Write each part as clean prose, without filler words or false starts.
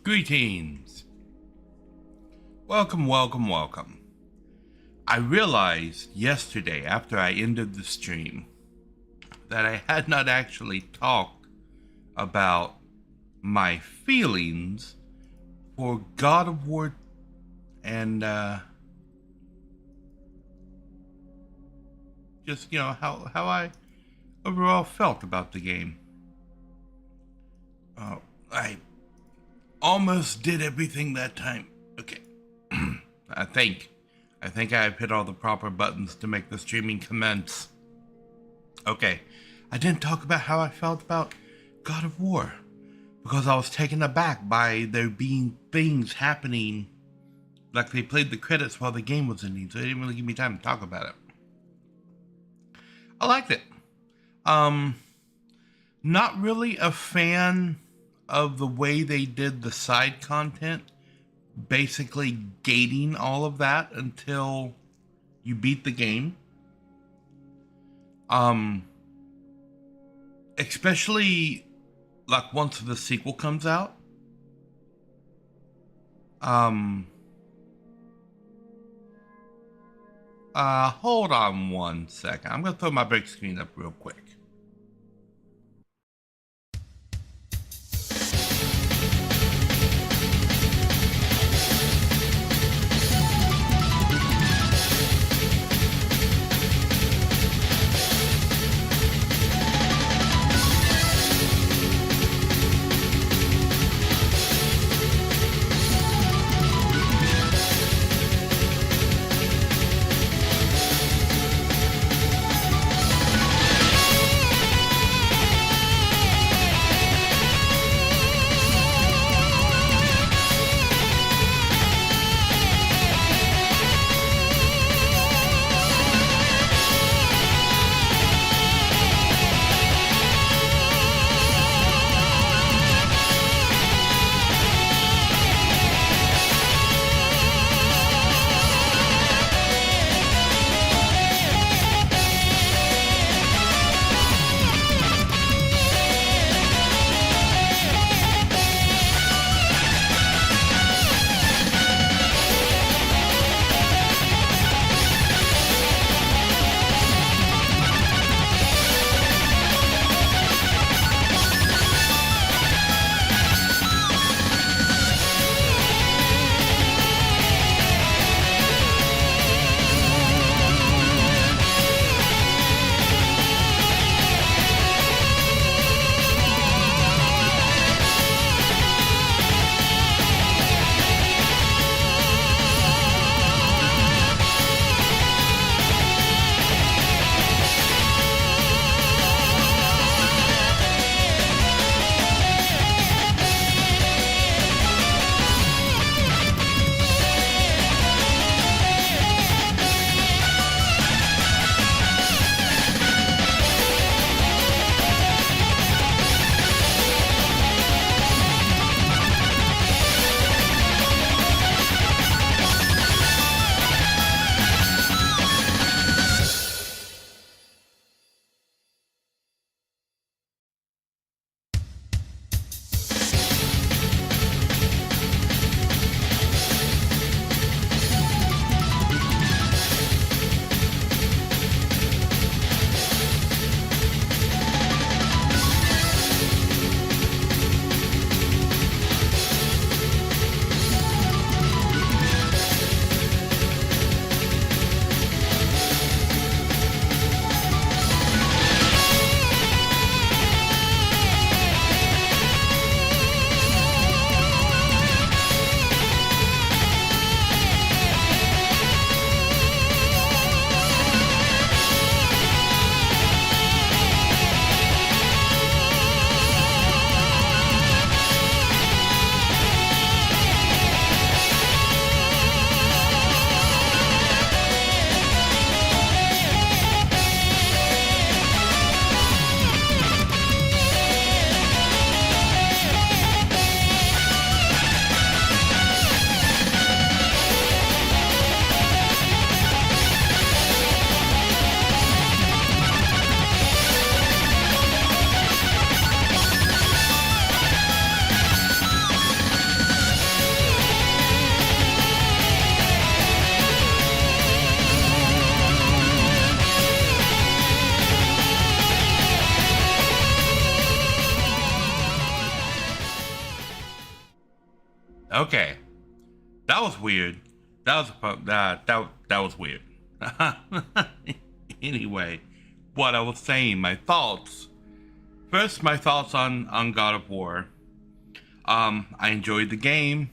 Greetings. Welcome, welcome, welcome. I realized yesterday after I ended the stream that I had not actually talked about my feelings for God of War and just, how I overall felt about the game. I almost did everything that time. Okay. I think I've hit all the proper buttons to make the streaming commence. Okay. I didn't talk about how I felt about God of War because I was taken aback by there being things happening, like they played the credits while the game was ending, so they didn't really give me time to talk about it. I liked it. Not really a fan of the way they did the side content, basically gating all of that until you beat the game. Especially like once the sequel comes out. Hold on one second. I'm gonna throw my break screen up real quick. Okay, that was weird. That was weird. Anyway, what I was saying, my thoughts. First, my thoughts on God of War. I enjoyed the game.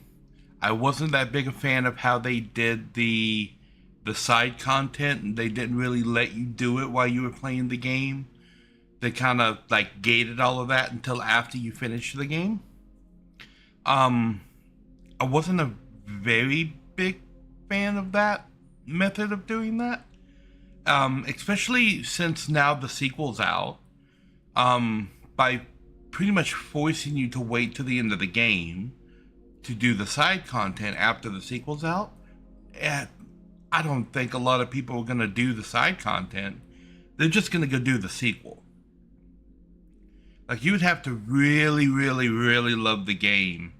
I wasn't that big a fan of how they did the side content, and they didn't really let you do it while you were playing the game. They kind of like gated all of that until after you finish the game. I wasn't a very big fan of that method of doing that. Especially since now the sequel's out. By pretty much forcing you to wait to the end of the game to do the side content after the sequel's out. I don't think a lot of people are going to do the side content. They're just going to go do the sequel. Like, you would have to really, really, really love the game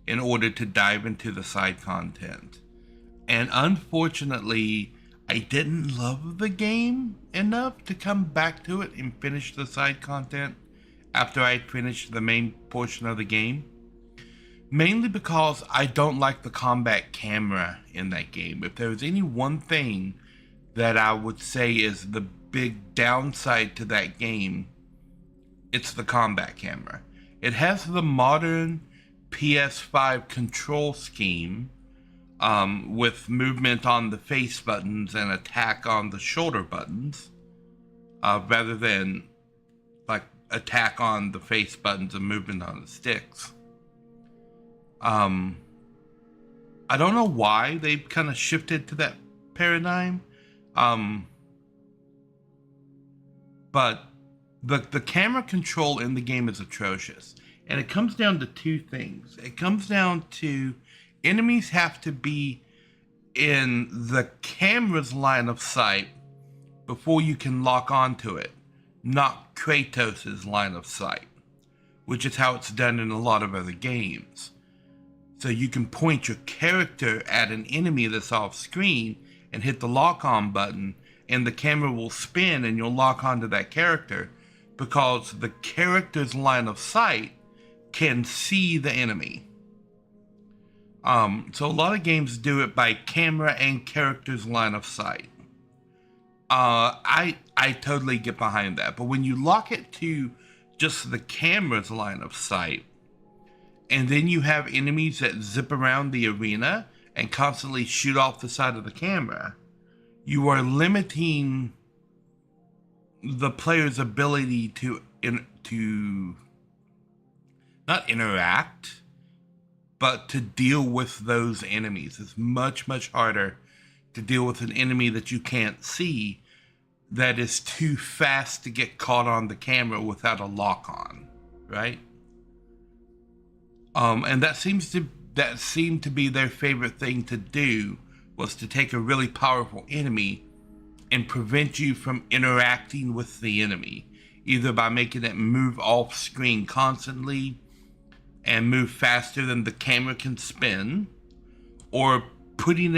in order to dive into the side content. And unfortunately, I didn't love the game enough to come back to it and finish the side content after I finished the main portion of the game. Mainly because I don't like the combat camera in that game. If there was any one thing that I would say is the big downside to that game, it's the combat camera. It has the modern PS5 control scheme, with movement on the face buttons and attack on the shoulder buttons, rather than like attack on the face buttons and movement on the sticks. I don't know why they kind of shifted to that paradigm, but the camera control in the game is atrocious, and it comes down to two things. It comes down to enemies have to be in the camera's line of sight before you can lock onto it, not Kratos' line of sight, which is how it's done in a lot of other games. So you can point your character at an enemy that's off screen and hit the lock on button, and the camera will spin and you'll lock onto that character because the character's line of sight can see the enemy. So a lot of games do it by camera and character's line of sight. I totally get behind that, but when you lock it to just the camera's line of sight, and then you have enemies that zip around the arena and constantly shoot off the side of the camera, you are limiting the player's ability to not interact, but to deal with those enemies. It's much, much harder to deal with an enemy that you can't see that is too fast to get caught on the camera without a lock on, right? And that seemed to be their favorite thing to do, was to take a really powerful enemy and prevent you from interacting with the enemy, either by making it move off screen constantly and move faster than the camera can spin, or putting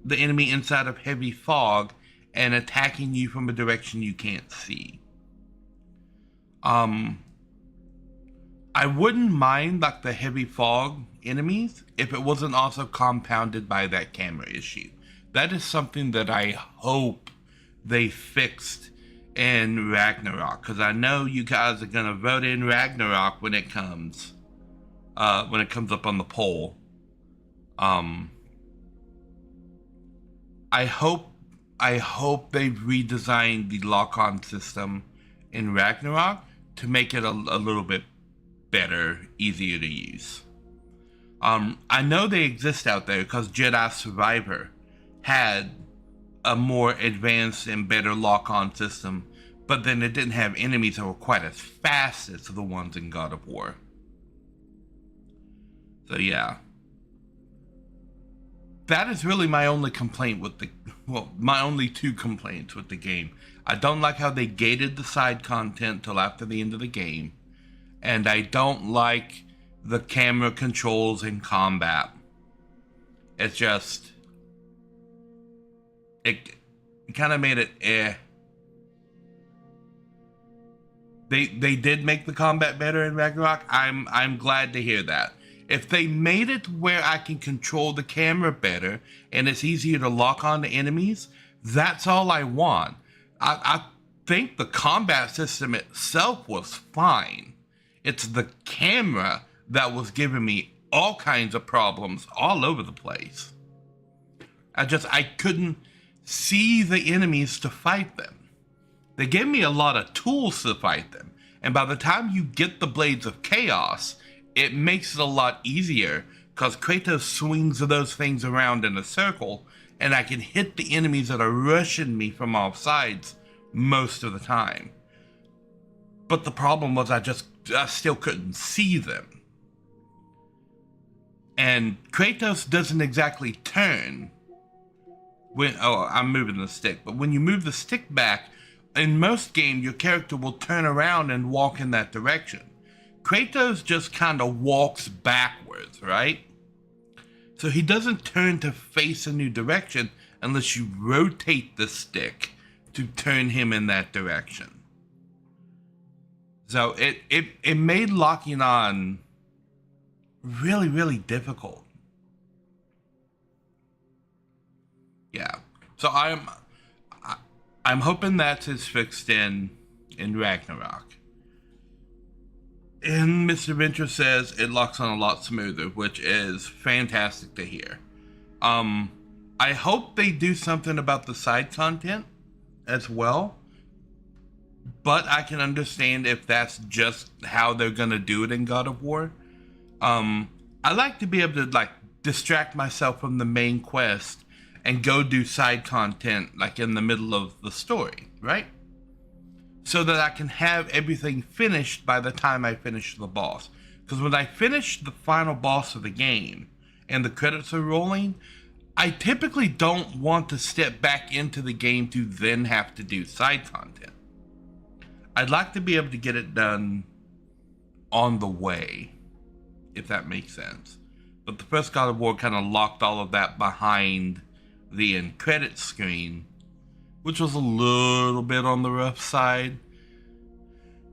the enemy inside of heavy fog and attacking you from a direction you can't see. I wouldn't mind like the heavy fog enemies if it wasn't also compounded by that camera issue. That is something that I hope they fixed in Ragnarok, because I know you guys are gonna vote in Ragnarok when it comes up on the poll. I hope they've redesigned the lock-on system in Ragnarok to make it a little bit better, easier to use. I know they exist out there because Jedi Survivor had a more advanced and better lock-on system, but then it didn't have enemies that were quite as fast as the ones in God of War. So yeah. That is really my only complaint with my only two complaints with the game. I don't like how they gated the side content till after the end of the game, and I don't like the camera controls in combat. It's just, it kind of made it They did make the combat better in Ragnarok. I'm glad to hear that. If they made it where I can control the camera better and it's easier to lock on to enemies, that's all I want. I think the combat system itself was fine. It's the camera that was giving me all kinds of problems all over the place. I couldn't see the enemies to fight them. They gave me a lot of tools to fight them. And by the time you get the Blades of Chaos, it makes it a lot easier because Kratos swings those things around in a circle and I can hit the enemies that are rushing me from all sides most of the time. But the problem was I still couldn't see them. And Kratos doesn't exactly turn when, oh, I'm moving the stick, but when you move the stick back, in most games, your character will turn around and walk in that direction. Kratos just kind of walks backwards, right? So he doesn't turn to face a new direction unless you rotate the stick to turn him in that direction. So it made locking on really, really difficult. Yeah. So I'm hoping that is fixed in Ragnarok. And Mr. Venture says it locks on a lot smoother, which is fantastic to hear. I hope they do something about the side content as well. But I can understand if that's just how they're gonna do it in God of War. I like to be able to like distract myself from the main quest and go do side content like in the middle of the story, right? So that I can have everything finished by the time I finish the boss. Because when I finish the final boss of the game and the credits are rolling, I typically don't want to step back into the game to then have to do side content. I'd like to be able to get it done on the way, if that makes sense. But the first God of War kind of locked all of that behind the end credits screen, which was a little bit on the rough side.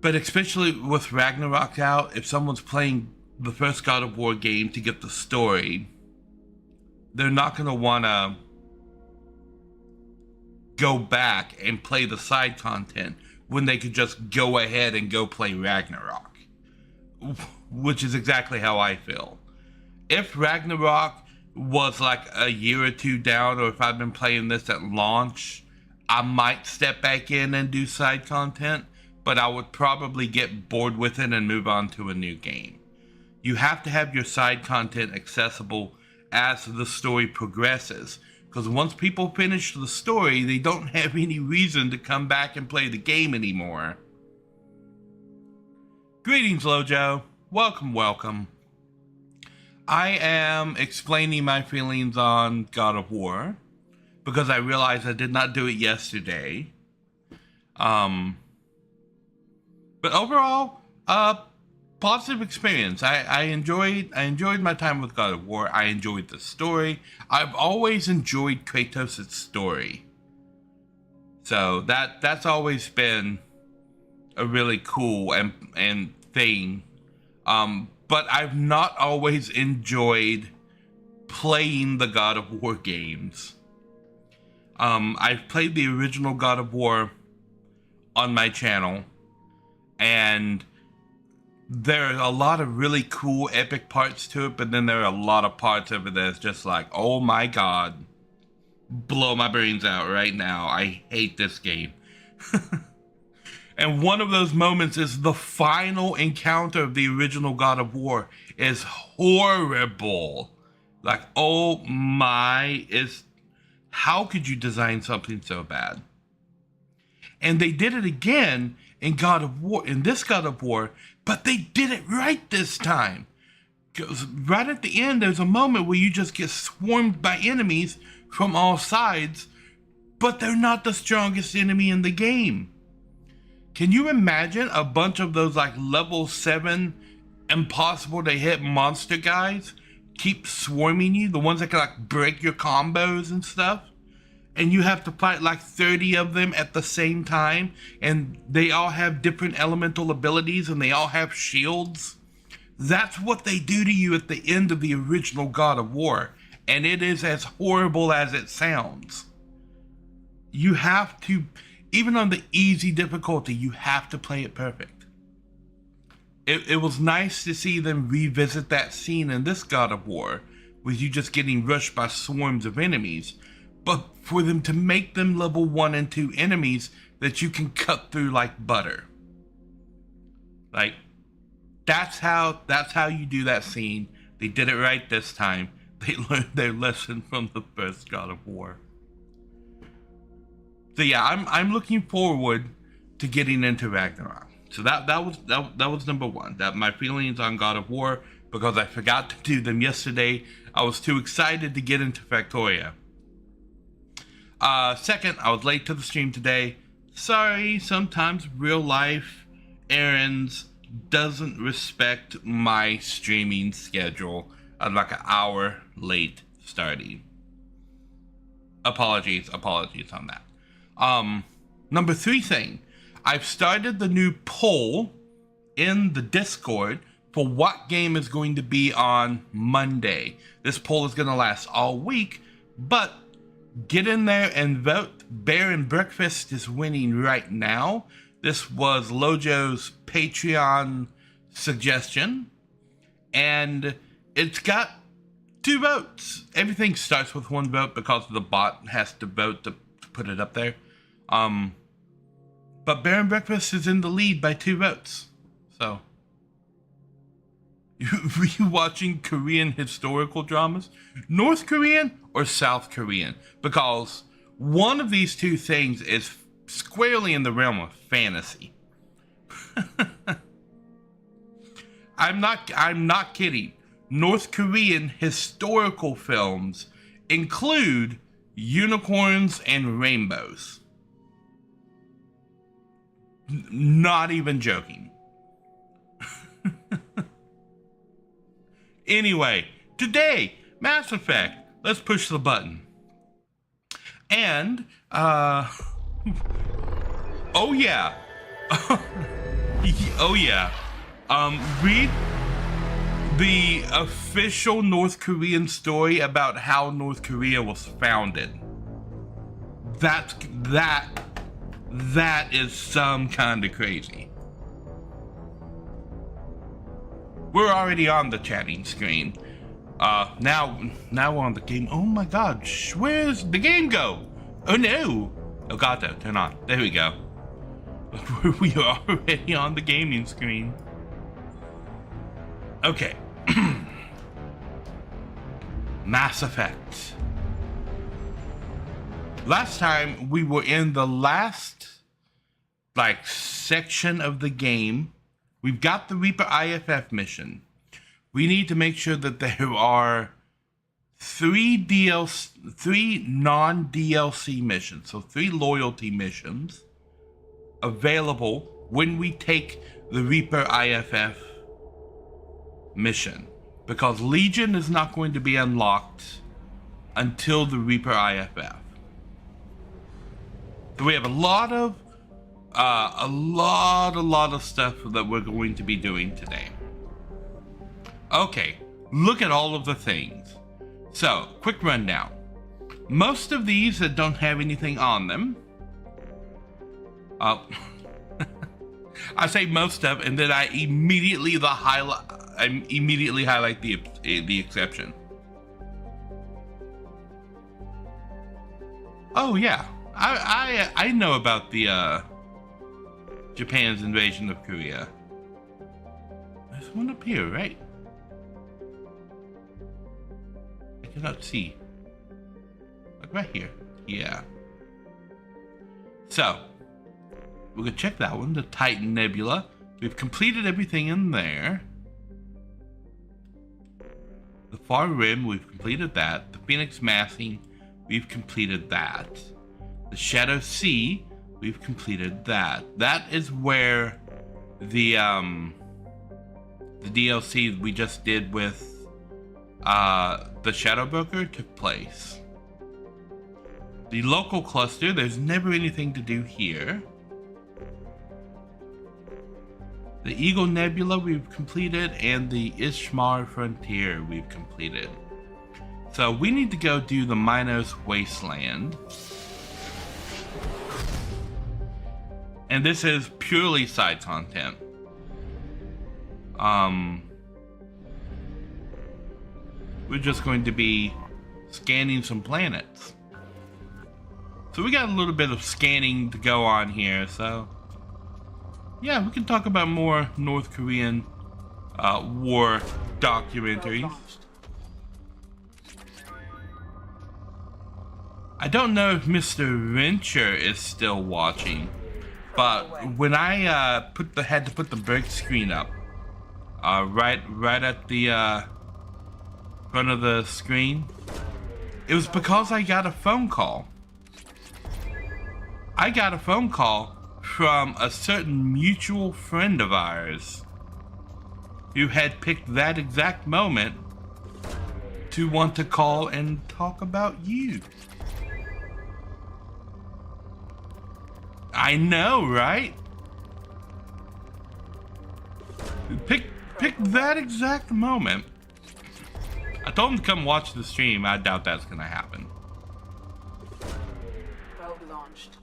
But especially with Ragnarok out, if someone's playing the first God of War game to get the story, they're not going to want to go back and play the side content when they could just go ahead and go play Ragnarok, which is exactly how I feel. If Ragnarok was like a year or two down, or if I've been playing this at launch, I might step back in and do side content, but I would probably get bored with it and move on to a new game. You have to have your side content accessible as the story progresses, because once people finish the story, they don't have any reason to come back and play the game anymore. Greetings, Lojo. Welcome, welcome. I am explaining my feelings on God of War because I realized I did not do it yesterday. But overall, positive experience. I enjoyed my time with God of War. I enjoyed the story. I've always enjoyed Kratos' story. So that's always been a really cool and thing. But I've not always enjoyed playing the God of War games. I've played the original God of War on my channel, and there are a lot of really cool, epic parts to it, but then there are a lot of parts of it that's just like, oh my god, blow my brains out right now. I hate this game. And one of those moments is the final encounter of the original God of War is horrible. Like, oh my, how could you design something so bad? And they did it again in God of War, in this God of War, but they did it right this time. Because right at the end, there's a moment where you just get swarmed by enemies from all sides, but they're not the strongest enemy in the game. Can you imagine a bunch of those like level 7 impossible to hit monster guys keep swarming you? The ones that can like break your combos and stuff? And you have to fight like 30 of them at the same time, and they all have different elemental abilities and they all have shields. That's what they do to you at the end of the original God of War, and it is as horrible as it sounds. You have to, even on the easy difficulty, you have to play it perfect. It was nice to see them revisit that scene in this God of War, with you just getting rushed by swarms of enemies, but for them to make them level 1 and 2 enemies that you can cut through like butter. Like, that's how you do that scene. They did it right this time. They learned their lesson from the first God of War. So yeah, I'm looking forward to getting into Ragnarok. So that was number one. That my feelings on God of War, because I forgot to do them yesterday. I was too excited to get into Factoria. Second, I was late to the stream today. Sorry, sometimes real life errands doesn't respect my streaming schedule. I'm like an hour late starting. Apologies on that. Number 3 thing, I've started the new poll in the Discord for what game is going to be on Monday. This poll is going to last all week, but get in there and vote. Bear and Breakfast is winning right now. This was Lojo's Patreon suggestion, and it's got 2 votes. Everything starts with 1 vote because the bot has to vote to put it up there. But Bear and Breakfast is in the lead by 2 votes. So, were you watching Korean historical dramas? North Korean or South Korean? Because one of these 2 things is squarely in the realm of fantasy. I'm not kidding. North Korean historical films include unicorns and rainbows. Not even joking. Anyway, today, Mass Effect. Let's push the button. And, oh yeah. Oh yeah. Read the official North Korean story about how North Korea was founded. That is some kind of crazy. We're already on the chatting screen. Now we're on the game. Oh my god, where's the game go? Oh no! Elgato, turn on. There we go. We are already on the gaming screen. Okay. Mass Effect. Last time we were in the last section of the game. We've got the Reaper IFF mission. We need to make sure that there are 3 non-DLC missions, so 3 loyalty missions available when we take the Reaper IFF mission, because Legion is not going to be unlocked until the Reaper IFF. So we have a lot of stuff that we're going to be doing today. Okay, look at all of the things. So, quick rundown. Most of these that don't have anything on them. I say most of, and then I immediately highlight the exception. Oh yeah, I know about the Japan's invasion of Korea. There's one up here, right? I cannot see. Like right here. Yeah. So, we're gonna check that one, the Titan Nebula. We've completed everything in there. The Far Rim, we've completed that. The Phoenix Massing, we've completed that. The Shadow Sea, we've completed that. That is where the DLC we just did with the Shadow Broker took place. The local cluster, there's never anything to do here. The Eagle Nebula we've completed, and the Ishmar Frontier we've completed. So we need to go do the Minos Wasteland. And this is purely side content. We're just going to be scanning some planets. So we got a little bit of scanning to go on here, so yeah, we can talk about more North Korean war documentaries. I don't know if Mr. Venture is still watching, but when I had to put the break screen up, right at the front of the screen, it was because I got a phone call. I got a phone call from a certain mutual friend of ours who had picked that exact moment to want to call and talk about you. I know, right? Pick that exact moment. I told him to come watch the stream. I doubt that's gonna happen. Probe launched.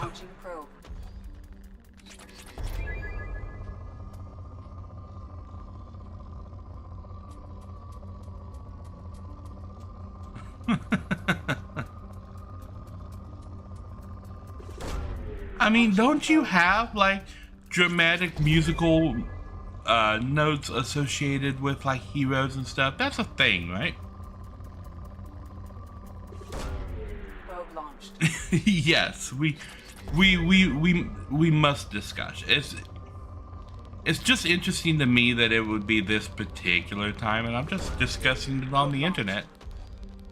Launching probe. I mean, don't you have like dramatic musical notes associated with like heroes and stuff? That's a thing, right? Probe launched. Yes, we must discuss. It's just interesting to me that it would be this particular time, and I'm just discussing it on the internet.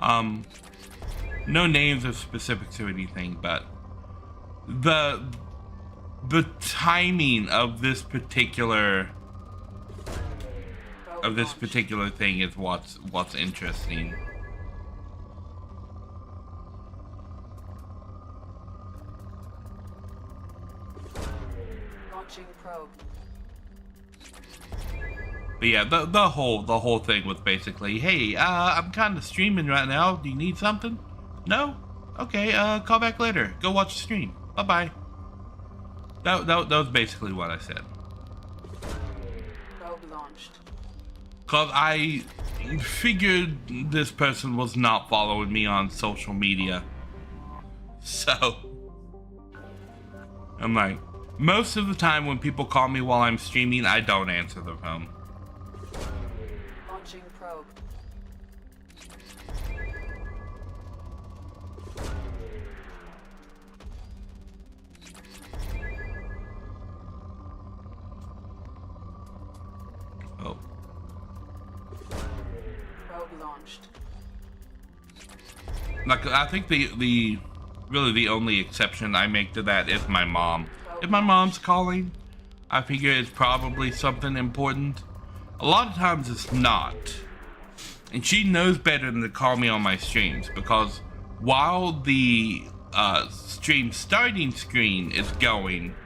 No names or specifics or anything, but the timing of this particular thing is what's interesting. Launching probe. But yeah, the whole thing was basically, hey, I'm kind of streaming right now. Do you need something? No? Okay, call back later. Go watch the stream. Bye-bye. That was basically what I said. Probe launched. Cause I figured this person was not following me on social media. So I'm like, most of the time when people call me while I'm streaming, I don't answer the phone. Launching probe. Oh. Probe launched. Like, I think the really the only exception I make to that is my mom. If my mom's calling, I figure it's probably something important. A lot of times it's not. And she knows better than to call me on my streams, because while the stream starting screen is going,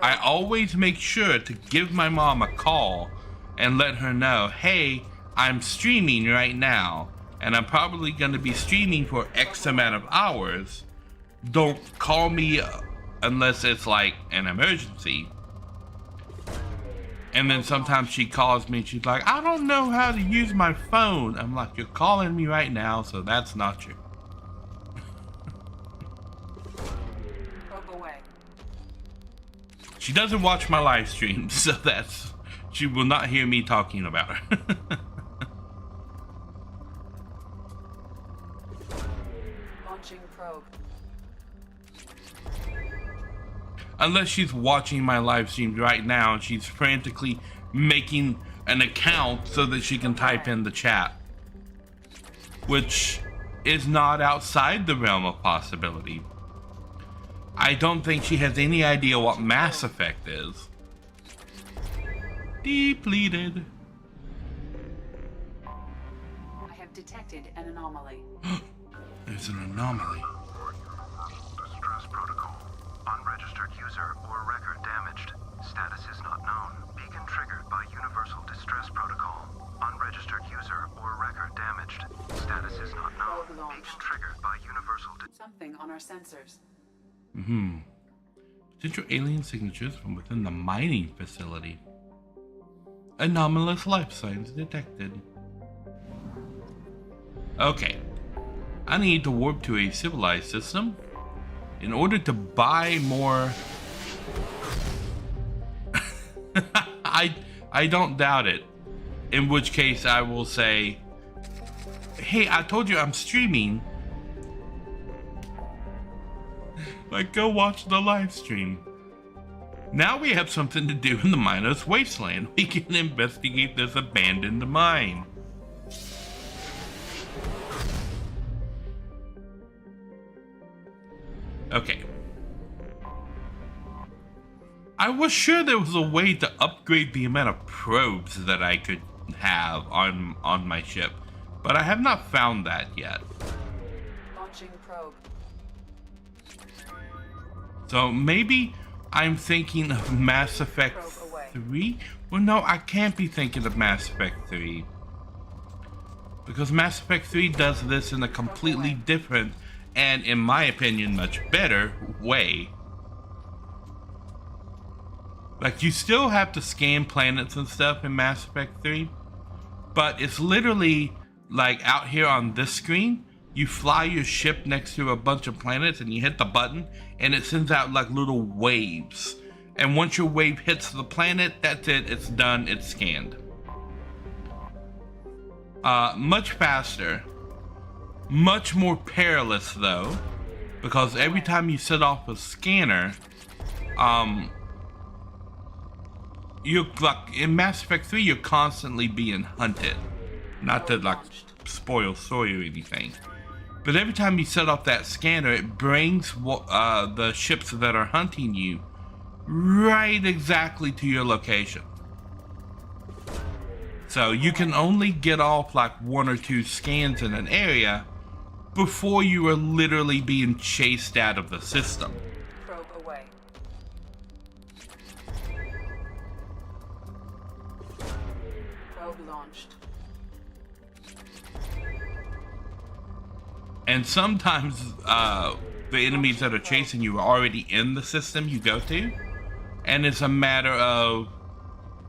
I always make sure to give my mom a call and let her know, hey, I'm streaming right now, and I'm probably going to be streaming for X amount of hours. Don't call me unless it's like an emergency. And then sometimes she calls me and she's like, I don't know how to use my phone. I'm like, you're calling me right now, so that's not true. Probe away. She doesn't watch my live stream, so she will not hear me talking about her. Launching probe. Unless she's watching my live streams right now and she's frantically making an account so that she can type in the chat, which is not outside the realm of possibility. I don't think she has any idea what Mass Effect is. Depleted. I have detected an anomaly. There's an anomaly. protocol. Unregistered user or record damaged. Status is not known. Beacon triggered by universal distress protocol. Unregistered user or record damaged. Status is not known. Probe launched. Beacon triggered by universal Something on our sensors. Potential alien signatures from within the mining facility. Anomalous life signs detected. Okay. I need to warp to a civilized system in order to buy more. I don't doubt it. In which case I will say, hey, I told you I'm streaming. Like, go watch the live stream. Now we have something to do in the miner's wasteland. We can investigate this abandoned mine. Okay. I was sure there was a way to upgrade the amount of probes that I could have on my ship, but I have not found that yet. Launching probe. So maybe I'm thinking of Mass Effect 3? Well, no, I can't be thinking of Mass Effect 3. Because Mass Effect 3 does this in a completely different, and in my opinion, much better way. Like, you still have to scan planets and stuff in Mass Effect 3, but it's literally like out here on this screen, you fly your ship next to a bunch of planets and you hit the button and it sends out like little waves. And once your wave hits the planet, that's it, it's done, it's scanned. Much faster. Much more perilous though, because every time you set off a scanner, you're like, in Mass Effect 3, you're constantly being hunted. Not to like spoil story or anything, but every time you set off that scanner, it brings the ships that are hunting you right exactly to your location. So you can only get off like 1 or 2 scans in an area before you are literally being chased out of the system. Probe away. Probe launched. And sometimes the enemies that are chasing you are already in the system you go to, and it's a matter of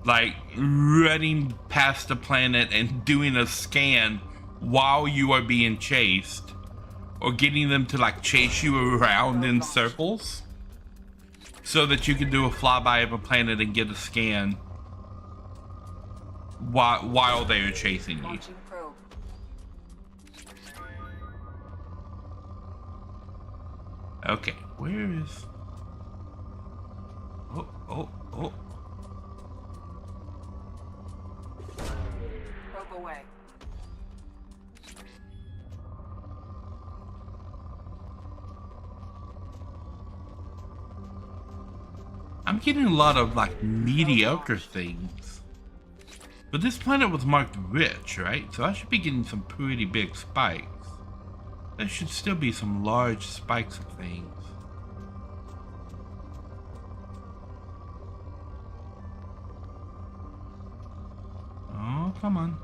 like running past the planet and doing a scan while you are being chased, or getting them to like chase you around in circles so that you can do a flyby of a planet and get a scan while they are chasing you. Launching probe. Okay, where is... Oh. Probe away. I'm getting a lot of like mediocre things. But this planet was marked rich, right? So I should be getting some pretty big spikes. There should still be some large spikes of things. Oh, come on.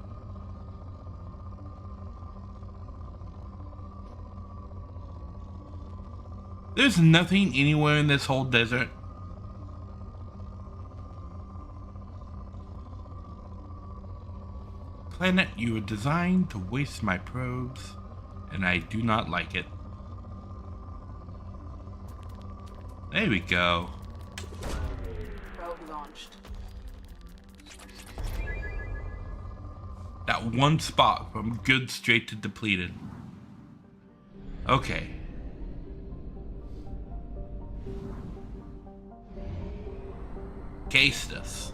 There's nothing anywhere in this whole desert. Planet, you were designed to waste my probes, and I do not like it. There we go. Probe launched. That one spot from good straight to depleted. Okay. Castus.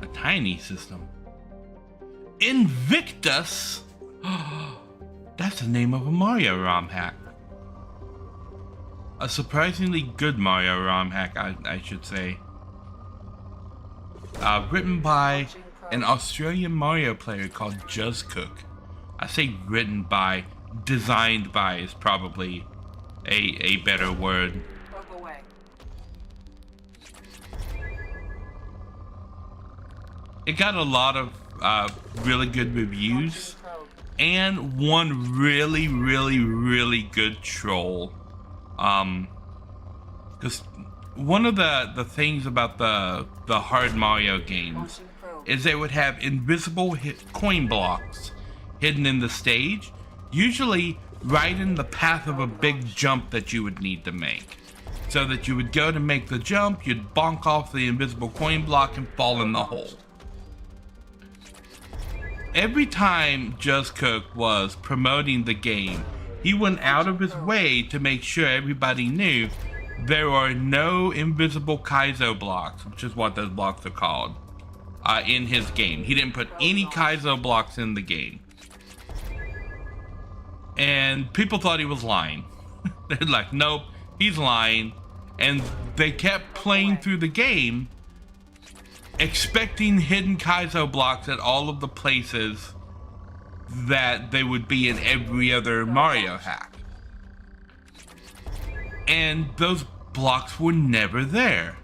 A tiny system. Invictus? That's the name of a Mario ROM hack. A surprisingly good Mario ROM hack, I should say. Written by an Australian Mario player called Juzzcook. I say written by, designed by is probably a better word. Probe away. It got a lot of really good reviews and one really good troll. Because one of the things about the hard Mario games is they would have invisible coin blocks hidden in the stage, usually right in the path of a big jump that you would need to make. So that you would go to make the jump, you'd bonk off the invisible coin block and fall in the hole. Every time Just Cook was promoting the game, he went out of his way to make sure everybody knew there are no invisible Kaizo blocks, which is what those blocks are called, in his game. He didn't put any Kaizo blocks in the game. And people thought he was lying. They're like, nope, he's lying. And they kept playing through the game, expecting hidden Kaizo blocks at all of the places that they would be in every other Mario hack. And those blocks were never there.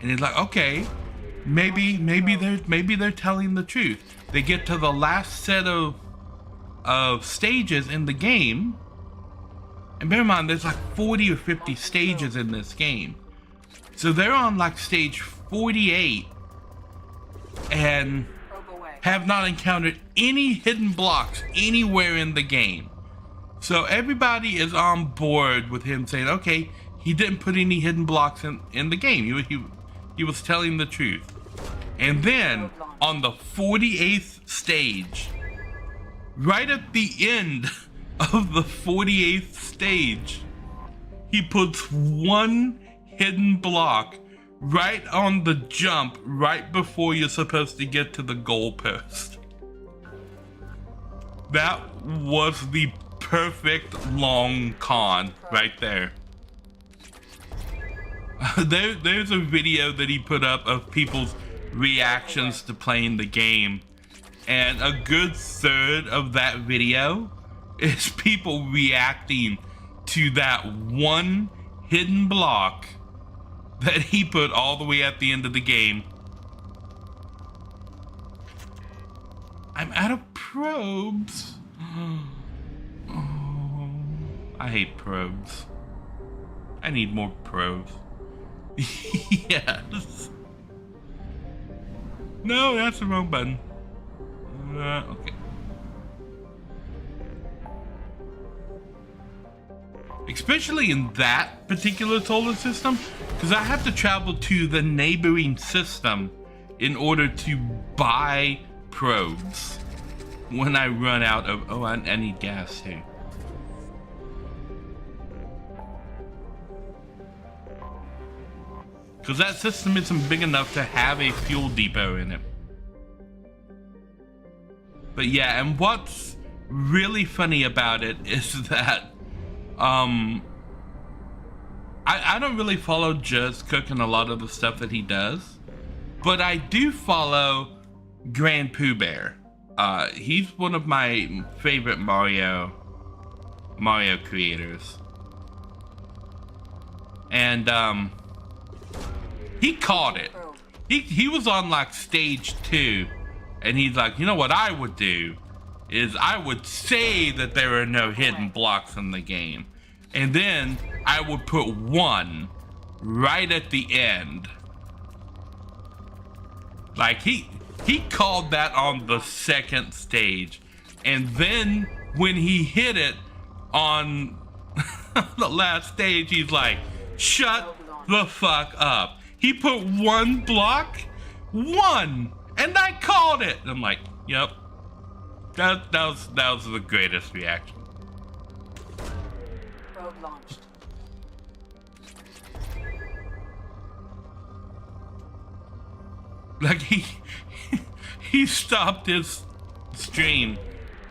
And it's like, okay, maybe they're telling the truth. They get to the last set of stages in the game, and bear in mind there's like 40 or 50 stages in this game. So they're on like stage 48 and have not encountered any hidden blocks anywhere in the game. So everybody is on board with him saying, okay, he didn't put any hidden blocks in the game. He was telling the truth. And then on the 48th stage, right at the end of the 48th stage, he puts one hidden block right on the jump, right before you're supposed to get to the goalpost. That was the perfect long con right there. There's a video that he put up of people's reactions to playing the game, and a good third of that video is people reacting to that one hidden block that he put all the way at the end of the game. I'm out of probes. Oh, I hate probes. I need more probes. Yes. No, that's the wrong button. Okay. Especially in that particular solar system, because I have to travel to the neighboring system in order to buy probes when I run out of... Oh, I need gas too. Because that system isn't big enough to have a fuel depot in it. But yeah, and what's really funny about it is that I don't really follow Just Cook and a lot of the stuff that he does, but I do follow Grand Pooh Bear. He's one of my favorite Mario creators. And he caught it. He was on like stage 2, and he's like, you know what I would do is I would say that there are no hidden blocks in the game, and then I would put one right at the end. Like he called that on the second stage, and then when he hit it on the last stage, he's like, shut the fuck up. He put one block, and I called it. And I'm like, yep. That was the greatest reaction. Probe launched. Like he stopped his stream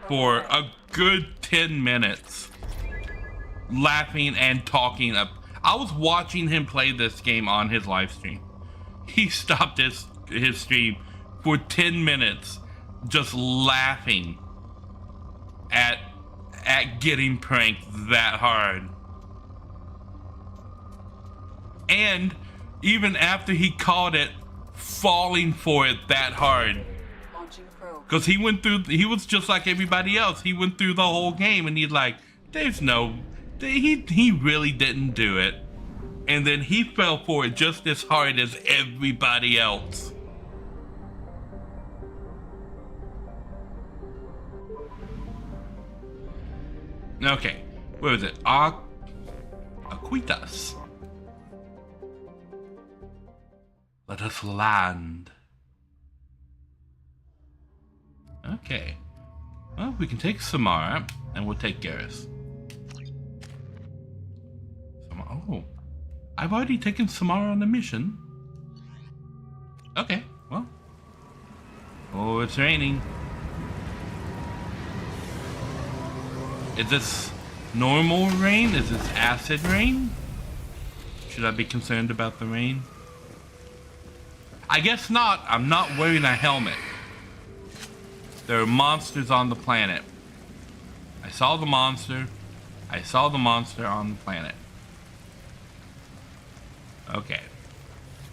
for a good 10 minutes, laughing and talking up. I was watching him play this game on his live stream. He stopped his stream for 10 minutes, just laughing at getting pranked that hard. And even after he caught it, falling for it that hard. Launching probe. Because he was just like everybody else. He went through the whole game and he's like, he really didn't do it. And then he fell for it just as hard as everybody else. Okay, where is it? Aquitas. Let us land. Okay. Well, we can take Samara, and we'll take Garrus. Oh. I've already taken Samara on the mission. Okay, well. Oh, it's raining. Is this normal rain? Is this acid rain? Should I be concerned about the rain? I guess not. I'm not wearing a helmet. There are monsters on the planet. I saw the monster. I saw the monster on the planet. Okay.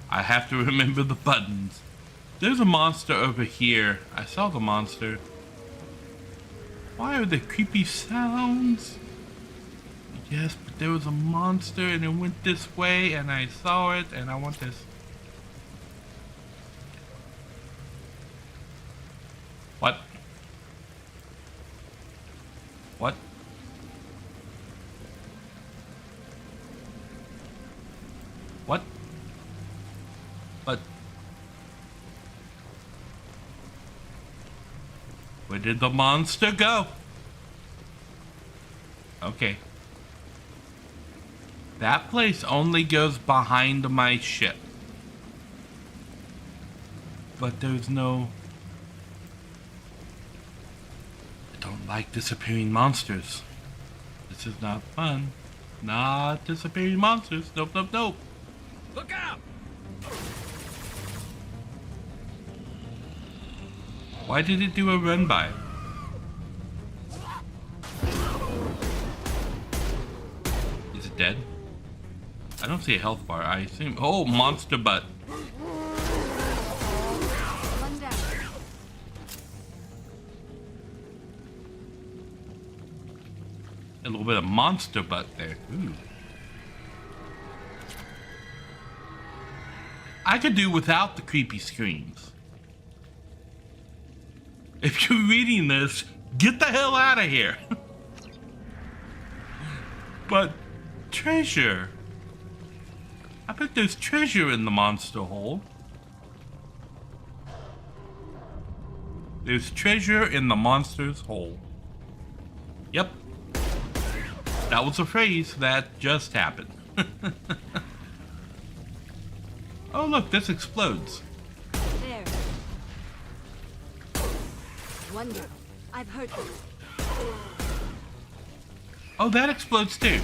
I have to remember the buttons. There's a monster over here. I saw the monster. Why are there creepy sounds? Yes, but there was a monster and it went this way and I saw it and I want this. What? What? What? What? Where did the monster go? Okay. That place only goes behind my ship. But there's no... I don't like disappearing monsters. This is not fun. Not disappearing monsters. Nope, nope, nope. Look out! Why did it do a run by? Is it dead? I don't see a health bar. I assume. Oh, monster butt. One down. A little bit of monster butt there. Ooh. I could do without the creepy screams. If you're reading this, get the hell out of here. But treasure. I bet there's treasure in the monster hole. There's treasure in the monster's hole. Yep. That was a phrase that just happened. Oh look, this explodes. There. Wonder. I've heard them. Oh, that explodes too.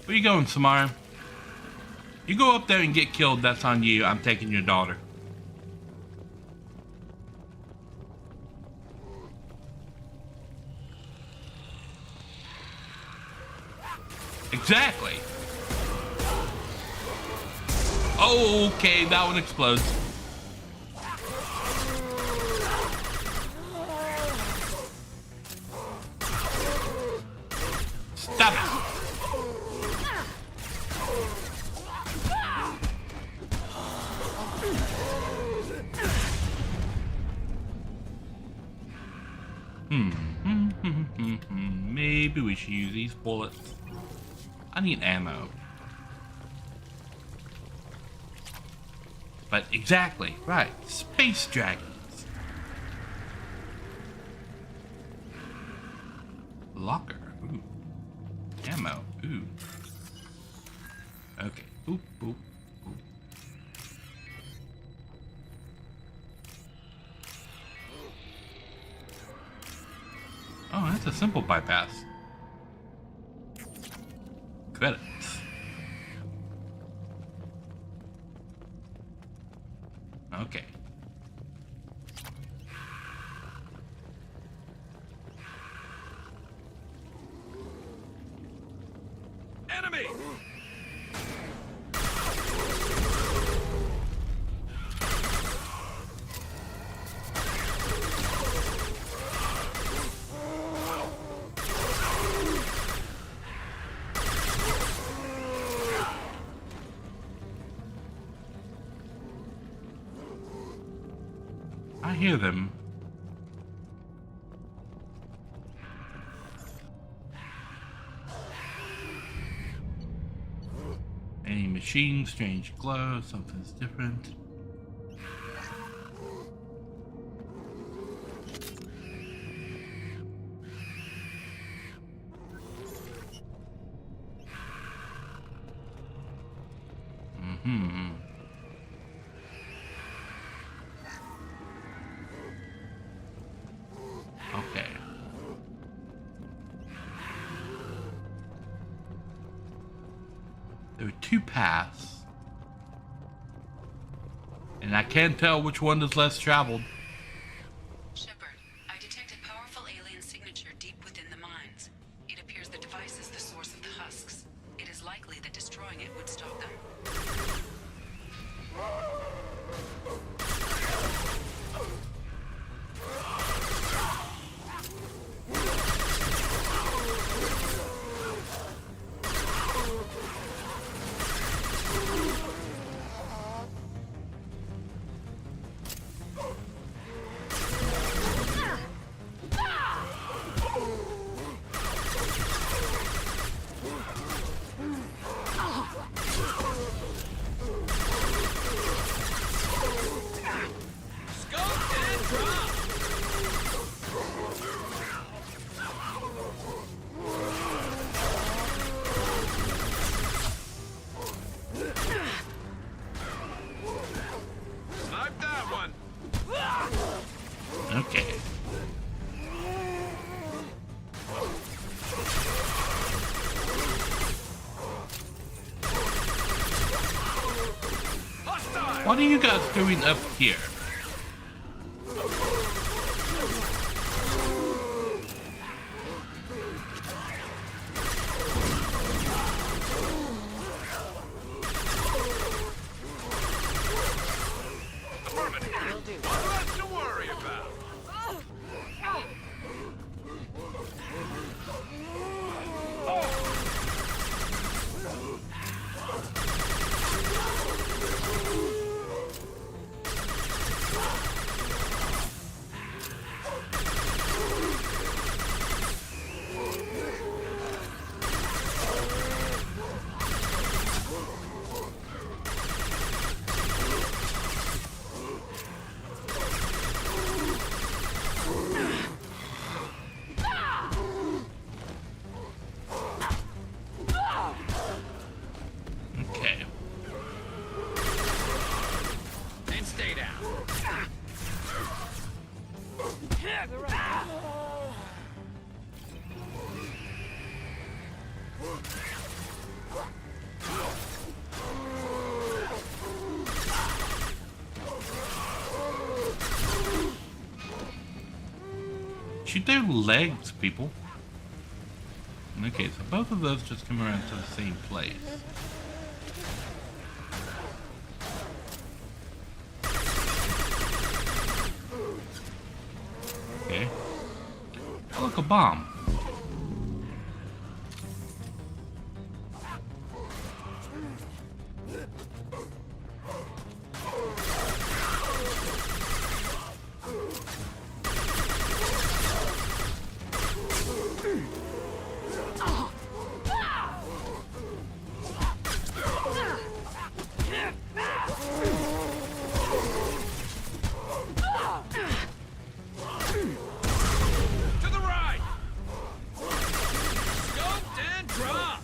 Where you going, Samara? You go up there and get killed, that's on you. I'm taking your daughter. Exactly. Oh, okay, that one explodes. Stop it. Maybe we should use these bullets. I need ammo. But exactly, right. Space dragons. Locker. Ooh. Ammo. Ooh. Okay. Boop, boop, boop. Oh, that's a simple bypass. Credits. Okay. Enemy! I hear them. Any machine, strange glow, something's different. Mm-hmm. Okay. There are two paths, and I can't tell which one is less traveled. Shepard, I detected powerful alien signature deep within the mines. It appears the device is the source of the husks. It is likely that destroying it would stop them. Okay. What are you guys doing up here? What's to worry about? Okay. And stay down. Shoot their legs, people. Okay, so both of those just come around to the same place. Okay. Oh, look, a bomb. To the right. Scoped and dropped.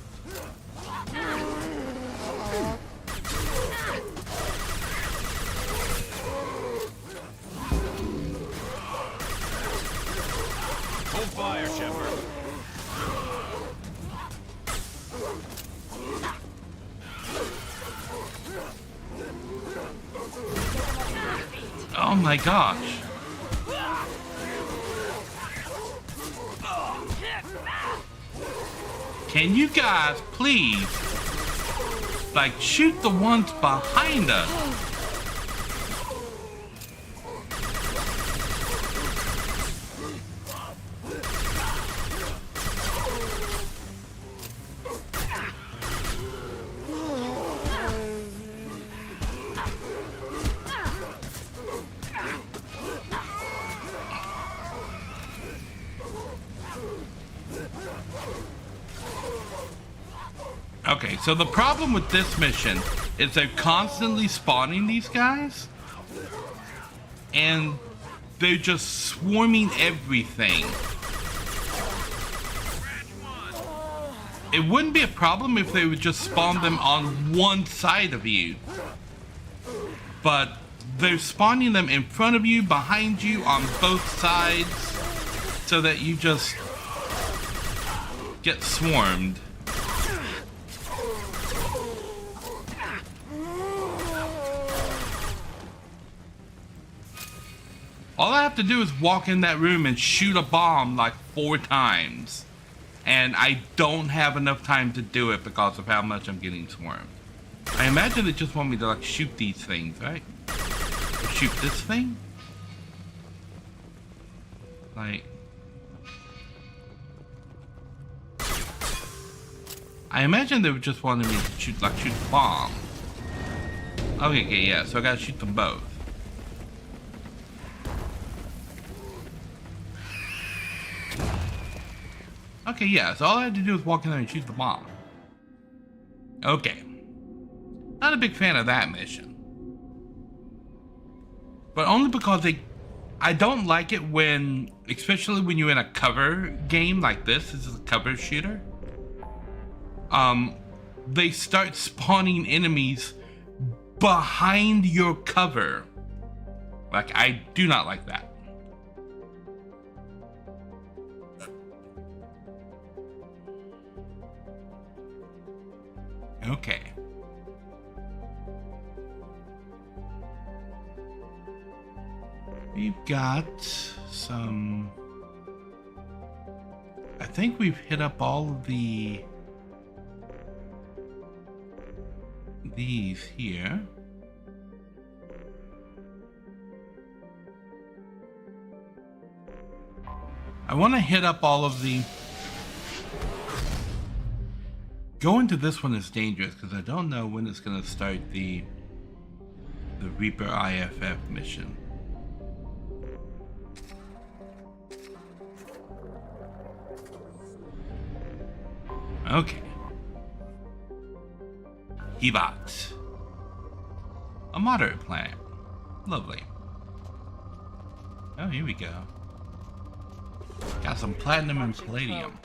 Hold fire, Shepard. Oh my gosh. Can you guys please, like, shoot the ones behind us? Okay, so the problem with this mission is they're constantly spawning these guys, and they're just swarming everything. It wouldn't be a problem if they would just spawn them on one side of you, but they're spawning them in front of you, behind you, on both sides, so that you just get swarmed. All I have to do is walk in that room and shoot a bomb like 4 times. And I don't have enough time to do it because of how much I'm getting swarmed. I imagine they just want me to like shoot these things, right? Or shoot this thing? Like... I imagine they were just wanting me to shoot the bomb. Okay, yeah, so I gotta shoot them both. Okay, yeah, so all I had to do was walk in there and shoot the bomb. Okay. Not a big fan of that mission. But only because I don't like it when, especially when you're in a cover game like this is a cover shooter. They start spawning enemies behind your cover. Like, I do not like that. Okay. We've got some... I think we've hit up all of these here. I want to hit up all of the... Going to this one is dangerous because I don't know when it's going to start the Reaper IFF mission. Okay. Hibat. A moderate planet. Lovely. Oh, here we go. Got some platinum and palladium.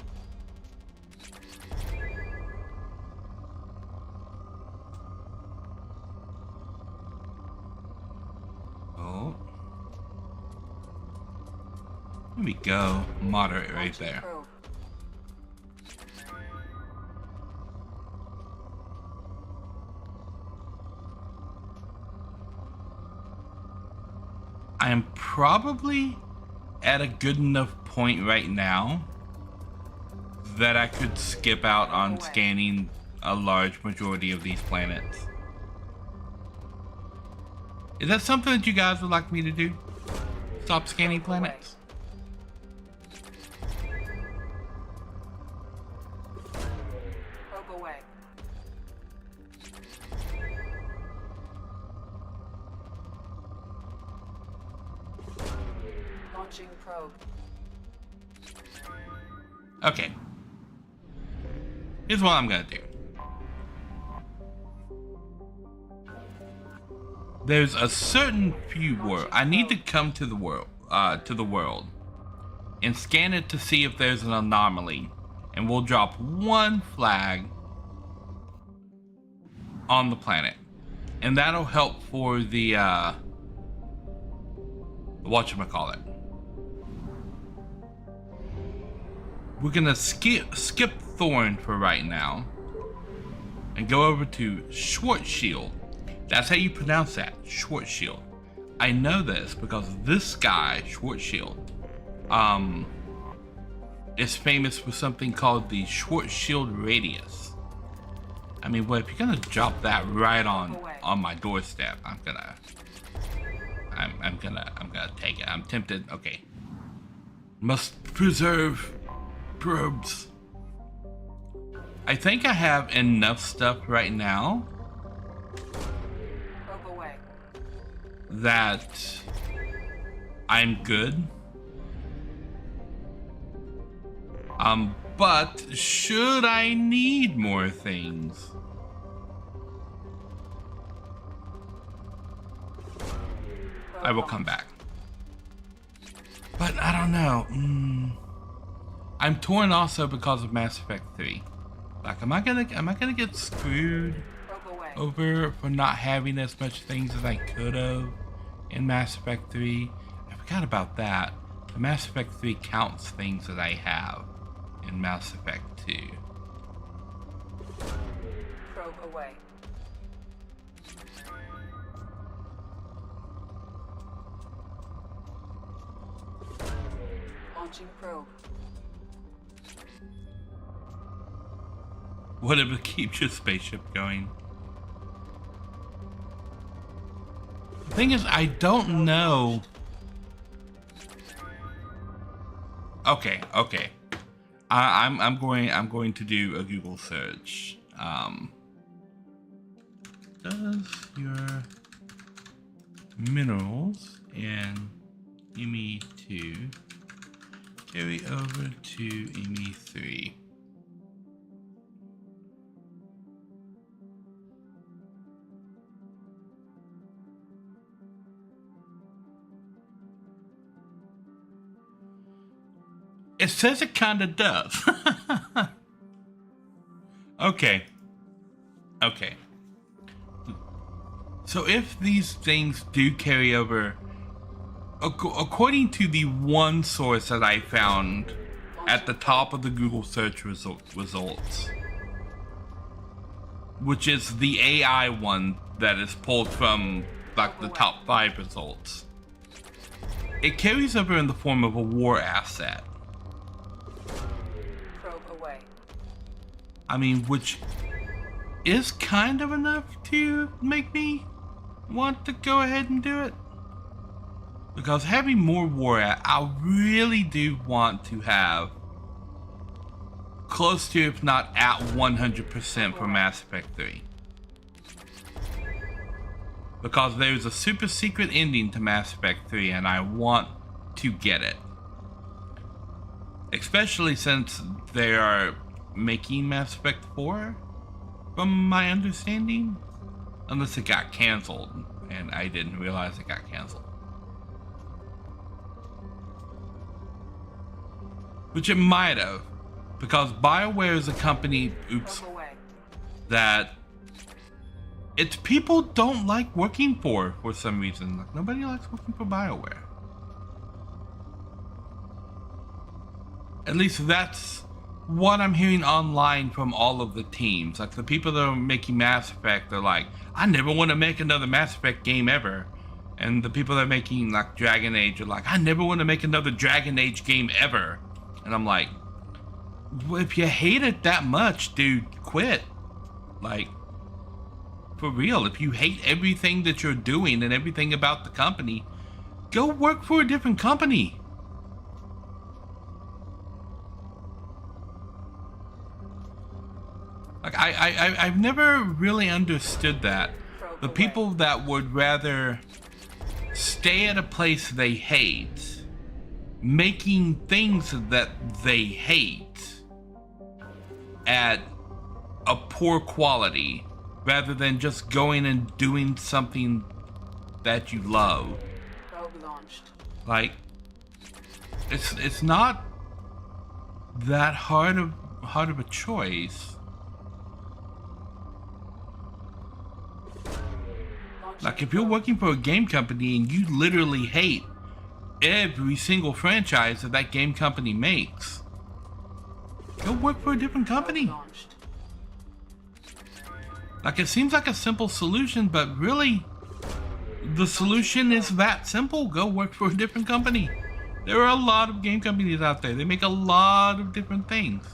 Oh. Here we go. Moderate right there. I am probably at a good enough point right now that I could skip out on scanning a large majority of these planets. Is that something that you guys would like me to do? Stop scanning planets? Probe away. Launching probe. Okay. Here's what I'm gonna do. There's a certain few world. I need to come to the world, and scan it to see if there's an anomaly, and we'll drop one flag on the planet, and that'll help for the whatchamacallit. We're gonna skip Thorn for right now, and go over to Schwarzschild. That's how you pronounce that, Schwarzschild. I know this because this guy, Schwarzschild, is famous for something called the short shield radius. I mean, well, if you're gonna drop that right on my doorstep, I'm gonna take it. I'm tempted. Okay. Must preserve probes. I think I have enough stuff right now Probe away. that I'm good. But should I need more things? I will come back. But I don't know. I'm torn also because of Mass Effect 3. Like, am I gonna get screwed Probe away. over for not having as much things as I could have in Mass Effect 3? I forgot about that. The Mass Effect 3 counts things that I have in Mass Effect 2. Probe away. Launching probe. Whatever keeps your spaceship going. The thing is, I don't know. Okay. I'm going to do a Google search. Does your minerals in ME2 carry over to ME3? It says it kind of does. Okay. So if these things do carry over, according to the one source that I found at the top of the Google search results, which is the AI one that is pulled from like the top 5 results, it carries over in the form of a war asset. Away. I mean, which is kind of enough to make me want to go ahead and do it. Because having more war I really do want to have close to, if not at 100% for Mass Effect 3. Because there's a super secret ending to Mass Effect 3 and I want to get it. Especially since they are making Mass Effect 4, from my understanding. Unless it got canceled, and I didn't realize it got canceled. Which it might have, because BioWare is a company, that its people don't like working for some reason. Like, nobody likes working for BioWare. At least that's what I'm hearing online from all of the teams. Like, the people that are making Mass Effect are like, I never want to make another Mass Effect game ever. And the people that are making like Dragon Age are like, I never want to make another Dragon Age game ever. And I'm like, well, if you hate it that much, dude, quit. Like, for real, if you hate everything that you're doing and everything about the company, go work for a different company. Like, I've never really understood that. The people that would rather stay at a place they hate, making things that they hate at a poor quality, rather than just going and doing something that you love. Like, it's not that hard of a choice. Like, if you're working for a game company and you literally hate every single franchise that game company makes, go work for a different company. Like, it seems like a simple solution, but really, the solution is that simple. Go work for a different company. There are a lot of game companies out there. They make a lot of different things.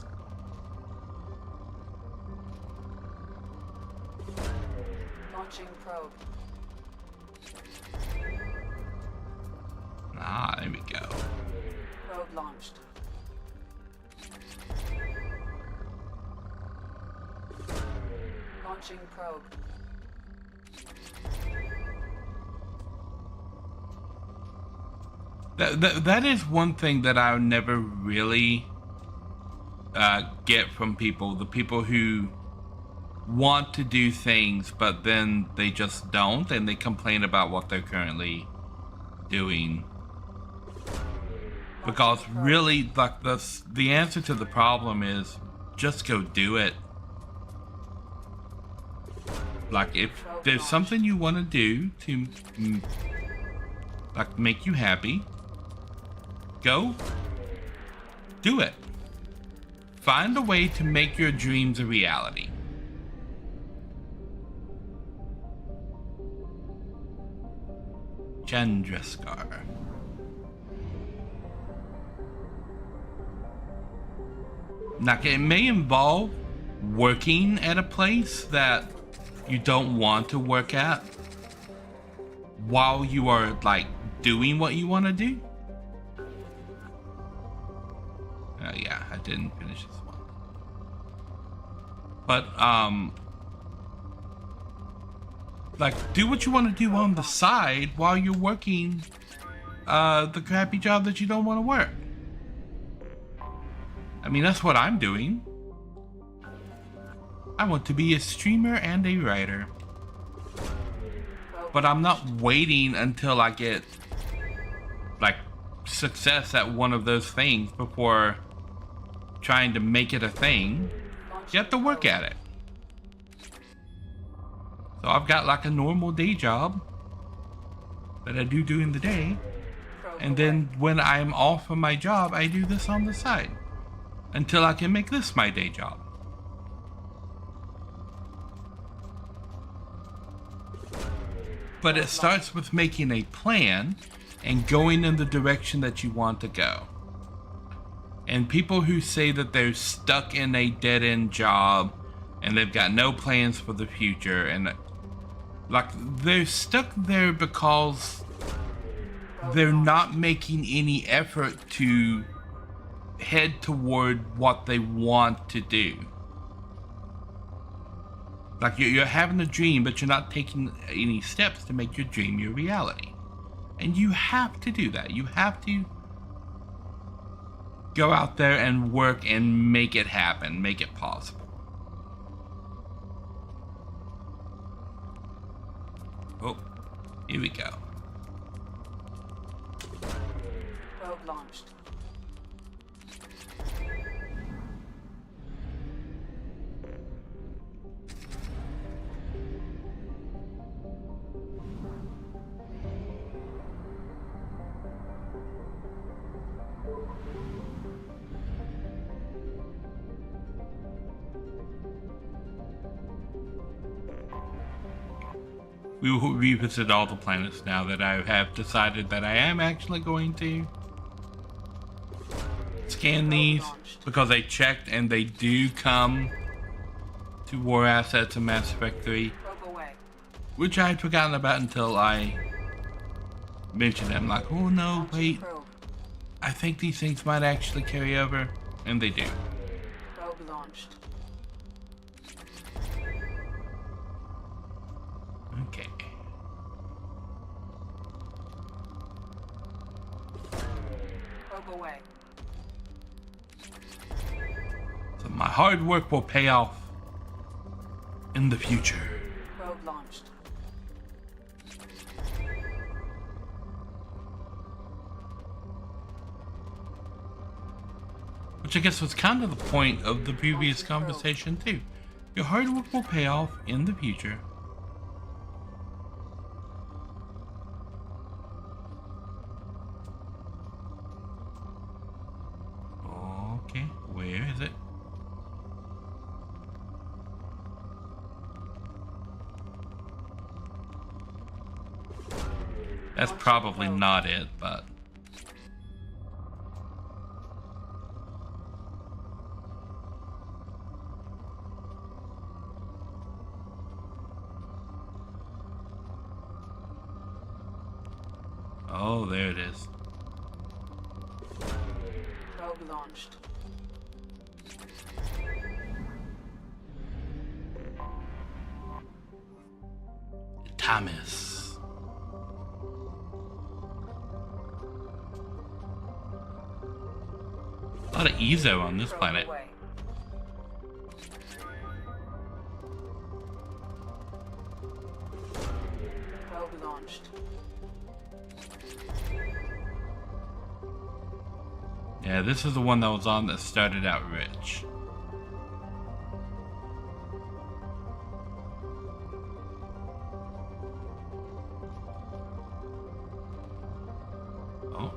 Launching probe. Ah, there we go. Probe launched. Launching probe. That is one thing that I never really get from people. The people who want to do things, but then they just don't, and they complain about what they're currently doing. Because really, like, the answer to the problem is just go do it. Like, if there's something you want to do to like make you happy, go do it. Find a way to make your dreams a reality. Chandraskar. Now, it may involve working at a place that you don't want to work at while you are like doing what you want to do. Oh yeah, I didn't finish this one. But like, do what you want to do on the side while you're working the crappy job that you don't want to work. I mean, that's what I'm doing. I want to be a streamer and a writer. But I'm not waiting until I get like success at one of those things before trying to make it a thing. You have to work at it. So I've got like a normal day job that I do during the day. And then when I'm off of my job, I do this on the side until I can make this my day job. But it starts with making a plan and going in the direction that you want to go. And people who say that they're stuck in a dead-end job and they've got no plans for the future, and like, they're stuck there because they're not making any effort to head toward what they want to do. Like, you're having a dream, but you're not taking any steps to make your dream your reality. And you have to do that. You have to go out there and work and make it happen, make it possible. Oh, here we go. Probe launched. We will revisit all the planets now that I have decided that I am actually going to scan these, because I checked and they do come to War Assets and Mass Effect 3, Probe away. which I had forgotten about until I mentioned them. Like, oh no, wait, Probe. I think these things might actually carry over, and they do. Probe launched. Okay. Probe away. So my hard work will pay off in the future. Probe launched. Which I guess was kind of the point of the previous conversation too. Your hard work will pay off in the future. Okay, where is it? That's probably not it, but Oh, there it is. Probe launched. Thomas. A lot of Ezo on this Probe planet. away. Probe launched. Yeah, this is the one that was on that started out rich. Oh.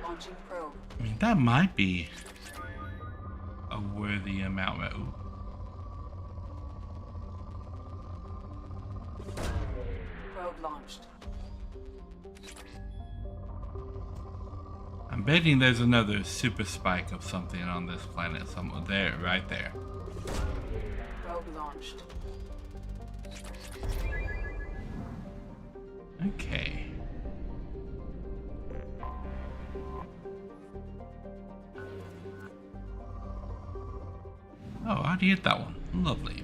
Launching probe. I mean, that might be a worthy amount. Ooh. Probe launched. I'm betting there's another super spike of something on this planet somewhere. There, right there. Probe launched. Okay. Oh, how'd you hit that one? Lovely.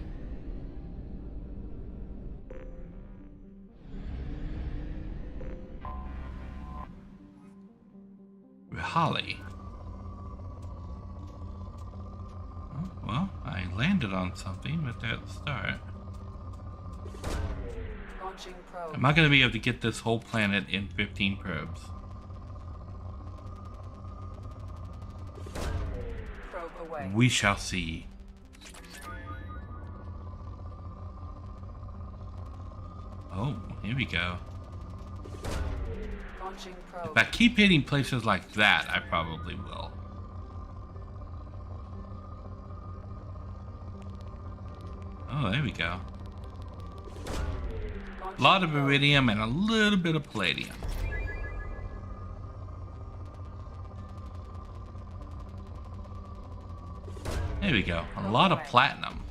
Holly. Oh, well, I landed on something with that start. Launching probe. I'm not going to be able to get this whole planet in 15 probes. Probe away. We shall see. Oh, here we go. Launching probe. If I keep hitting places like that, I probably will. Oh, there we go. A lot of iridium and a little bit of palladium. There we go. A lot of platinum.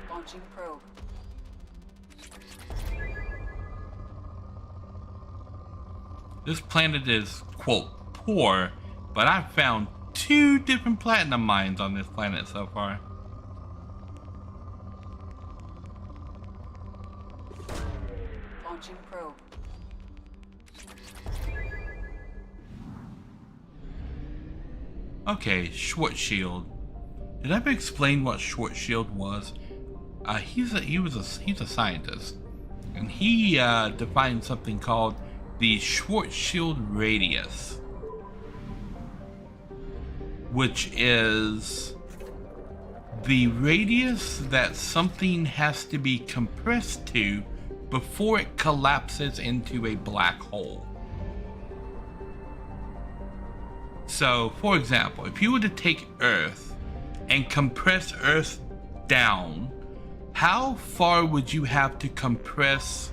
Launching probe. This planet is, quote, poor, but I've found 2 different platinum mines on this planet so far. Launching probe. Okay, short shield. Did I ever explain what short shield was? He's a scientist, and he defined something called the short shield radius, which is the radius that something has to be compressed to before it collapses into a black hole. So, for example, if you were to take Earth and compress Earth down, how far would you have to compress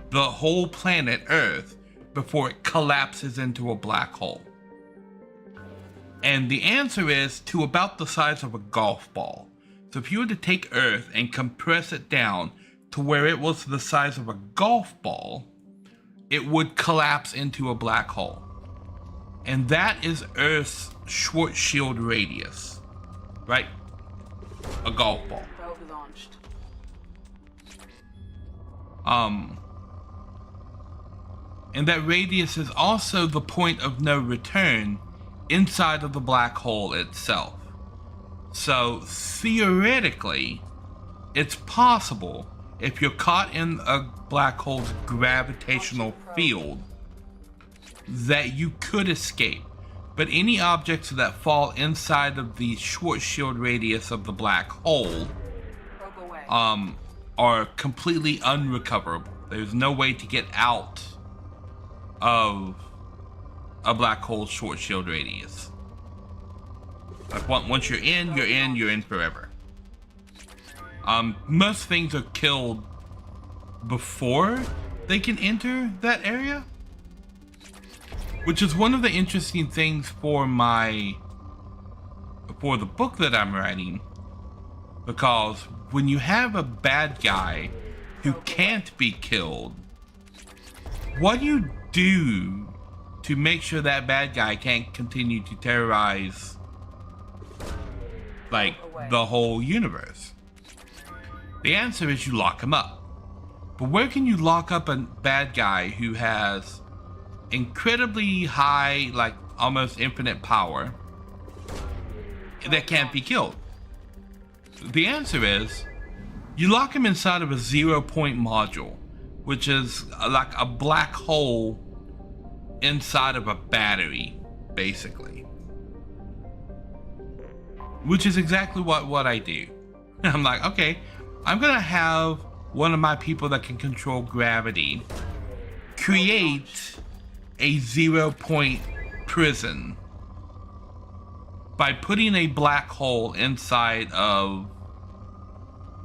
the whole planet Earth before it collapses into a black hole? And the answer is to about the size of a golf ball. So if you were to take Earth and compress it down to where it was the size of a golf ball, it would collapse into a black hole. And that is Earth's short shield radius, right? A golf ball. Probe launched. And that radius is also the point of no return inside of the black hole itself. So theoretically, it's possible if you're caught in a black hole's gravitational field that you could escape. But any objects that fall inside of the short shield radius of the black hole Probe away. are completely unrecoverable. There's no way to get out of a black hole's short shield radius. Like once you're in forever. Most things are killed before they can enter that area. Which is one of the interesting things for the book that I'm writing, because when you have a bad guy who can't be killed, what do you do to make sure that bad guy can't continue to terrorize like the whole universe? The answer is you lock him up. But where can you lock up a bad guy who has incredibly high, like almost infinite power that can't be killed? The answer is you lock him inside of a 0-point module, which is like a black hole inside of a battery, basically. Which is exactly what I do. I'm like, okay, I'm gonna have one of my people that can control gravity create a 0-point prison by putting a black hole inside of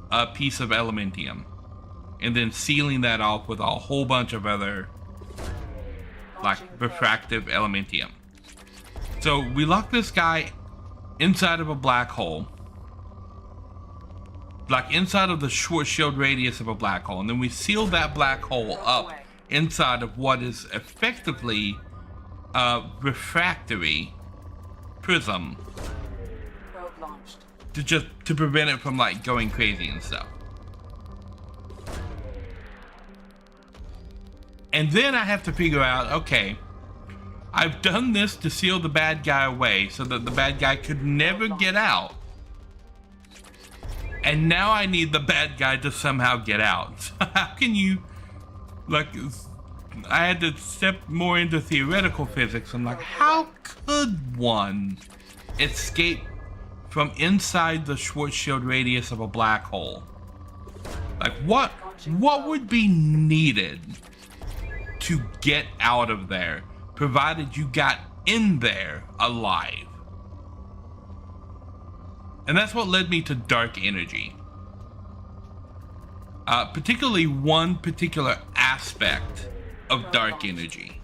a piece of elementium and then sealing that off with a whole bunch of other like refractive elementium. So we lock this guy inside of a black hole, like inside of the short shield radius of a black hole, and then we seal that black hole up inside of what is effectively a refractory prism Probe launched. to prevent it from like going crazy and stuff. And then I have to figure out, okay, I've done this to seal the bad guy away so that the bad guy could never get out. And now I need the bad guy to somehow get out. So how can you, like, I had to step more into theoretical physics. I'm like, how could one escape from inside the Schwarzschild radius of a black hole? Like, what would be needed to get out of there, provided you got in there alive? And that's what led me to dark energy. Particularly one particular aspect of dark energy.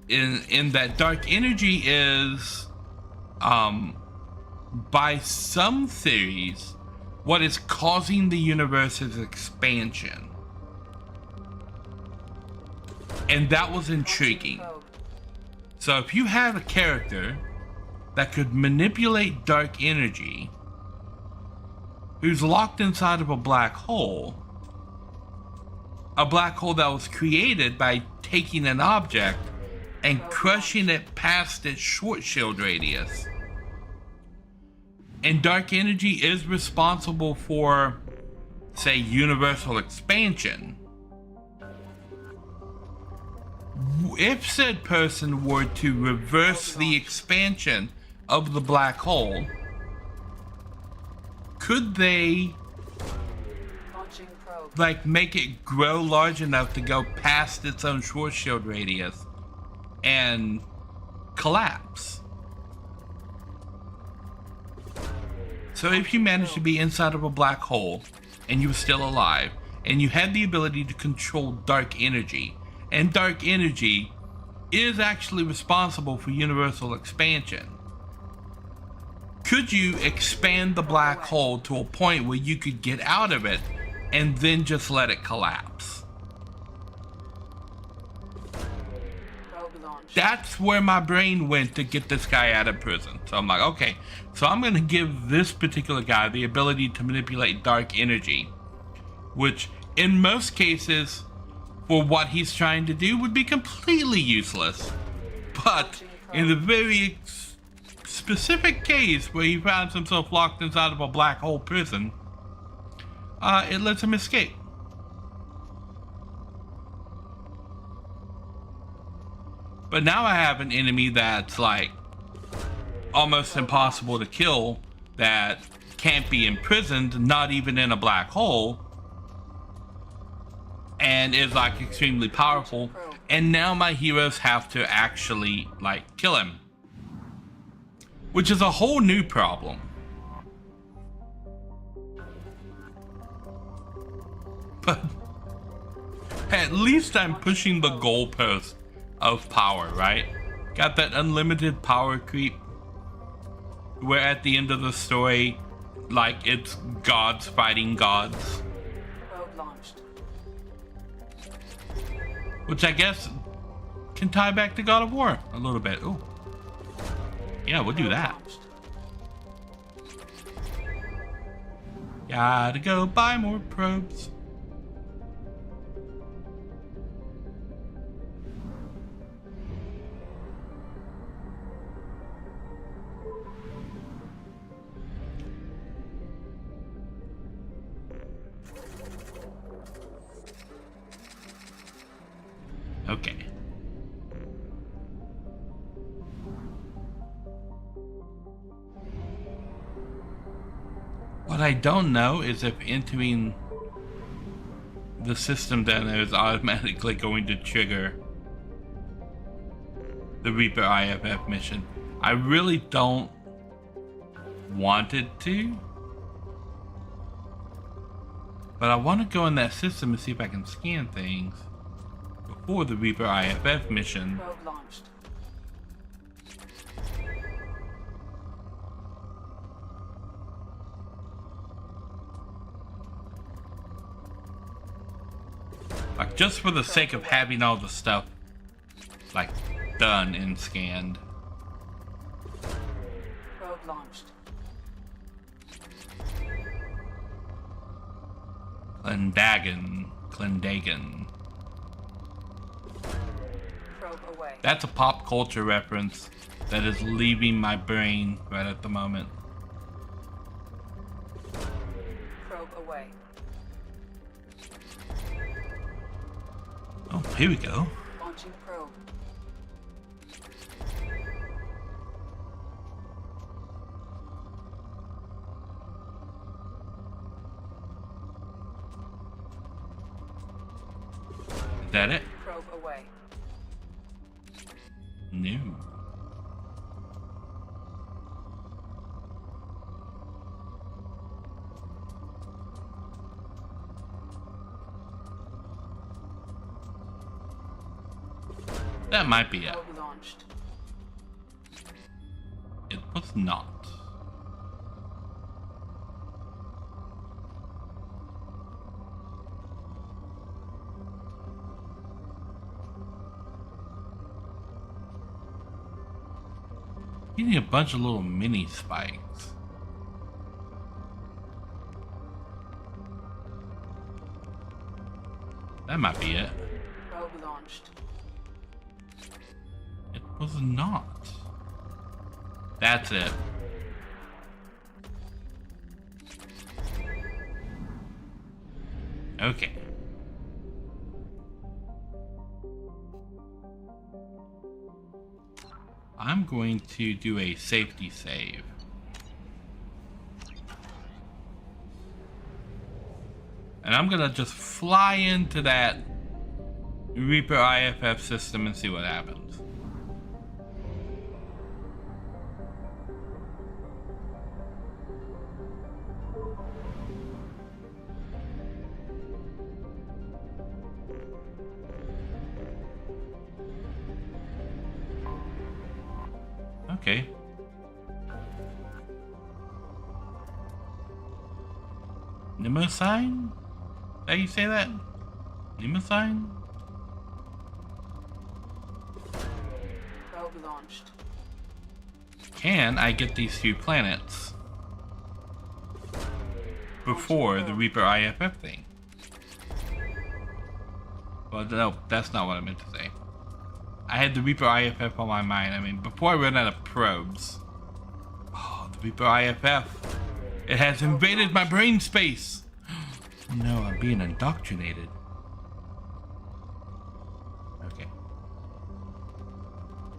In that dark energy is, by some theories, what is causing the universe's expansion. And that was intriguing. So if you have a character that could manipulate dark energy, who's locked inside of a black hole that was created by taking an object and crushing it past its Schwarzschild radius. And dark energy is responsible for, say, universal expansion. If said person were to reverse the expansion of the black hole, could they like make it grow large enough to go past its own Schwarzschild radius and collapse? So if you managed to be inside of a black hole and you were still alive and you had the ability to control dark energy, and dark energy is actually responsible for universal expansion, could you expand the black hole to a point where you could get out of it and then just let it collapse? That's where my brain went to get this guy out of prison. So I'm like, okay, so I'm going to give this particular guy the ability to manipulate dark energy, which in most cases for what he's trying to do would be completely useless. But in the very specific case where he finds himself locked inside of a black hole prison, it lets him escape. But now I have an enemy that's like almost impossible to kill, that can't be imprisoned, not even in a black hole, and is like extremely powerful. And now my heroes have to actually like kill him, which is a whole new problem. But at least I'm pushing the goalpost of power, right? got that unlimited power creep where at the end of the story, like, it's gods fighting gods. Probe launched. Which I guess can tie back to God of War a little bit. Ooh. Yeah, we'll do Probe that. launched. Gotta go buy more probes. Okay. What I don't know is if entering the system then is automatically going to trigger the Reaper IFF mission. I really don't want it to. But I want to go in that system and see if I can scan things before the Reaper IFF mission. Probe launched. Like, just for the sake of having all the stuff, like, done and scanned. Probe launched. Clendagon. Probe away. That's a pop culture reference that is leaving my brain right at the moment. Probe away. Oh, here we go. Launching probe. Is that it? Probe away. No. That might be it. Probe launched. It was not. You need a bunch of little mini spikes. That might be it. Probe launched. It was not. That's it. Okay. I'm going to do a safety save. And I'm gonna just fly into that Reaper IFF system and see what happens. Okay. Pneumocine? How you say that? Pneumocine? Probe launched. Can I get these few planets before the Reaper IFF thing? Well, no, that's not what I meant to say. I had the Reaper IFF on my mind. I mean, before I run out of probes. Oh, the Reaper IFF. It has invaded my brain space. Oh no, I'm being indoctrinated. Okay.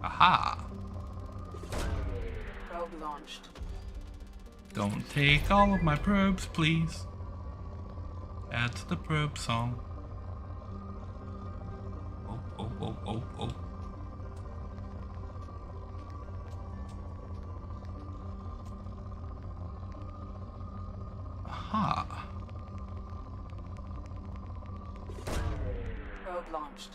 Aha. Probe launched. Don't take all of my probes, please. That's the probe song. Oh, oh, oh, oh, oh. Aha. Probe launched.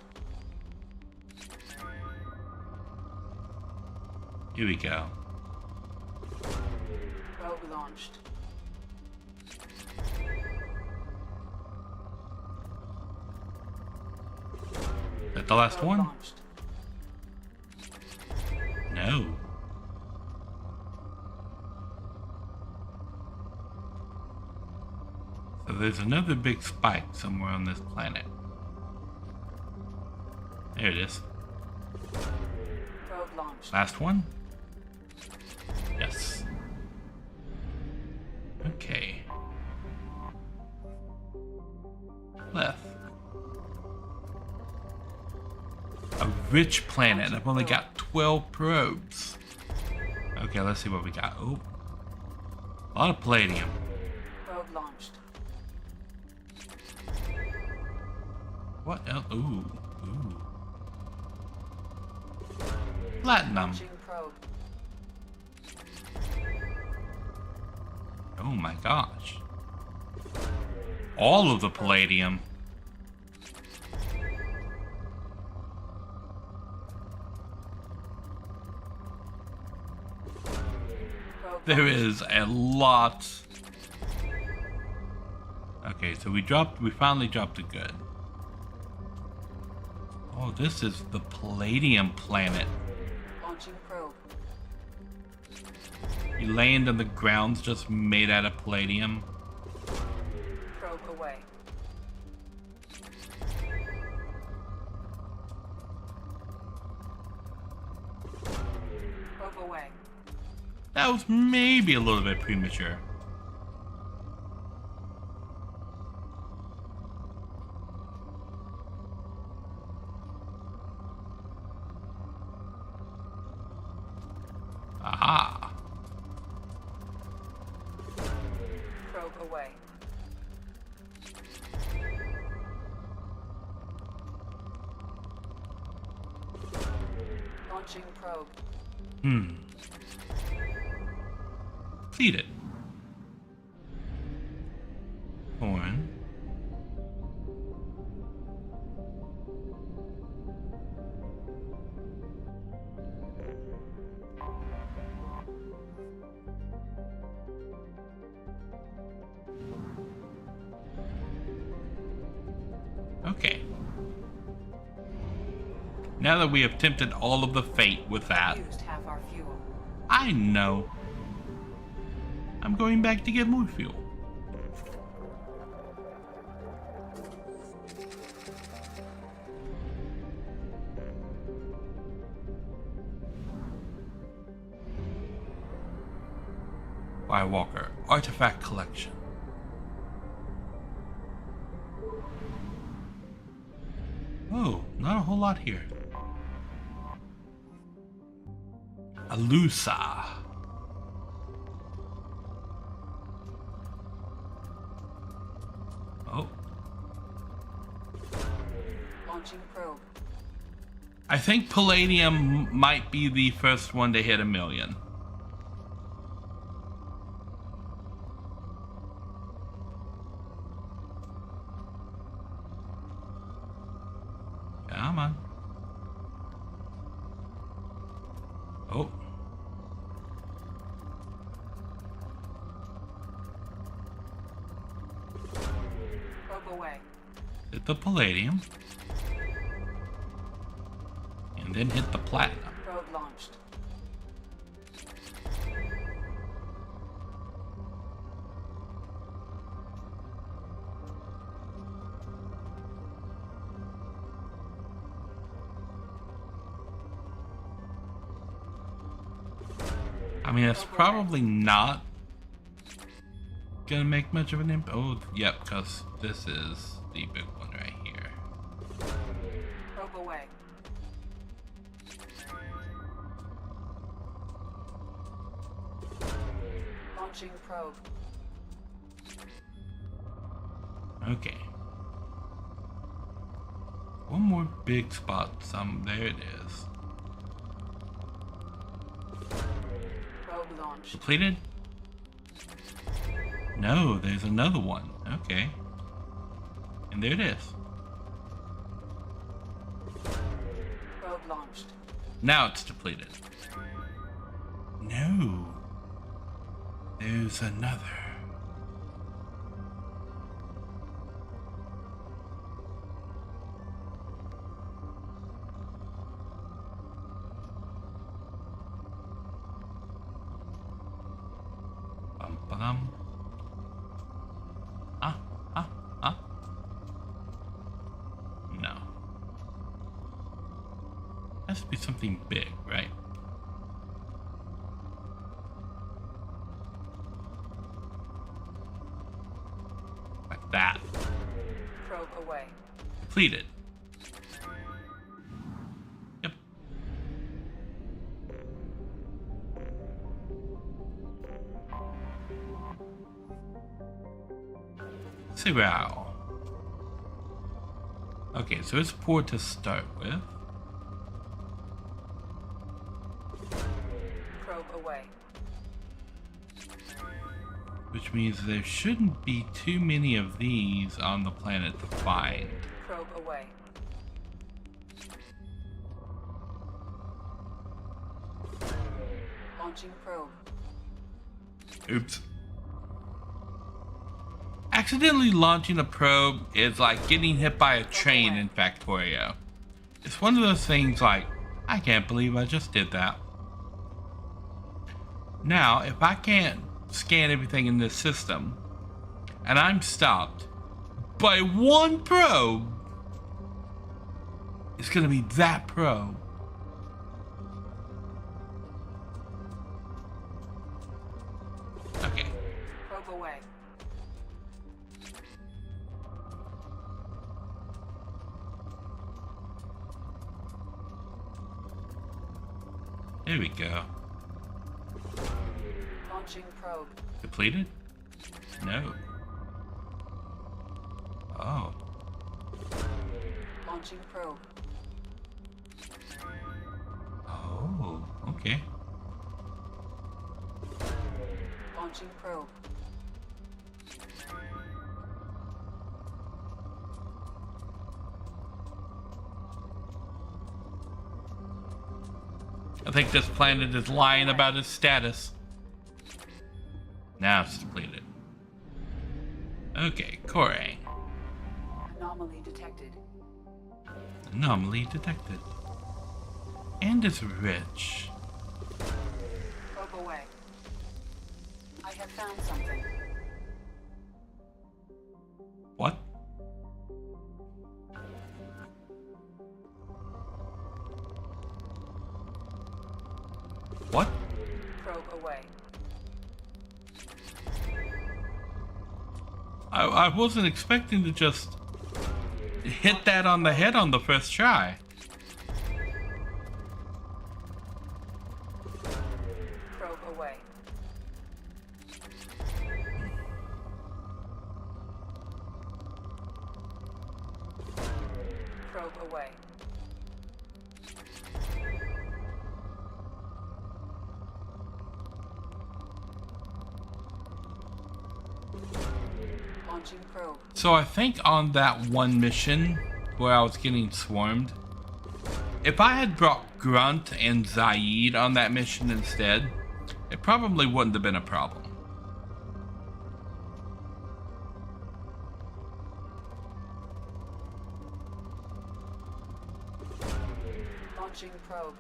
Here we go. Probe launched. Is that the last Probe one? launched. No. So there's another big spike somewhere on this planet. There it is. Probe launched. Last one? Yes. Okay. Left. A rich planet. I've only got 12 probes. Okay, let's see what we got. Oh. A lot of palladium. Probe launched. What else? Ooh. Ooh. Platinum. Launching probe. Oh my gosh. All of the palladium. Probe There launched. is a lot. Okay, so we finally dropped a good. Oh, this is the palladium planet. Launching probe. You land on the ground's just made out of palladium. Probe away. Probe away. That was maybe a little bit premature. Aha. Probe away. Launching probe. Completed. Horn. Okay. Now that we have tempted all of the fate with that, Used half our fuel. I know. I'm going back to get more fuel. Firewalker Artifact Collection. Oh, not a whole lot here. Alusa. Oh. Launching probe. I think palladium might be the first one to hit 1 million. Come on. Oh. Probe away. Hit the palladium. And then hit the platinum. Probe launched. I mean, it's probably not gonna make much of an impact. Oh, yep, because this is the big one right here. Probe away. Launching probe. Okay. One more big spot. There it is. Probe launched. Completed? No, there's another one. Okay. And there it is. Probe launched. Now it's depleted. No. There's another. Bum bum. No. Has to be something big, right? Like that. Probe away. Completed. Yep. Zero. Okay, so it's 4 to start with. Probe away. Which means there shouldn't be too many of these on the planet to find. Probe away. Launching probe. Oops. Accidentally launching a probe is like getting hit by a train in Factorio. It's one of those things like, I can't believe I just did that. Now, if I can't scan everything in this system, and I'm stopped by one probe, it's gonna be that probe. Okay. Probe away. There we go. Launching probe. Depleted? No. Oh. Launching probe. Oh, okay. Launching probe. I think this planet is lying about its status. Now it's depleted. Okay, Korang. Anomaly detected. Anomaly detected. And it's rich. Probe away. I have found something. What? What? Probe away. I wasn't expecting to just hit that on the head on the first try. Probe away. Probe away. Launching probe. So I think on that one mission where I was getting swarmed, if I had brought Grunt and Zaid on that mission instead, it probably wouldn't have been a problem. Launching probe.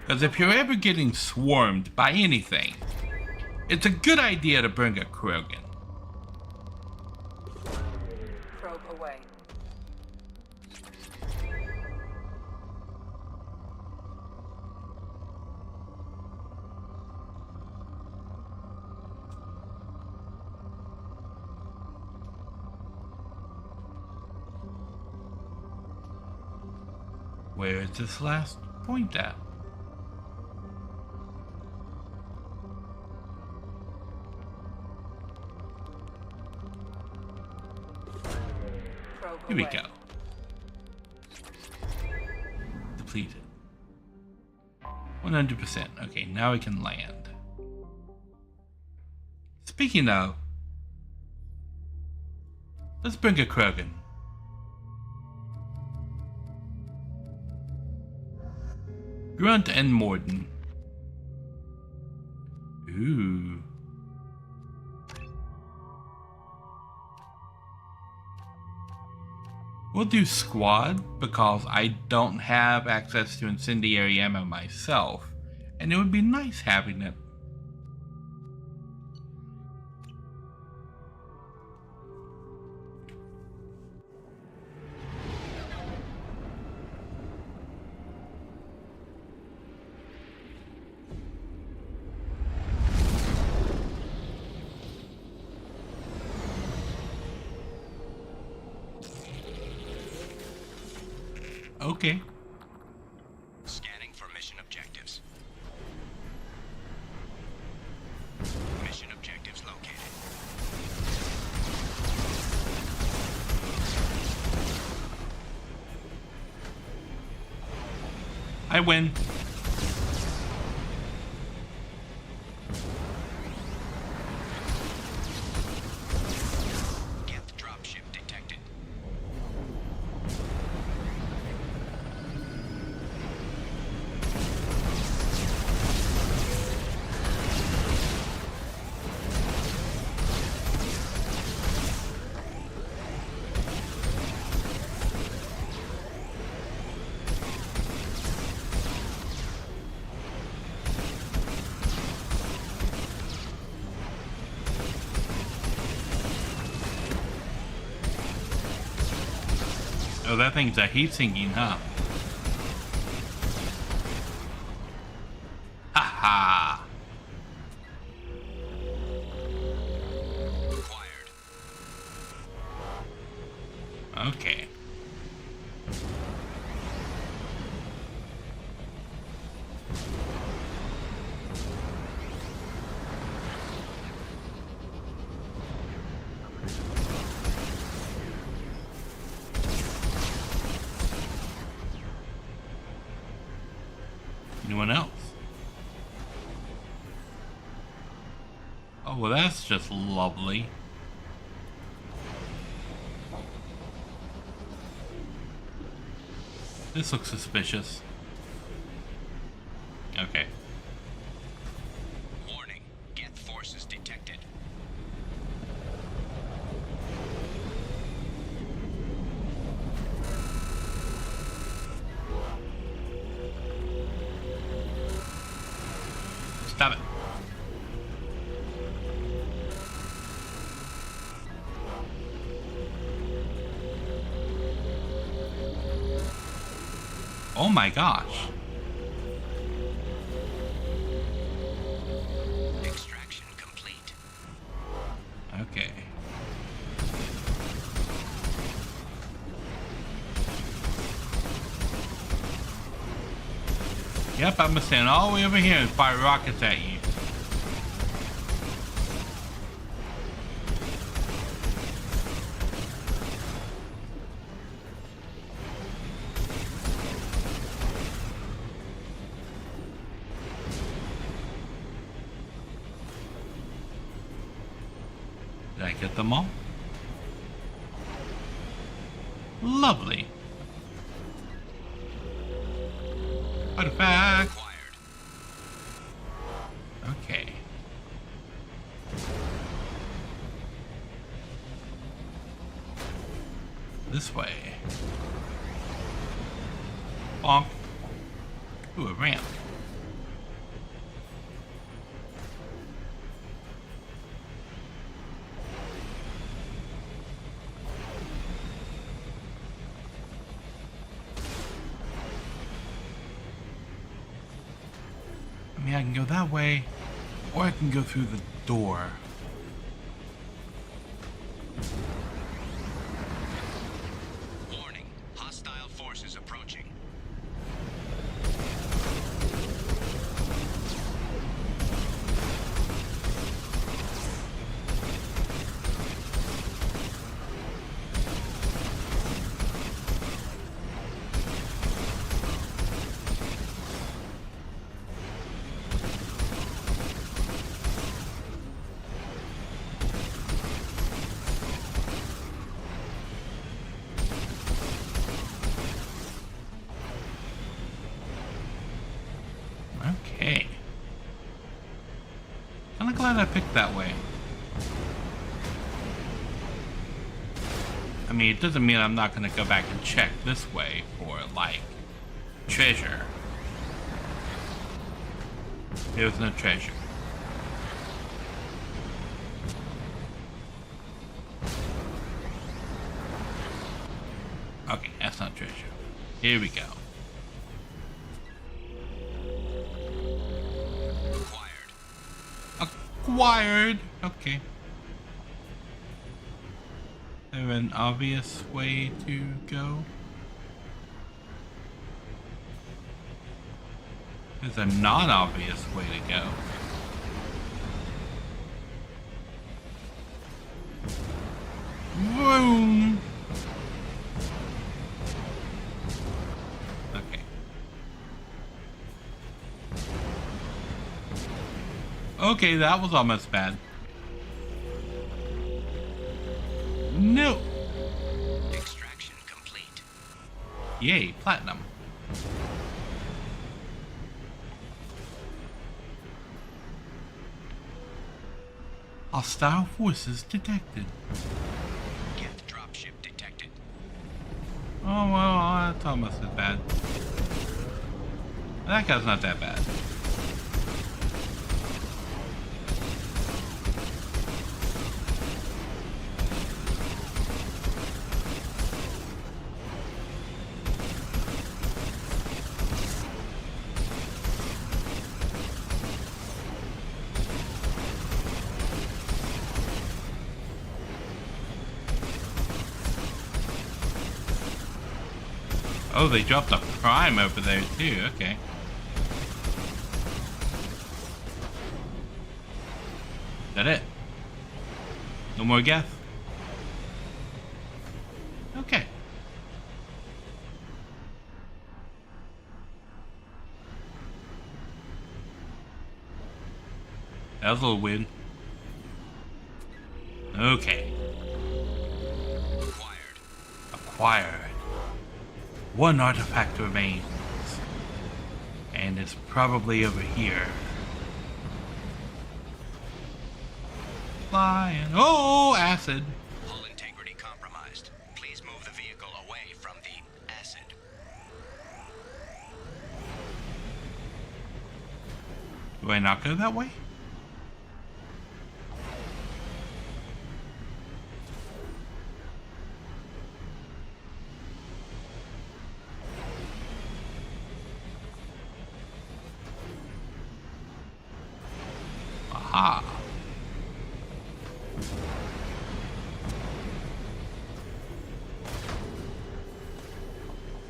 Because if you're ever getting swarmed by anything, it's a good idea to bring a Krogan. Probe away. Where is this last point at? Probe Here we away. go. Depleted. 100%. Okay, now we can land. Speaking of, let's bring a Krogan. Grunt and Morden. Ooh. We'll do squad because I don't have access to incendiary ammo myself, and it would be nice having it. Okay. Scanning for mission objectives. Mission objectives located. I win. Geth dropship detected. Oh, that thing's a heat sinking, huh? Ha ha! Acquired. Okay. Anyone else? Oh, well, that's just lovely. This looks suspicious. Okay. Warning. Geth forces detected. Stop it. Oh my gosh. Extraction complete. Okay. Yep, I'm gonna stand all the way over here and fire rockets at you. Did I get them all? Lovely. Artifact. Acquired. Okay. This way. Bonk. Ooh, a ramp. I mean, I can go that way, or I can go through the door. Warning. Hostile forces approaching. Okay. I'm glad I picked that way. I mean, it doesn't mean I'm not gonna go back and check this way for, like, treasure. There was no treasure. Okay, that's not treasure. Here we go. Acquired. Okay. Is there an obvious way to go? There's a non-obvious way to go. Boom. Okay. Okay, that was almost bad. No. Extraction complete. Yay, platinum. Hostile forces detected. Get dropship detected. Oh, well, that's almost as bad. That guy's not that bad. Oh, they dropped a prime over there too, okay. Is that it? No more gas? Okay. That was a little weird. Okay. Acquired. One artifact remains. And it's probably over here. Flying. Oh, acid. Hull integrity compromised. Please move the vehicle away from the acid. Do I not go that way? Aha.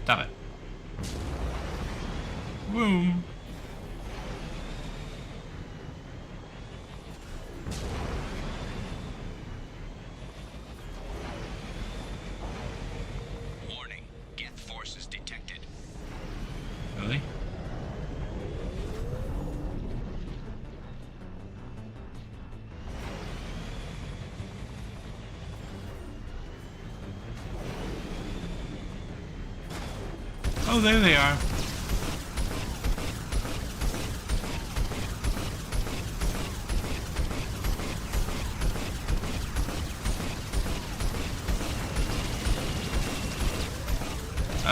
Stop it. Boom. Warning. Get forces detected. Really? Oh, there they are.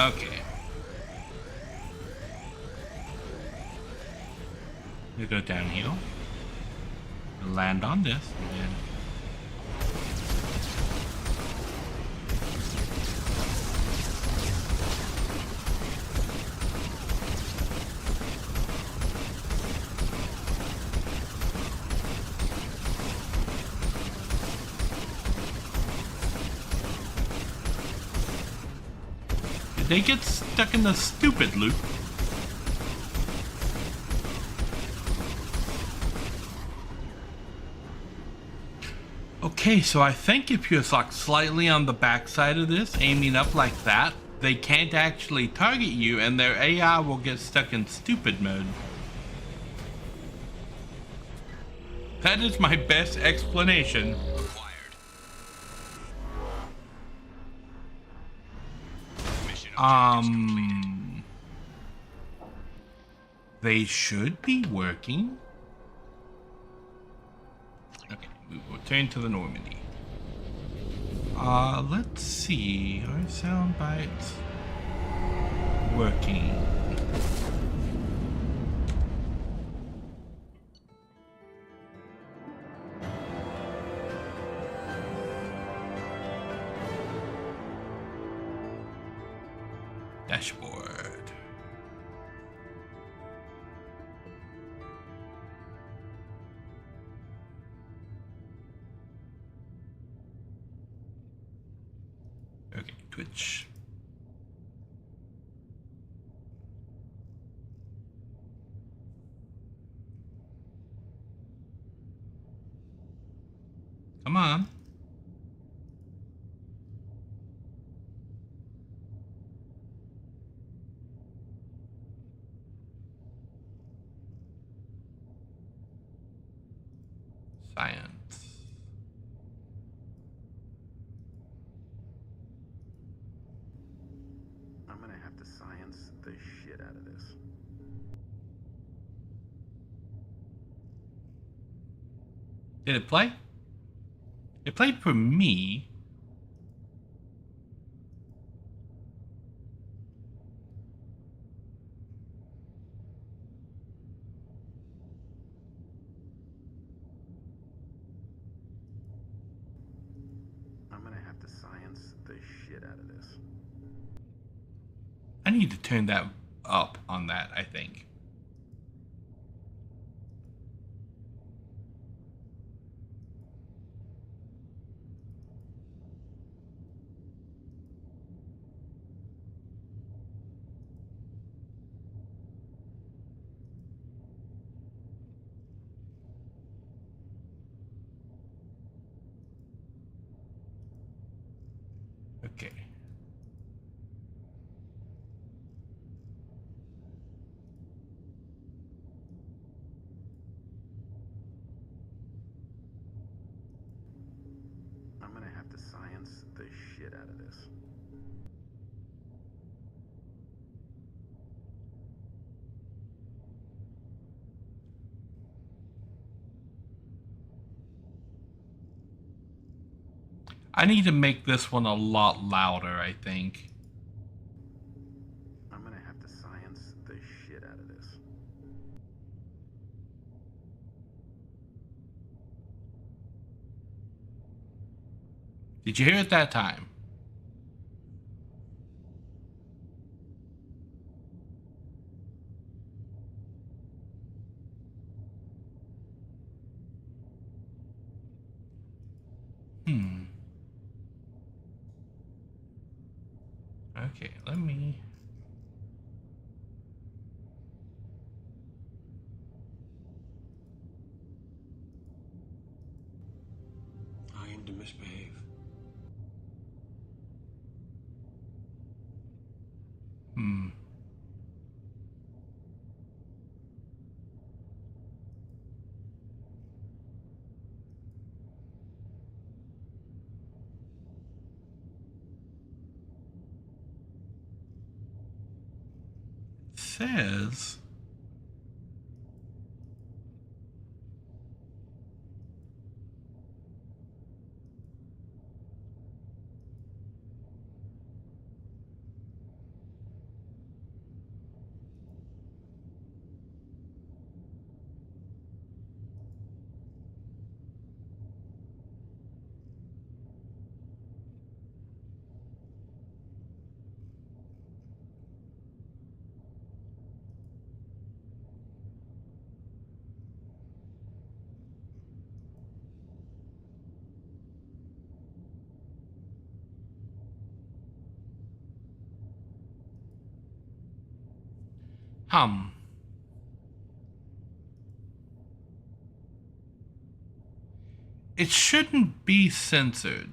Okay. We go downhill. We'll land on this and then. Did they get stuck in the stupid loop? Okay, so I think if you're like slightly on the backside of this, aiming up like that, they can't actually target you and their AI will get stuck in stupid mode. That is my best explanation. They should be working. Okay, we will return to the Normandy. Let's see. Are sound bites working? Dashboard. Okay, Twitch. Come on. Science. I'm gonna have to science the shit out of this. Did it play? It played for me. I'm gonna have to science the shit out of this. I need to turn that up on that, I think. Okay. I'm gonna have to science the shit out of this. I need to make this one a lot louder, I think. I'm gonna have to science the shit out of this. Did you hear it that time? Okay, let me... I aim to misbehave. Says... It shouldn't be censored.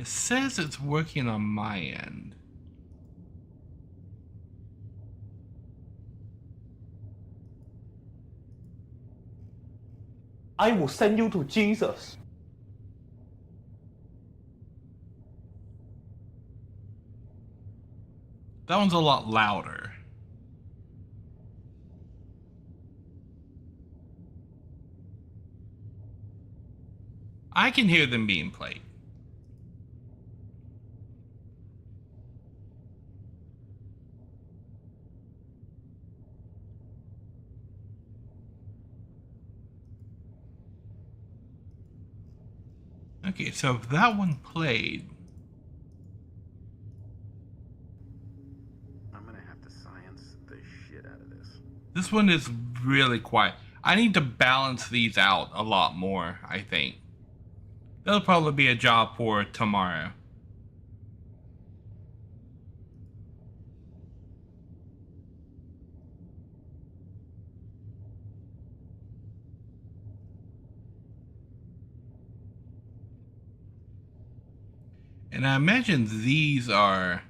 It says it's working on my end. I will send you to Jesus. That one's a lot louder. I can hear them being played. Okay, so if that one played, I'm gonna have to science the shit out of this. this one is really quiet. I need to balance these out a lot more, I think. That'll probably be a job for tomorrow. And I imagine these are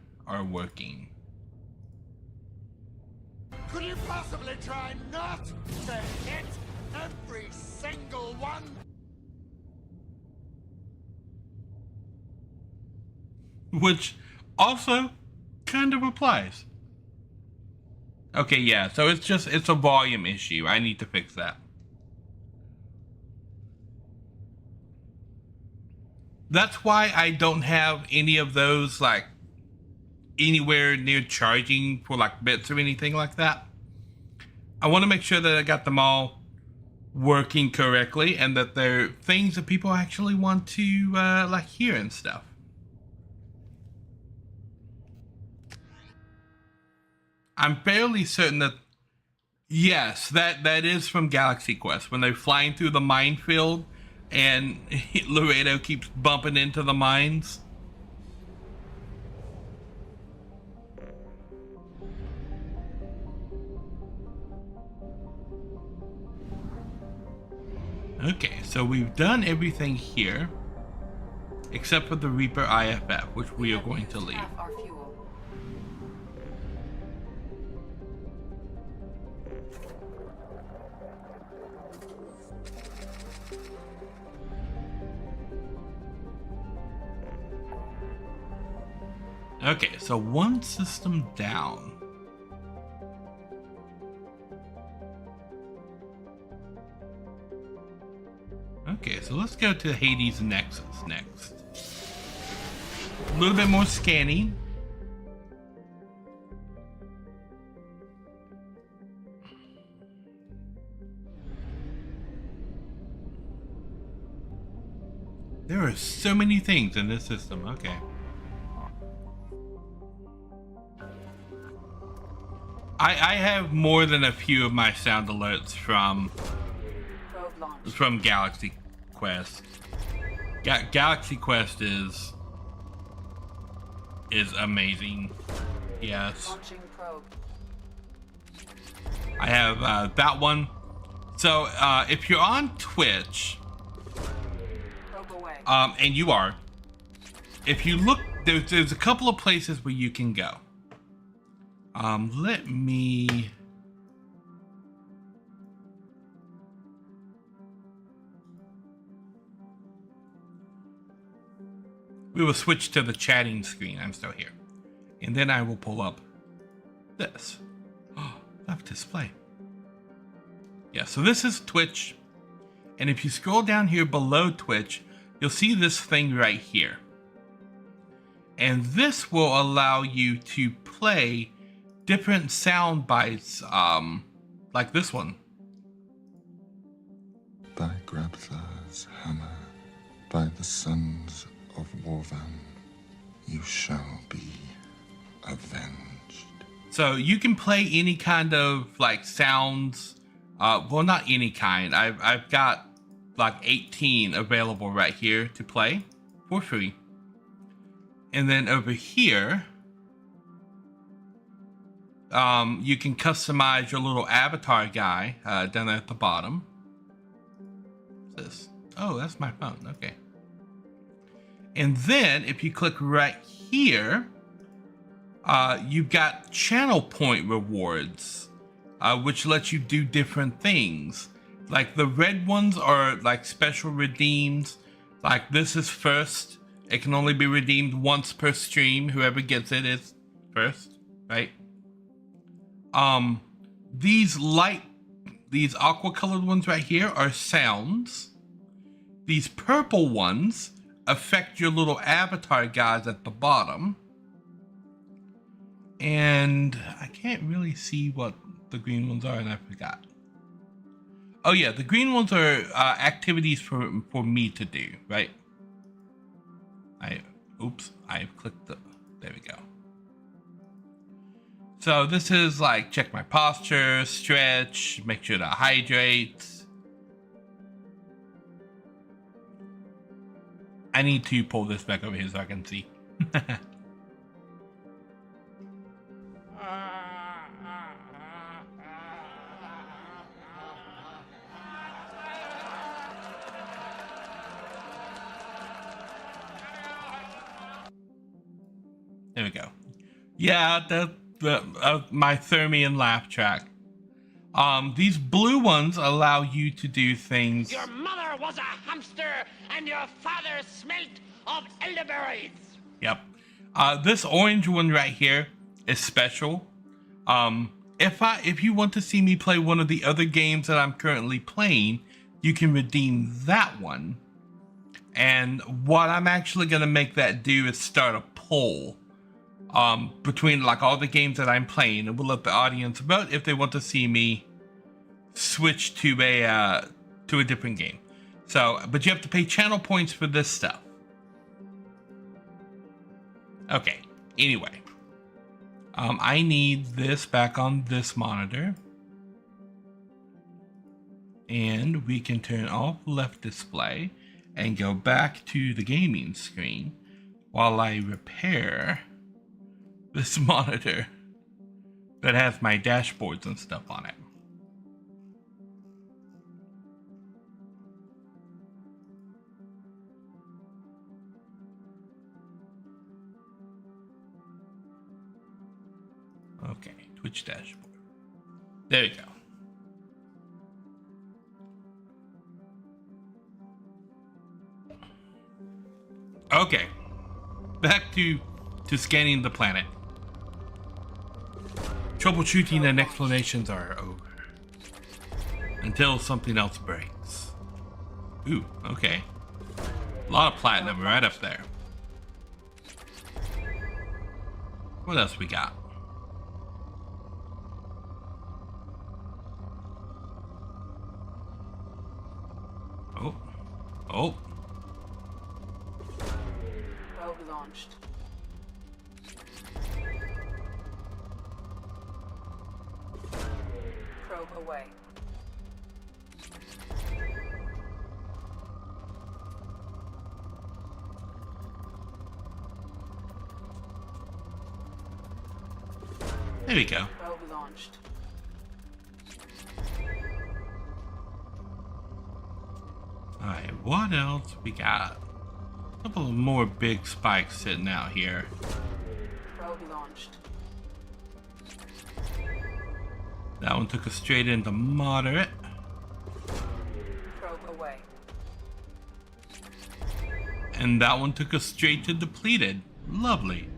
working. Could you possibly try not to hit every single one? Which also kind of applies. Okay, yeah, so it's a volume issue. I need to fix that. That's why I don't have any of those like anywhere near charging for like bits or anything like that. I want to make sure that I got them all working correctly and that they're things that people actually want to like hear and stuff. I'm fairly certain that yes, that is from Galaxy Quest when they're flying through the minefield and Laredo keeps bumping into the mines. Okay, so we've done everything here except for the Reaper IFF, which we are going to leave. Half our fuel. Okay, so one system down. Okay, so let's go to Hades Nexus next. A little bit more scanning. There are so many things in this system. Okay. I have more than a few of my sound alerts from Galaxy Quest. Galaxy Quest is amazing. Yes. Launching probe. I have that one. So if you're on Twitch, Probe away. and you are, if you look, there's a couple of places where you can go. Let me. We will switch to the chatting screen. I'm still here. And then I will pull up this. Oh, left display. Yeah, so this is Twitch. And if you scroll down here below Twitch, you'll see this thing right here. And this will allow you to play different sound bites, like this one. By Grabthar's hammer, by the sons of Warvan, you shall be avenged. So you can play any kind of like sounds. Well, not any kind. I've got like 18 available right here to play for free. And then over here, you can customize your little avatar guy down there at the bottom. What's this? Oh, that's my phone. Okay. And then if you click right here, you've got channel point rewards, which lets you do different things. Like the red ones are like special redeems. Like this is first. It can only be redeemed once per stream. Whoever gets it is first, right? These aqua colored ones right here are sounds. These purple ones affect your little avatar guys at the bottom. And I can't really see what the green ones are, and I forgot. Oh yeah, the green ones are activities for me to do, right? I've clicked there we go. So this is like check my posture, stretch, make sure to hydrate. I need to pull this back over here so I can see. There we go. Yeah, my Thermion laugh track. These blue ones allow you to do things. Your mother was a hamster, and your father smelt of elderberries. Yep. This orange one right here is special. If you want to see me play one of the other games that I'm currently playing, you can redeem that one. And what I'm actually gonna make that do is start a poll between like all the games that I'm playing, and we'll let the audience vote if they want to see me switch to a different game. So, but you have to pay channel points for this stuff. Okay. Anyway, I need this back on this monitor, and we can turn off left display and go back to the gaming screen while I repair this monitor that has my dashboards and stuff on it. Okay, Twitch dashboard. There we go. Okay, back to scanning the planet. Troubleshooting and explanations are over until something else breaks. Ooh, okay. A lot of platinum right up there. What else we got? Oh. Probe launched. Probe away. There we go. Probe launched. Alright, what else we got? A couple of more big spikes sitting out here. Probe launched. That one took us straight into moderate. Probe away. And that one took us straight to depleted. Lovely.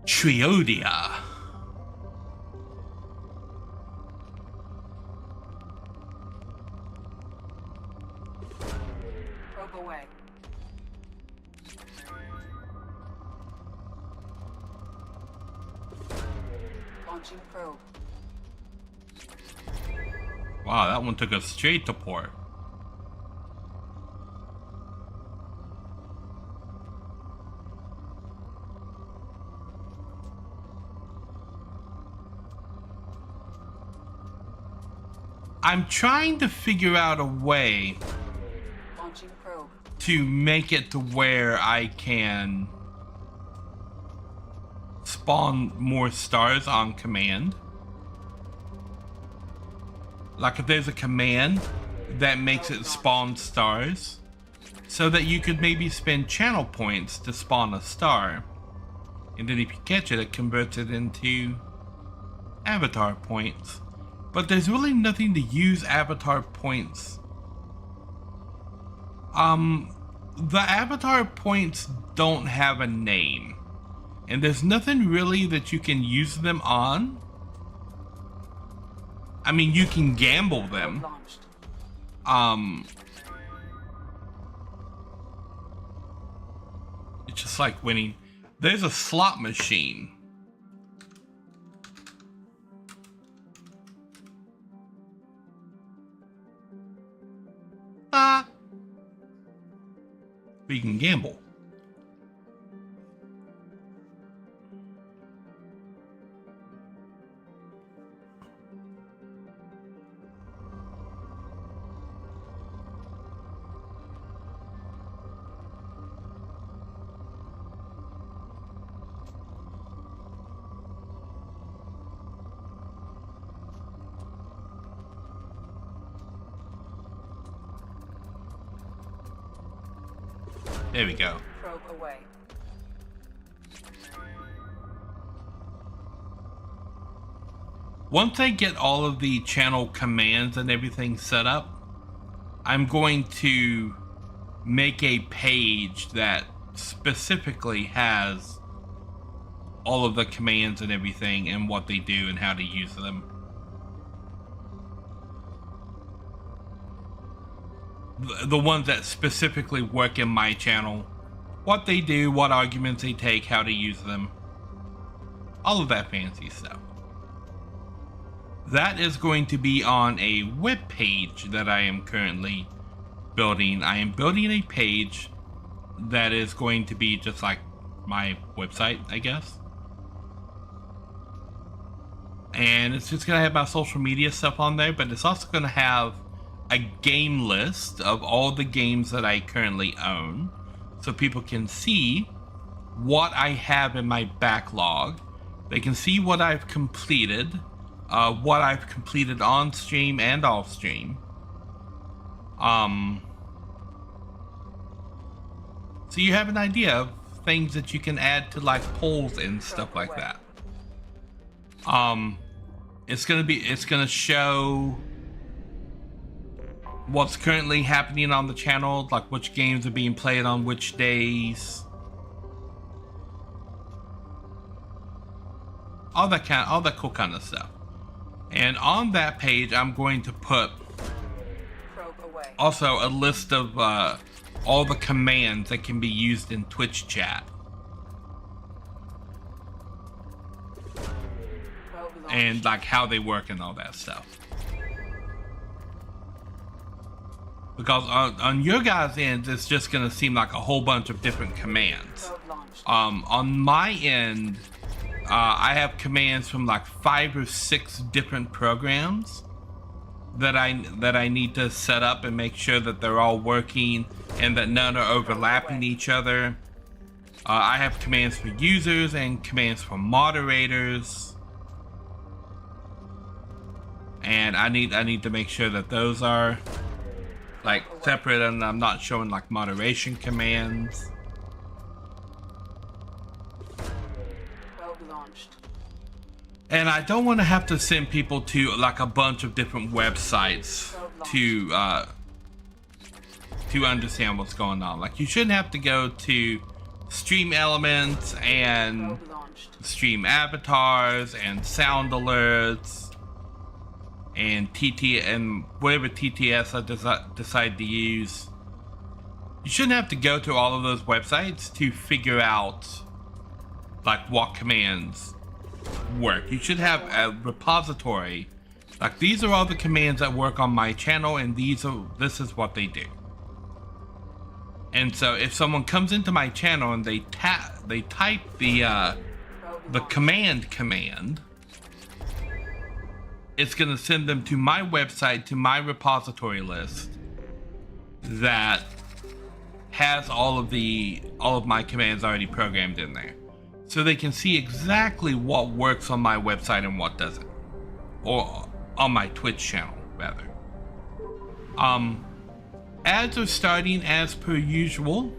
Triodia. Probe away. Launching probe. Wow, that one took us straight to port. I'm trying to figure out a way Launching probe. to make it to where I can spawn more stars on command. Like if there's a command that makes it spawn stars, so that you could maybe spend channel points to spawn a star, and then if you catch it, it converts it into avatar points. But there's really nothing to use avatar points. The avatar points don't have a name, and there's nothing really that you can use them on I mean, you can gamble Probe them. launched. It's just like winning. There's a slot machine. But you can gamble. There we go. Probe away. Once I get all of the channel commands and everything set up, I'm going to make a page that specifically has all of the commands and everything and what they do and how to use them. The ones that specifically work in my channel, what they do, what arguments they take, how to use them, all of that fancy stuff. That is going to be on a web page that I am currently building. I am building a page that is going to be just like my website, I guess. And it's just going to have my social media stuff on there, but it's also going to have a game list of all the games that I currently own, so people can see what I have in my backlog. They can see what I've completed, what I've completed on stream and off stream. So you have an idea of things that you can add to like polls and stuff like that. It's gonna show what's currently happening on the channel, like which games are being played on which days, all that cool kind of stuff. And on that page, I'm going to put also a list of all the commands that can be used in Twitch chat, and like how they work and all that stuff. Because on your guys' end, it's just going to seem like a whole bunch of different commands. On my end, I have commands from like 5 or 6 different programs that I need to set up and make sure that they're all working and that none are overlapping each other. I have commands for users and commands for moderators, and I need to make sure that those are like separate, and I'm not showing like moderation commands. And I don't want to have to send people to like a bunch of different websites to understand what's going on. Like, you shouldn't have to go to Stream Elements and Stream Avatars and Sound Alerts and TT and whatever TTS I decide to use. You shouldn't have to go to all of those websites to figure out like what commands work. You should have a repository. Like, these are all the commands that work on my channel, and this is what they do. And so if someone comes into my channel and they type the command, it's going to send them to my website, to my repository list that has all of my commands already programmed in there. So they can see exactly what works on my website and what doesn't. Or on my Twitch channel, rather. Ads are starting as per usual.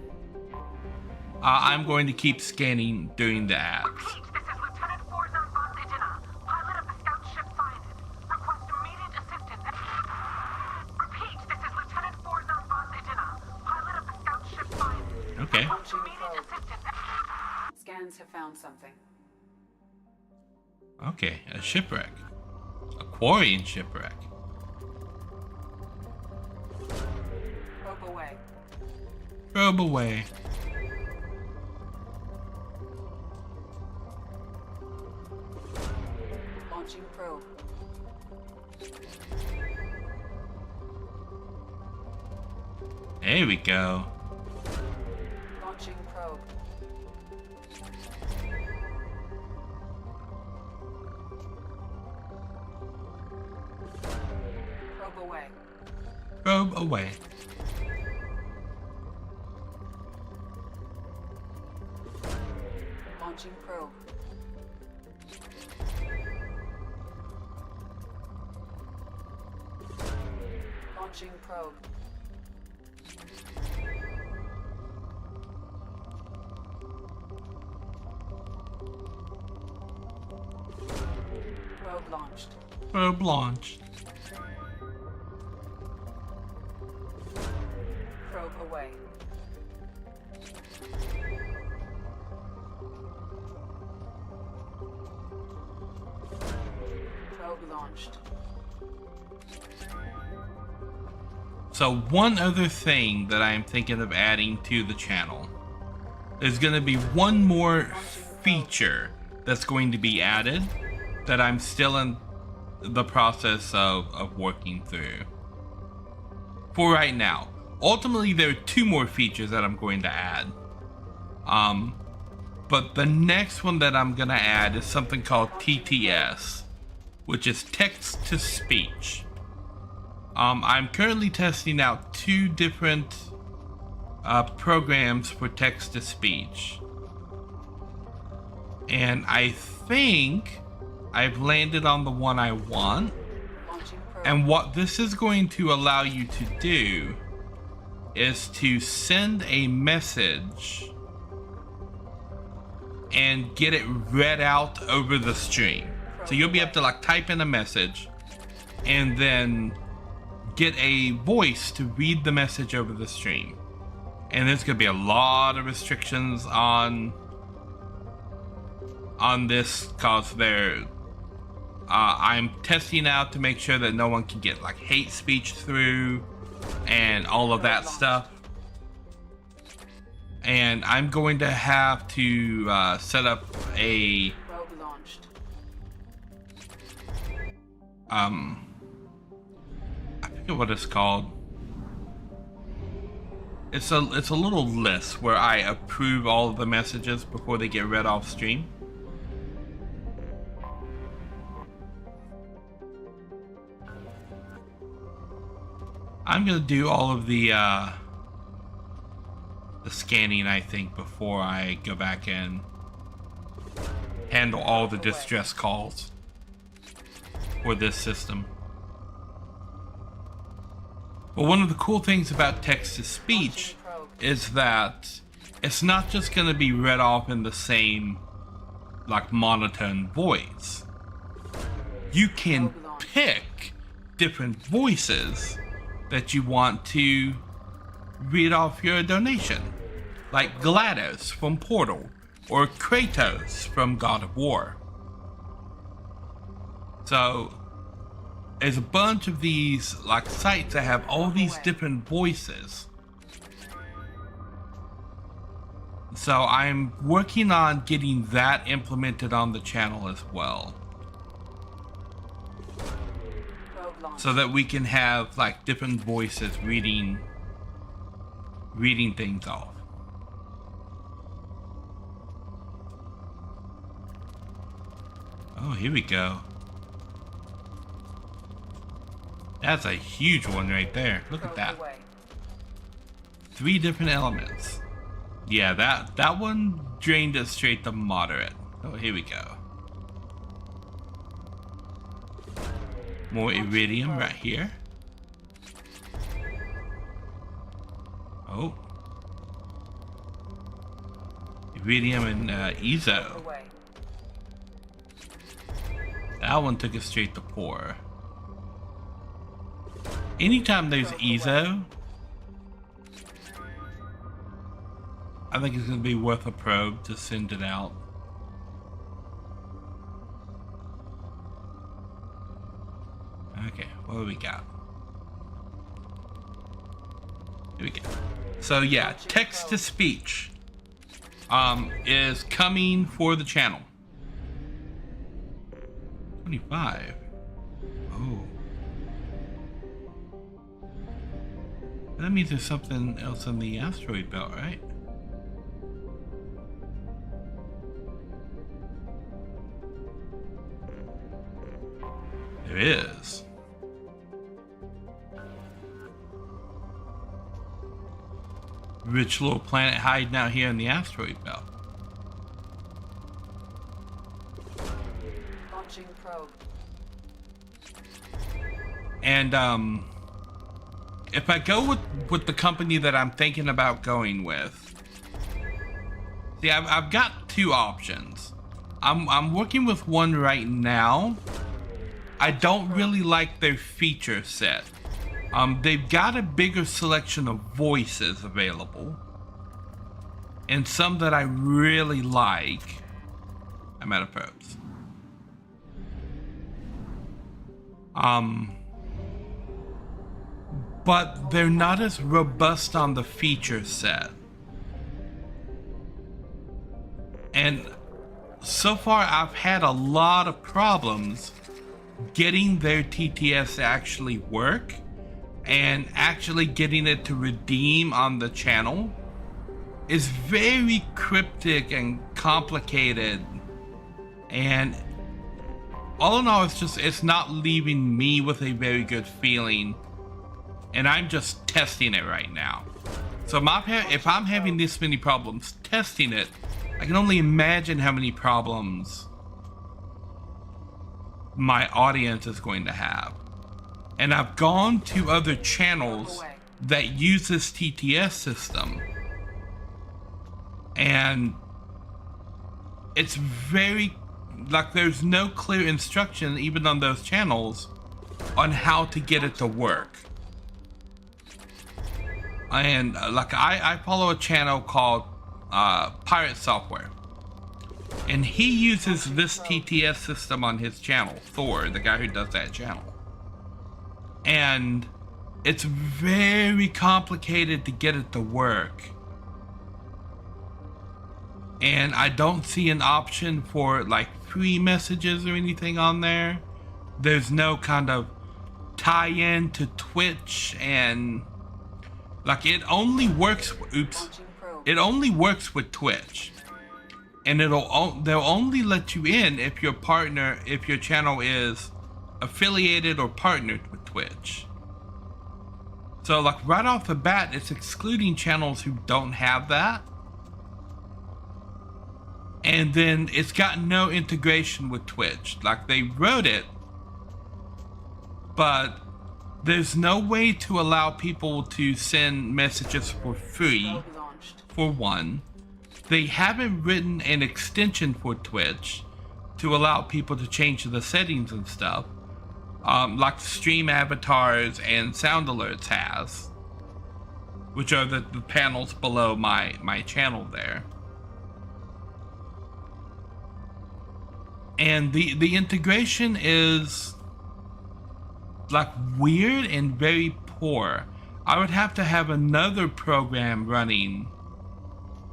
I'm going to keep scanning during the ads. Okay. Scans have found something. Okay, a shipwreck. Aquarian shipwreck. Probe away. Probe away. Launching probe. There we go. Launching probe. Probe away. Probe away. Launching probe. Launching probe. Probe launched. Probe launched. Probe away. Probe launched. So one other thing that I am thinking of adding to the channel is going to be one more feature that's going to be added that I'm still in the process of working through. For right now. Ultimately, there are 2 more features that I'm going to add. But the next one that I'm going to add is something called TTS, which is text to speech. I'm currently testing out 2 different programs for text to speech. And I think I've landed on the one I want. And what this is going to allow you to do is to send a message and get it read out over the stream. So you'll be able to like type in a message and then get a voice to read the message over the stream. And there's gonna be a lot of restrictions on this cause I'm testing out to make sure that no one can get like hate speech through and all of that stuff. And I'm going to have to set up a I forget what it's called. It's a little list where I approve all of the messages before they get read off stream. I'm gonna do all of the scanning, I think, before I go back and handle all the distress calls for this system. But one of the cool things about text-to-speech is that it's not just gonna be read off in the same, like, monotone voice. You can pick different voices that you want to read off your donation, like GLaDOS from Portal or Kratos from God of War. So there's a bunch of these like sites that have all these different voices. So I'm working on getting that implemented on the channel as well, so that we can have like different voices reading things off. Oh, here we go. That's a huge one right there. Look at that. 3 different elements. Yeah, that one drained us straight to moderate. Oh, here we go. More iridium right here. Oh. Iridium and Ezo. That one took us straight to poor. Anytime there's Ezo, I think it's going to be worth a probe to send it out. Okay, what do we got? Here we go. So yeah, text to speech is coming for the channel. 25. Oh. That means there's something else in the asteroid belt, right? There is. Rich little planet hiding out here in the asteroid belt. Launching probe. And if I go with the company that I'm thinking about going with, see, I've got two options. I'm working with one right now. I don't really like their feature set. They've got a bigger selection of voices available, and some that I really like. I'm out of probes. But they're not as robust on the feature set. And so far I've had a lot of problems getting their TTS to actually work and actually getting it to redeem on the channel. Is very cryptic and complicated, and all in all, it's not leaving me with a very good feeling, and I'm just testing it right now. So if I'm having this many problems testing it, I can only imagine how many problems my audience is going to have. And I've gone to other channels that use this TTS system, and it's very, like, there's no clear instruction even on those channels on how to get it to work. And like I follow a channel called Pirate Software, and he uses this TTS system on his channel, Thor, the guy who does that channel. And it's very complicated to get it to work. And I don't see an option for like free messages or anything on there. There's no kind of tie-in to Twitch, and like it only works, it only works with Twitch. And they'll only let you in if your channel is affiliated or partnered with Twitch. So like right off the bat, it's excluding channels who don't have that. And then it's got no integration with Twitch. Like they wrote it, but there's no way to allow people to send messages for free, for one. They haven't written an extension for Twitch to allow people to change the settings and stuff, like stream avatars and sound alerts has, which are the panels below my channel there. And the integration is like weird and very poor. I would have to have another program running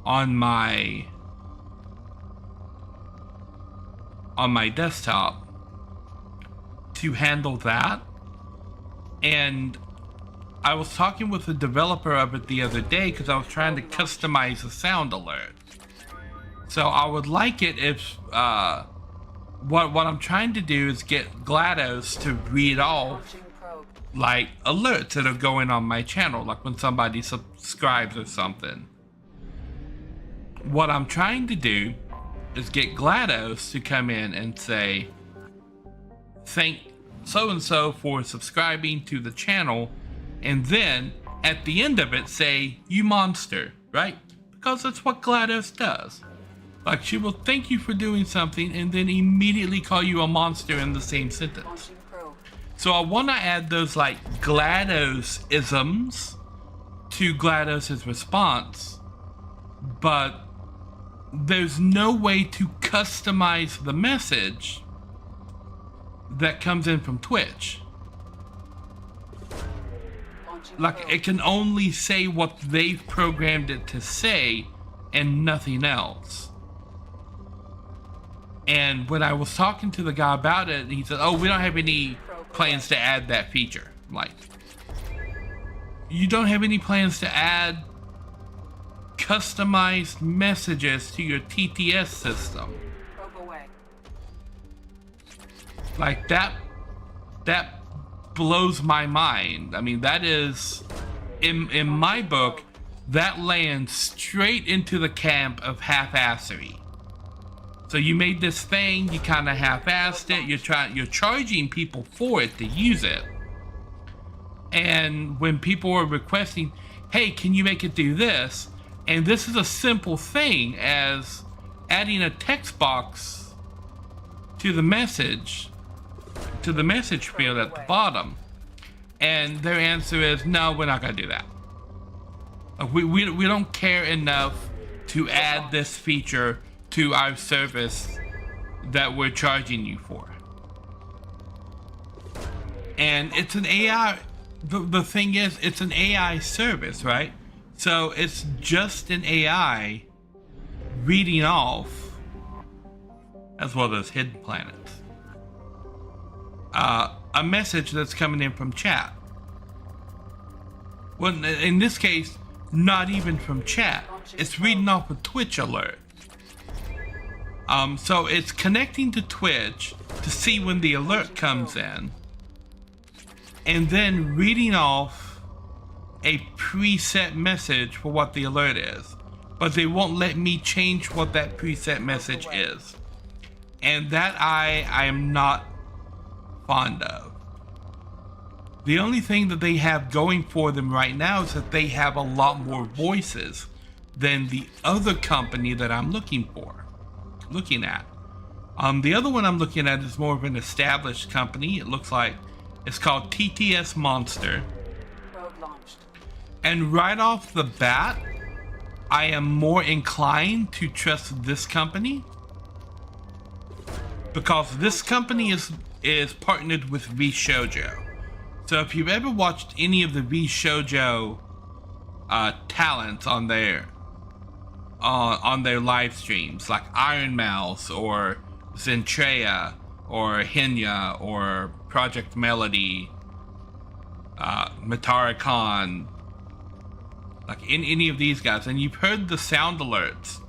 on my desktop to handle that. And I was talking with the developer of it the other day because I was trying to customize the sound alert. So I would like it if what I'm trying to do is get GLaDOS to read off like alerts that are going on my channel, like when somebody subscribes or something. What I'm trying to do is get GLaDOS to come in and say, thank so-and-so for subscribing to the channel, and then at the end of it say, you monster, right? Because that's what GLaDOS does. Like, she will thank you for doing something and then immediately call you a monster in the same sentence. So I want to add those like GLaDOS-isms to GLaDOS's response, but there's no way to customize the message that comes in from Twitch. like it can only say what they've programmed it to say and nothing else. And when I was talking to the guy about it, he said, oh, we don't have any plans to add that feature. Like, you don't have any plans to add customized messages to your TTS system. Probe away. Like that blows my mind. I mean, that is, in my book, that lands straight into the camp of half-assery. So you made this thing, you kind of half-assed it, you're charging people for it to use it. And when people are requesting, hey, can you make it do this? And this is a simple thing as adding a text box to the message field at the bottom. And their answer is, no, we're not gonna do that. We don't care enough to add this feature to our service that we're charging you for. And it's an AI, the thing is, it's an AI service, right? So it's just an AI reading off, as well as hidden planets, a message that's coming in from chat. Well, in this case, not even from chat. It's reading off a Twitch alert. So it's connecting to Twitch to see when the alert comes in, and then reading off a preset message for what the alert is. But they won't let me change what that preset message is. And that I am not fond of. The only thing that they have going for them right now is that they have a lot more voices than the other company that I'm looking at. The other one I'm looking at is more of an established company. It looks like it's called TTS Monster. Probe launched. And right off the bat, I am more inclined to trust this company because this company is partnered with VShojo. So if you've ever watched any of the VShojo talents on their live streams, like Iron Mouse or Zentreya or Henya or Project Melody, Matara-Khan, like in any of these guys, and you've heard the sound alerts,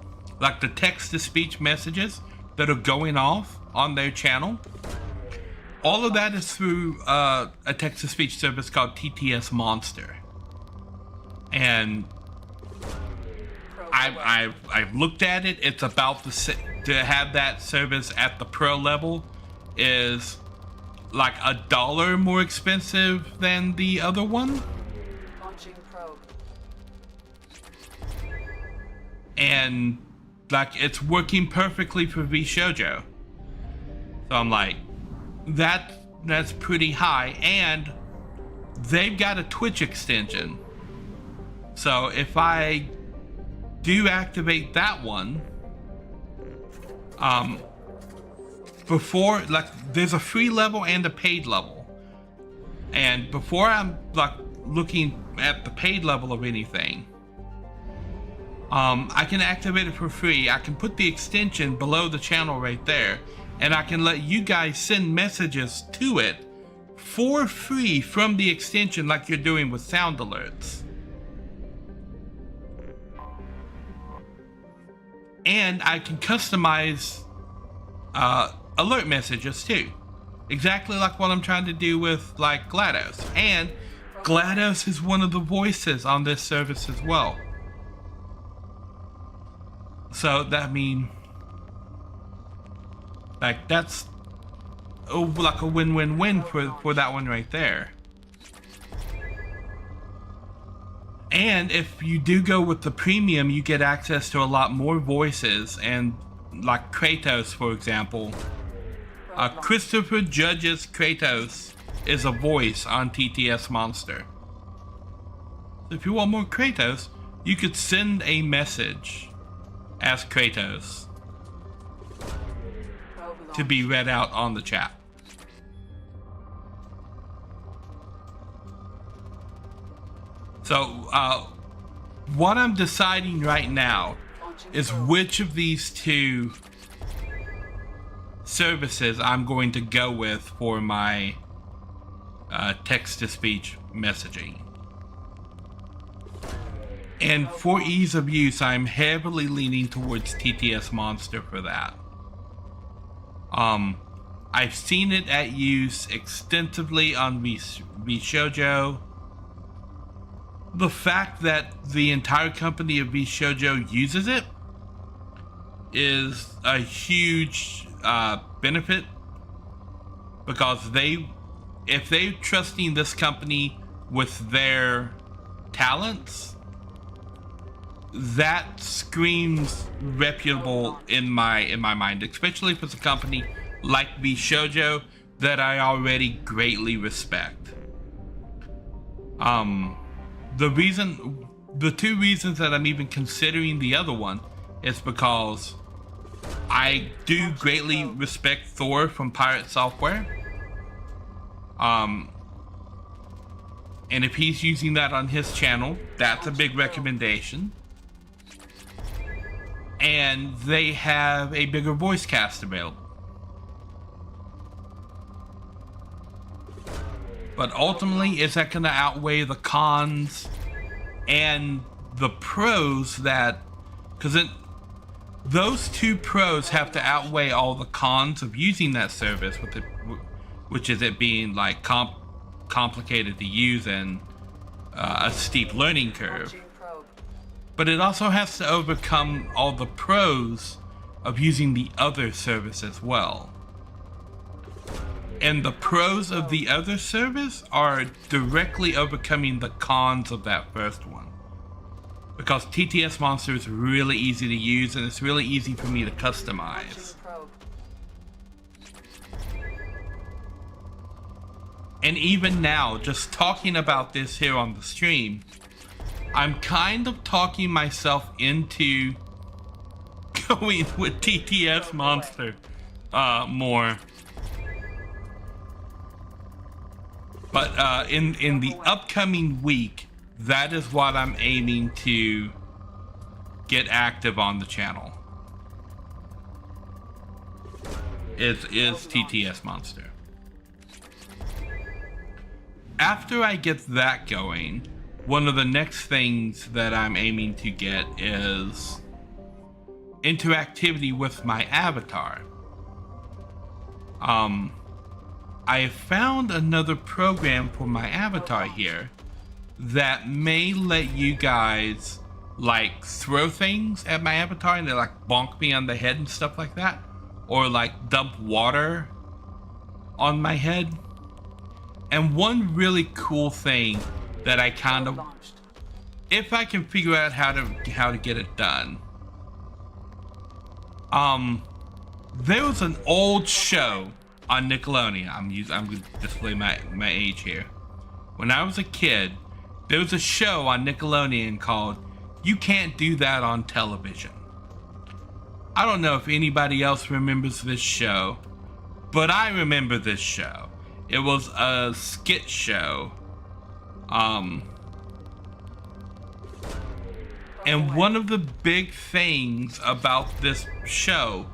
like the text-to-speech messages that are going off on their channel. All of that is through a text-to-speech service called TTS Monster. And I've looked at it. It's about to have that service at the pro level is like $1 more expensive than the other one. Launching probe. And like it's working perfectly for VShojo. So I'm like, that's pretty high, and they've got a Twitch extension. So if I do activate that one, before, like, there's a free level and a paid level, and before I'm like looking at the paid level of anything, I can activate it for free. I can put the extension below the channel right there, and I can let you guys send messages to it for free from the extension, like you're doing with sound alerts. And I can customize alert messages too, exactly like what I'm trying to do with like GLaDOS. And GLaDOS is one of the voices on this service as well. So that means, like, that's like a win-win-win for that one right there. And if you do go with the premium, you get access to a lot more voices, and like Kratos, for example. Christopher Judge's Kratos is a voice on TTS Monster. So if you want more Kratos, you could send a message as Kratos to be read out on the chat. So, what I'm deciding right now is which of these two services I'm going to go with for my text-to-speech messaging. And for ease of use, I'm heavily leaning towards TTS Monster for that. I've seen it at use extensively on VShojo. The fact that the entire company of VShojo uses it is a huge benefit, because if they're trusting this company with their talents, that screams reputable in my mind, especially if it's a company like VShojo that I already greatly respect. The two reasons that I'm even considering the other one is because I do greatly respect Thor from Pirate Software. And if he's using that on his channel, that's a big recommendation. And they have a bigger voice cast available. But ultimately, is that going to outweigh the cons and the pros that... Because those two pros have to outweigh all the cons of using that service, with it, which is it being like complicated to use and a steep learning curve. But it also has to overcome all the pros of using the other service as well. And the pros of the other service are directly overcoming the cons of that first one. Because TTS Monster is really easy to use, and it's really easy for me to customize. And even now, just talking about this here on the stream, I'm kind of talking myself into going with TTS Monster more. But in the upcoming week, that is what I'm aiming to get active on the channel. Is TTS Monster. After I get that going, one of the next things that I'm aiming to get is interactivity with my avatar. I have found another program for my avatar here that may let you guys like throw things at my avatar and they like bonk me on the head and stuff like that, or like dump water on my head. And one really cool thing that I kind of, if I can figure out how to get it done, there was an old show on Nickelodeon. I'm going to display my age here. When I was a kid, there was a show on Nickelodeon called You Can't Do That on Television. I don't know if anybody else remembers this show, but I remember this show. It was a skit show. And one of the big things about this show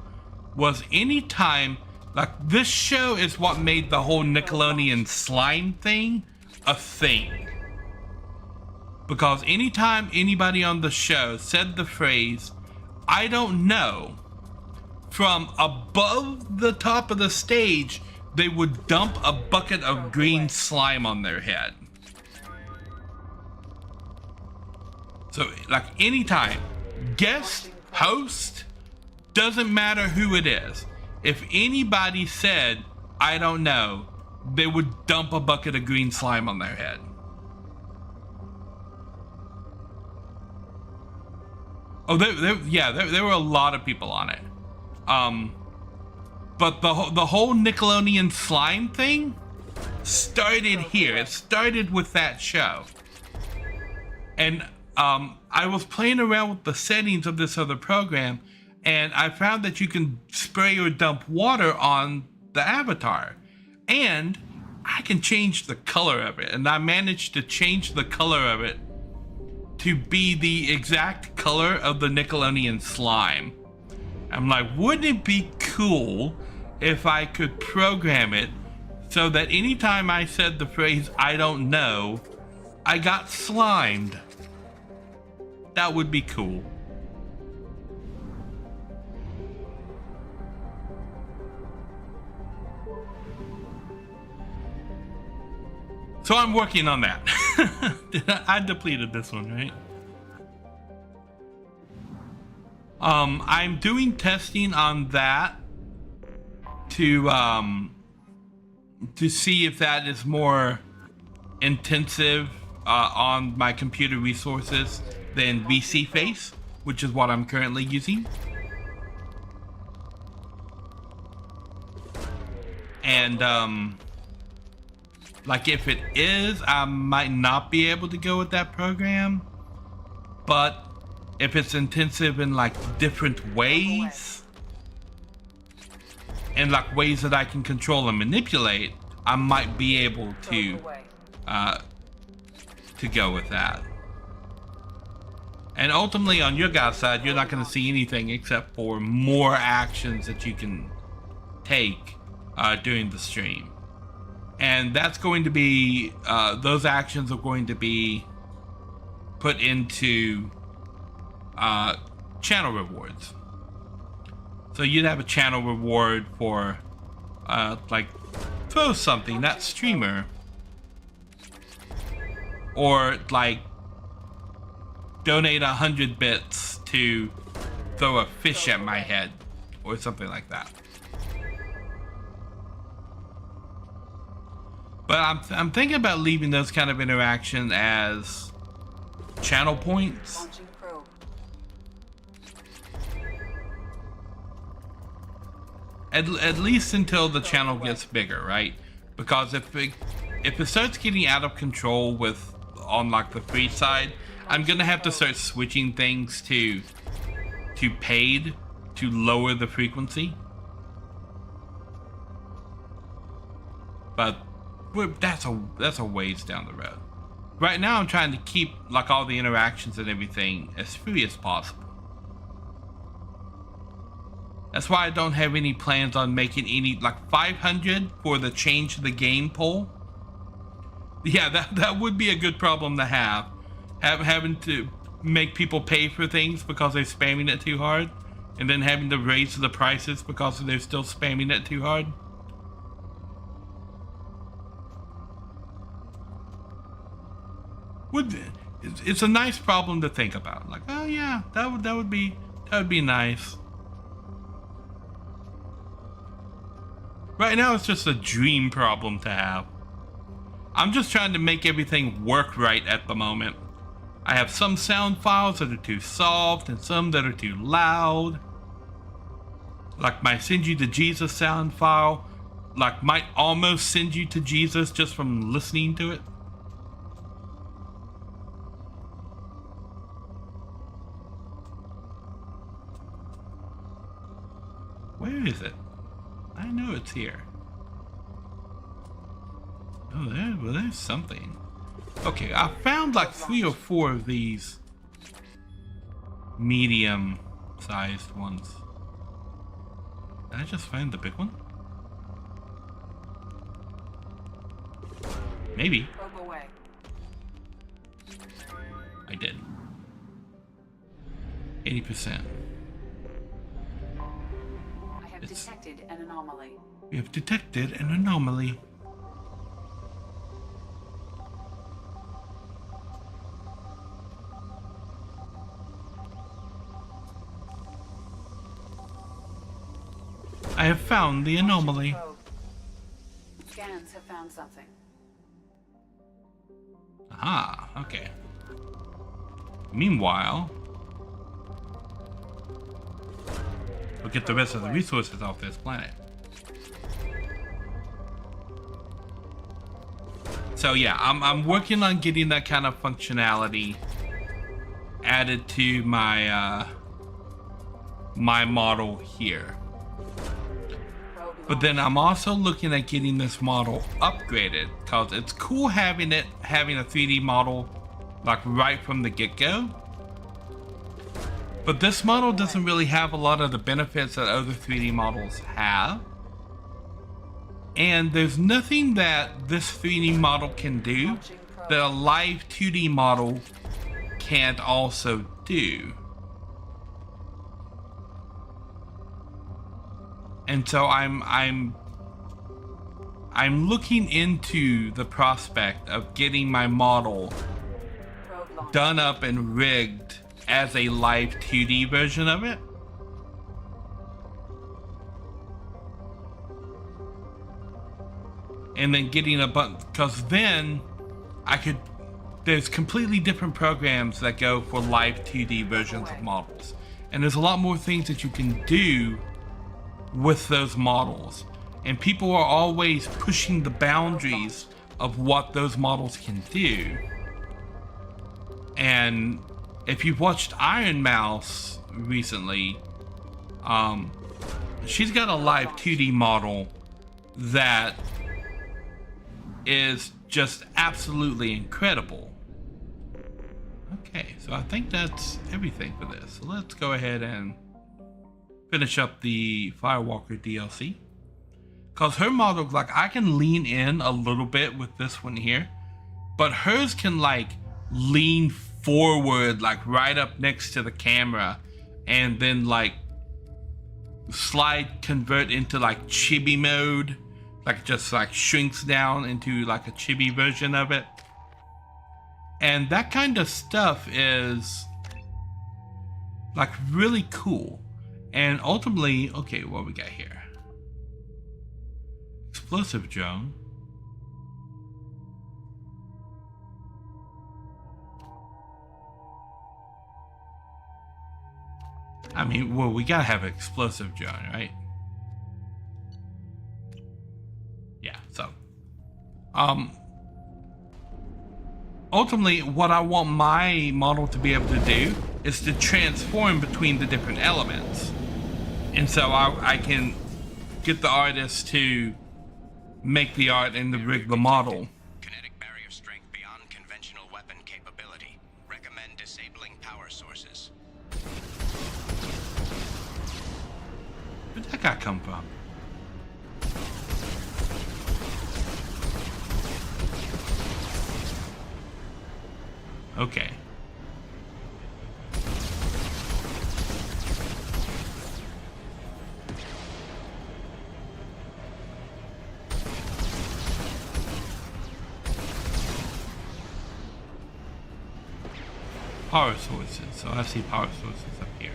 was anytime, like, this show is what made the whole Nickelodeon slime thing a thing. Because anytime anybody on the show said the phrase, "I don't know," from above the top of the stage, they would dump a bucket of green slime on their head. So, like, anytime, guest, host, doesn't matter who it is. If anybody said, "I don't know," they would dump a bucket of green slime on their head. Oh, there were a lot of people on it. But the whole Nickelodeon slime thing started here. It started with that show. And I was playing around with the settings of this other program, and I found that you can spray or dump water on the avatar. And I can change the color of it. And I managed to change the color of it to be the exact color of the Nickelodeon slime. I'm like, wouldn't it be cool if I could program it so that anytime I said the phrase "I don't know," I got slimed? That would be cool. So I'm working on that. I depleted this one, right? I'm doing testing on that to see if that is more intensive on my computer resources than VC Face, which is what I'm currently using. And like if it is, I might not be able to go with that program, but if it's intensive in like different ways and like ways that I can control and manipulate, I might be able to go with that. And ultimately on your guys' side, you're not going to see anything except for more actions that you can take during the stream. And that's going to be, those actions are going to be put into channel rewards. So you'd have a channel reward for, like, throw something, that streamer. Or, like, donate 100 bits to throw a fish at my head. Or something like that. But I'm thinking about leaving those kind of interaction as channel points. Launching probe. At least until the channel gets bigger, right? Because if it starts getting out of control with on like the free side, I'm gonna have to start switching things to paid to lower the frequency. But that's a ways down the road. Right now I'm trying to keep like all the interactions and everything as free as possible. That's why I don't have any plans on making any like 500 for the change the game poll. Yeah, that would be a good problem to have. Having to make people pay for things because they're spamming it too hard, and then having to raise the prices because they're still spamming it too hard. It's a nice problem to think about. Like, oh yeah, that would be nice. Right now it's just a dream problem to have. I'm just trying to make everything work right at the moment. I have some sound files that are too soft and some that are too loud. Like my Send You to Jesus sound file, like might almost send you to Jesus just from listening to it. Where is it? I know it's here. Oh, there's something. Okay, I found like 3 or 4 of these medium-sized ones. Did I just find the big one? Maybe. Probe away. I did. 80%. I have detected an anomaly. We have detected an anomaly. I have found the anomaly. Probe. Scans have found something. Aha, okay. Meanwhile, we'll get the rest of the resources off this planet. So yeah, I'm working on getting that kind of functionality added to my my model here. But then I'm also looking at getting this model upgraded because it's cool having a 3D model like right from the get-go. But this model doesn't really have a lot of the benefits that other 3D models have. And there's nothing that this 3D model can do that a live 2D model can't also do. And so I'm looking into the prospect of getting my model done up and rigged as a live 2D version of it. And then getting a button, because then I could, there's completely different programs that go for live 2D versions of models. And there's a lot more things that you can do with those models. And people are always pushing the boundaries of what those models can do. And if you've watched Iron Mouse recently, she's got a live 2D model that is just absolutely incredible. Okay, so I think that's everything for this. So let's go ahead and finish up the Firewalker DLC. Because her model, like, I can lean in a little bit with this one here, but hers can like lean forward, like right up next to the camera, and then like convert into like chibi mode, like just like shrinks down into like a chibi version of it. And that kind of stuff is like really cool. And ultimately, okay, what we got here? Explosive drone. I mean, well, we gotta have an explosive drone, right? Yeah, so ultimately what I want my model to be able to do is to transform between the different elements. And so I can get the artist to make the art and to rig the model. Kinetic barrier strength beyond conventional weapon capability. Recommend disabling power sources. Where'd that guy come from? Okay. Power sources. So I see power sources up here.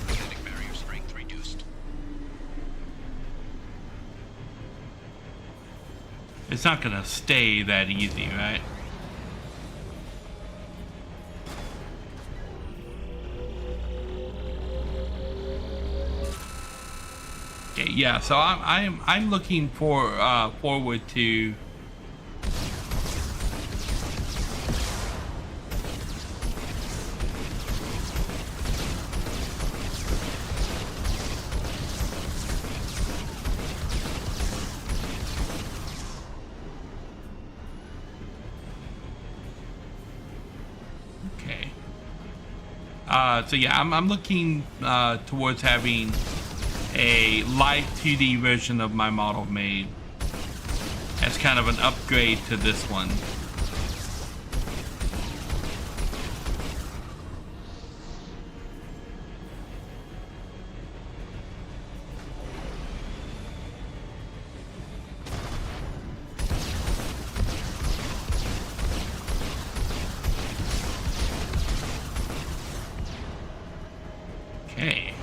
Kinetic barrier strength reduced. It's not gonna stay that easy, right? Okay, yeah. So I'm looking for forward to so yeah, I'm looking towards having a live 2D version of my model made as kind of an upgrade to this one. Okay.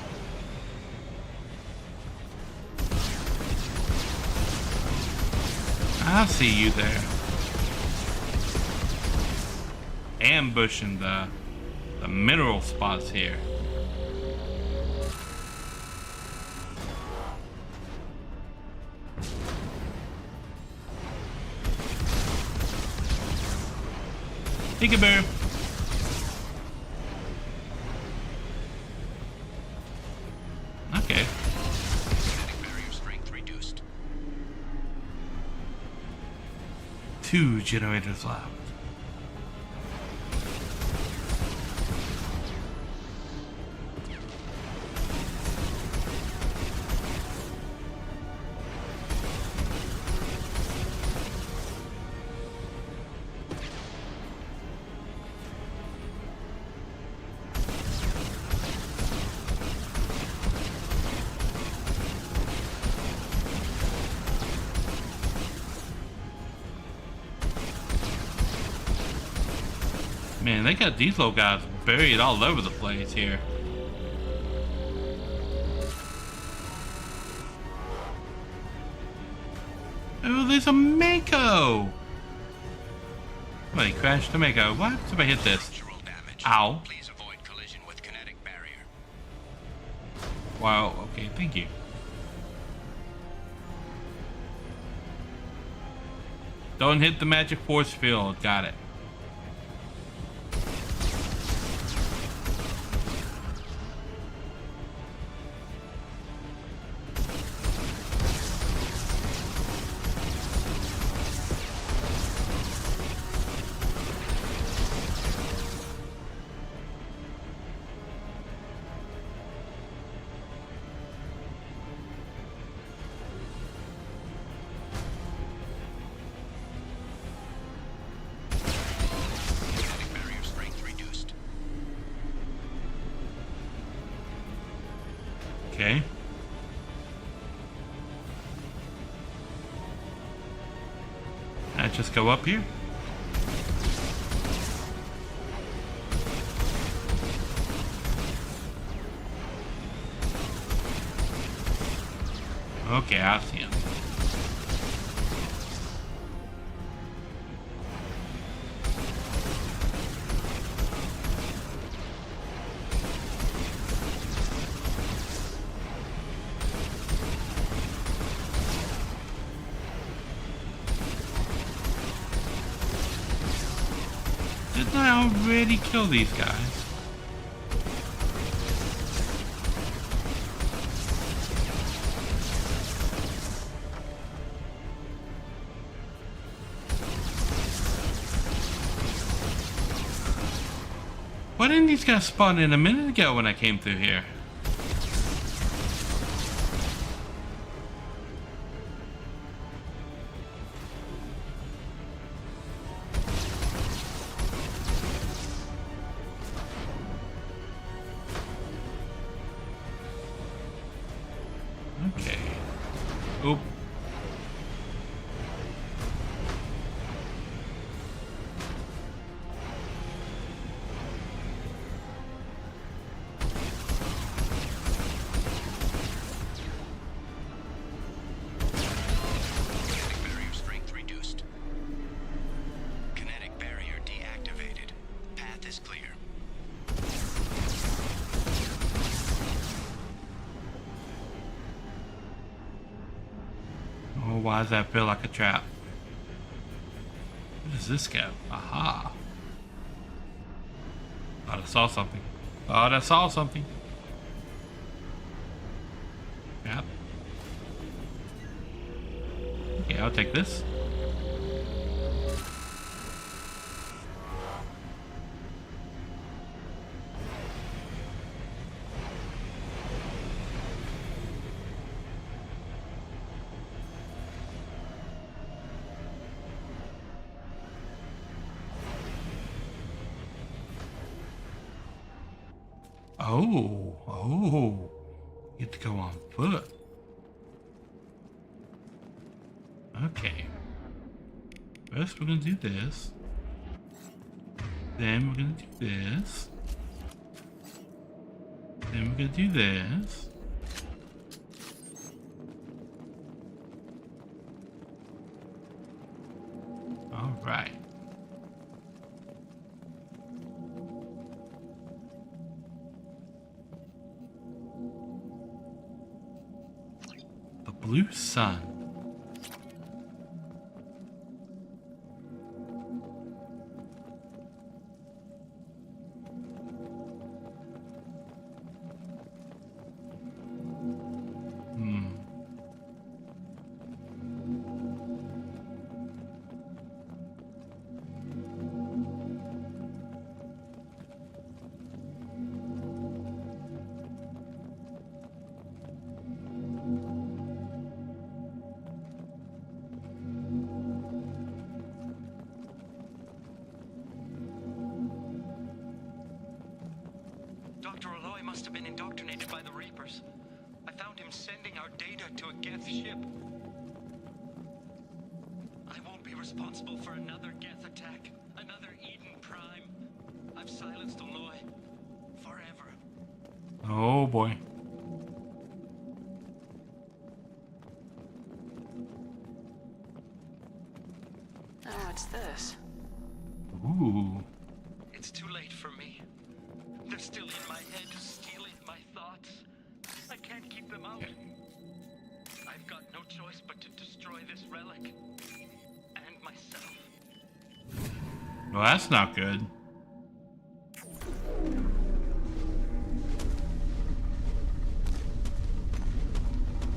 I see you there. Ambushing the mineral spots here. Peekaboo. Okay. Kinetic barrier 2 generators left. Man, they got these little guys buried all over the place here. Oh, there's a Mako! Somebody crashed a Mako. What? Somebody hit this. Ow. Please avoid collision with kinetic barrier. Wow, okay, thank you. Don't hit the magic force field. Got it. Okay. I just go up here? Okay, I see him. Didn't I already kill these guys? Why didn't these guys spawn in a minute ago when I came through here? Okay. Oop. Kinetic barrier strength reduced. Kinetic barrier deactivated. Path is clear. Oh, why does that feel like a trap? Where does this go? Aha. Thought I saw something. Thought I saw something. Yep. Okay, I'll take this. Oh, you get to go on foot. Okay. First, we're gonna do this. Then we're gonna do this. Then we're gonna do this. All right. Blue sun. boy must have been indoctrinated by the Reapers. I found him sending our data to a Geth ship. I won't be responsible for another Geth attack, another Eden Prime. I've silenced Aloy forever. Oh boy. Oh, what's this? Ooh. It's too late for me. They're still in my head, stealing my thoughts. I can't keep them out. I've got no choice but to destroy this relic. And myself. Well, that's not good.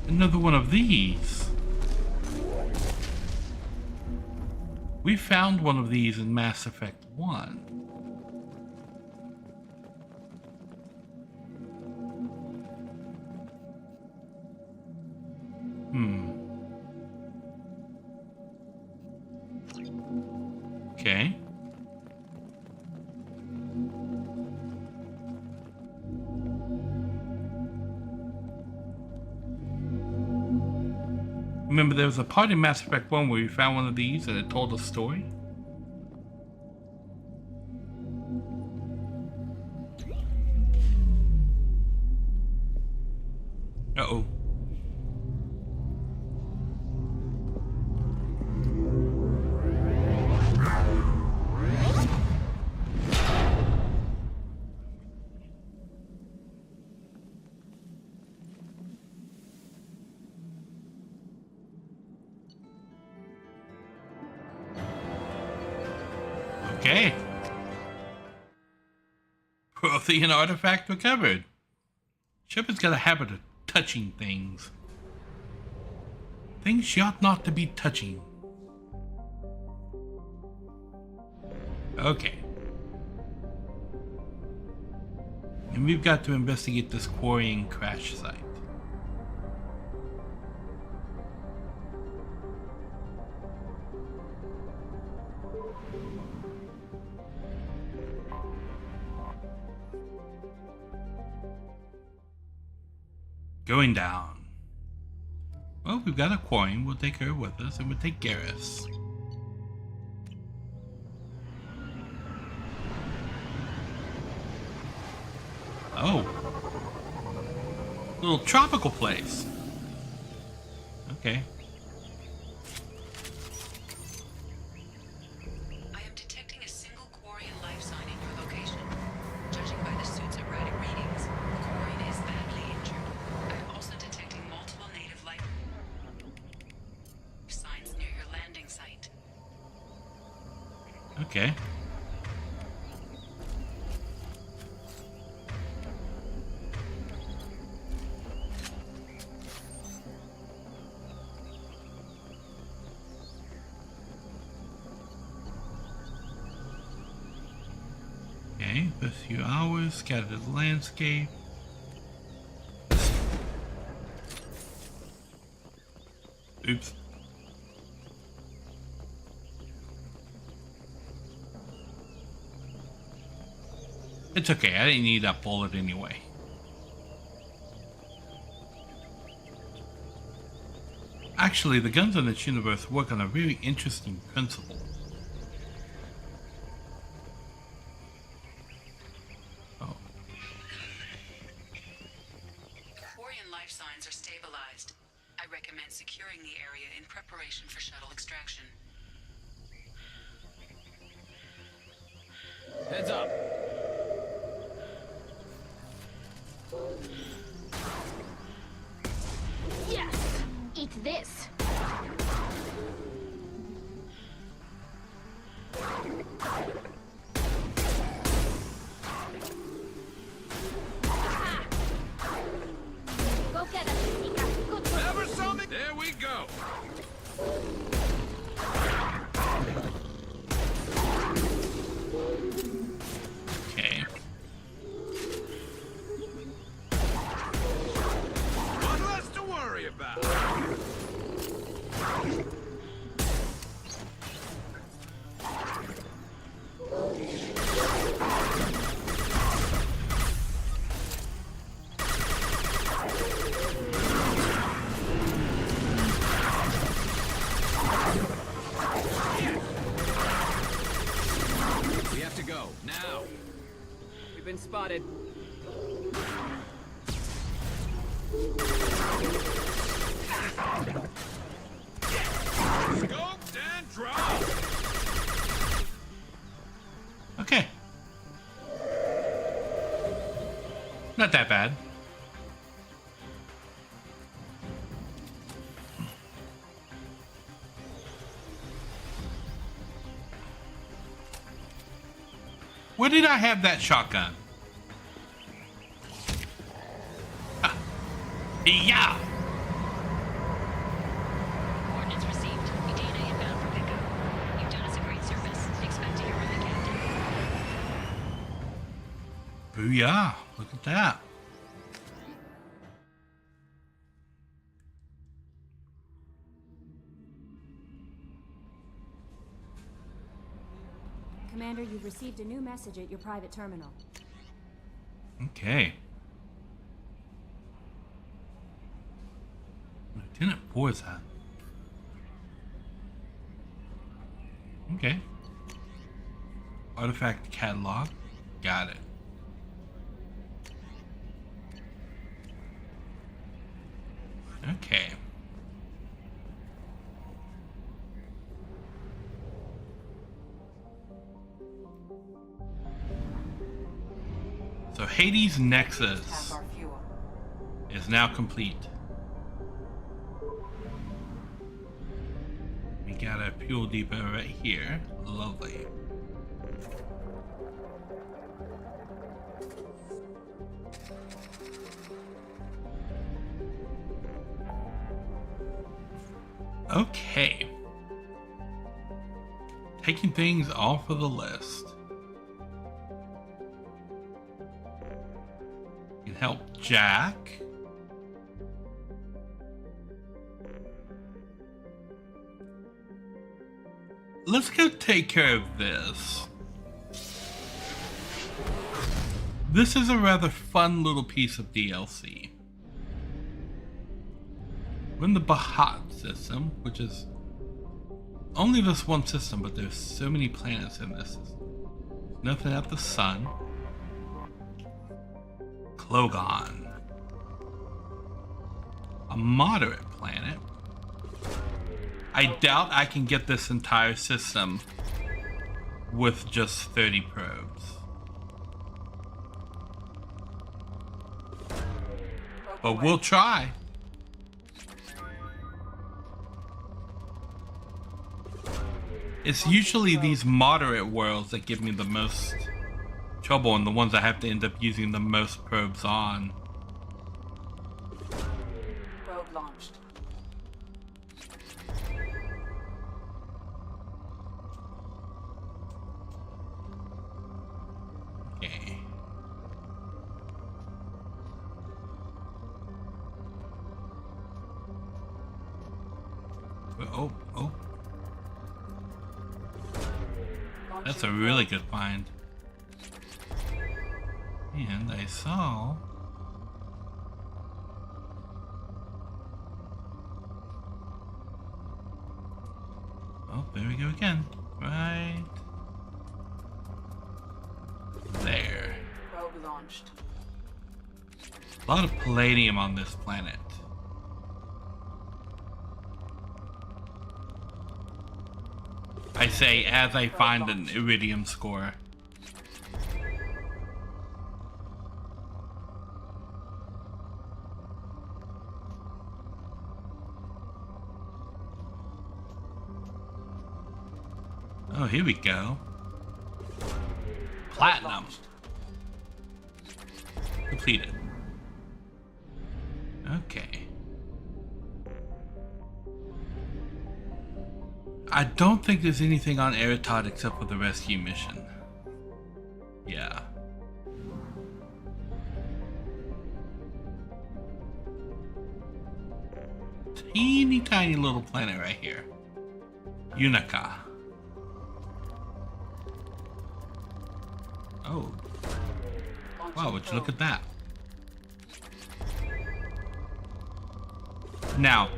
Another one of these. We found one of these in Mass Effect 1. Okay. Remember, there was a part in Mass Effect 1 where we found one of these and it told a story? Uh-oh. Okay. Prothean artifact recovered. Shepard's got a habit of touching things. Things she ought not to be touching. Okay. And we've got to investigate this quarrying crash site. Going down. Well, we've got a coin. We'll take her with us, and we'll take Garrus. Oh. Little tropical place. Okay. I am detecting a single Quarian life sign in your location. Judging by the suit's erratic readings, the Quarian is badly injured. I'm also detecting multiple native life signs near your landing site. Okay. Okay, a few hours, scattered landscape. Oops. It's okay, I didn't need that bullet anyway. Actually, the guns in this universe work on a very interesting principle. Oh. Quarian life signs are stabilized. I recommend securing the area in preparation for shuttle extraction. Heads up. Yes! Eat this! Go get us, Tika. Good work. Ever saw me? There we go. Okay. One less to worry about. Go, now! We've been spotted. Scoped and dropped! Okay. Not that bad. Where did I have that shotgun? Ah. Yeah. Coordinates received. Dana inbound for pickup. You've done us a great service. Expect to hear from the captain. Booyah. Look at that. Commander, you've received a new message at your private terminal. Okay. Lieutenant Forza. Okay. Artifact catalog. Got it. Okay. So Hades' Nexus Half our fuel. is now complete. We got a fuel depot right here. Lovely. Okay. Taking things off of the list. Can help Jack. Let's go take care of this. This is a rather fun little piece of DLC. We're in the Bahat system, which is only this one system, but there's so many planets in this system. Nothing at the sun. Klogon. A moderate planet. I doubt I can get this entire system with just 30 probes. But we'll try. It's usually these moderate worlds that give me the most trouble and the ones I have to end up using the most probes on. Probe launched. Okay. Oh. That's a really good find. And I saw... Oh, there we go again. Right there. Probe launched. A lot of palladium on this planet. I say as I find an iridium score. Oh, here we go. Platinum. Completed. Okay. I don't think there's anything on Eritod except for the rescue mission. Yeah. Teeny tiny little planet right here. Unica. Oh. Wow, would you look at that? Now,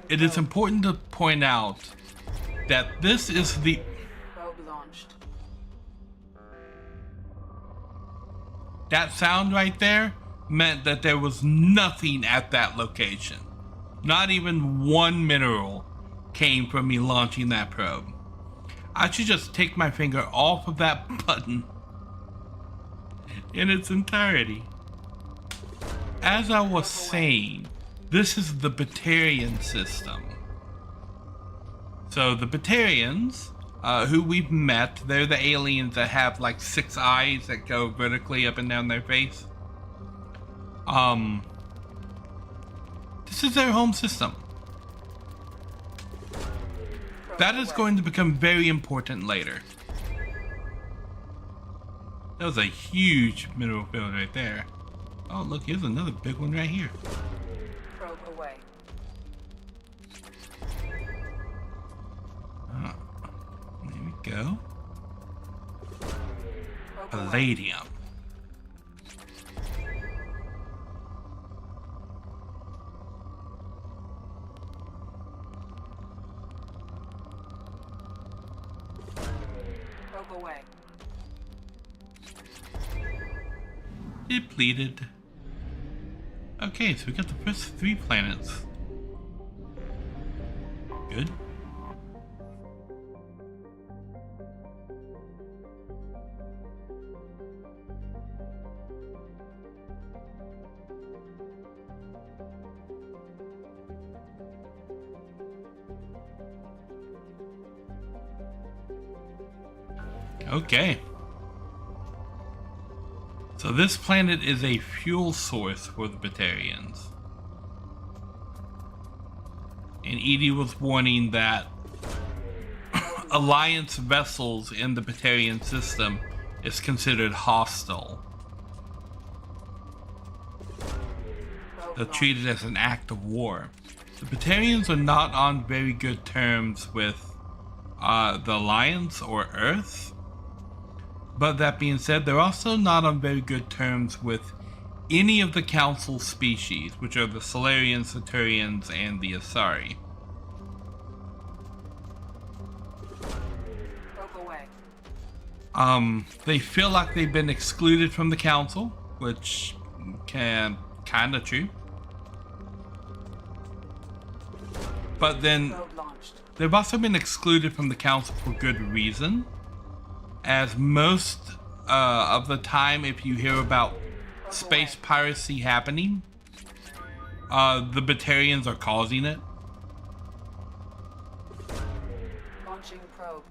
it is important to point out that this is the... Probe launched. That sound right there meant that there was nothing at that location. Not even one mineral came from me launching that probe. I should just take my finger off of that button in its entirety. As I was saying, this is the Batarian system. So the Batarians, who we've met, they're the aliens that have like 6 eyes that go vertically up and down their face. This is their home system. That is going to become very important later. That was a huge mineral field right there. Oh, look, here's another big one right here. Probe away. There we go. Probe away. Palladium. Probe away. Depleted. Okay, so we got the first 3 planets. Good. Okay. So this planet is a fuel source for the Batarians. And Edie was warning that Alliance vessels in the Batarian system is considered hostile. They're treated as an act of war. The Batarians are not on very good terms with the Alliance or Earth. But that being said, they're also not on very good terms with any of the Council species, which are the Solarians, Saturnians, and the Asari. They feel like they've been excluded from the Council, which can kinda true. But then they've also been excluded from the Council for good reason. As most of the time, if you hear about space piracy happening, the Batarians are causing it. Launching probe.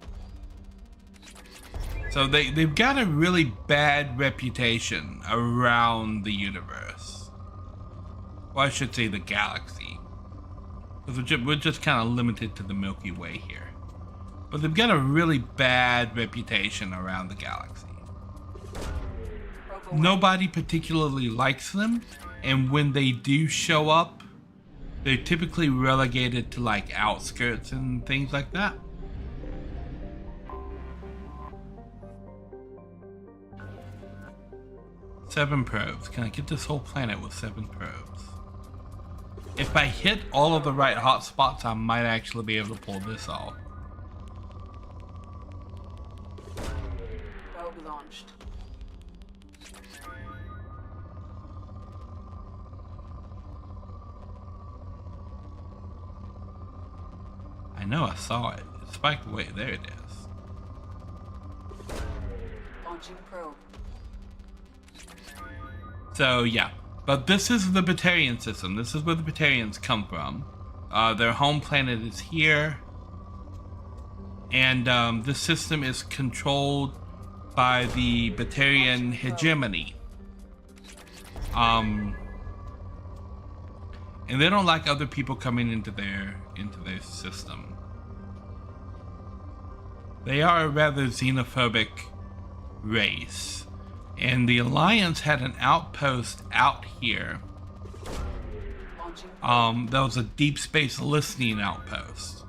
So they've got a really bad reputation around the universe. Well, I should say the galaxy. Because we're just kind of limited to the Milky Way here. But they've got a really bad reputation around the galaxy. Nobody particularly likes them, and when they do show up, they're typically relegated to like outskirts and things like that. Seven probes. Can I get this whole planet with 7 probes? If I hit all of the right hotspots, I might actually be able to pull this off. Probe launched. I know I saw it. It spiked away. There it is. Launching probe. So yeah, but this is the Batarian system. This is where the Batarians come from. Their home planet is here. And this system is controlled by the Batarian hegemony. And they don't like other people coming into their system. They are a rather xenophobic race. And the Alliance had an outpost out here. That was a deep space listening outpost.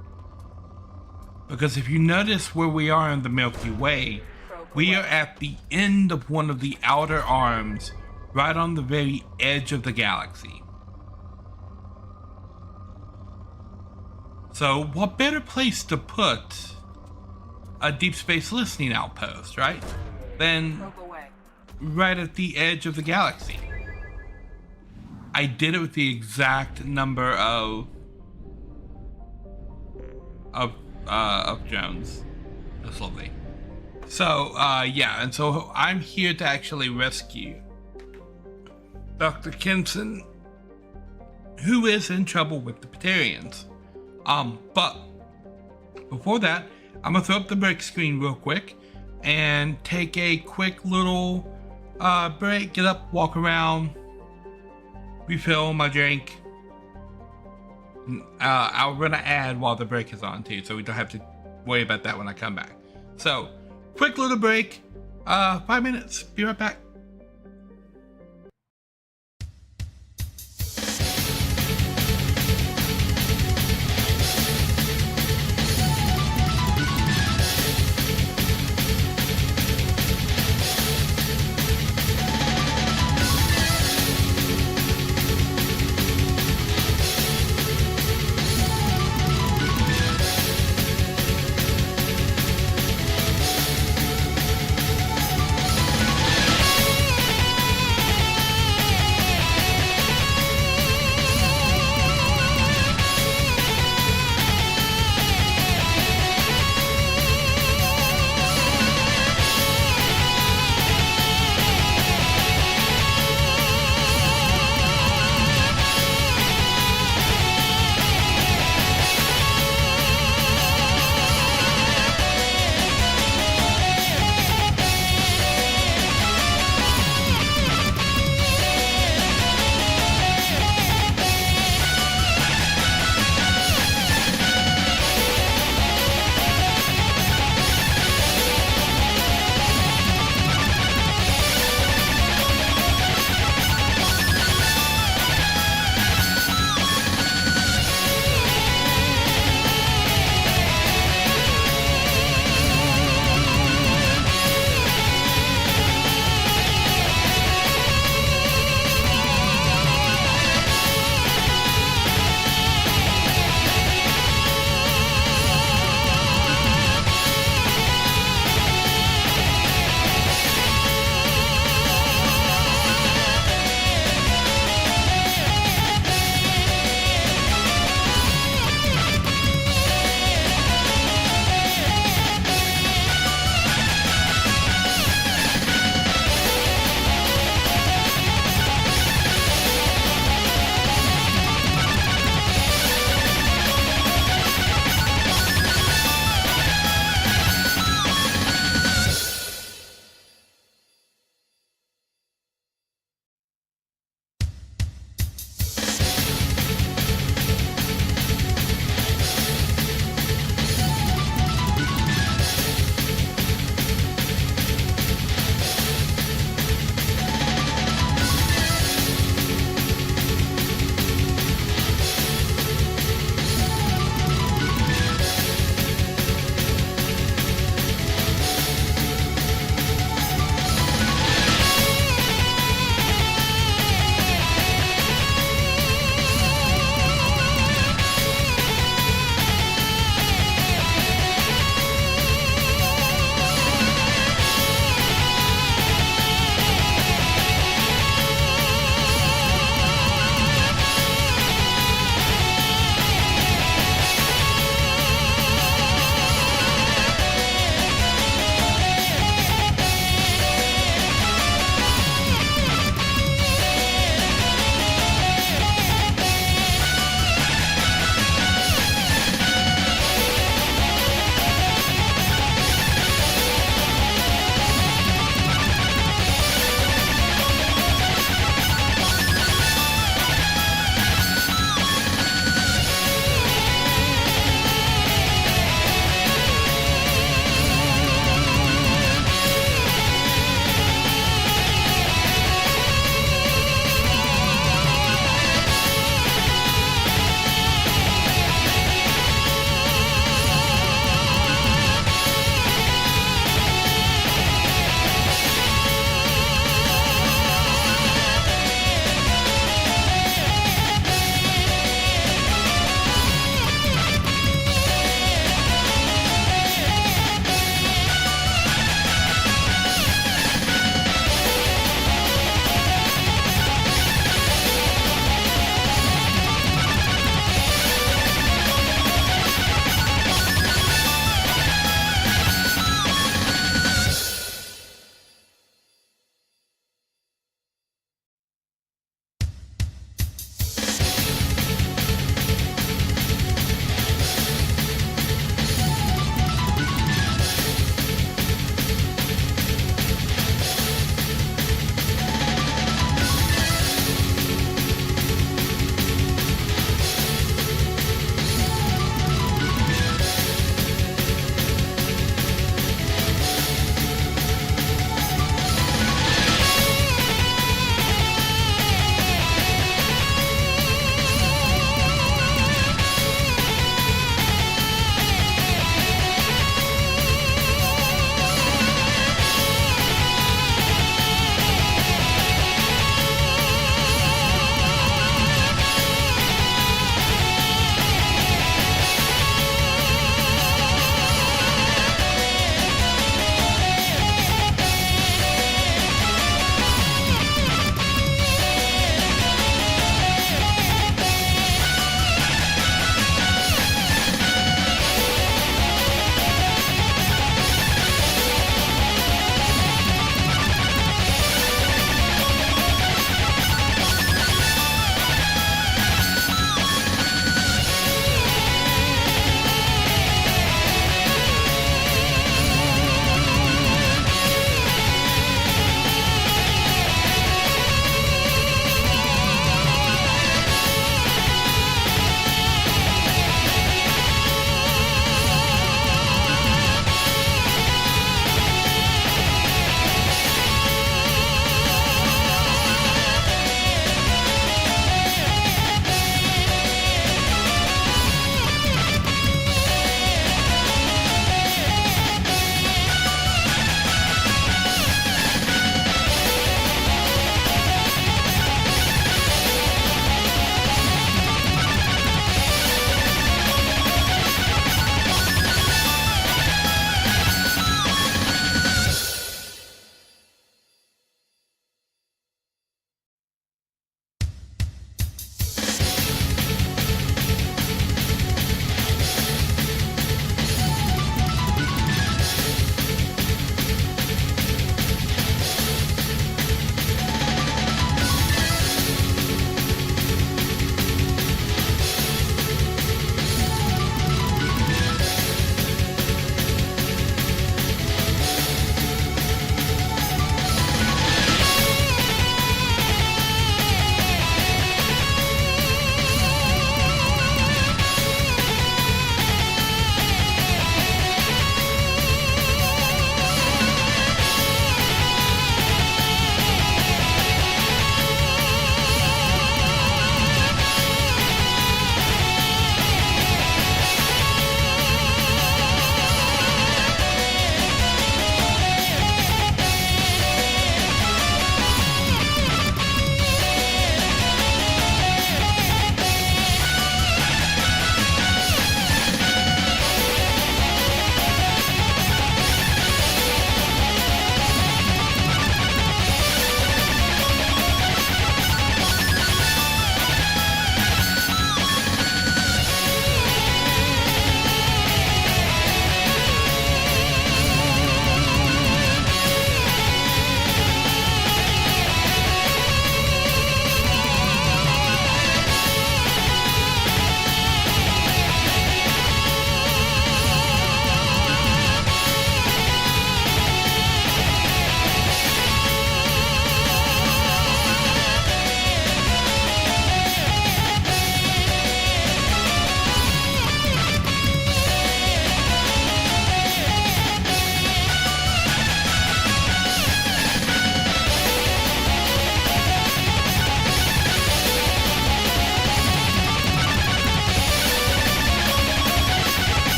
Because if you notice where we are in the Milky Way, we are at the end of one of the outer arms, right on the very edge of the galaxy. So what better place to put a deep space listening outpost, right? Than right at the edge of the galaxy. I did it with the exact number of drones. That's lovely. So, yeah, and so I'm here to actually rescue Dr. Kinson, who is in trouble with the Batarians. But before that, I'm gonna throw up the break screen real quick and take a quick little break, get up, walk around, refill my drink. I'll run an ad while the break is on too, so we don't have to worry about that when I come back. So, quick little break, 5 minutes, be right back.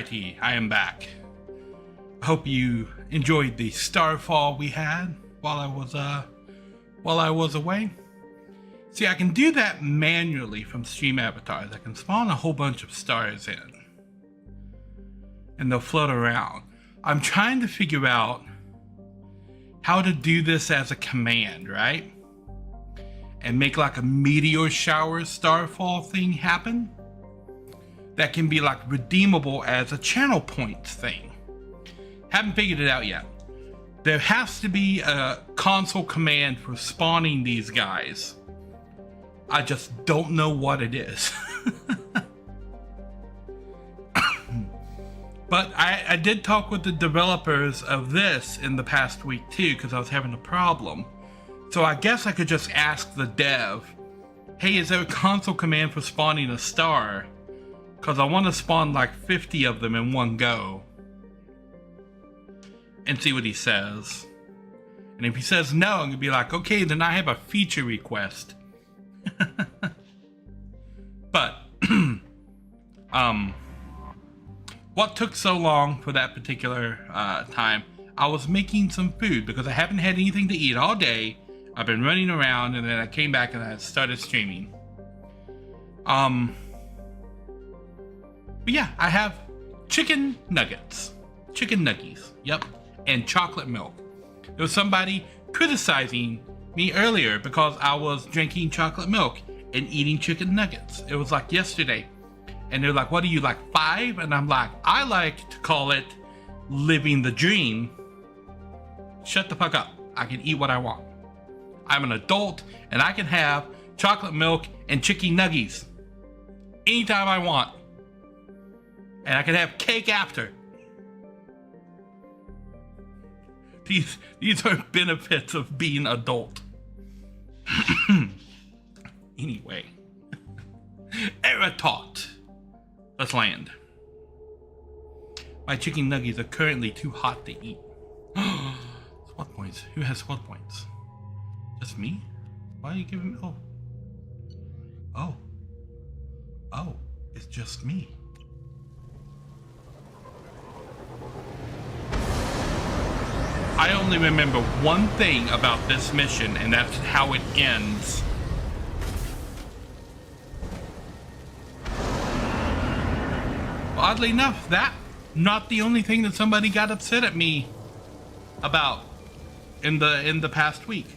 Alrighty, I am back. I hope you enjoyed the starfall we had while I was away. See, I can do that manually from Stream Avatars. I can spawn a whole bunch of stars in, and they'll float around. I'm trying to figure out how to do this as a command, right? And make like a meteor shower starfall thing happen that can be like redeemable as a channel point thing. Haven't figured it out yet. There has to be a console command for spawning these guys. I just don't know what it is. But I did talk with the developers of this in the past week too, because I was having a problem. So I guess I could just ask the dev, hey, is there a console command for spawning a star? Because I want to spawn like 50 of them in one go. And see what he says. And if he says no, I'm going to be like, okay, then I have a feature request. But, what took so long for that particular time? I was making some food because I haven't had anything to eat all day. I've been running around, and then I came back and I started streaming. But yeah, I have chicken nuggets. Chicken nuggies, yep. And chocolate milk. There was somebody criticizing me earlier because I was drinking chocolate milk and eating chicken nuggets. It was like yesterday. And they're like, what are you, like 5? And I'm like, I like to call it living the dream. Shut the fuck up. I can eat what I want. I'm an adult and I can have chocolate milk and chicken nuggies anytime I want. And I can have cake after. These are benefits of being adult. Anyway. Eratot. Let's land. My chicken nuggets are currently too hot to eat. SWAT points. Who has SWAT points? Just me? Why are you giving me... Oh. Oh. Oh. It's just me. I only remember one thing about this mission, and that's how it ends. Oddly enough, that's not the only thing that somebody got upset at me about in the past week.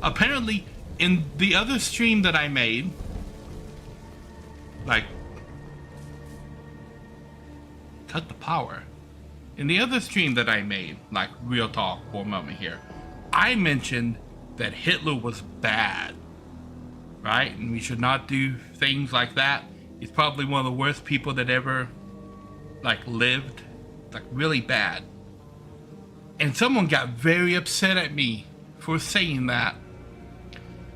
Apparently, in the other stream that I made, like, cut the power. In the other stream that I made, like real talk for a moment here, I mentioned that Hitler was bad, right? And we should not do things like that. He's probably one of the worst people that ever, like, lived, like, really bad. And someone got very upset at me for saying that.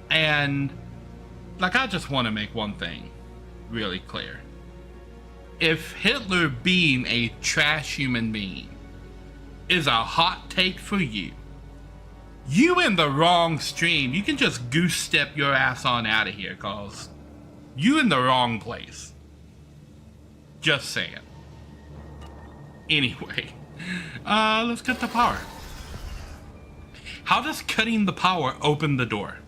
And, like, I just want to make one thing really clear. If Hitler being a trash human being is a hot take for you, you in the wrong stream. You can just goose step your ass on out of here, cause you in the wrong place. Just saying. Anyway, let's cut the power. How does cutting the power open the door?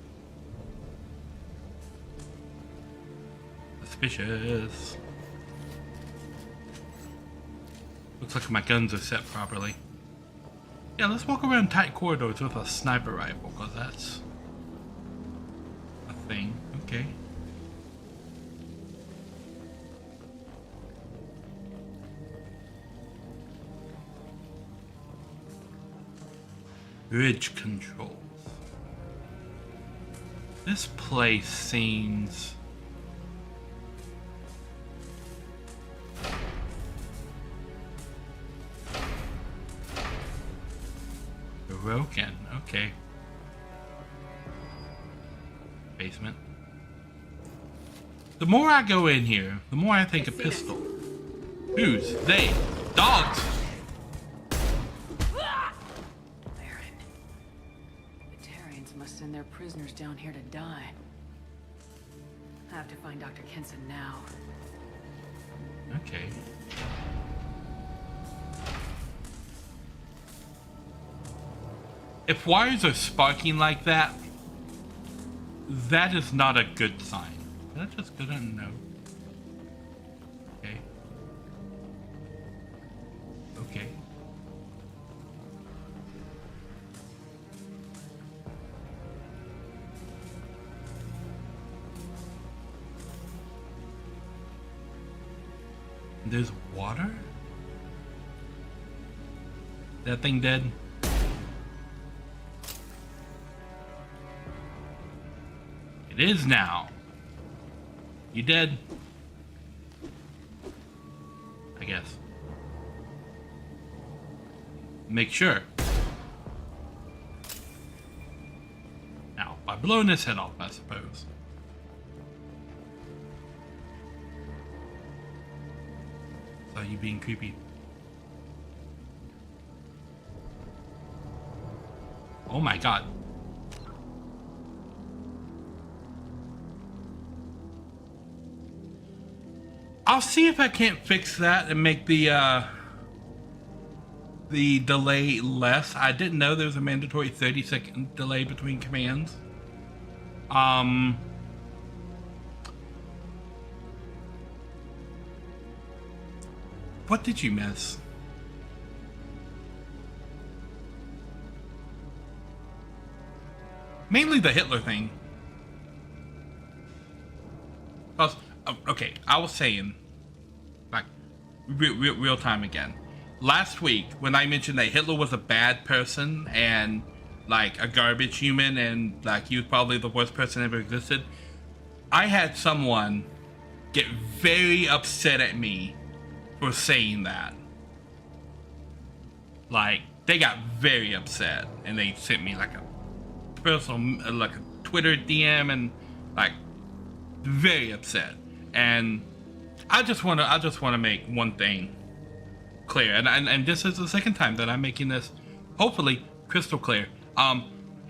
Suspicious. Looks like my guns are set properly. Yeah, let's walk around tight corridors with a sniper rifle, because that's a thing. Okay. Bridge controls. This place seems... broken. Okay. Basement. The more I go in here, the more I think a pistol. Who's they? Dogs! Baron. The Terrians must send their prisoners down here to die. I have to find Dr. Kenson now. Okay. If wires are sparking like that, that is not a good sign. That's just good to know. Okay. Okay. There's water? That thing dead? It is now. You dead? I guess. Make sure. Now, by blowing his head off, I suppose. So you being creepy. Oh my god. I'll see if I can't fix that and make the delay less. I didn't know there was a mandatory 30-second delay between commands. What did you miss? Mainly the Hitler thing. Okay, I was saying, like, real time again. Last week, when I mentioned that Hitler was a bad person and, like, a garbage human and, like, he was probably the worst person ever existed, I had someone get very upset at me for saying that. Like, they got very upset and they sent me, like, a personal, like, a Twitter DM and, like, very upset. And I just want to make one thing clear, and this is the second time that I'm making this hopefully crystal clear.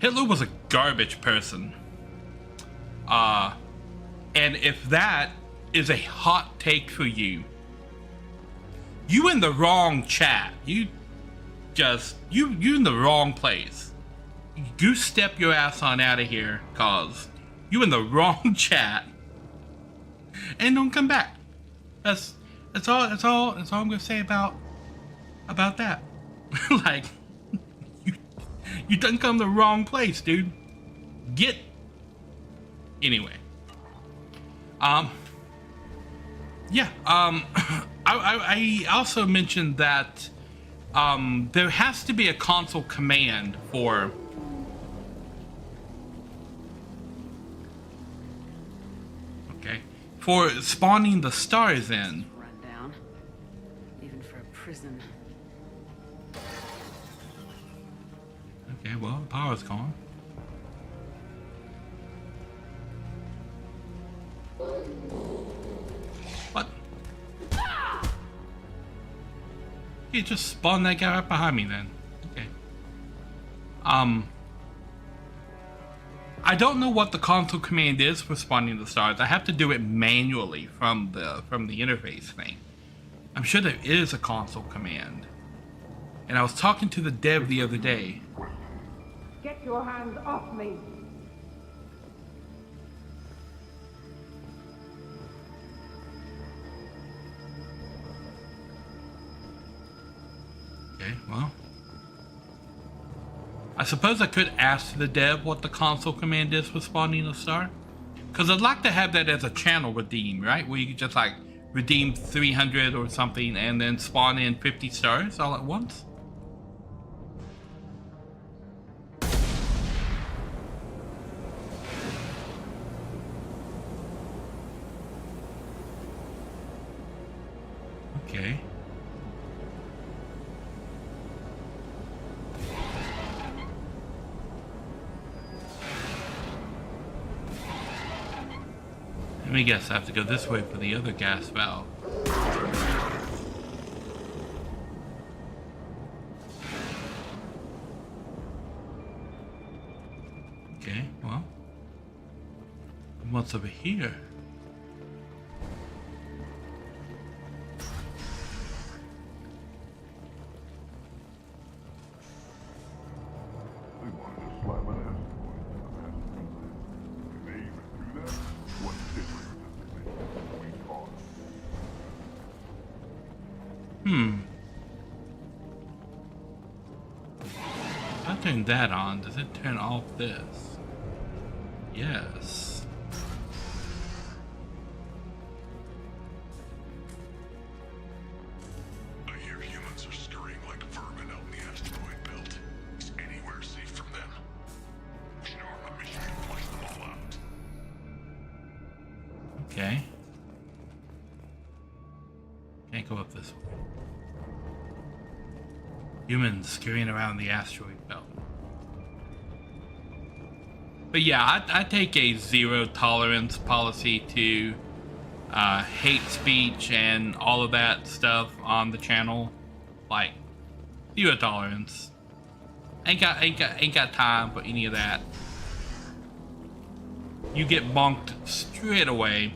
Hitler was a garbage person, and if that is a hot take for you, you in the wrong chat. You in the wrong place. You step your ass on out of here, cause you in the wrong chat. And don't come back. That's all I'm gonna say about that. Like, you done come the wrong place, dude. Anyway. Yeah. I also mentioned that there has to be a console command for spawning the stars in. Run down, even for a prison. Okay, well, the power's gone. What? You just spawned that guy right behind me then. Okay. I don't know what the console command is for spawning the stars. I have to do it manually from the interface thing. I'm sure there is a console command. And I was talking to the dev the other day. Get your hands off me! Okay, well. I suppose I could ask the dev what the console command is for spawning a star. Because I'd like to have that as a channel redeem, right? Where you could just like redeem 300 or something and then spawn in 50 stars all at once. Okay. Let me guess, I have to go this way for the other gas valve. Okay, well. What's over here? If I turn that on, does it turn off this? Yes. I hear humans are scurrying like vermin out in the asteroid belt. Is anywhere safe from them? We are on a mission to flush them all out. Okay. Can't go up this way. Humans scurrying around the asteroid belt. But yeah, I take a zero tolerance policy to hate speech and all of that stuff on the channel. Like, zero tolerance. Ain't got time for any of that. You get bonked straight away.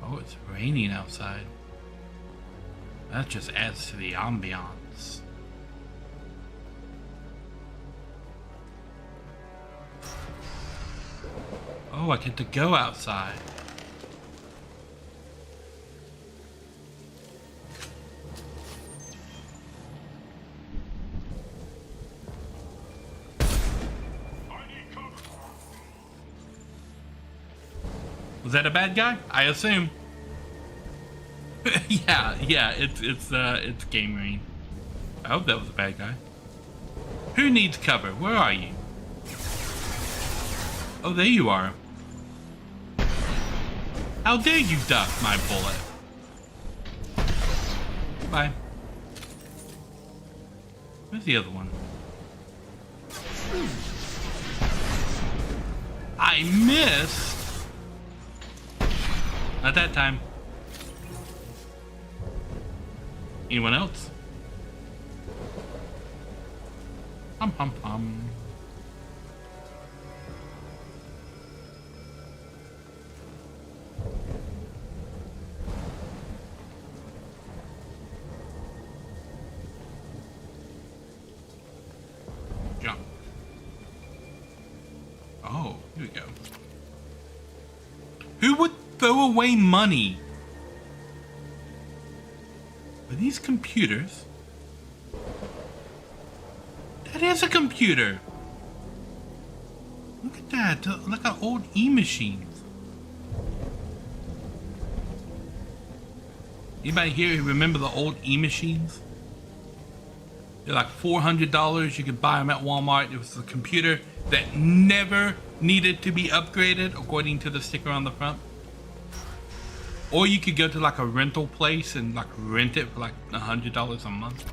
Oh, it's raining outside. That just adds to the ambiance. Oh, I get to go outside. Was that a bad guy? I assume. yeah, it's Game Marine. I hope that was a bad guy. Who needs cover? Where are you? Oh, there you are. How dare you duck my bullet? Bye. Where's the other one? I missed. Not that time. Anyone else? Hum hum hum. Jump. Oh, here we go. Who would throw away money? Are these computers? That is a computer. Look at that. Look at old e-machines. Anybody here remember the old e-machines? They're like $400. You could buy them at Walmart. It was a computer that never needed to be upgraded, according to the sticker on the front. Or you could go to like a rental place and like rent it for like $100 a month.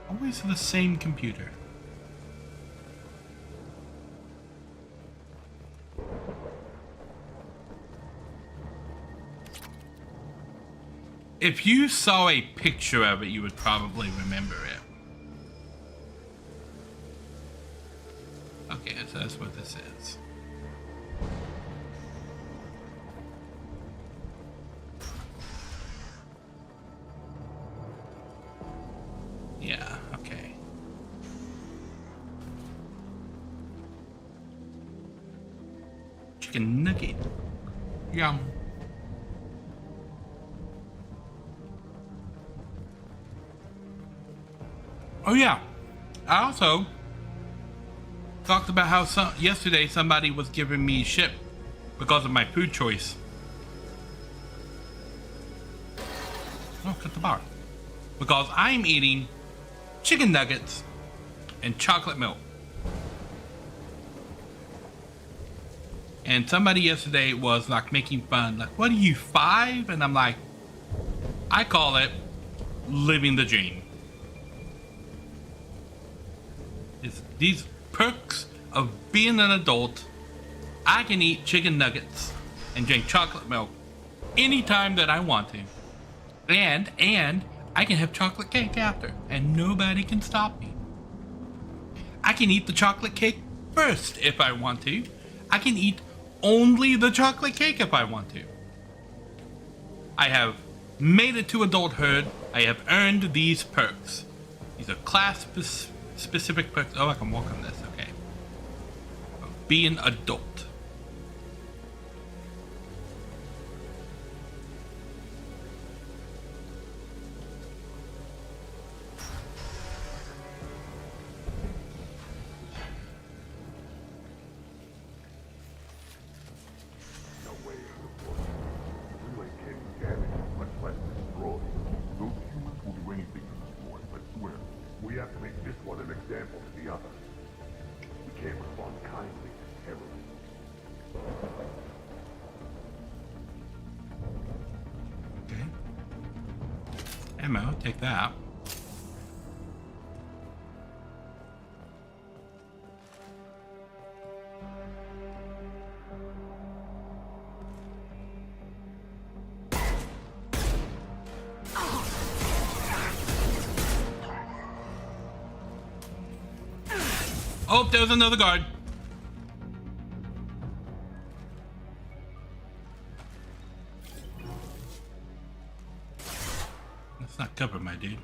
Always the same computer. If you saw a picture of it, you would probably remember it. Okay, so that's what this is. Yeah, okay. Chicken nugget. Yum. Oh yeah, I also talked about how yesterday somebody was giving me shit because of my food choice. Oh, cut the bar. Because I'm eating chicken nuggets and chocolate milk. And somebody yesterday was like making fun, like, what are you, 5? And I'm like, I call it living the dream. It's these perks of being an adult. I can eat chicken nuggets and drink chocolate milk anytime that I want to. And I can have chocolate cake after, and nobody can stop me. I can eat the chocolate cake first if I want to. I can eat only the chocolate cake if I want to. I have made it to adulthood. I have earned these perks. These are class-specific perks. Oh, I can walk on this. Okay. Be an adult. We have to make this one an example to the others. We can't respond kindly to terrorism. Okay. Ammo, take that. Oh, there's another guard. That's not covered, my dude.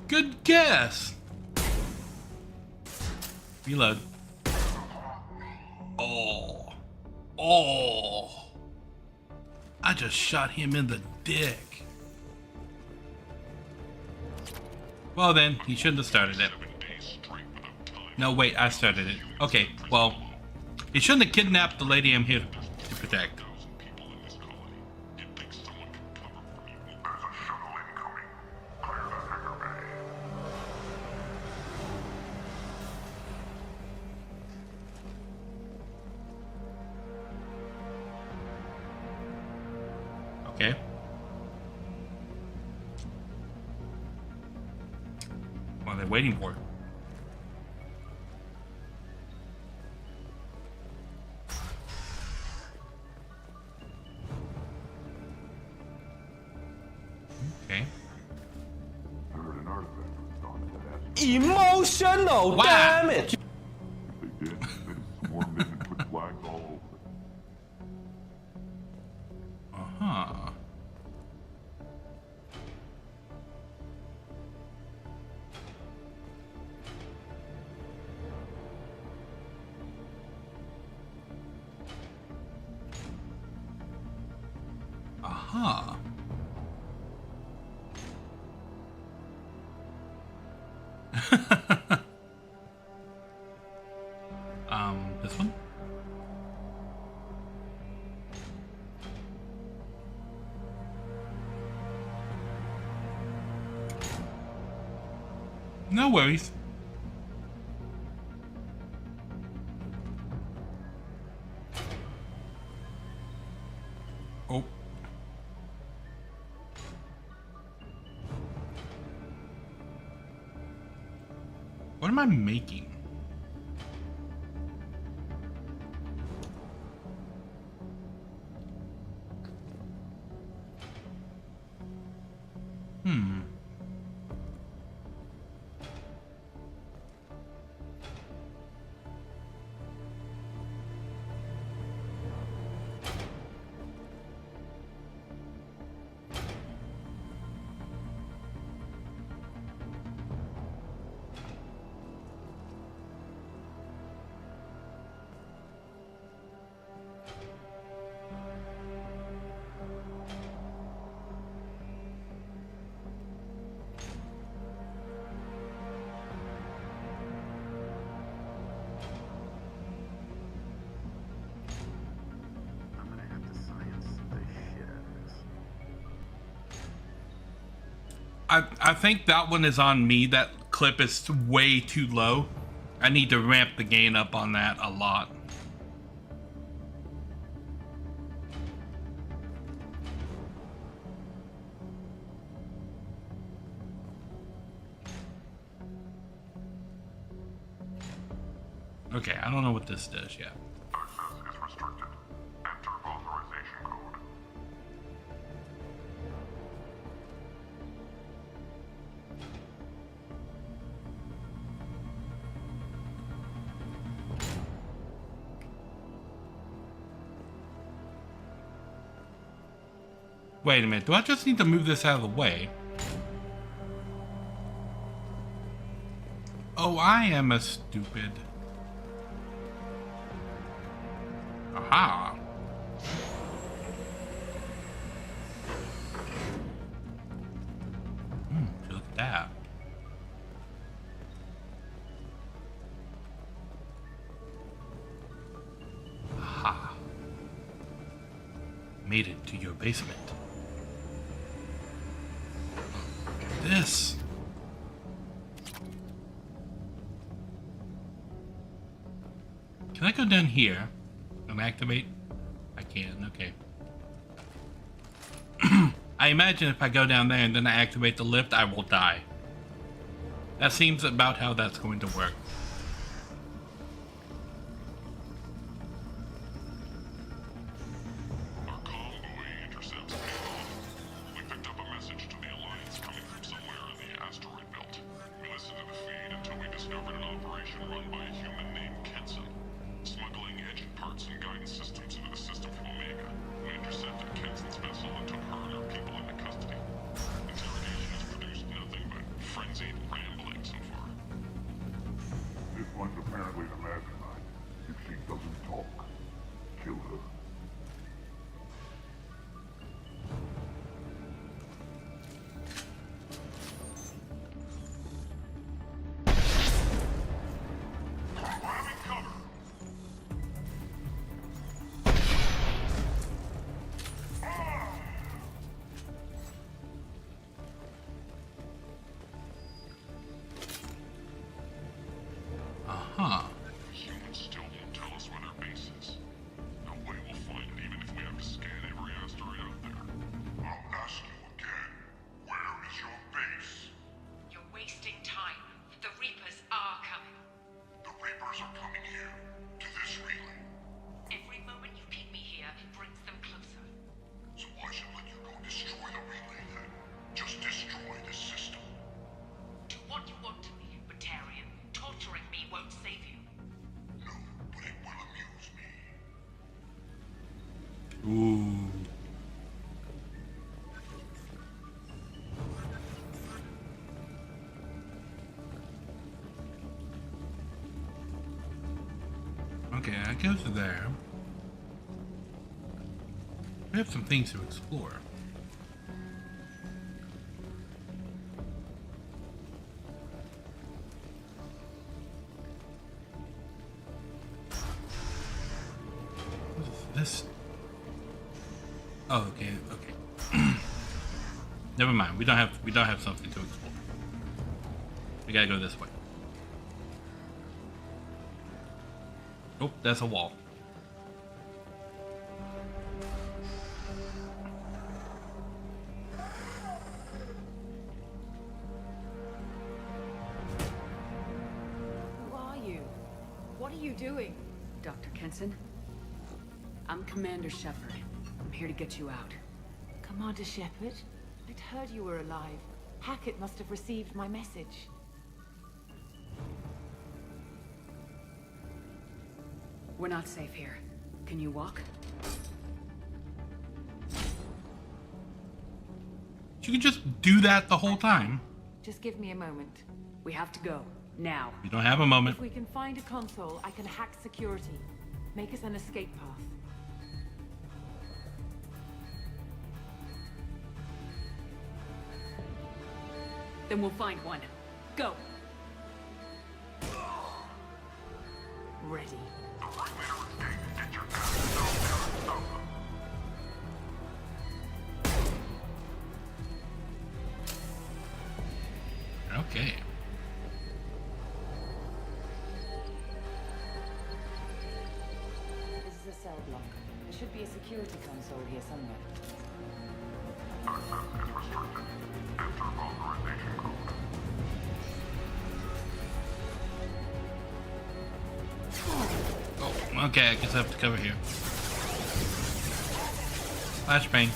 Good guess. Reload. Oh. Oh. I just shot him in the dick. Well then, he shouldn't have started it. No, wait, I started it. Okay, well, he shouldn't have kidnapped the lady I'm here to protect. Okay. What are they waiting for? Okay. I heard an artifact was gone to that. Emotional damage. If they did, they'd swarmed in and put flags all over it. Uh-huh. Aha. This one? No worries. Oh. What am I making? I think that one is on me. That clip is way too low. I need to ramp the gain up on that a lot. Okay, I don't know what this does yet. Access is restricted. Enter authorization code. Wait a minute. Do I just need to move this out of the way? Oh, I am a stupid. Aha. Look at that. Aha. Made it to your basement. This. Can I go down here and activate? I can, okay. I imagine if I go down there and then I activate the lift, I will die. That seems about how that's going to work. Our comm buoy intercepts paid off. We picked up a message to the Alliance coming from somewhere in the asteroid belt. We listened to the feed until we discovered an operation run by a human named Kenson, smuggling engine parts and guidance systems into the system from Omega. We intercepted Kenson's vessel and took her and her people into custody. Interrogation has produced nothing but frenzied rambling so far. This one's apparently the mastermind. If she doesn't talk, kill her. Huh. Humans still won't tell us where their base is. No way we'll find it even if we have to scan every asteroid out there. I'll ask you again. Where is your base? You're wasting time. The Reapers are coming. The Reapers are coming here. To this relay. Every moment you keep me here brings them closer. So why should I let you go destroy the relay then? Just destroy the system. Do what you want to me, Batarian. Torturing me won't save you. No, but it will amuse me. Ooh. Okay, I go to there. We have some things to explore. What is this? Oh, okay, okay. Never mind. We don't have something to explore. We gotta go this way. Oh, that's a wall. Who are you? What are you doing? Dr. Kenson? I'm Commander Shepard. I'm here to get you out. Commander Shepard? I'd heard you were alive. Hackett must have received my message. We're not safe here. Can you walk? You can just do that the whole time. Just give me a moment. We have to go. Now. You don't have a moment. If we can find a console, I can hack security. Make us an escape path. Then we'll find one. Go! Ready. Okay. This is a cell block. There should be a security console here somewhere. Access is restricted. Enter authorization code. Oh, okay, I guess I have to cover here. Flashbang.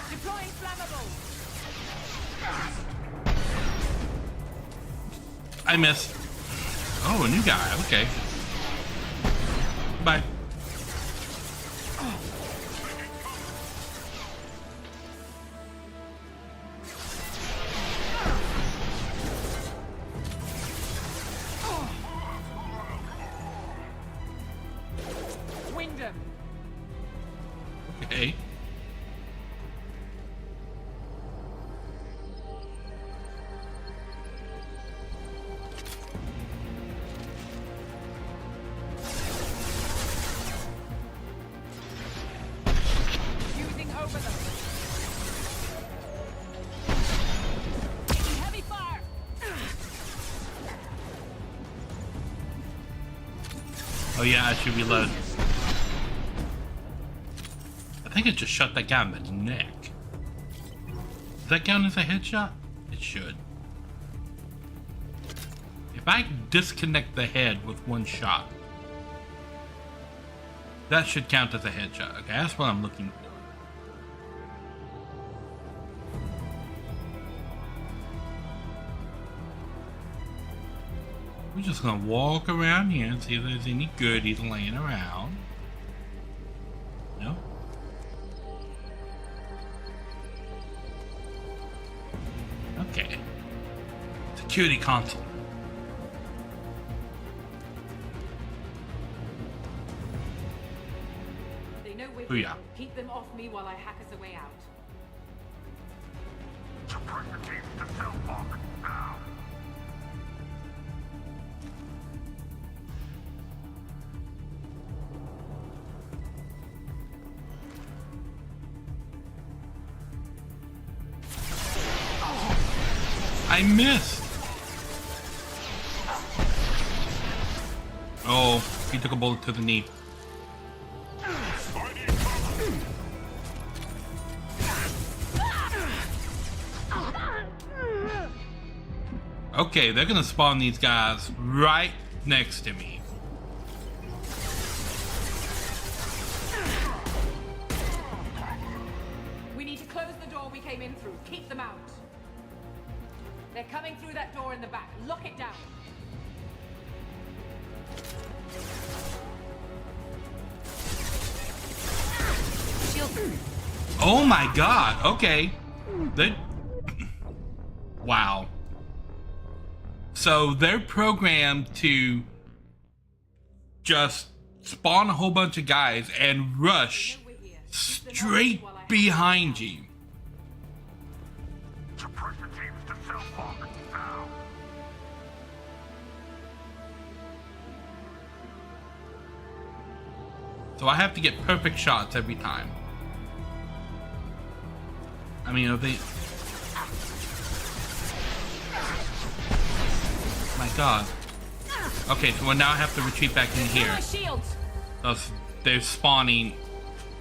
Deploying flammable! I missed. Oh, a new guy. Okay. Bye. Oh yeah, I should reload. I think it just shot that guy in the neck. Does that count as a headshot? It should. If I disconnect the head with one shot, that should count as a headshot. Okay, that's what I'm looking for. We're just gonna walk around here and see if there's any goodies laying around. No? Okay. Security console. They know we're Booyah. Keep them off me while I hack us a way out. Suppress the teams to self-lock now. I missed. Oh, he took a bullet to the knee. Okay, they're gonna spawn these guys right next to me. We need to close the door we came in through. Keep them out. They're coming through that door in the back. Lock it down. Oh my god, okay. Wow. So they're programmed to just spawn a whole bunch of guys and rush straight behind you. Suppress the teams to self-lock now. So I have to get perfect shots every time. I mean, they... My god. Okay, so now I have to retreat back in here. Because they're spawning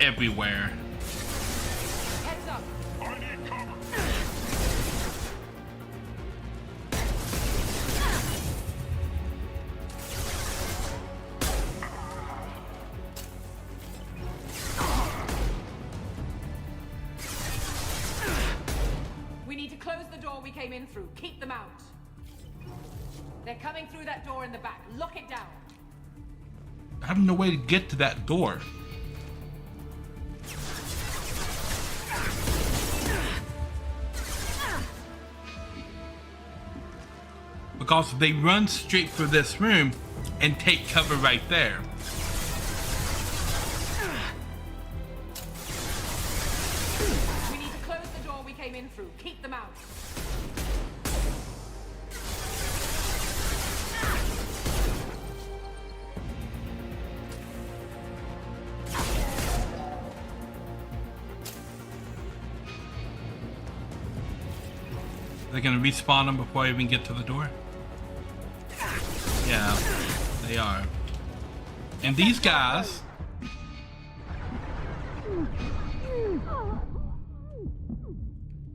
everywhere. Heads up. I need cover. We need to close the door we came in through. Keep them out. They're coming through that door in the back. Lock it down. I have no way to get to that door. Because they run straight for this room and take cover right there. We need to close the door we came in through. Keep them out. They're gonna respawn them before I even get to the door? Yeah, they are. And these guys...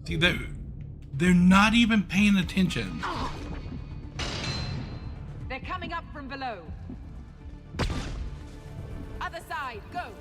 See, they're not even paying attention. They're coming up from below. Other side, go.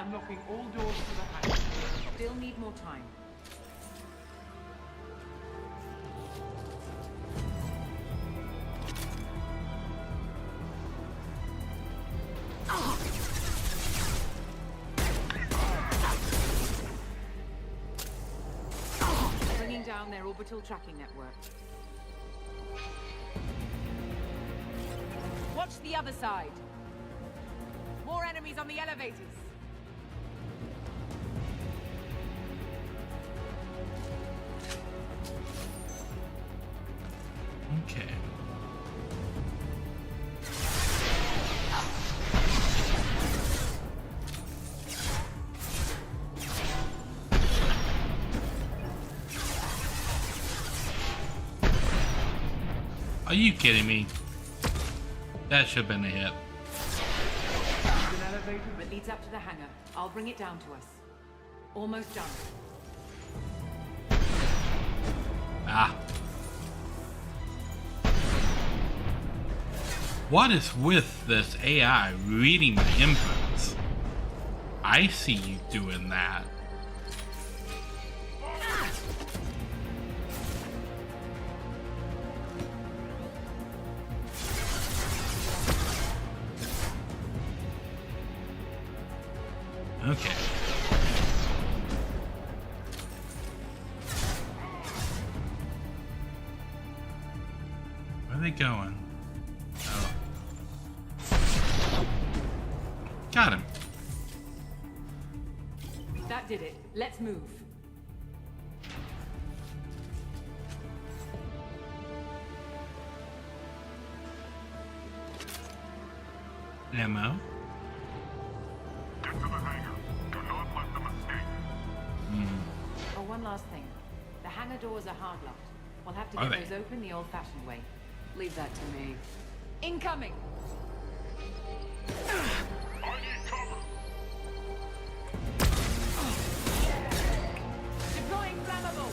Unlocking all doors to the house. still need more time. Bringing down their orbital tracking network. Watch the other side. More enemies on the elevators. Okay. Are you kidding me? That should have been a hit. There's an elevator that leads up to the hangar. I'll bring it down to us. Almost done. Ah. What is with this AI reading my inputs? I see you doing that. Okay. Where are they going? Oh. Got him. That did it. Let's move. Ammo. Get to the hangar. Do not let them escape. Oh, one last thing. The hangar doors are hard locked. We'll have to Are get they? those open the old-fashioned way. Leave that to me. Incoming! I need cover. Deploying flammable!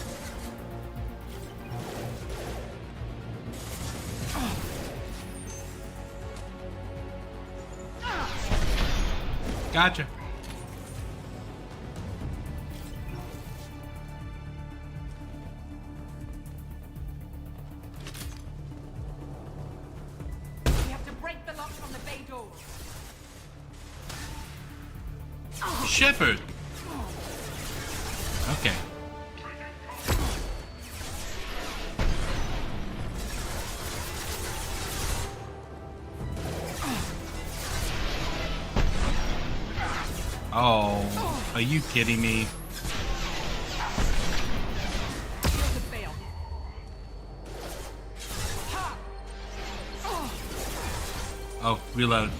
Gotcha. We have to break the lock on the bay door. Shepard. Okay. Oh, are you kidding me? Shield to fail. Ha! Oh, reload.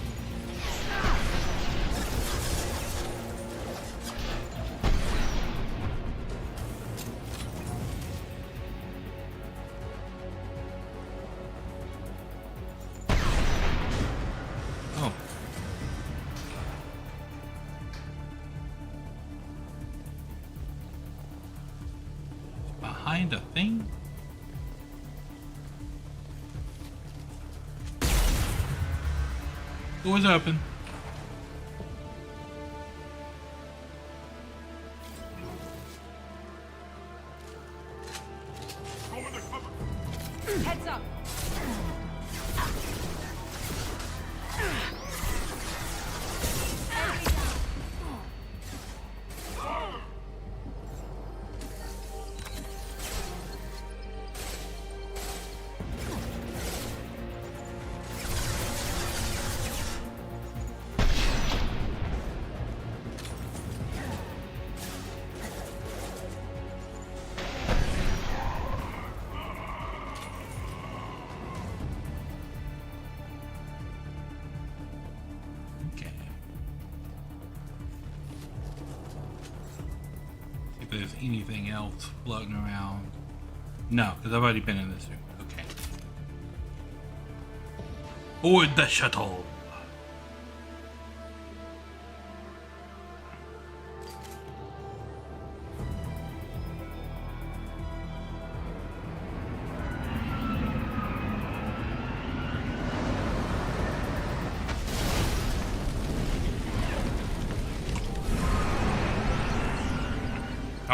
Oh. Behind a thing? Door's open. Heads up! Enemy down. Okay. See if there's anything else floating around. No, because I've already been in this room. Okay. Board the shuttle.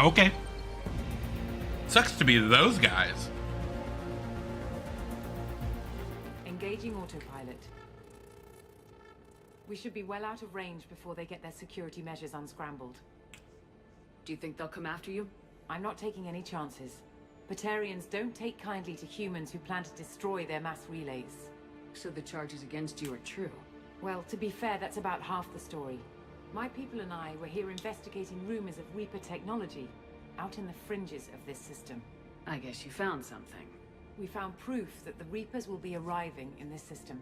Okay. Sucks to be those guys. Engaging autopilot. We should be well out of range before they get their security measures unscrambled. Do you think they'll come after you? I'm not taking any chances. Batarians don't take kindly to humans who plan to destroy their mass relays. So the charges against you are true? Well, to be fair, that's about half the story. My people and I were here investigating rumors of Reaper technology, out in the fringes of this system. I guess you found something. We found proof that the Reapers will be arriving in this system.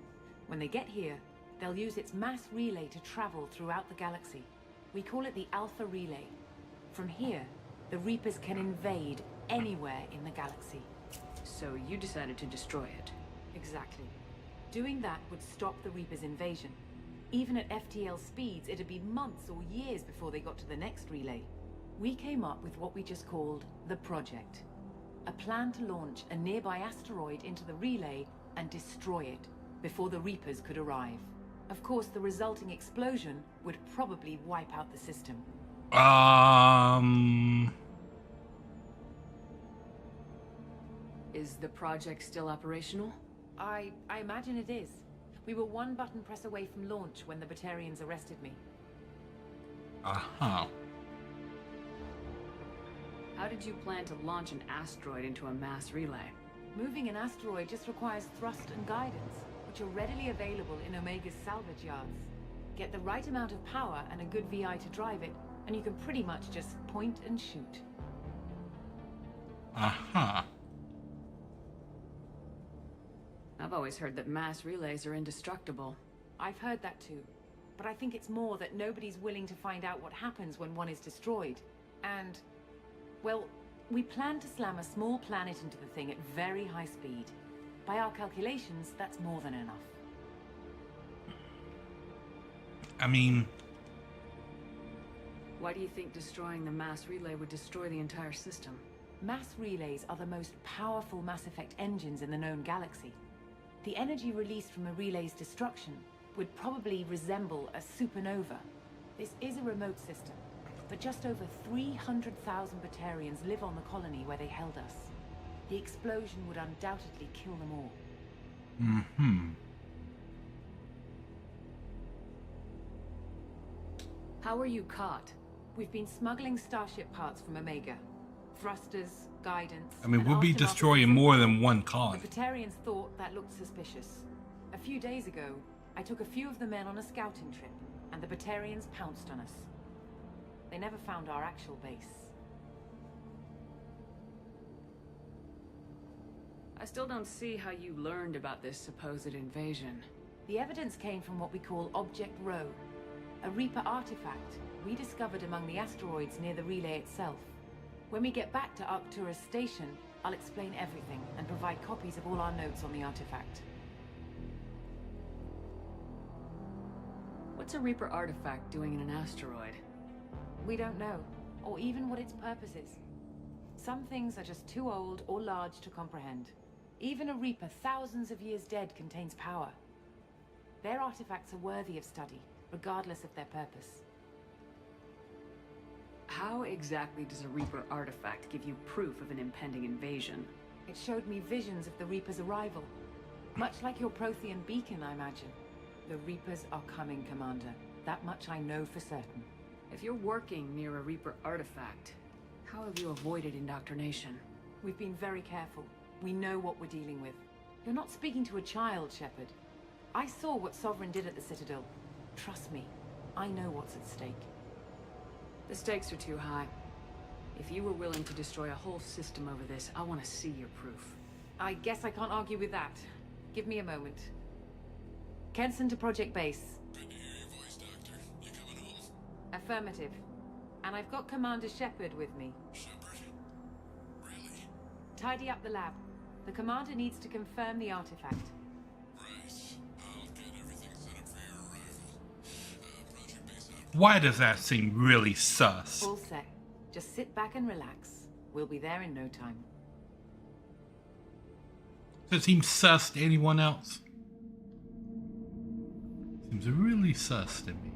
When they get here, they'll use its mass relay to travel throughout the galaxy. We call it the Alpha Relay. From here, the Reapers can invade anywhere in the galaxy. So you decided to destroy it? Exactly. Doing that would stop the Reapers' invasion. Even at FTL speeds, it'd be months or years before they got to the next relay. We came up with what we just called the Project. A plan to launch a nearby asteroid into the relay and destroy it before the Reapers could arrive. Of course, the resulting explosion would probably wipe out the system. Is the project still operational? I imagine it is. We were one button press away from launch when the Batarians arrested me. Uh-huh. How did you plan to launch an asteroid into a mass relay? Moving an asteroid just requires thrust and guidance, which are readily available in Omega's salvage yards. Get the right amount of power and a good VI to drive it, and you can pretty much just point and shoot. Uh-huh. I've always heard that mass relays are indestructible. I've heard that too. But I think it's more that nobody's willing to find out what happens when one is destroyed. And, well, we plan to slam a small planet into the thing at very high speed. By our calculations, that's more than enough. I mean... Why do you think destroying the mass relay would destroy the entire system? Mass relays are the most powerful Mass Effect engines in the known galaxy. The energy released from a relay's destruction would probably resemble a supernova. This is a remote system, but just over 300,000 Batarians live on the colony where they held us. The explosion would undoubtedly kill them all. Mm-hmm. How were you caught? We've been smuggling Starship parts from Omega. Thrusters, guidance... I mean, we'll be destroying more than one colony. The Batarians thought that looked suspicious. A few days ago, I took a few of the men on a scouting trip, and the Batarians pounced on us. They never found our actual base. I still don't see how you learned about this supposed invasion. The evidence came from what we call Object Rho, a Reaper artifact we discovered among the asteroids near the relay itself. When we get back to Arcturus Station, I'll explain everything and provide copies of all our notes on the artifact. What's a Reaper artifact doing in an asteroid? We don't know, or even what its purpose is. Some things are just too old or large to comprehend. Even a Reaper thousands of years dead contains power. Their artifacts are worthy of study, regardless of their purpose. How exactly does a Reaper artifact give you proof of an impending invasion? It showed me visions of the Reaper's arrival. Much like your Prothean beacon, I imagine. The Reapers are coming, Commander. That much I know for certain. If you're working near a Reaper artifact, how have you avoided indoctrination? We've been very careful. We know what we're dealing with. You're not speaking to a child, Shepard. I saw what Sovereign did at the Citadel. Trust me, I know what's at stake. The stakes are too high. If you were willing to destroy a whole system over this, I want to see your proof. I guess I can't argue with that. Give me a moment. Kenson to Project Base. Good to hear your voice, Doctor. You coming home? Affirmative. And I've got Commander Shepard with me. Shepard? Really? Tidy up the lab. The Commander needs to confirm the artifact. Right. I'll get everything set up for your arrival. Project Base out. Why does that seem really sus? All set. Just sit back and relax. We'll be there in no time. Does it seem sus to anyone else? Seems really sus to me.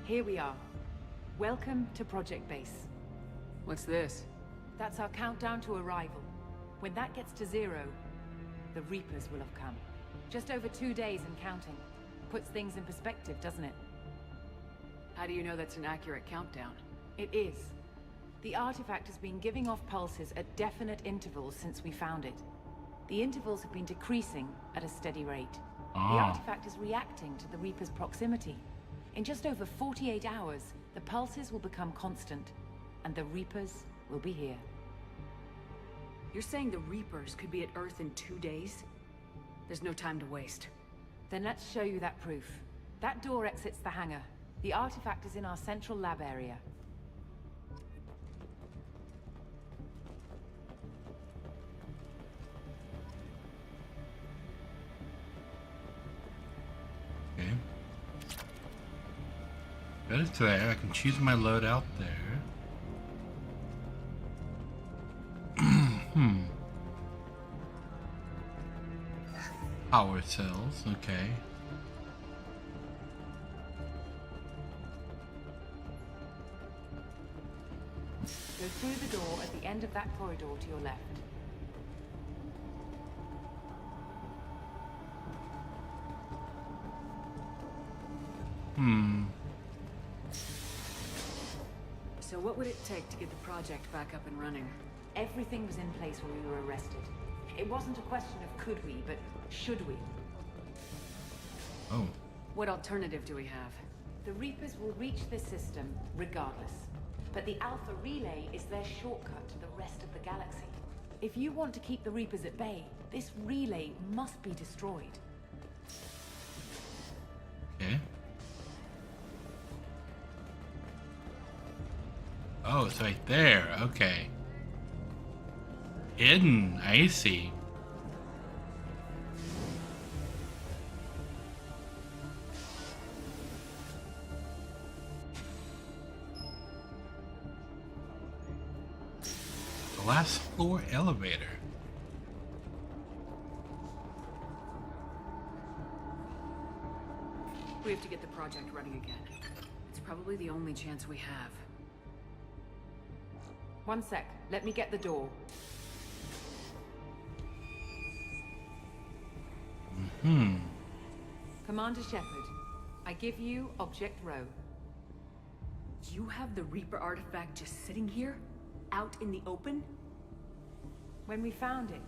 Here we are. Welcome to Project Base. What's this? That's our countdown to arrival. When that gets to 0, the Reapers will have come. Just over 2 days and counting. Puts things in perspective, doesn't it? How do you know that's an accurate countdown? It is. The artifact has been giving off pulses at definite intervals since we found it. The intervals have been decreasing at a steady rate. The artifact is reacting to the Reaper's proximity. In just over 48 hours, the pulses will become constant, and the Reapers will be here. You're saying the Reapers could be at Earth in 2 days? There's no time to waste. Then let's show you that proof. That door exits the hangar. The artifact is in our central lab area. Okay. Got it there. I can choose my loadout there. Power cells, okay. Go through the door at the end of that corridor to your left. So what would it take to get the project back up and running? Everything was in place when we were arrested. It wasn't a question of could we, but should we. Oh. What alternative do we have? The Reapers will reach this system regardless. But the Alpha Relay is their shortcut to the rest of the galaxy. If you want to keep the Reapers at bay, this relay must be destroyed. Okay. Oh, it's right there. Okay. Hidden. I see. The last floor elevator. We have to get the project running again. It's probably the only chance we have. One sec. Let me get the door. Commander Shepard, I give you Object Row. You have the Reaper artifact just sitting here? Out in the open? When we found it,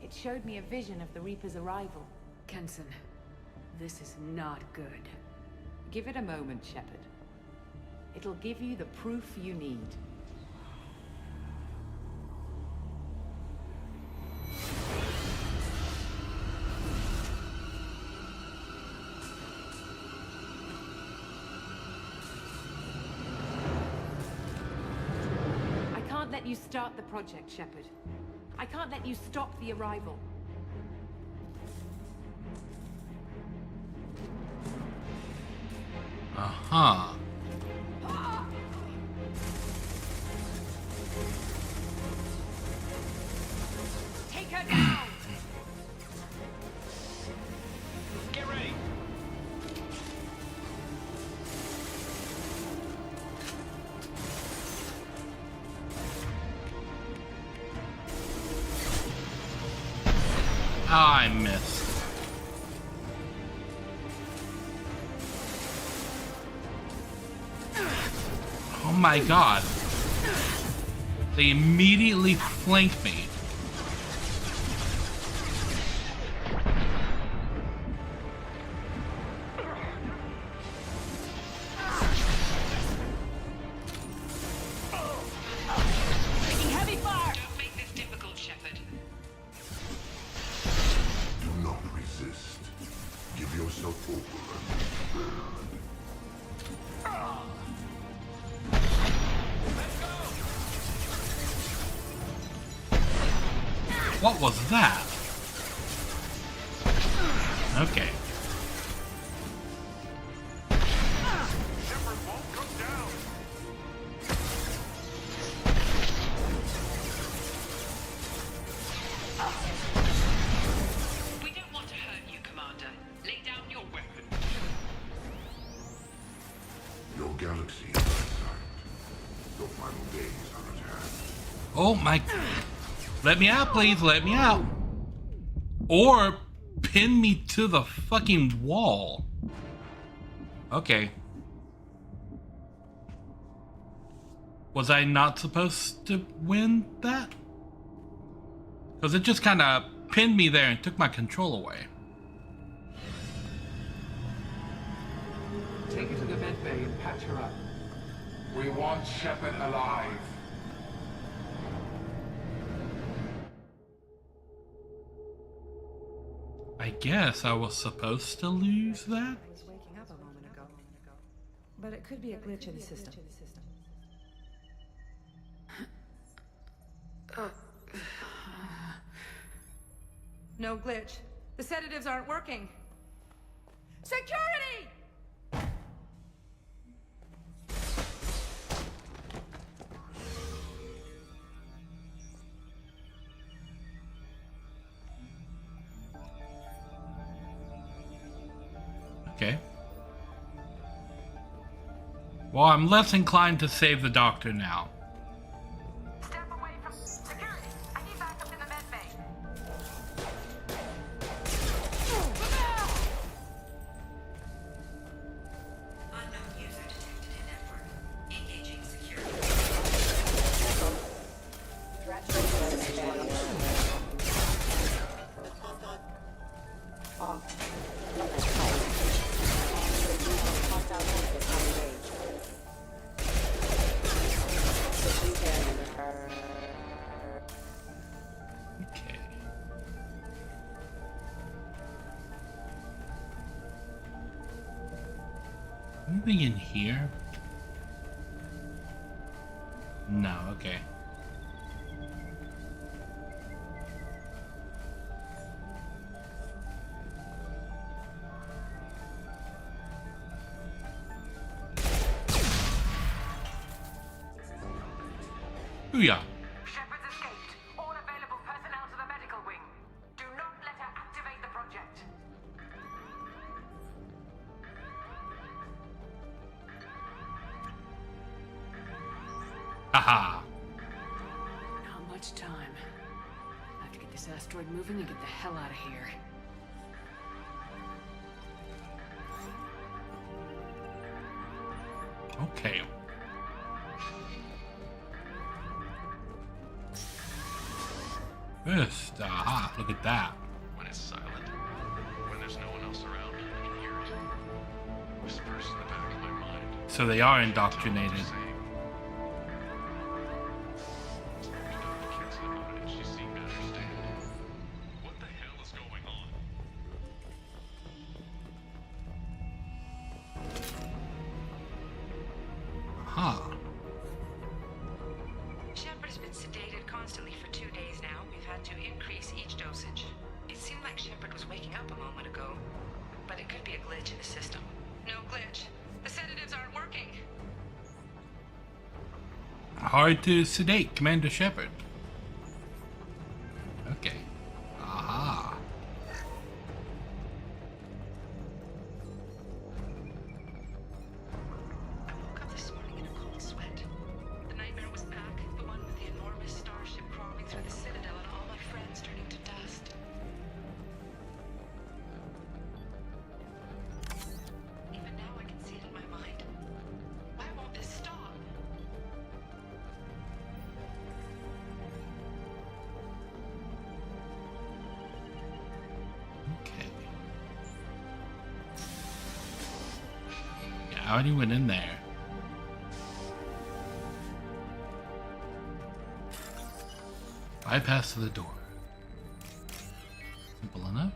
it showed me a vision of the Reaper's arrival. Kenson, this is not good. Give it a moment, Shepard. It'll give you the proof you need. I can't let you start the project, Shepard. I can't let you stop the arrival. Uh-huh. Take her down! Get ready. Oh, I missed. Oh my god. They immediately flanked me. Taking heavy fire! Don't make this difficult, Shepard. Do not resist. Give yourself over and burn. What was that? Okay. Shepard won't come down. We don't want to hurt you, Commander. Lay down your weapon. Your galaxy in my sight. Your final days are at hand. Oh my... Let me out, please. Let me out. Or pin me to the fucking wall. Okay. Was I not supposed to win that? Because it just kind of pinned me there and took my control away. Take her to the med bay and patch her up. We want Shepard alive. I guess I was supposed to lose that? I was waking up a moment ago. But it could be a glitch in the system. No glitch. The sedatives aren't working. Security! Okay. Well, I'm less inclined to save the doctor now. Step away from security. I need backup in the med bay. Unknown user detected in network. Engaging security. Okay. Anything in here? No, okay. Booyah. Shepard's escaped. All available personnel to the medical wing. Do not let her activate the project. Haha. Not much time. I have to get this asteroid moving and get the hell out of here. Okay. First, aha, look at that. When it's silent, when there's no one else around, I can hear it. Whispers in the back of my mind. So they are indoctrinated. She seemed to understand. What the hell is going on? Huh. Shepard has been sedated constantly for 2 days now. We've had to increase each dosage. It seemed like Shepard was waking up a moment ago, but it could be a glitch in the system. No glitch. The sedatives aren't working. Hard to sedate Commander Shepard. Okay. Aha. I woke up this morning in a cold sweat. The nightmare was back, the one with the enormous starship crawling through the Citadel and all my friends turning to dust. Even now I can see it in my mind. Why won't this stop? Okay. Yeah, I already went in there. Bypass to the door. Simple enough.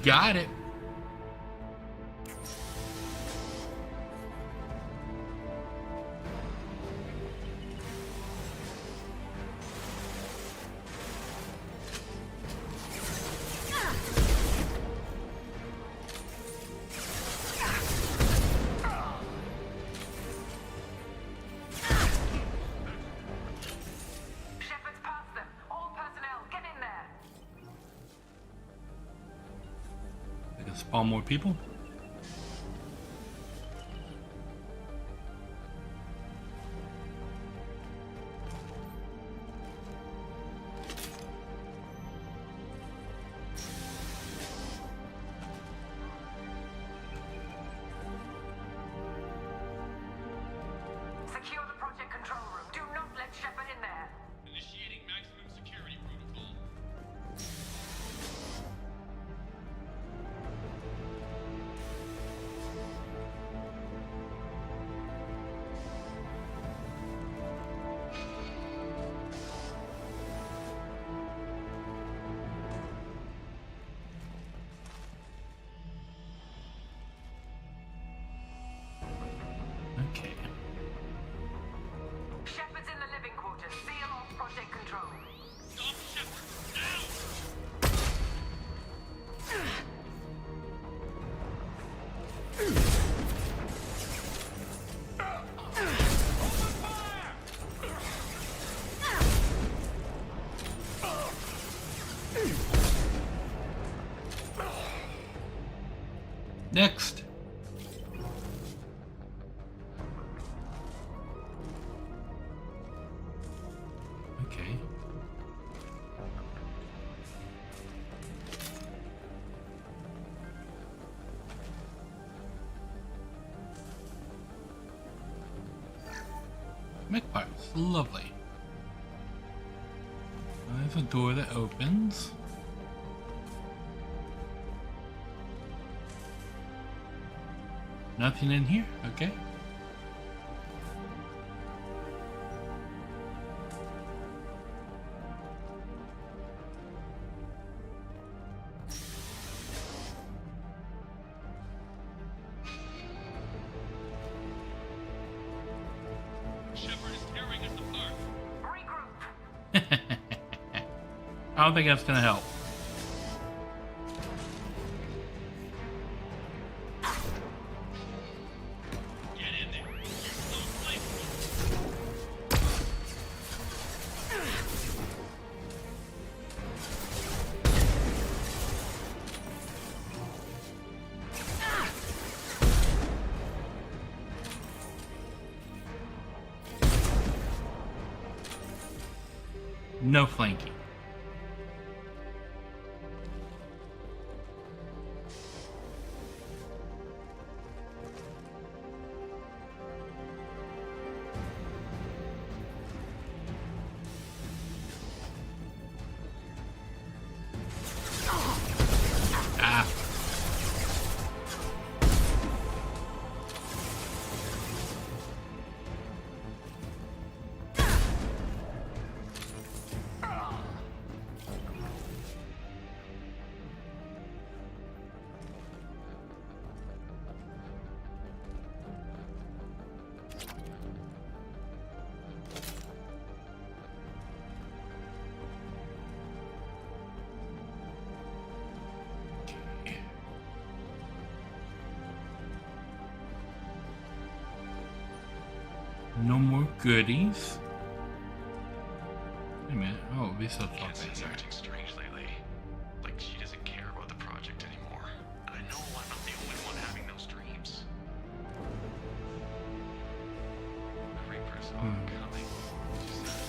Got it. Shepard's past them. All personnel, get in there. can spawn more people. Secure the project control room. Do not let Shepard in there. Initiating maximum security protocol. Okay. Shepard's in the living quarters. Seal off project control. Stop Shepard! Now! Next. Okay. Mech parts, lovely. There's a door that opens. Nothing in here? Okay. Shepard is tearing us apart. Regroup. I don't think that's gonna help. Get in there. Use those flames. No flanking. Ah. No more goodies. Wait a minute. Oh, we still talk Kenzan's right acting strange lately. Like she doesn't care about the project anymore. And I know I'm not the only one having those dreams. The Reapers are coming, she says.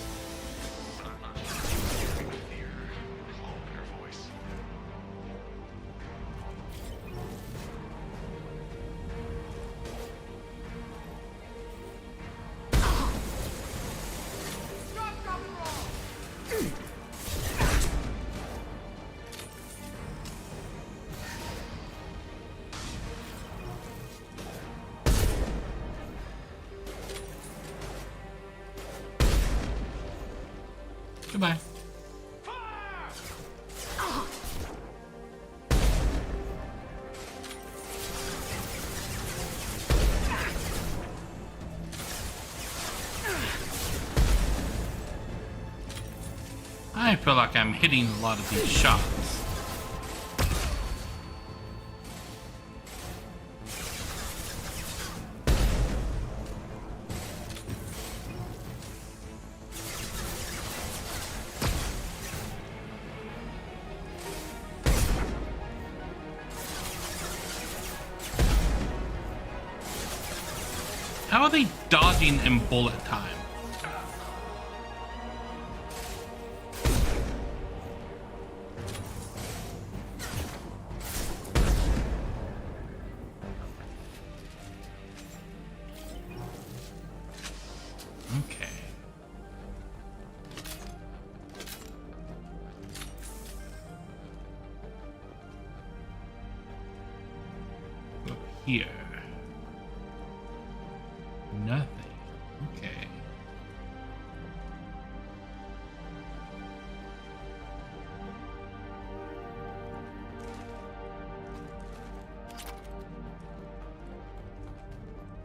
But I'm not sure if she's hearing the fear and hope in her voice. Goodbye. I feel like I'm hitting a lot of these shots. How are they dodging in bullet time? Okay. Go here. Nothing. Okay.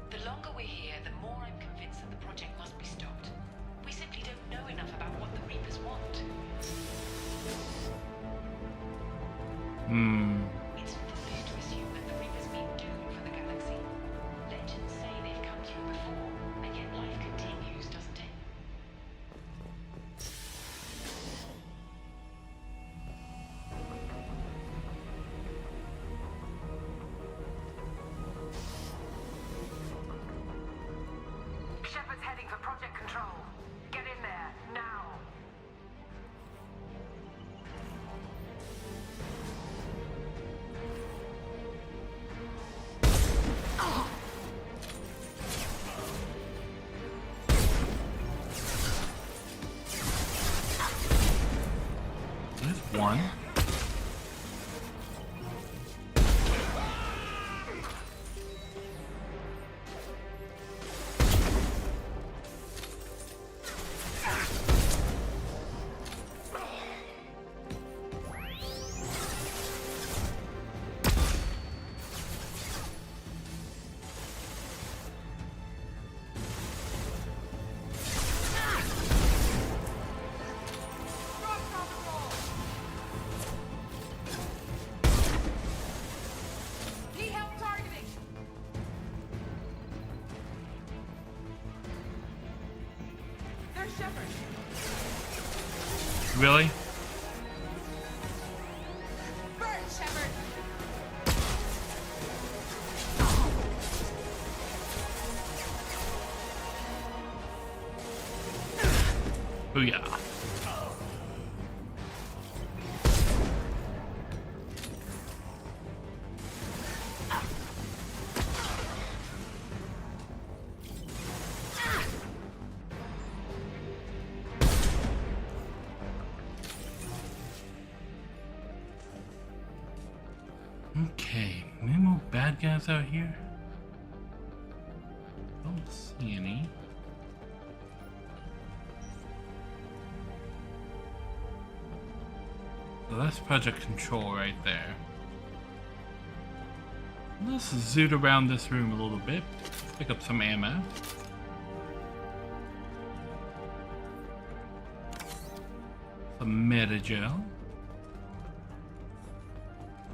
The longer we're here, the more I'm convinced that the project must be stopped. We simply don't know enough about what the Reapers want. It's foolish to assume that the Reapers mean doom for the galaxy. Legends say they've come through before, and yet life continues, doesn't it? Shepard's heading for Project Control. Get in there, now! There's one. Need help targeting! There's Shepard! Really? Burn, Shepard! Booyah. Okay, any more bad guys out here? Don't see any. So that's Project Control right there. Let's zoot around this room a little bit. Pick up some ammo. Some metagel.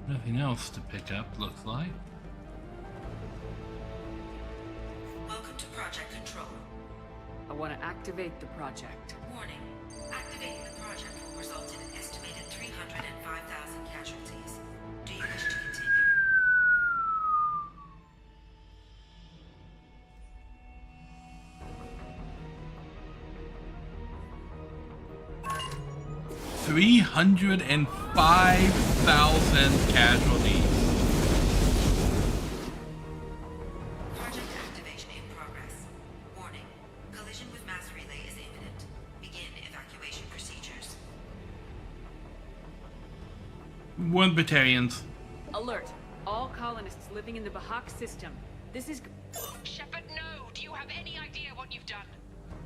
Nothing else to pick up, looks like. Welcome to Project Control. I want to activate the project. Warning. Activating the project will result in an estimated 305,000 casualties. Do you wish to continue? 305,000 casualties. Project activation in progress. Warning. Collision with mass relay is imminent. Begin evacuation procedures. 1 battalions. Alert! All colonists living in the Bahak system. This is... Shepard, no! Do you have any idea what you've done?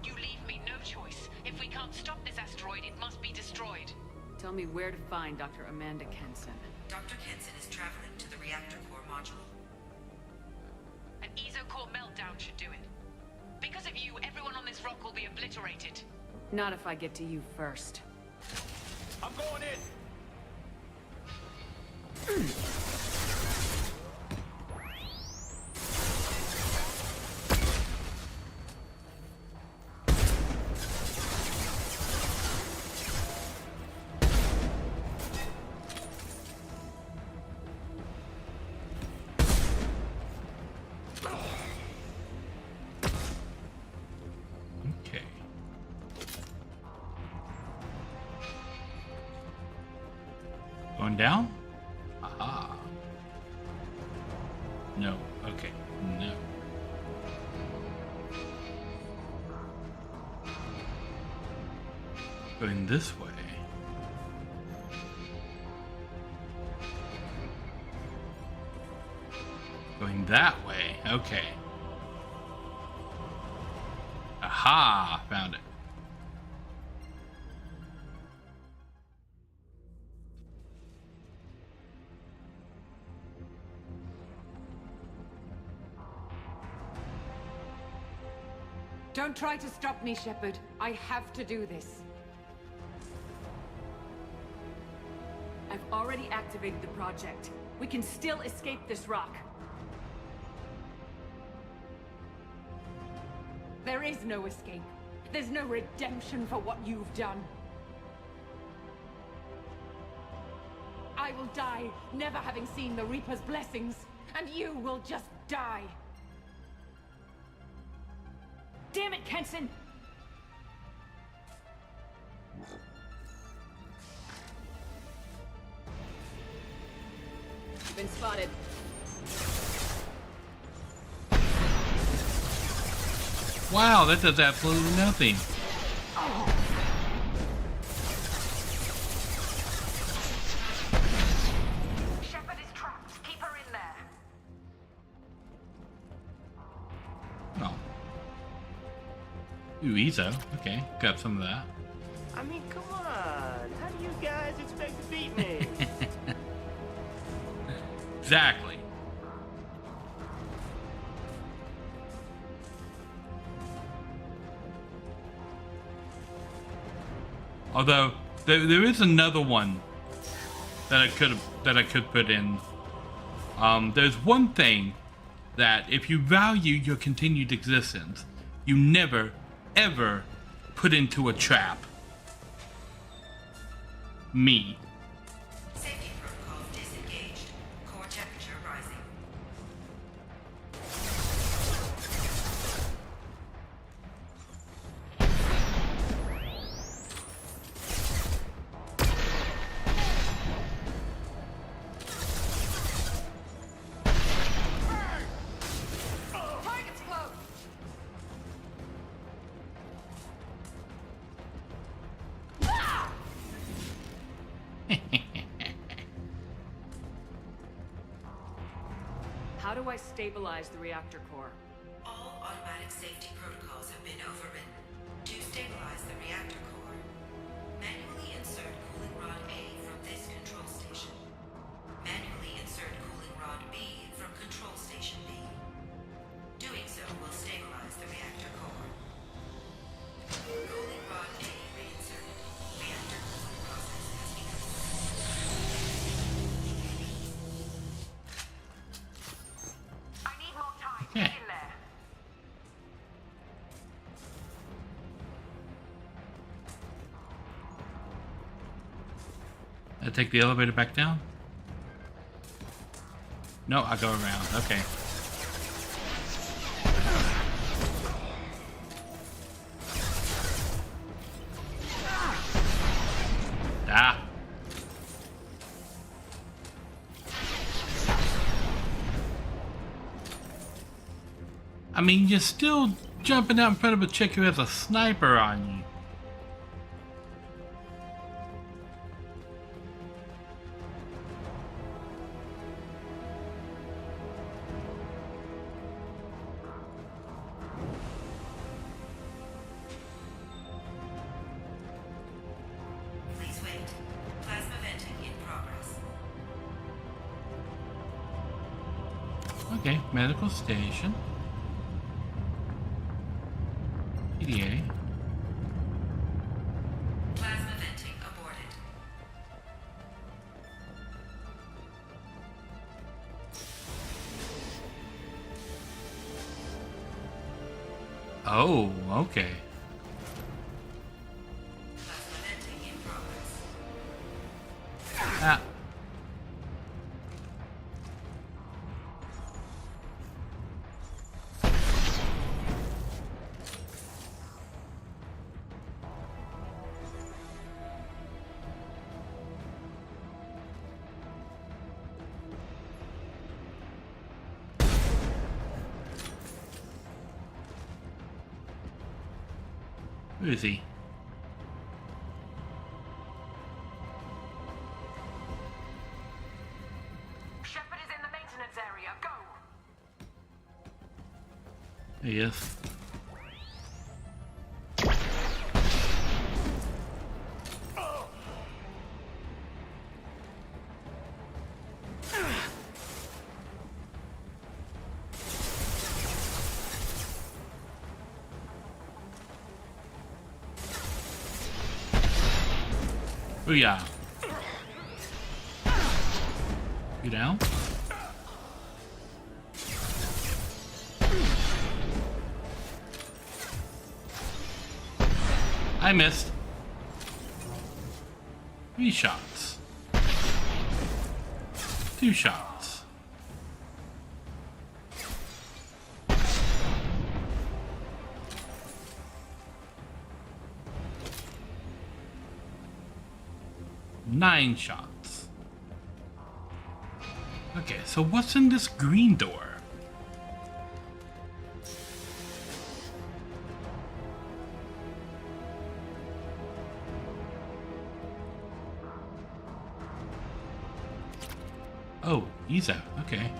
You leave me no choice. If we can't stop this asteroid, it must be destroyed. Tell me where to find Dr. Amanda Kenson. Dr. Kenson is traveling to the reactor core module. An ESO-core meltdown should do it. Because of you, everyone on this rock will be obliterated. Not if I get to you first. I'm going in! Going down? Aha. No. Okay. No. Going this way. Going that way. Okay. Aha! Found it. Don't try to stop me, Shepard. I have to do this. I've already activated the project. We can still escape this rock. There is no escape. There's no redemption for what you've done. I will die, never having seen the Reaper's blessings, and you will just die. Damn it, Kenson! You've been spotted. Wow, that does absolutely nothing. Shepard is trapped. Keep her in there. Oh. Ooh, Ezo. Okay, got some of that. I mean, come on. How do you guys expect to beat me? Exactly. Although there is another one that I could put in. There's one thing that if you value your continued existence, you never ever put into a trap. Me. Safety protocol disengaged. Core temperature rising. Target's close! How do I stabilize the reactor core? All automatic safety protocols have been overridden. To stabilize the reactor core, manually insert cooling rod A from this control station. Manually insert cooling rod B from control station B. Doing so will stabilize the reactor core. Cooling rod A reinserted. Reactor cooling process has begun. I need more time. Okay. Get in there. I take the elevator back down? No, I go around. Okay. Ah. I mean, you're still jumping out in front of a chick who has a sniper on you. Please wait. Plasma venting in progress. Okay, medical station. PDA. Plasma venting aborted. Oh, okay. Plasma venting in progress. Ah. Who is he? Shepard is in the maintenance area. Go! There he is. Booyah. You down? I missed. 3 shots. 2 shots. Nine shots. Okay, so what's in this green door? Oh, he's out. Okay.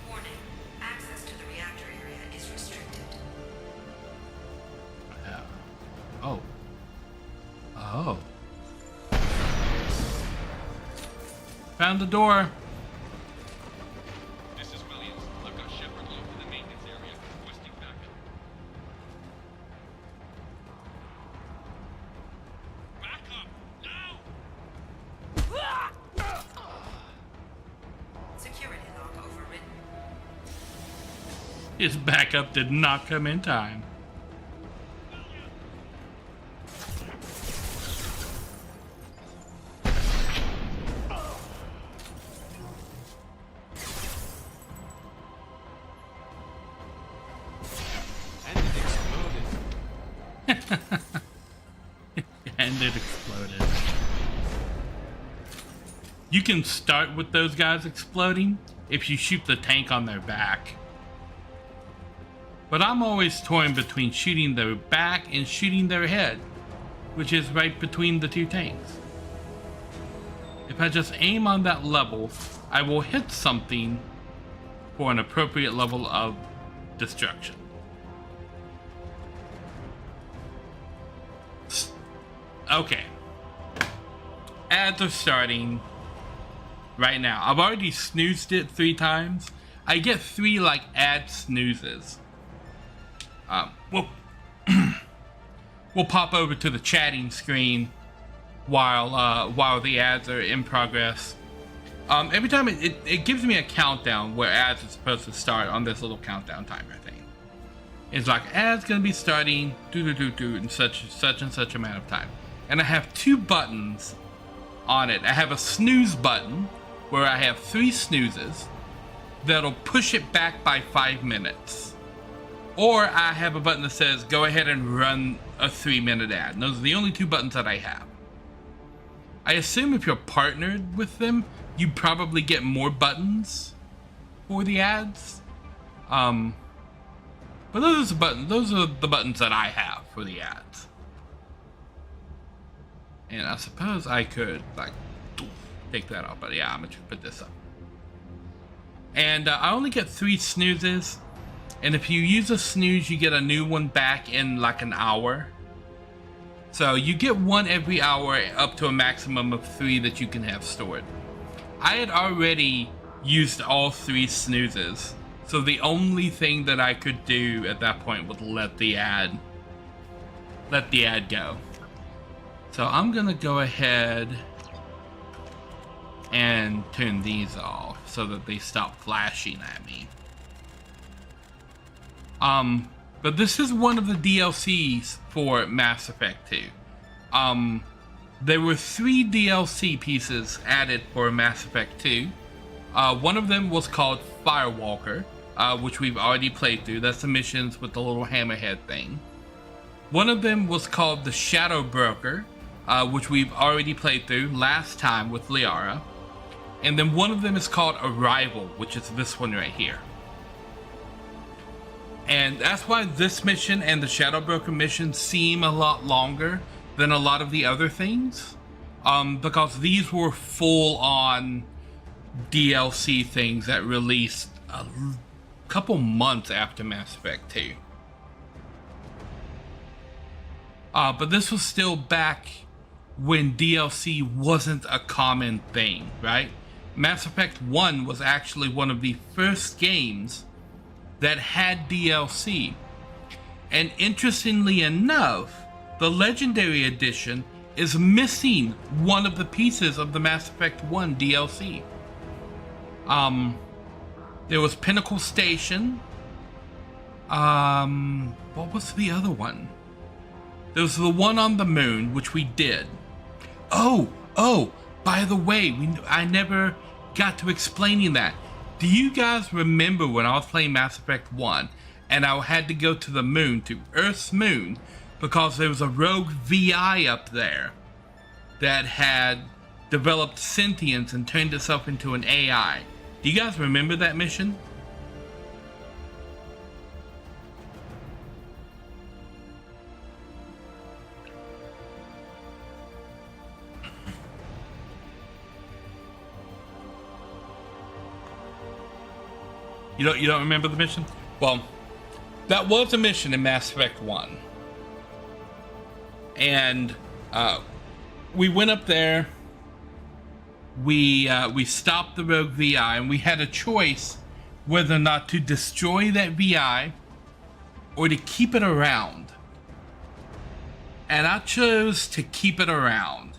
Warning. Access to the reactor area is restricted. Oh. Oh. Found the door. This is Williams. I've got Shepard low in the maintenance area, requesting backup. Backup! Now! Security log overridden. His backup did not come in time. And it exploded. You can start with those guys exploding if you shoot the tank on their back. But I'm always torn between shooting their back and shooting their head, which is right between the 2 tanks. If I just aim on that level, I will hit something for an appropriate level of destruction. Okay. Ads are starting right now. I've already snoozed it 3 times. I get 3 like ad snoozes. We'll pop over to the chatting screen while the ads are in progress. Every time it gives me a countdown where ads are supposed to start on this little countdown timer thing. It's like ads gonna be starting in such and such amount of time. And I have 2 buttons on it. I have a snooze button where I have 3 snoozes that'll push it back by 5 minutes. Or I have a button that says go ahead and run a 3-minute ad. And those are the only 2 buttons that I have. I assume if you're partnered with them, you probably get more buttons for the ads. But those are the buttons that I have for the ads. And I suppose I could like take that off, but yeah, I'm gonna put this up. And I only get 3 snoozes, and if you use a snooze, you get a new one back in like an hour. So you get 1 every hour up to a maximum of 3 that you can have stored. I had already used all 3 snoozes, so the only thing that I could do at that point was let the ad go. So I'm gonna go ahead and turn these off so that they stop flashing at me. But this is one of the DLCs for Mass Effect 2. There were 3 DLC pieces added for Mass Effect 2. One of them was called Firewalker, which we've already played through. That's the missions with the little hammerhead thing. One of them was called the Shadow Broker, which we've already played through last time with Liara. And then one of them is called Arrival, which is this one right here. And that's why this mission and the Shadow Broker mission seem a lot longer than a lot of the other things. Because these were full-on DLC things that released a couple months after Mass Effect 2. But this was still back when DLC wasn't a common thing, right? Mass Effect 1 was actually one of the first games that had DLC. And interestingly enough, the Legendary Edition is missing one of the pieces of the Mass Effect 1 DLC. There was Pinnacle Station. What was the other one? There was the one on the moon, which we did. Oh, by the way, I never got to explaining that. Do you guys remember when I was playing Mass Effect 1 and I had to go to the moon, to Earth's moon, because there was a rogue VI up there that had developed sentience and turned itself into an AI? Do you guys remember that mission? You don't remember the mission? Well, that was a mission in Mass Effect 1. And we went up there. We stopped the rogue VI, and we had a choice whether or not to destroy that VI or to keep it around. And I chose to keep it around.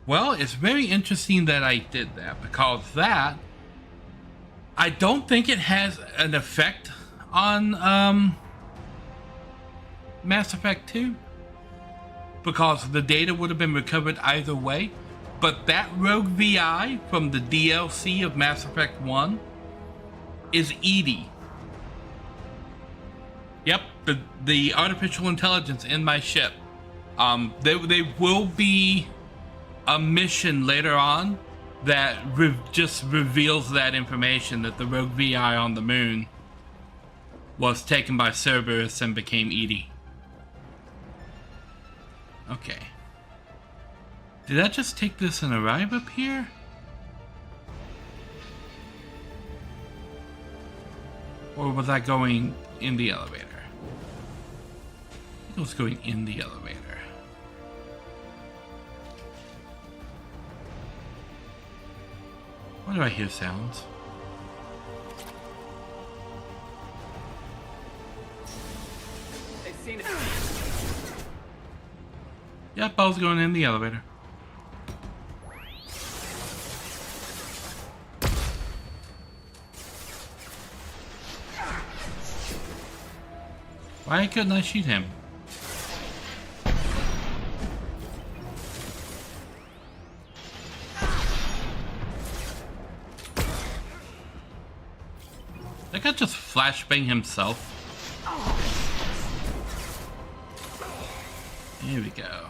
Well, it's very interesting that I did that, because that, I don't think it has an effect on Mass Effect 2, because the data would have been recovered either way. But that rogue VI from the DLC of Mass Effect 1 is Edie. Yep, the artificial intelligence in my ship. There will be a mission later on that just reveals that information, that the rogue VI on the moon was taken by Cerberus and became Edie. Okay. Did I just take this and arrive up here? Or was I going in the elevator? I think I was going in the elevator. Why do I hear sounds? I've seen it. Yep, I was going in the elevator. Why couldn't I shoot him? That guy just flashbang himself. Here we go.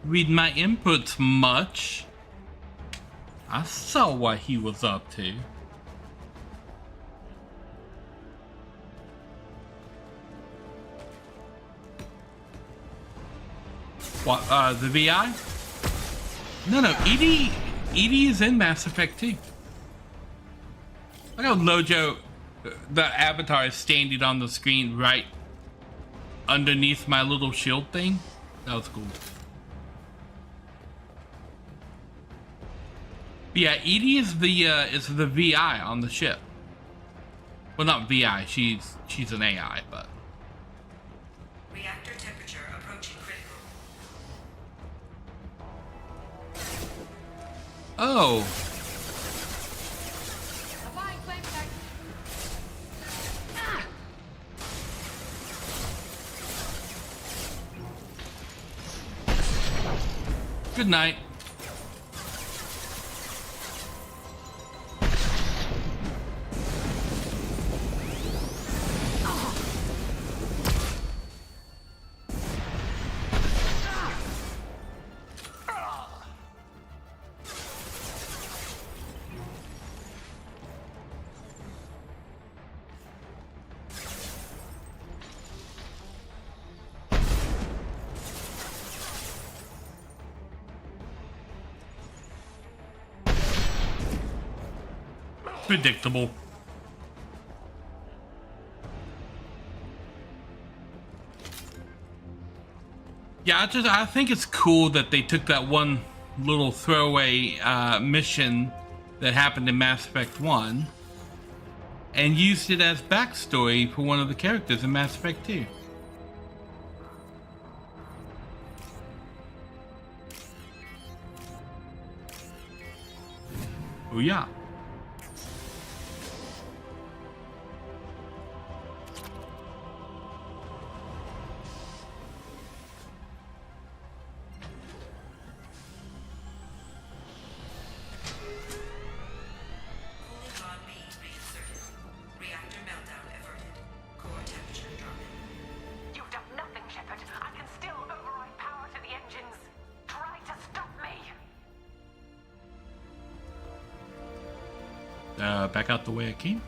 Read my inputs much. I saw what he was up to. What, the VI? No, Edie is in Mass Effect 2. Look how Lojo, the avatar, is standing on the screen right underneath my little shield thing. That was cool. Yeah, Edie is the VI on the ship. Well, not VI. She's an AI, but Reactor temperature approaching critical. Oh. Applying flame protection. Good night. Predictable. Yeah, I think it's cool that they took that one little throwaway mission that happened in Mass Effect 1 and used it as backstory for one of the characters in Mass Effect 2. Oh yeah. Cooling rod B reinserted. Reactor meltdown averted. Core temperature dropping. You've done nothing, Shepard. I can still override power to the engines. Try to stop me. Back out the way I came.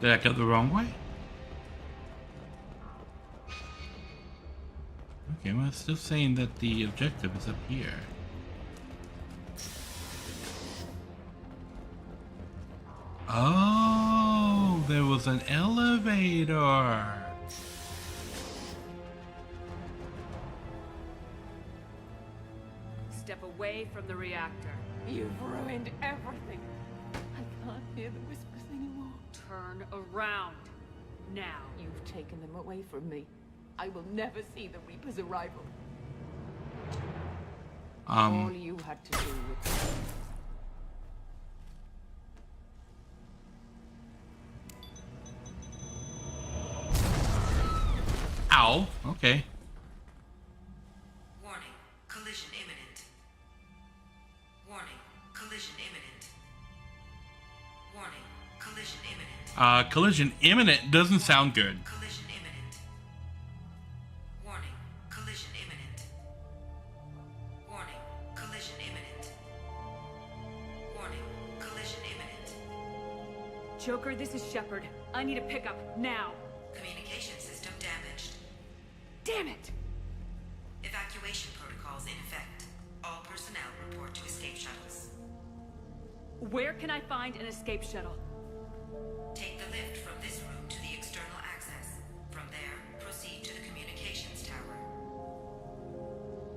Did I go the wrong way? Okay, well, it's still saying that the objective is up here. Oh, there was an elevator. Step away from the reactor. You've ruined everything. I can't hear the whispers anymore. Turn around. Now. You've taken them away from me. I will never see the Reaper's arrival. All you had to do was... Ow. Okay. Warning. Collision imminent. Warning. Collision imminent. Warning. Collision imminent. Collision imminent doesn't sound good. Collision imminent. Warning. Collision imminent. Warning. Collision imminent. Warning. Collision imminent. Joker, this is Shepard. I need a pickup, now. Communication system damaged. Damn it! Evacuation protocols in effect. All personnel report to escape shuttles. Where can I find an escape shuttle? Take the lift from this room to the external access. From there, proceed to the communications tower.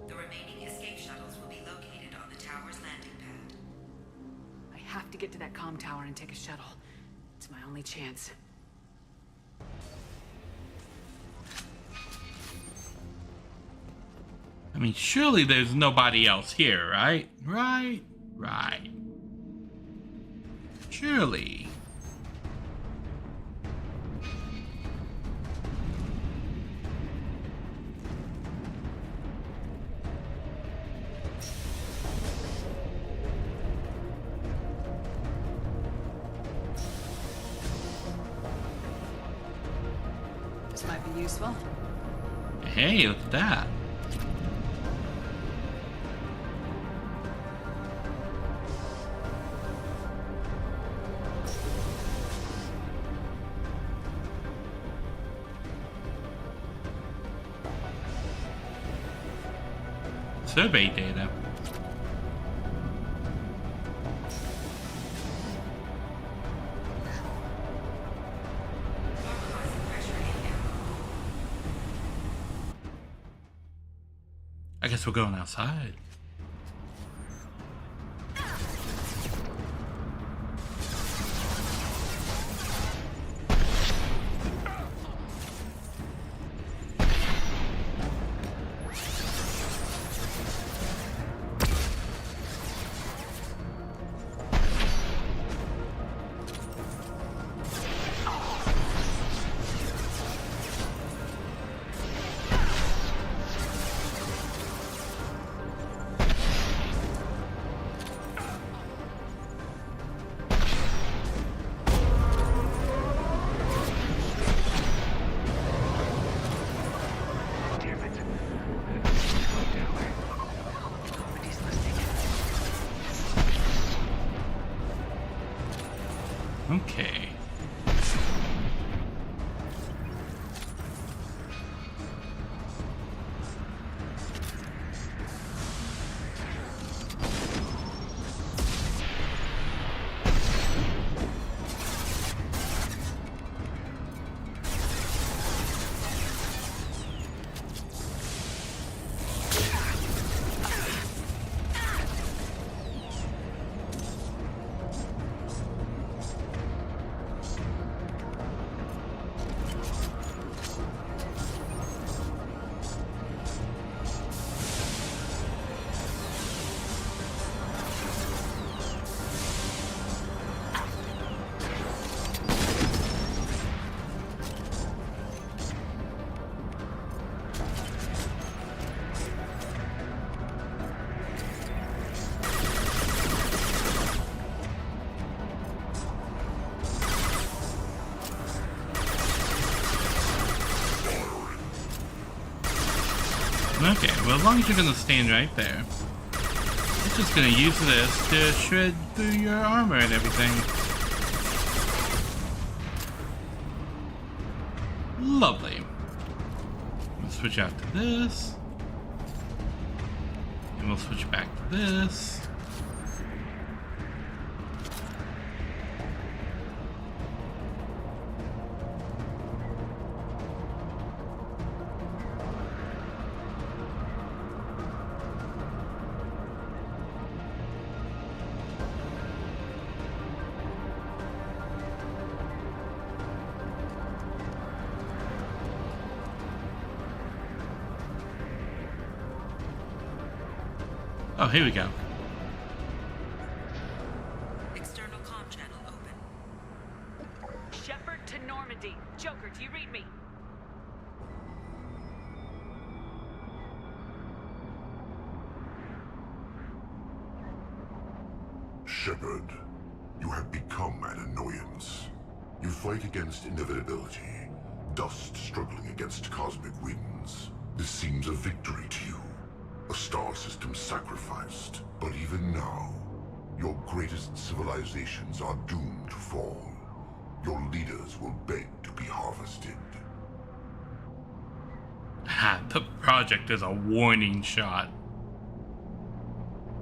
The remaining escape shuttles will be located on the tower's landing pad. I have to get to that comm tower and take a shuttle. It's my only chance. I mean, surely there's nobody else here, right? Right. Surely. This might be useful. Hey, look at that. Survey data. I guess we're going outside. Okay. Okay, well, as long as you're gonna stand right there, I'm just gonna use this to shred through your armor and everything. Lovely. We'll switch out to this. And we'll switch back to this. Oh, here we go. External comm channel open. Shepard to Normandy. Joker, do you read me? Shepard, you have become an annoyance. You fight against inevitability, dust struggling against cosmic winds. This seems a victory to you. A star system sacrificed. But even now, your greatest civilizations are doomed to fall. Your leaders will beg to be harvested. Ha, the project is a warning shot.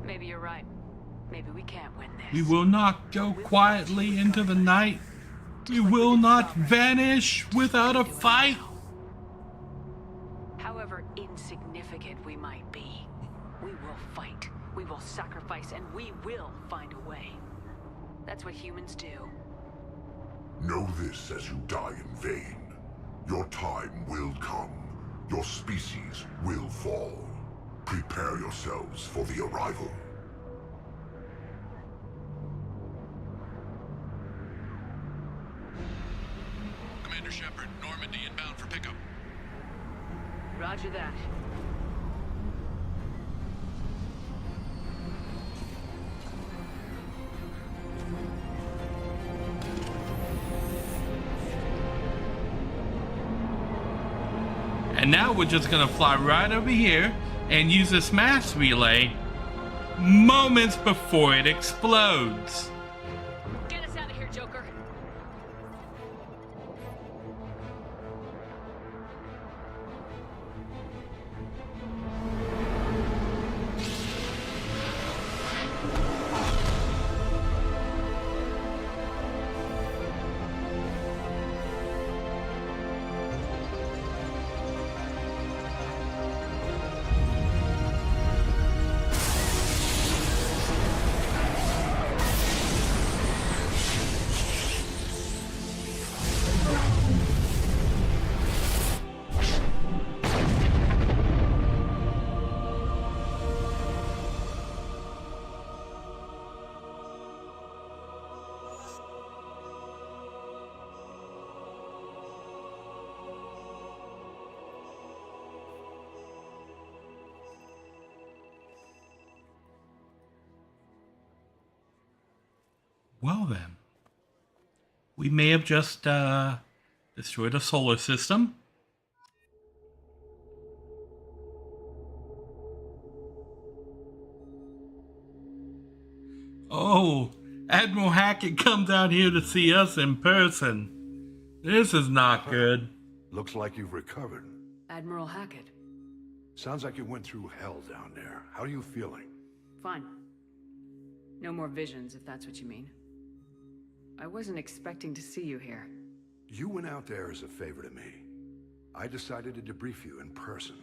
Maybe you're right. Maybe we can't win this. We will not go quietly into the night. We will not vanish without a fight. However insignificant we might be, we will fight, we will sacrifice, and we will find a way. That's what humans do. Know this as you die in vain. Your time will come. Your species will fall. Prepare yourselves for the arrival. Commander Shepard, Normandy inbound for pickup. Roger that. And now we're just gonna fly right over here and use this mass relay moments before it explodes. Get us out of here, Joker. Well then, we may have just destroyed a solar system. Oh, Admiral Hackett comes out here to see us in person. This is not good. Looks like you've recovered. Admiral Hackett. Sounds like you went through hell down there. How are you feeling? Fine. No more visions, if that's what you mean. I wasn't expecting to see you here. You went out there as a favor to me. I decided to debrief you in person.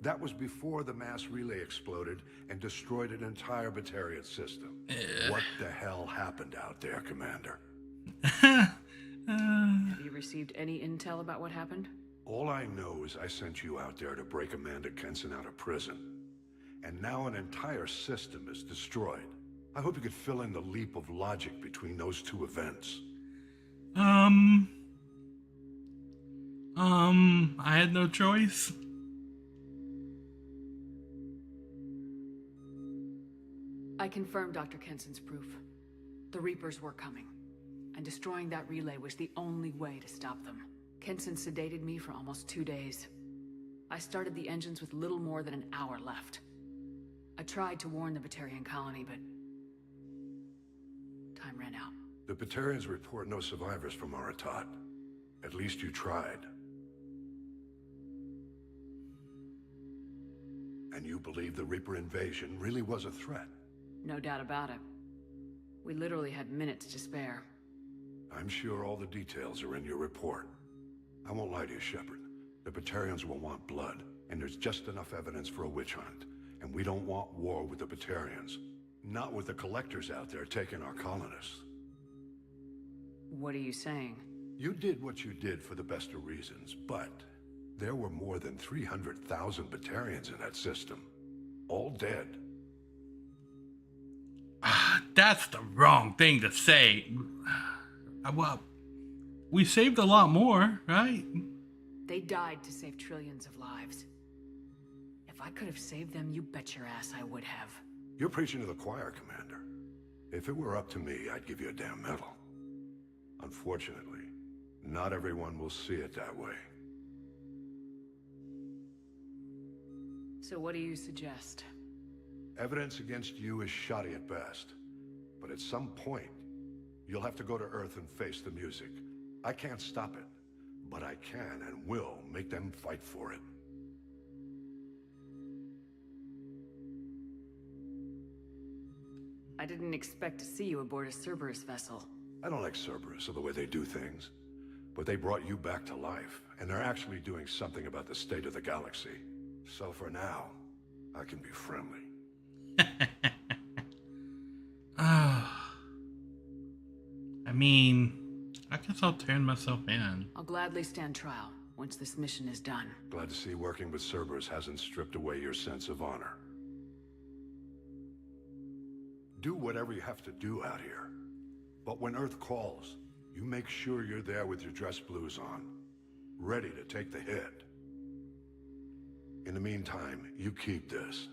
That was before the mass relay exploded and destroyed an entire Batarian system. What the hell happened out there, Commander? Have you received any intel about what happened? All I know is I sent you out there to break Amanda Kenson out of prison. And now an entire system is destroyed. I hope you could fill in the leap of logic between those two events. I had no choice. I confirmed Dr. Kenson's proof. The Reapers were coming, and destroying that relay was the only way to stop them. Kenson sedated me for almost 2 days. I started the engines with little more than an hour left. I tried to warn the Batarian colony, but time ran out. The Batarians report no survivors from Aratat. At least you tried. And you believe the Reaper invasion really was a threat? No doubt about it. We literally had minutes to spare. I'm sure all the details are in your report. I won't lie to you, Shepard. The Batarians will want blood, and there's just enough evidence for a witch hunt. And we don't want war with the Batarians. Not with the collectors out there taking our colonists. What are you saying? You did what you did for the best of reasons, but there were more than 300,000 Batarians in that system. All dead. That's the wrong thing to say. Well, we saved a lot more, right? They died to save trillions of lives. If I could have saved them, you bet your ass I would have. You're preaching to the choir, Commander. If it were up to me, I'd give you a damn medal. Unfortunately, not everyone will see it that way. So what do you suggest? Evidence against you is shoddy at best. But at some point, you'll have to go to Earth and face the music. I can't stop it, but I can and will make them fight for it. I didn't expect to see you aboard a Cerberus vessel. I don't like Cerberus or the way they do things, but they brought you back to life, and they're actually doing something about the state of the galaxy. So for now, I can be friendly. I mean, I guess I'll turn myself in. I'll gladly stand trial once this mission is done. Glad to see working with Cerberus hasn't stripped away your sense of honor. Do whatever you have to do out here. But when Earth calls, you make sure you're there with your dress blues on, ready to take the hit. In the meantime, you keep this.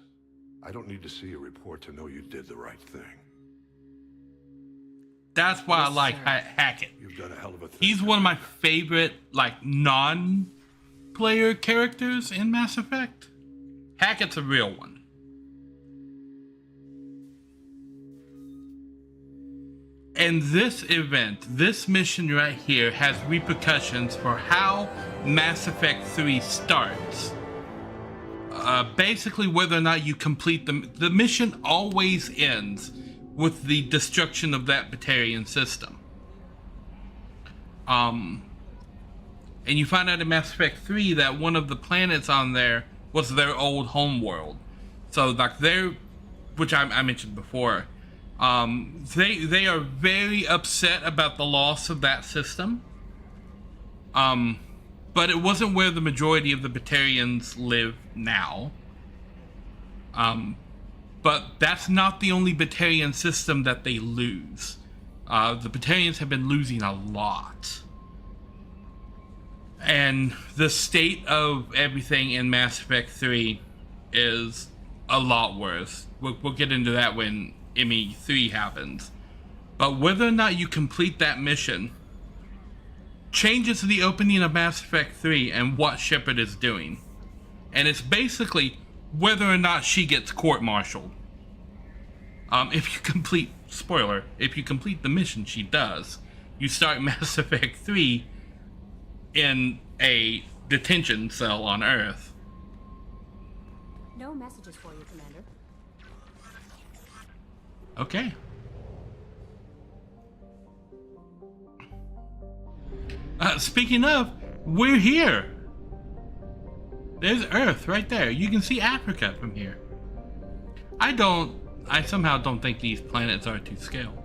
I don't need to see a report to know you did the right thing. That's why I like Hackett. You've done a hell of a thing. He's one of my favorite, like, non-player characters in Mass Effect. Hackett's a real one. And this event, this mission right here, has repercussions for how Mass Effect 3 starts. Basically, whether or not you complete the mission always ends with the destruction of that Batarian system. And you find out in Mass Effect 3 that one of the planets on there was their old homeworld. So, like, which I mentioned before, they are very upset about the loss of that system. But it wasn't where the majority of the Batarians live now. But that's not the only Batarian system that they lose. The Batarians have been losing a lot. And the state of everything in Mass Effect 3 is a lot worse. We'll get into that when ME3 happens. But whether or not you complete that mission changes the opening of Mass Effect 3 and what Shepard is doing. And it's basically whether or not she gets court-martialed. If you complete, spoiler, if you complete the mission, she does. You start Mass Effect 3 in a detention cell on Earth. No messages for you, Commander. Okay. Speaking of, we're here. There's Earth right there. You can see Africa from here. I somehow don't think these planets are to scale.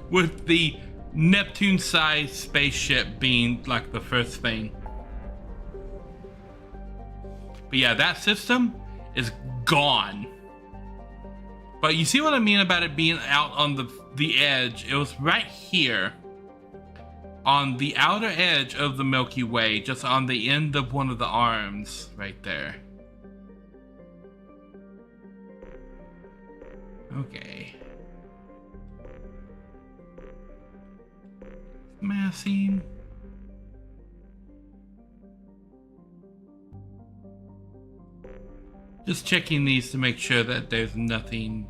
With the Neptune-sized spaceship being like the first thing. But yeah, that system is gone. But you see what I mean about it being out on the edge? It was right here on the outer edge of the Milky Way, just on the end of one of the arms right there. Okay. Massing. Just checking these to make sure that there's nothing.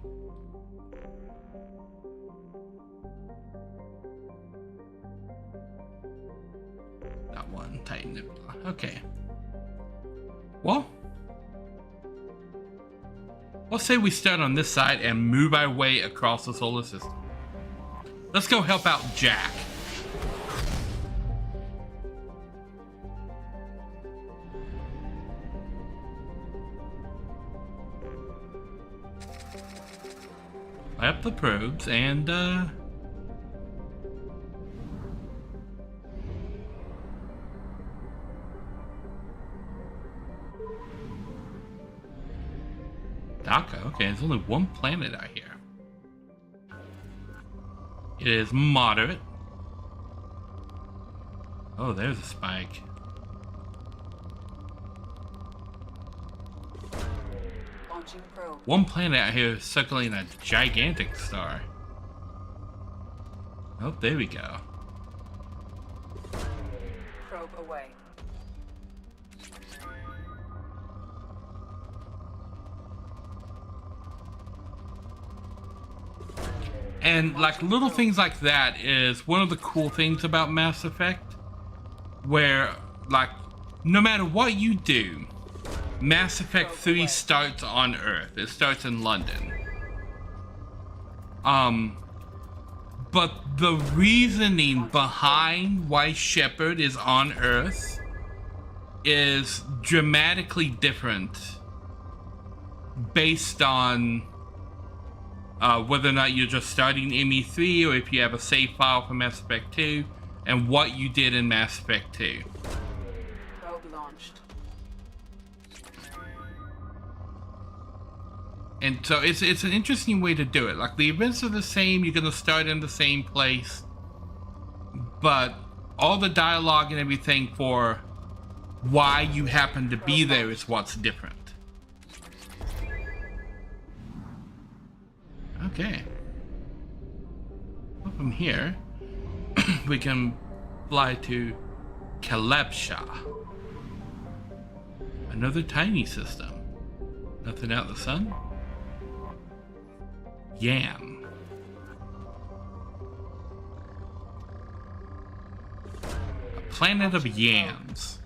That one, Titan Nebula. Okay. Well, let's say we start on this side and move our way across the solar system. Let's go help out Jack. Up the probes and Dhaka, okay, there's only one planet out here. It is moderate. Oh, there's a spike. Launching probe. One planet out here is circling a gigantic star. Oh, there we go. Probe away. And like little things like that is one of the cool things about Mass Effect, where like no matter what you do, Mass Effect 3 starts on Earth. It starts in London. But the reasoning behind why Shepard is on Earth is dramatically different based on whether or not you're just starting ME3 or if you have a save file from Mass Effect 2 and what you did in Mass Effect 2. Probe launched. And so it's an interesting way to do it. Like the events are the same, you're gonna start in the same place, but all the dialogue and everything for why you happen to be there is what's different. Okay. Well, from here, we can fly to Kalabsha. Another tiny system. Nothing out of the sun? Yam. A planet of yams.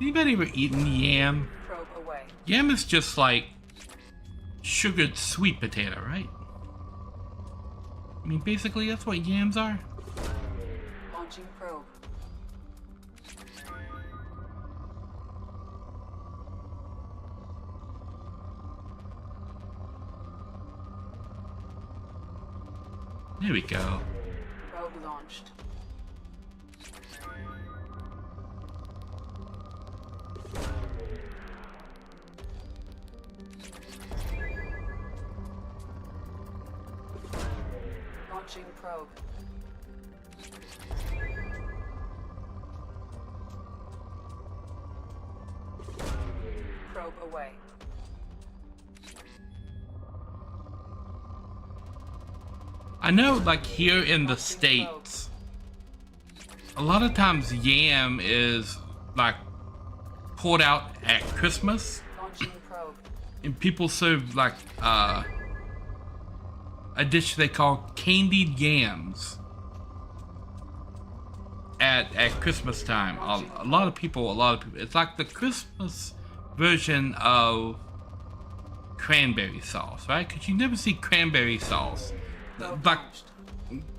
Anybody ever eaten yam? Probe away. Yam is just like sugared sweet potato, right? I mean, basically that's what yams are. Launching probe. There we go. Probe launched. Launching probe. probe away. I know, like, here in the States, a lot of times yam is, like, poured out at Christmas. Launching probe. And people serve, like, a dish they call candied yams at Christmas time. A lot of people, it's like the Christmas version of cranberry sauce, right? Because you never see cranberry sauce. Like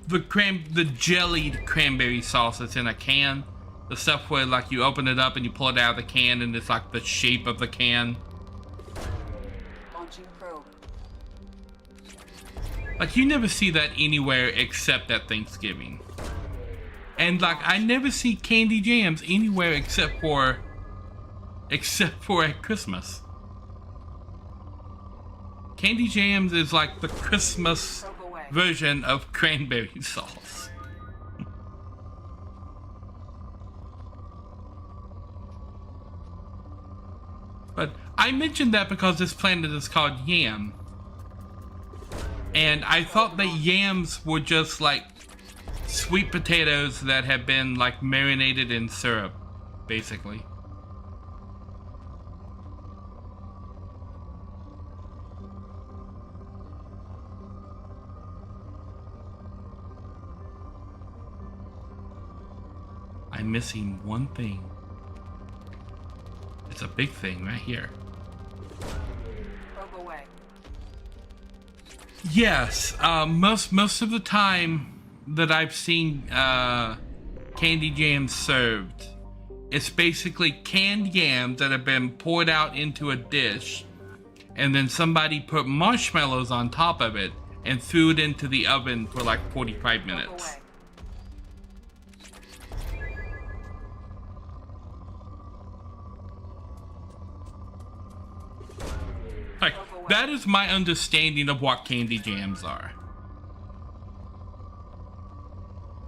the jellied cranberry sauce that's in a can. The stuff where, like, you open it up and you pull it out of the can and it's like the shape of the can. Launching probe. Like, you never see that anywhere except at Thanksgiving. And, like, I never see candy jams anywhere except for at Christmas. Candy jams is like the Christmas version of cranberry sauce. But I mentioned that because this planet is called Yam. And I thought that yams were just like sweet potatoes that have been like marinated in syrup, basically. I'm missing one thing. It's a big thing right here. Probe away. Yes, most of the time that I've seen candy jams served, it's basically canned yams that have been poured out into a dish, and then somebody put marshmallows on top of it and threw it into the oven for like 45 minutes. Like, that is my understanding of what candy jams are.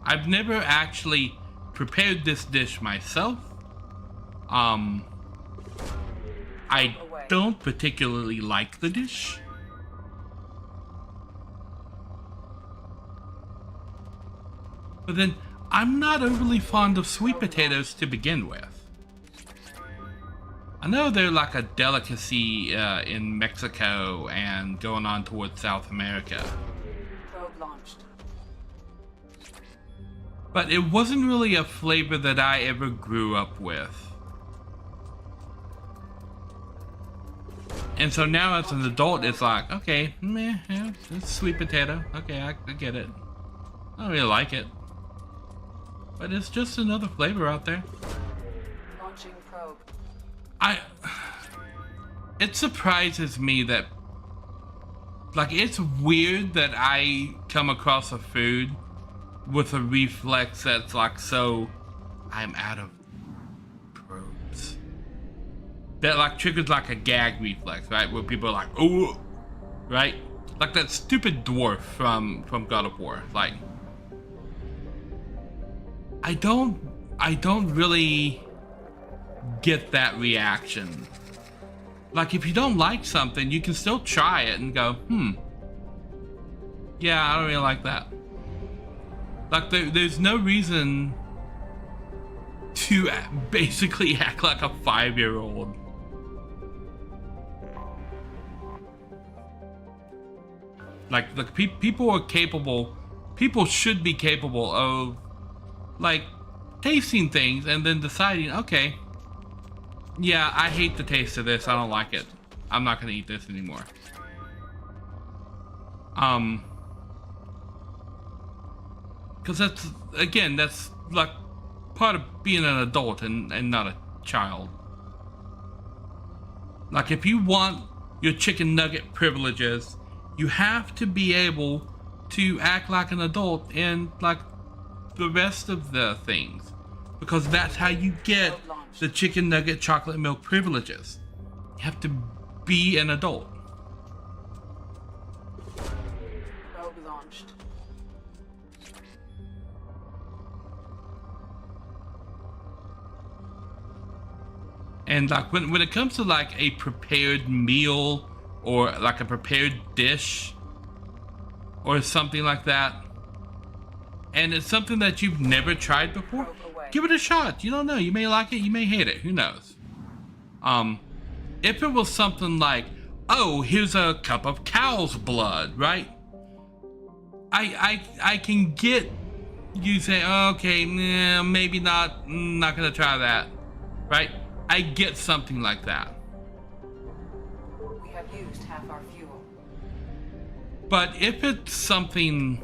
I've never actually prepared this dish myself. I don't particularly like the dish. But then, I'm not overly fond of sweet potatoes to begin with. I know they're like a delicacy in Mexico and going on towards South America. Probe launched. But it wasn't really a flavor that I ever grew up with. And so now as an adult, it's like, okay, meh, yeah, it's sweet potato. Okay, I get it. I don't really like it. But it's just another flavor out there. Launching probe. It surprises me that, like, it's weird that I come across a food with a reflex that's like, so I'm out of probes. That like triggers like a gag reflex, right? Where people are like, oh, right? Like that stupid dwarf from God of War. Like, I don't really get that reaction. Like, if you don't like something, you can still try it and go, yeah, I don't really like that. Like, there's no reason to basically act like a 5-year-old. Like people are capable, people should be capable of, like, tasting things and then deciding, okay, yeah, I hate the taste of this, I don't like it, I'm not gonna eat this anymore. Because that's, again, that's like part of being an adult and not a child. Like, if you want your chicken nugget privileges, you have to be able to act like an adult in like the rest of the things, because that's how you get the chicken nugget chocolate milk privileges. You have to be an adult. Probe launched. And like when it comes to like a prepared meal or like a prepared dish or something like that, and it's something that you've never tried before, give it a shot. You don't know. You may like it, you may hate it. Who knows? If it was something like, oh, here's a cup of cow's blood, right? I can get you say, oh, okay, nah, maybe not gonna try that, right? I get something like that. We have used half our fuel. But if it's something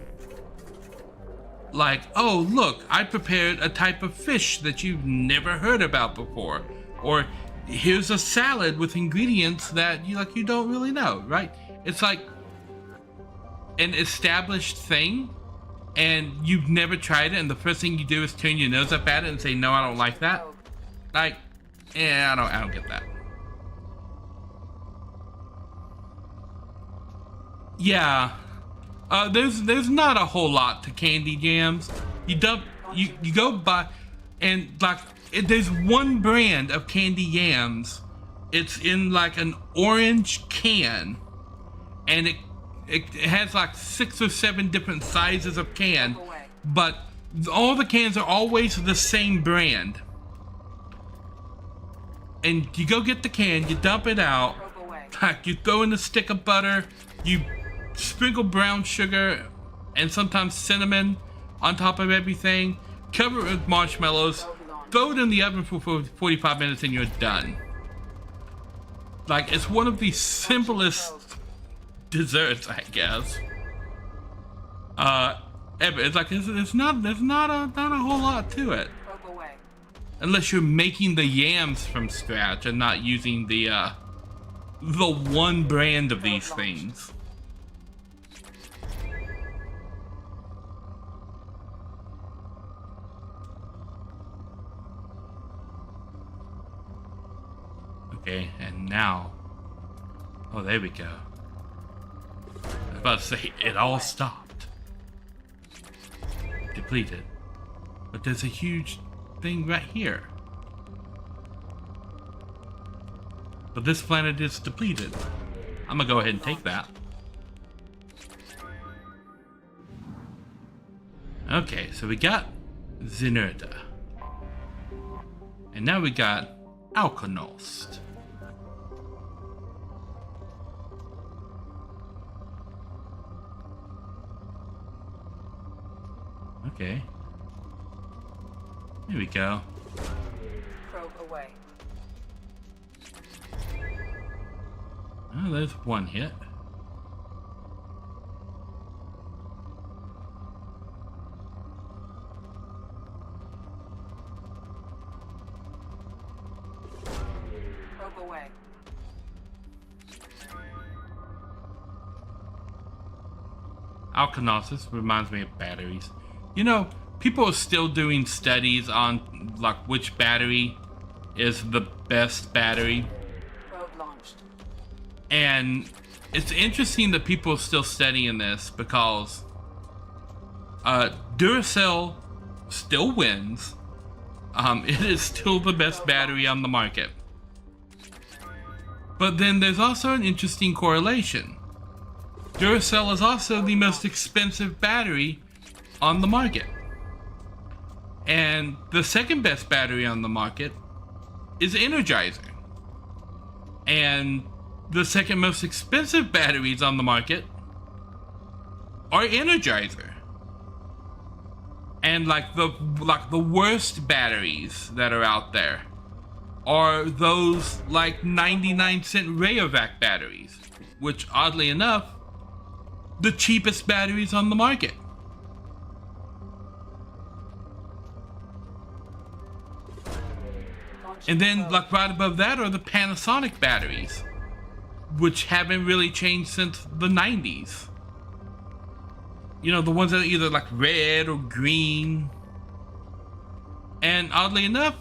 like, oh, look, I prepared a type of fish that you've never heard about before, or here's a salad with ingredients that you don't really know, right? It's like an established thing and you've never tried it, and the first thing you do is turn your nose up at it and say, no, I don't like that. Like, yeah, I don't get that. Yeah. There's not a whole lot to candy jams. You go buy, and like there's one brand of candy yams. It's in like an orange can, and it has like 6 or 7 different sizes of can, but all the cans are always the same brand. And you go get the can, you dump it out, like you throw in a stick of butter, you sprinkle brown sugar and sometimes cinnamon on top of everything, cover it with marshmallows, throw it in the oven for 45 minutes and you're done. Like, it's one of the simplest desserts, I guess, ever. It's like there's not a whole lot to it, unless you're making the yams from scratch and not using the one brand of these things. Okay, and now, oh, there we go. I was about to say, it all stopped. Depleted. But there's a huge thing right here. But this planet is depleted. I'm gonna go ahead and take that. Okay, so we got Zenerda. And now we got Alkonost. Okay. Here we go. Probe away. Oh, there's one hit. Probe away. Alkanosis reminds me of batteries. You know, people are still doing studies on like which battery is the best battery. Probe launched. And it's interesting that people are still studying this because Duracell still wins. It is still the best battery on the market. But then there's also an interesting correlation. Duracell is also the most expensive battery on the market. And the second best battery on the market is Energizer. And the second most expensive batteries on the market are Energizer. And like the worst batteries that are out there are those like 99-cent Rayovac batteries, which oddly enough, the cheapest batteries on the market. And then like right above that are the Panasonic batteries, which haven't really changed since the 90s. You know, the ones that are either like red or green. And oddly enough,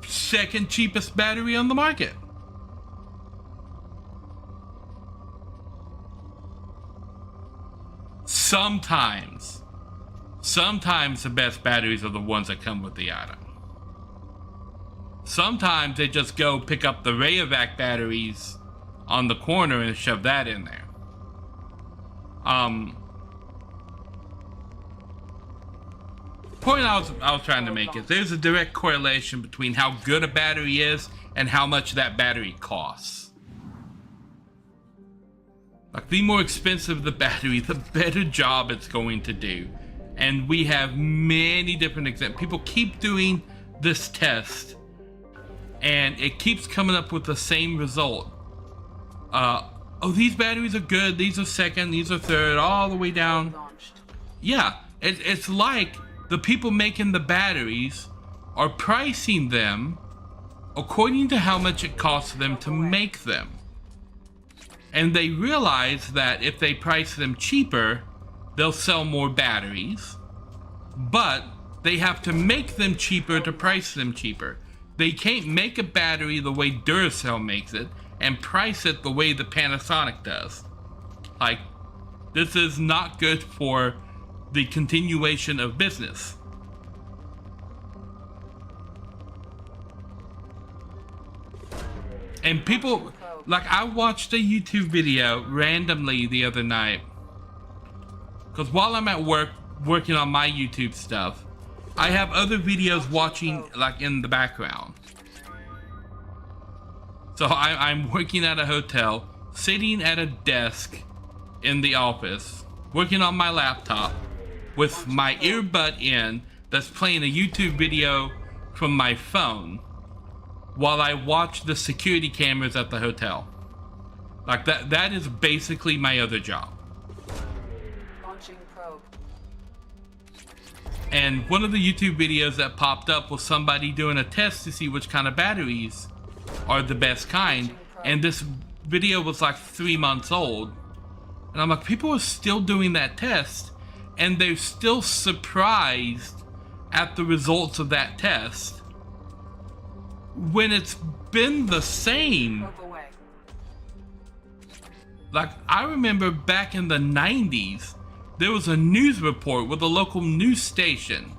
second cheapest battery on the market. Sometimes the best batteries are the ones that come with the item. Sometimes they just go pick up the Rayovac batteries on the corner and shove that in there. Point I was trying to make is there's a direct correlation between how good a battery is and how much that battery costs. Like, the more expensive the battery, the better job it's going to do. And we have many different examples. People keep doing this test, and it keeps coming up with the same result. Oh, these batteries are good, these are second, these are third, all the way down. Yeah, it's like the people making the batteries are pricing them according to how much it costs them to make them. And they realize that if they price them cheaper, they'll sell more batteries, but they have to make them cheaper to price them cheaper. They can't make a battery the way Duracell makes it and price it the way the Panasonic does. Like, this is not good for the continuation of business. And people, like, I watched a YouTube video randomly the other night, because while I'm at work working on my YouTube stuff, I have other videos watching, like, in the background. So I'm working at a hotel, sitting at a desk in the office, working on my laptop with my earbud in that's playing a YouTube video from my phone while I watch the security cameras at the hotel. Like, that is basically my other job. Launching probe. And one of the YouTube videos that popped up was somebody doing a test to see which kind of batteries are the best kind. And this video was like 3 months old. And I'm like, people are still doing that test, and they're still surprised at the results of that test when it's been the same. Like, I remember back in the 90s, there was a news report where the local news station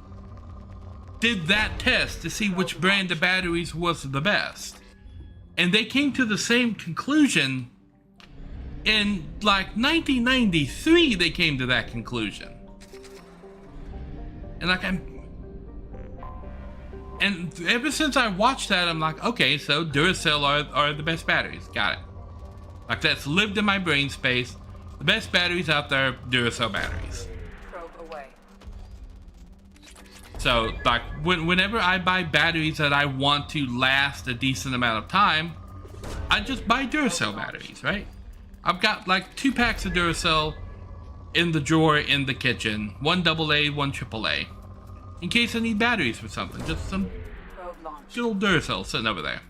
did that test to see which brand of batteries was the best. And they came to the same conclusion in, like, 1993, they came to that conclusion. And, like, and ever since I watched that, I'm like, okay, so Duracell are the best batteries. Got it. Like, that's lived in my brain space. The best batteries out there, Duracell batteries. Probe away. So, like, whenever I buy batteries that I want to last a decent amount of time, I just buy Duracell batteries, right? I've got like 2 packs of Duracell in the drawer in the kitchen. 1 AA, 1 AAA. In case I need batteries for something. Just some good old Duracell sitting over there.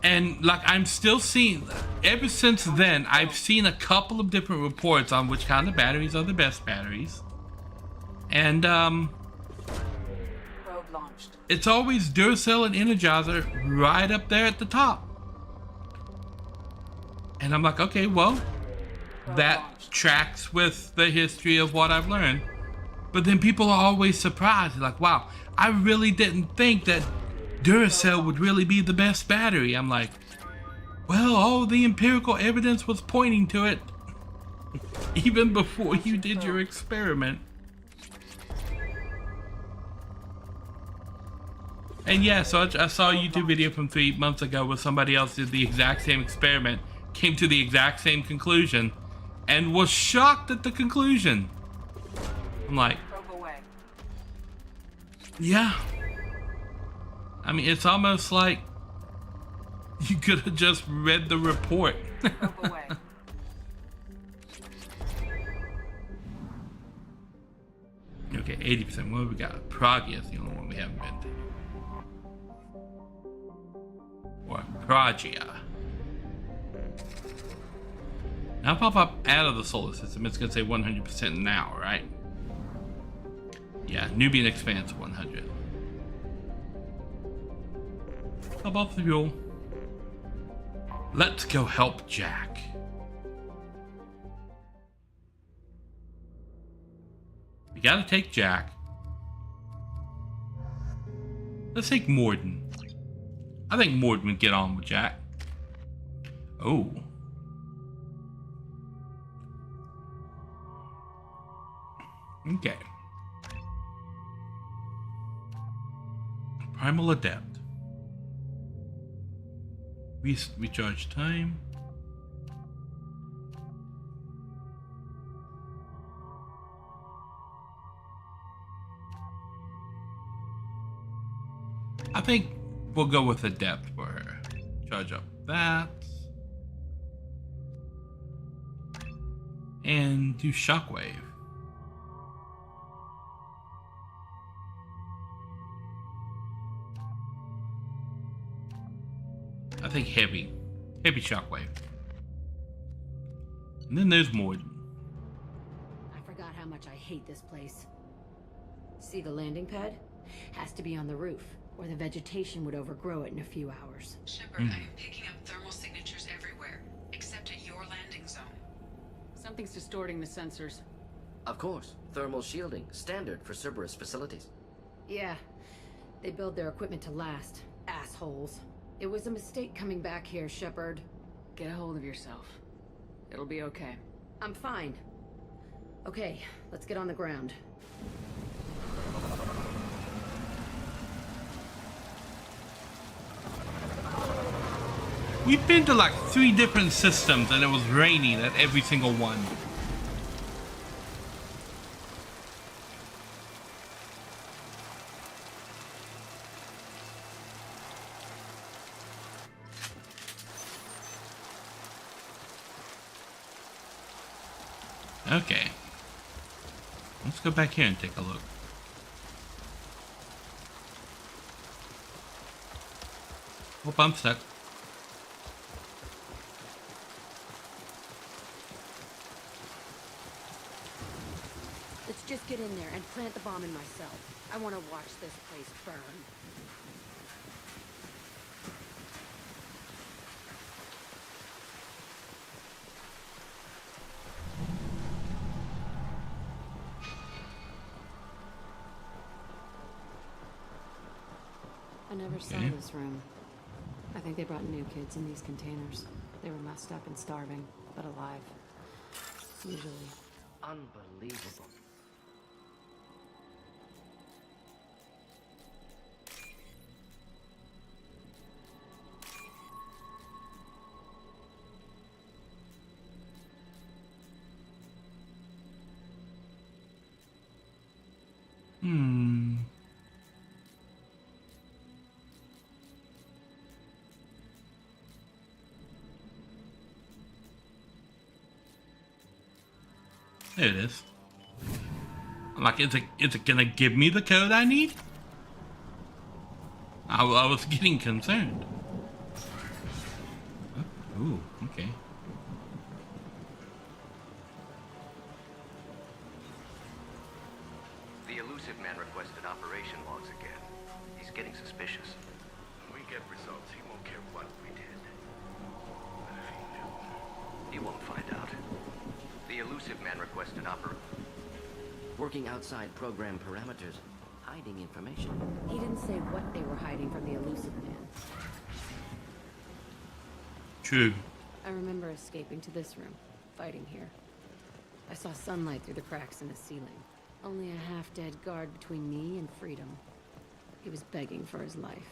And, like, I'm still seeing, ever since then, I've seen a couple of different reports on which kind of batteries are the best batteries. And, it's always Duracell and Energizer right up there at the top. And I'm like, okay, well, that tracks with the history of what I've learned. But then people are always surprised. Like, wow, I really didn't think that Duracell would really be the best battery. I'm like, well, all the empirical evidence was pointing to it even before you did your experiment. And yeah, so I saw a YouTube video from 3 months ago where somebody else did the exact same experiment, came to the exact same conclusion, and was shocked at the conclusion. I'm like, yeah. I mean, it's almost like you could have just read the report. Okay, 80%. What have we got? Pragia is the only one we haven't been to. Or Pragia. Now pop up out of the solar system. It's going to say 100% now, right? Yeah, Nubian Expanse 100. Pop off the fuel. Let's go help Jack. We gotta take Jack. Let's take Morden. I think Morden would get on with Jack. Oh. Okay. Primal Adept. Recharge time. I think we'll go with Adept for her. Charge up that. And do Shockwave. I think Heavy. Heavy Shockwave. And then there's Morden. I forgot how much I hate this place. See the landing pad? Has to be on the roof, or the vegetation would overgrow it in a few hours. Shepard, I am picking up thermal signatures everywhere, except at your landing zone. Something's distorting the sensors. Of course. Thermal shielding. Standard for Cerberus facilities. Yeah. They build their equipment to last. Assholes. It was a mistake coming back here, Shepard. Get a hold of yourself. It'll be okay. I'm fine. Okay, let's get on the ground. We've been to like 3 different systems and it was raining at every single one. Okay. Let's go back here and take a look. Hope I'm stuck. Let's just get in there and plant the bomb in myself. I want to watch this place burn. I never saw this room. I think they brought new kids in these containers. They were messed up and starving, but alive. Usually. Unbelievable. There it is. I'm like, is it gonna give me the code I need? I was getting concerned. Oh, ooh, okay. The elusive man requested operation logs again. He's getting suspicious. When we get results, he won't care what we did. But if he knew... He won't find out. The elusive man requested working outside program parameters, hiding information. He didn't say what they were hiding from the elusive man. True. I remember escaping to this room, fighting here. I saw sunlight through the cracks in the ceiling. Only a half-dead guard between me and freedom. He was begging for his life.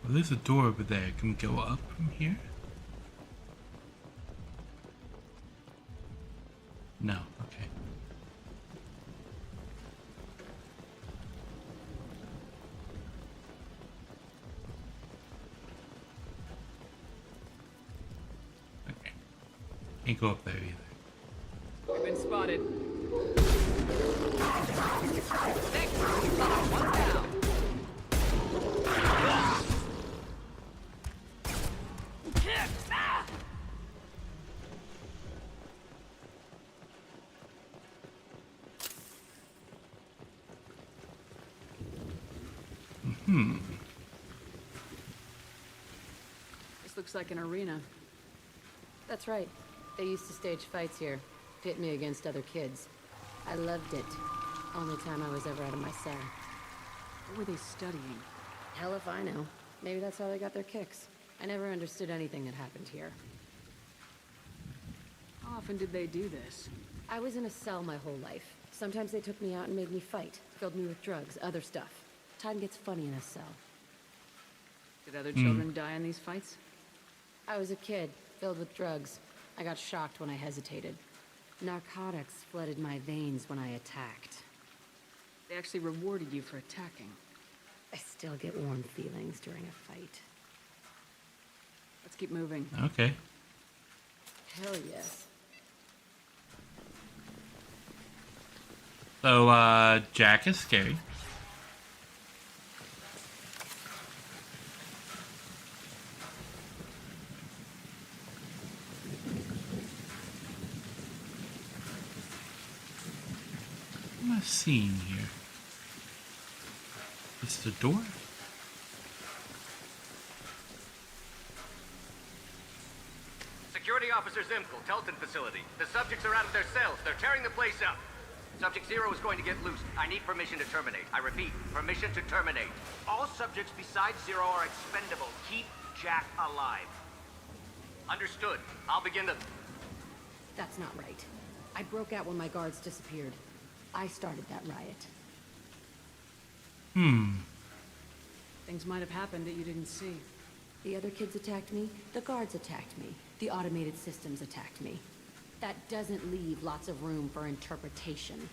Well, there's a door over there. Can we go up from here? No, okay. Okay. Can't go up there either. We've been spotted. Thanks. One down. This looks like an arena. That's right. They used to stage fights here. Pit me against other kids. I loved it. Only time I was ever out of my cell. What were they studying? Hell if I know. Maybe that's how they got their kicks. I never understood anything that happened here. How often did they do this? I was in a cell my whole life. Sometimes they took me out and made me fight. Filled me with drugs, other stuff. Time gets funny in a cell. Did other children die in these fights? I was a kid, filled with drugs. I got shocked when I hesitated. Narcotics flooded my veins when I attacked. They actually rewarded you for attacking. I still get warm feelings during a fight. Let's keep moving. Okay. Hell yes. So, Jack is scary. What am I seeing here? Is the door? Security Officer Zimkel, Telton facility. The subjects are out of their cells. They're tearing the place up. Subject Zero is going to get loose. I need permission to terminate. I repeat, permission to terminate. All subjects besides Zero are expendable. Keep Jack alive. Understood. I'll begin the... That's not right. I broke out when my guards disappeared. I started that riot. Things might have happened that you didn't see. The other kids attacked me. The guards attacked me. The automated systems attacked me. That doesn't leave lots of room for interpretation.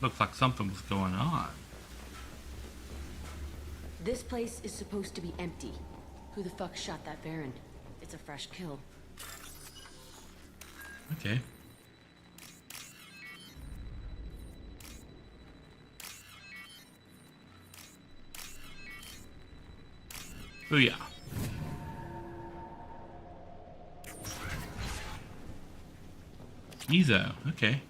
Looks like something was going on. This place is supposed to be empty. Who the fuck shot that Baron? It's a fresh kill. Okay. Booyah. Ezo, okay.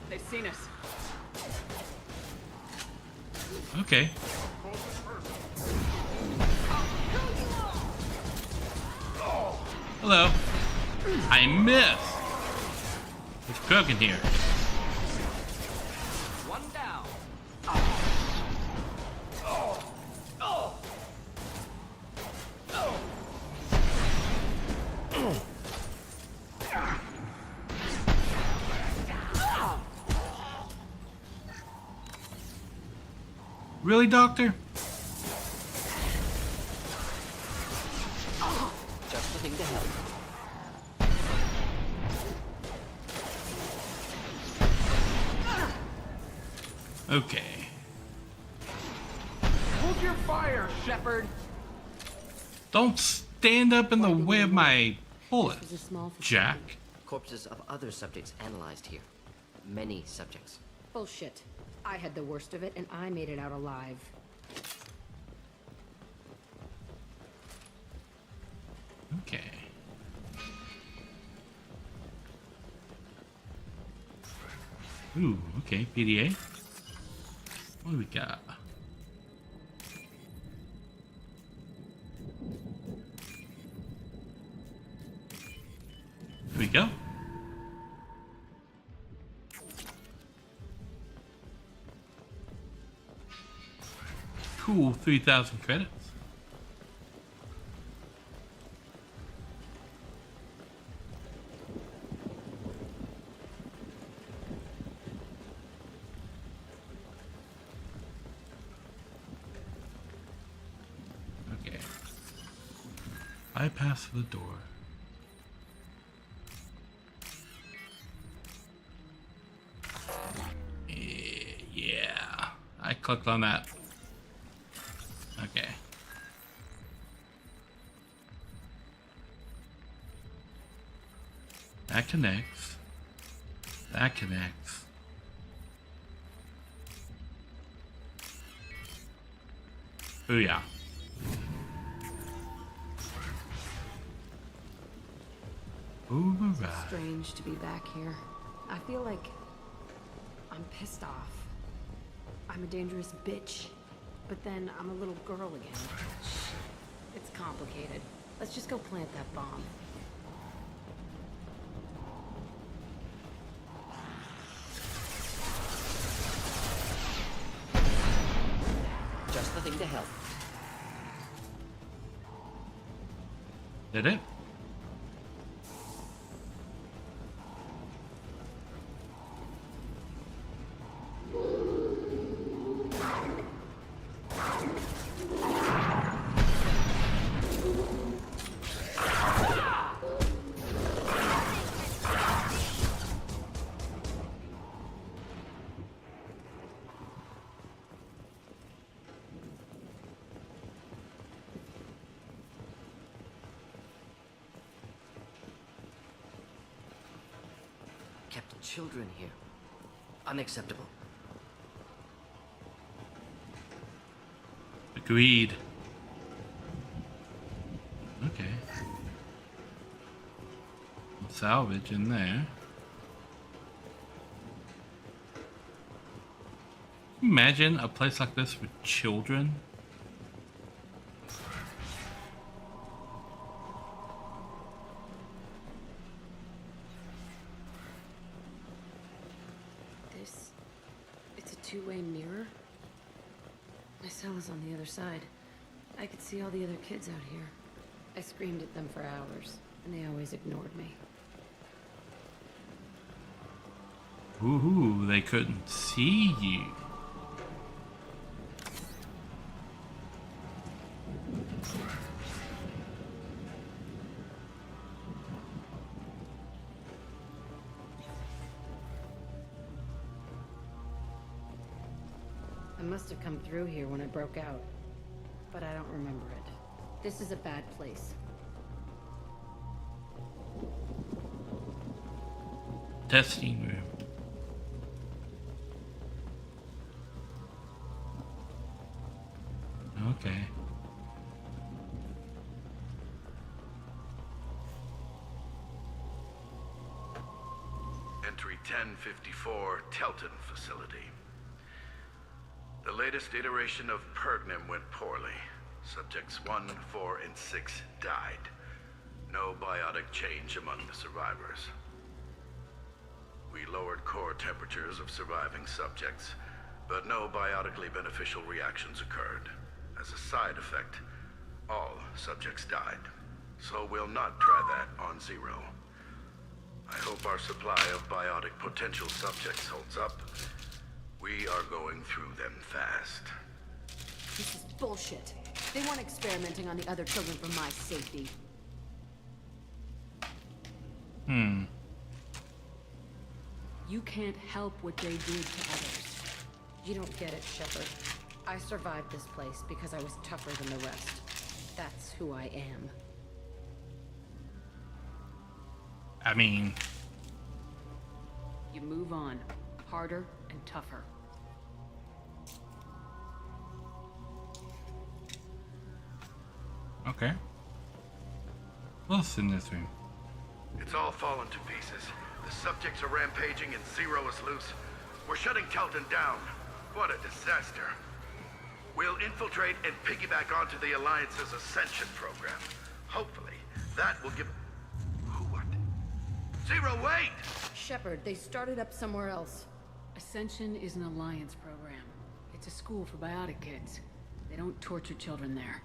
They've seen us. Okay. Hello. I missed. It's cooking here. One down. Really, Doctor? Just looking to help. Okay. Hold your fire, Shepard. Don't stand up in the way of my bullet, This was a small facility. Jack. Corpses of other subjects analyzed here. Many subjects. Bullshit. I had the worst of it, and I made it out alive. Okay. Ooh, okay, PDA. What do we got? Here we go. Cool, 3,000 credits. Okay. Bypass the door. Yeah, I clicked on that. Okay. That connects. That connects. Booyah. It's strange to be back here. I feel like I'm pissed off. I'm a dangerous bitch. But then I'm a little girl again. It's complicated. Let's just go plant that bomb. Just the thing to help. Did it? Kept children here. Unacceptable. Agreed. Okay. Salvage in there. Imagine a place like this with children. It's a two-way mirror. My cell is on the other side. I could see all the other kids out here. I screamed at them for hours, and they always ignored me. Ooh, they couldn't see you. I must have come through here when I broke out, but I don't remember it. This is a bad place. Testing room. Okay. Entry 1054, Telton facility. The latest iteration of Pergnum went poorly. Subjects 1, 4, and 6 died. No biotic change among the survivors. We lowered core temperatures of surviving subjects, but no biotically beneficial reactions occurred. As a side effect, all subjects died. So we'll not try that on Zero. I hope our supply of biotic potential subjects holds up. We are going through them fast. This is bullshit. They weren't experimenting on the other children for my safety. You can't help what they did to others. You don't get it, Shepard. I survived this place because I was tougher than the rest. That's who I am. I mean... You move on. Harder and tougher. Okay. What's in this room? It's all fallen to pieces. The subjects are rampaging and Zero is loose. We're shutting Telton down. What a disaster. We'll infiltrate and piggyback onto the Alliance's Ascension program. Hopefully, that will give... What? Zero, wait! Shepard, they started up somewhere else. Ascension is an Alliance program. It's a school for biotic kids. They don't torture children there.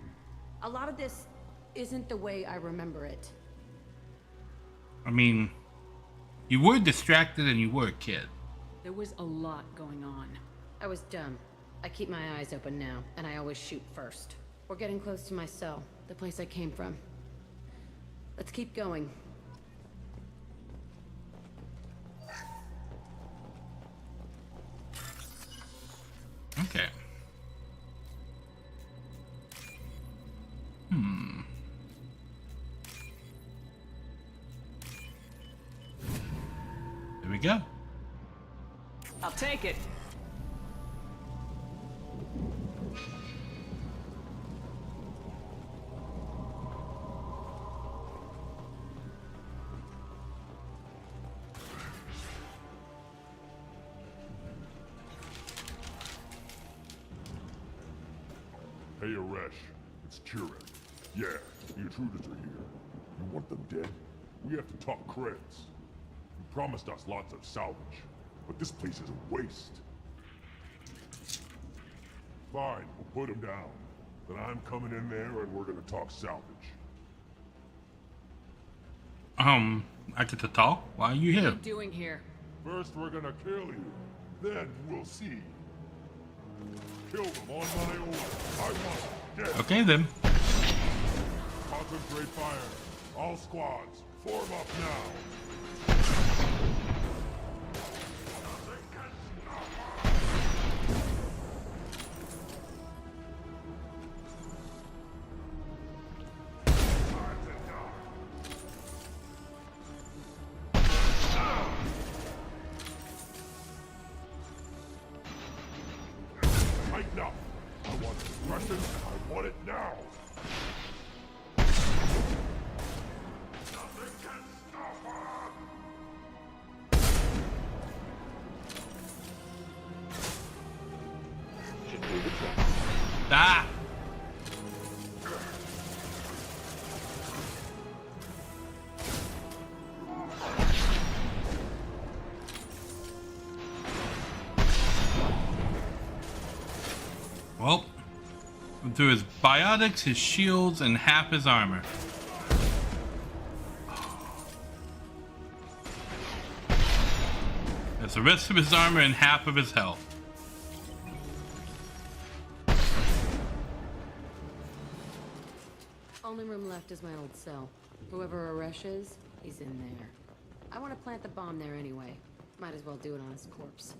A lot of this isn't the way I remember it. I mean, you were distracted and you were a kid. There was a lot going on. I was dumb. I keep my eyes open now, and I always shoot first. We're getting close to my cell, the place I came from. Let's keep going. Okay. go. I'll take it. Hey, Aresh. It's Kira. Yeah, the intruders are here. You want them dead? We have to talk creds. You promised us lots of salvage, but this place is a waste. Fine, we'll put them down. Then I'm coming in there and we're gonna talk salvage. I get to talk? Why are you What are here? you doing here? First we're gonna kill you. Then we'll see. Kill them on my order. I want them dead. Okay then. Concentrate fire. All squads, form up now. Tighten up. I want suppression. I want it now. Nothing can stop us. Should do the trick. Ah! Well, through his biotics, his shields, and half his armor. That's the rest of his armor and half of his health. Only room left is my old cell. Whoever Aresh is, he's in there. I want to plant the bomb there anyway. Might as well do it on his corpse.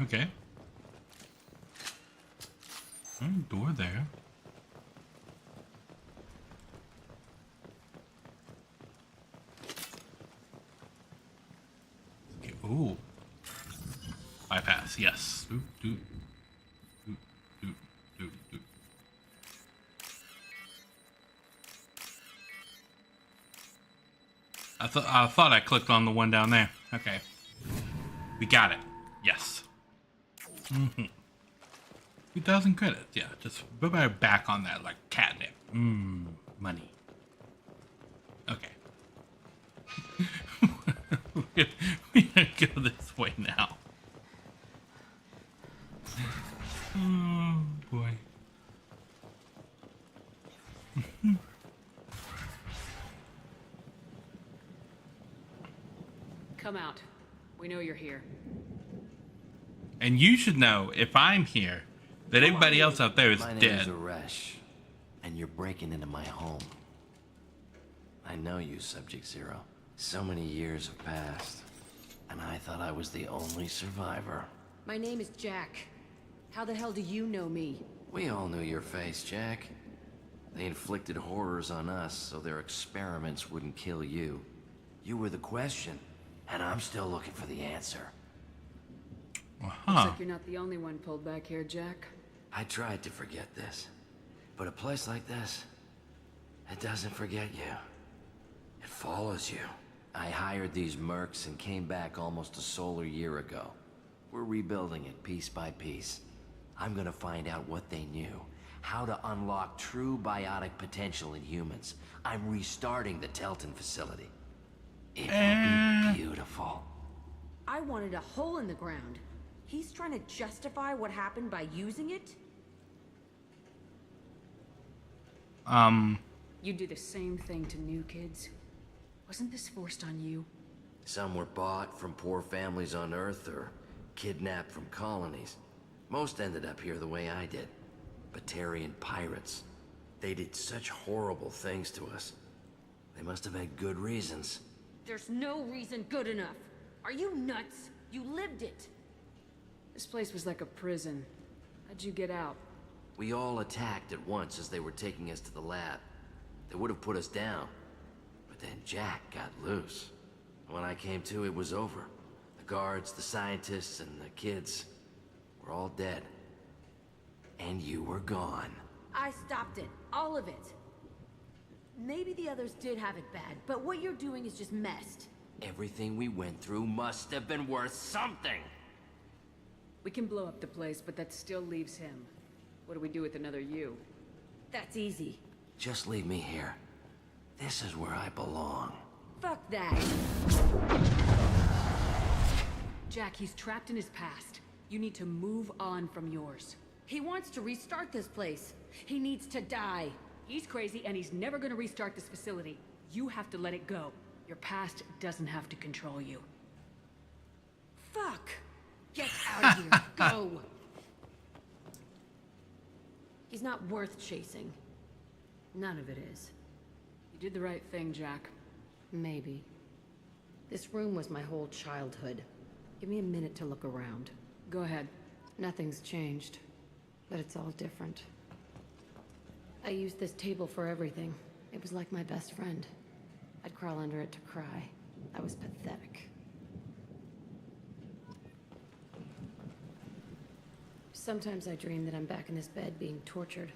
Okay. Door there. Okay. Ooh. Bypass. Yes. Oop, doop. Doop, doop, doop, doop. I thought I clicked on the one down there. Okay. We got it. Yes. 2,000 credits. Yeah, just put my back on that like catnip. Money. Okay. We're gonna go this way now. Oh boy. Come out. We know you're here. And you should know, if I'm here, that everybody else out there is My dead. name's Aresh, and you're breaking into my home. I know you, Subject Zero. So many years have passed, and I thought I was the only survivor. My name is Jack. How the hell do you know me? We all knew your face, Jack. They inflicted horrors on us so their experiments wouldn't kill you. You were the question, and I'm still looking for the answer. Looks like you're not the only one pulled back here, Jack. I tried to forget this, but a place like this, it doesn't forget you. It follows you. I hired these mercs and came back almost a solar year ago. We're rebuilding it piece by piece. I'm gonna find out what they knew, how to unlock true biotic potential in humans. I'm restarting the Telton facility. It will be beautiful. I wanted a hole in the ground. He's trying to justify what happened by using it? You do the same thing to new kids. Wasn't this forced on you? Some were bought from poor families on Earth or kidnapped from colonies. Most ended up here the way I did. Batarian pirates. They did such horrible things to us. They must have had good reasons. There's no reason good enough. Are you nuts? You lived it. This place was like a prison. How'd you get out? We all attacked at once as they were taking us to the lab. They would have put us down. But then Jack got loose. When I came to, it was over. The guards, the scientists, and the kids were all dead. And you were gone. I stopped it. All of it. Maybe the others did have it bad, but what you're doing is just messed. Everything we went through must have been worth something. We can blow up the place, but that still leaves him. What do we do with another you? That's easy. Just leave me here. This is where I belong. Fuck that. Jack, he's trapped in his past. You need to move on from yours. He wants to restart this place. He needs to die. He's crazy, and he's never gonna restart this facility. You have to let it go. Your past doesn't have to control you. Fuck! Get out of here. Go! He's not worth chasing. None of it is. You did the right thing, Jack. Maybe. This room was my whole childhood. Give me a minute to look around. Go ahead. Nothing's changed, but it's all different. I used this table for everything. It was like my best friend. I'd crawl under it to cry. I was pathetic. Sometimes I dream that I'm back in this bed being tortured.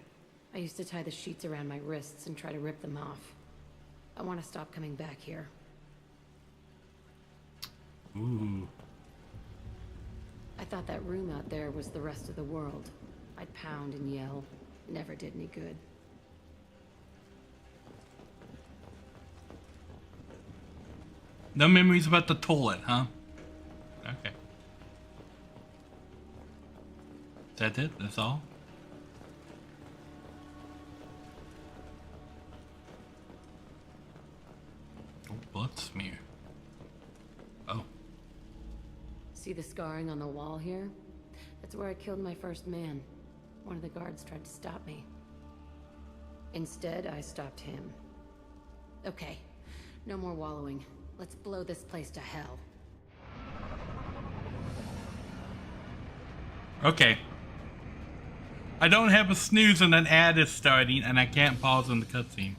I used to tie the sheets around my wrists and try to rip them off. I want to stop coming back here. Ooh. I thought that room out there was the rest of the world. I'd pound and yell. Never did any good. No memories about the toilet, huh? Okay. Is that it? That's all? Oh, blood smear. Oh. See the scarring on the wall here? That's where I killed my first man. One of the guards tried to stop me. Instead, I stopped him. Okay, no more wallowing. Let's blow this place to hell. Okay. I don't have a snooze and an ad is starting and I can't pause in the cutscene.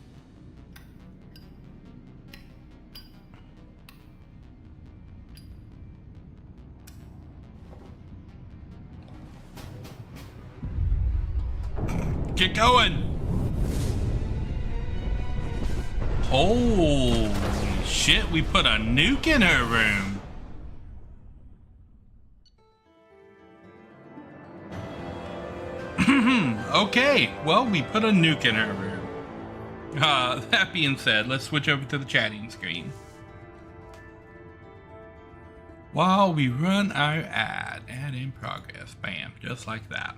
Get going! Holy shit, we put a nuke in her room. Okay, well, we put a nuke in her room. That being said, let's switch over to the chatting screen. While we run our ad in progress, bam, just like that.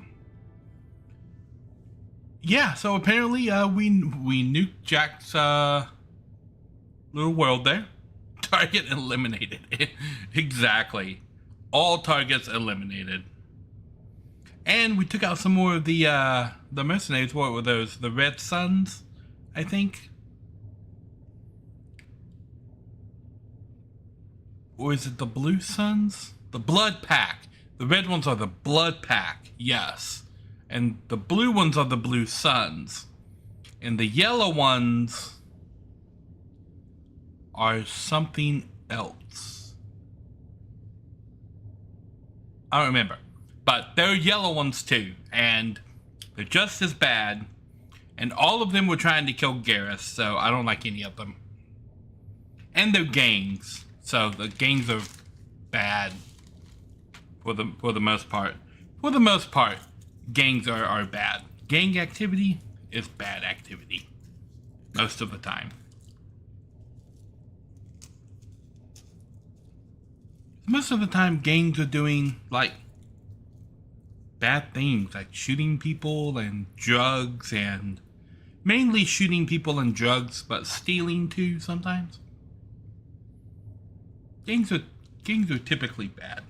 Yeah, so apparently we nuked Jack's little world there. Target eliminated. Exactly. All targets eliminated. And we took out some more of the mercenaries. What were those? The Red Suns, I think. Or is it the Blue Suns? The Blood Pack. The red ones are the Blood Pack, yes. And the blue ones are the Blue Suns. And the yellow ones are something else. I don't remember. But there are yellow ones too. And they're just as bad. And all of them were trying to kill Garrus, so I don't like any of them. And they're gangs. So the gangs are bad for the most part. For the most part, gangs are bad. Gang activity is bad activity. Most of the time. Most of the time, gangs are doing, like, bad things. Like shooting people and drugs and... mainly shooting people and drugs, but stealing too sometimes. Gangs are typically bad.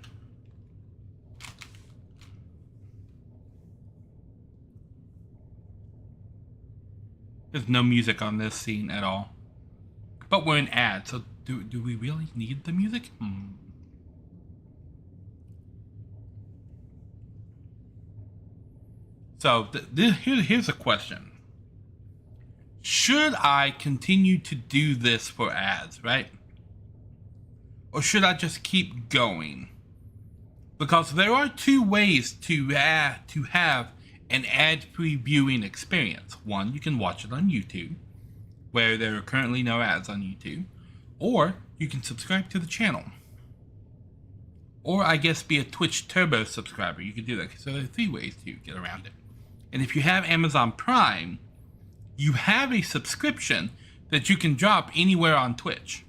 There's no music on this scene at all. But we're in ads, so do we really need the music? So here's a question. Should I continue to do this for ads, right? or should I just keep going? Because there are two ways to have an ad-free viewing experience. One, you can watch it on YouTube, where there are currently no ads on YouTube, or you can subscribe to the channel. Or I guess be a Twitch Turbo subscriber. You can do that. So there are 3 ways to get around it. And if you have Amazon Prime, you have a subscription that you can drop anywhere on Twitch.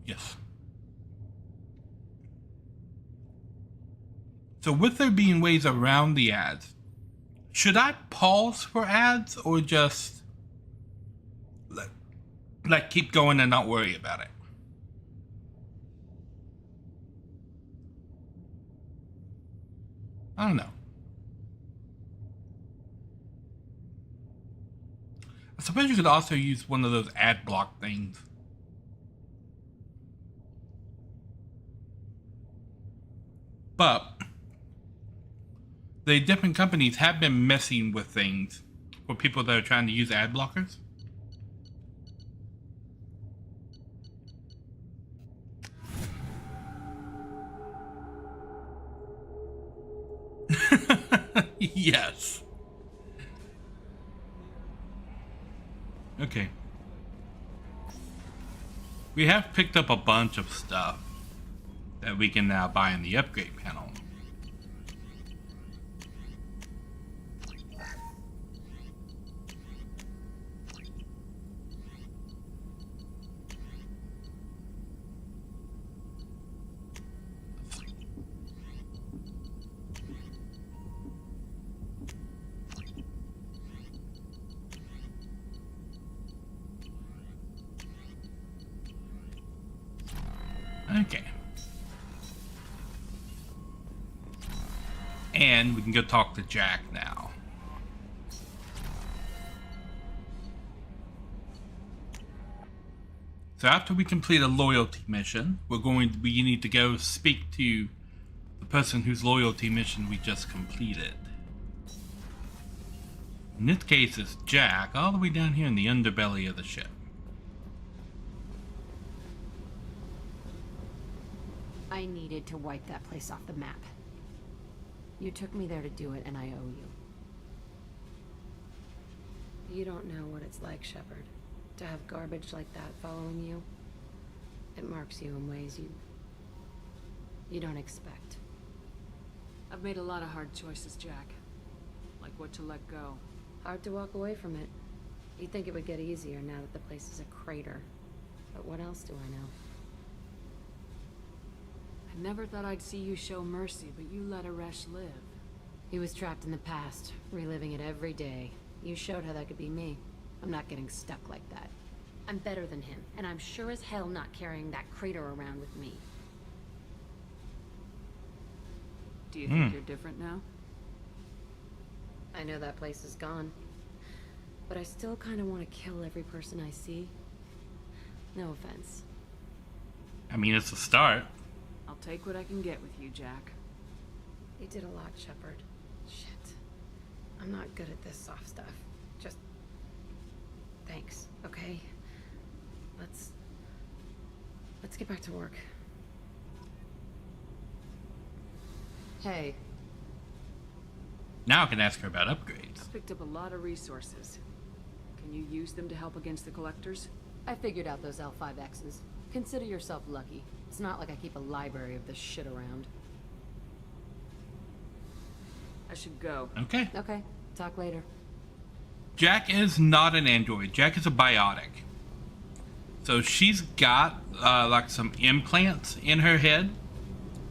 Yes. So with there being ways around the ads, should I pause for ads or just like keep going and not worry about it? I don't know. I suppose you could also use one of those ad block things. But the different companies have been messing with things for people that are trying to use ad blockers. Yes. Okay. We have picked up a bunch of stuff that we can now buy in the upgrade panel. Okay. And we can go talk to Jack now. So after we complete a loyalty mission, we need to go speak to the person whose loyalty mission we just completed. In this case, it's Jack, all the way down here in the underbelly of the ship. I needed to wipe that place off the map. You took me there to do it, and I owe you. You don't know what it's like, Shepard, to have garbage like that following you. It marks you in ways you don't expect. I've made a lot of hard choices, Jack. Like what to let go. Hard to walk away from it. You'd think it would get easier now that the place is a crater. But what else do I know? I never thought I'd see you show mercy, but you let Aresh live. He was trapped in the past, reliving it every day. You showed how that could be me. I'm not getting stuck like that. I'm better than him, and I'm sure as hell not carrying that crater around with me. Do you think you're different now? I know that place is gone. But I still kind of want to kill every person I see. No offense. I mean, it's a start. I'll take what I can get with you, Jack. You did a lot, Shepard. Shit. I'm not good at this soft stuff. Just... thanks, okay? Let's get back to work. Hey. Now I can ask her about upgrades. I've picked up a lot of resources. Can you use them to help against the collectors? I figured out those L5Xs. Consider yourself lucky. It's not like I keep a library of this shit around. I should go. Okay. Okay. Talk later. Jack is not an android. Jack is a biotic. So she's got like some implants in her head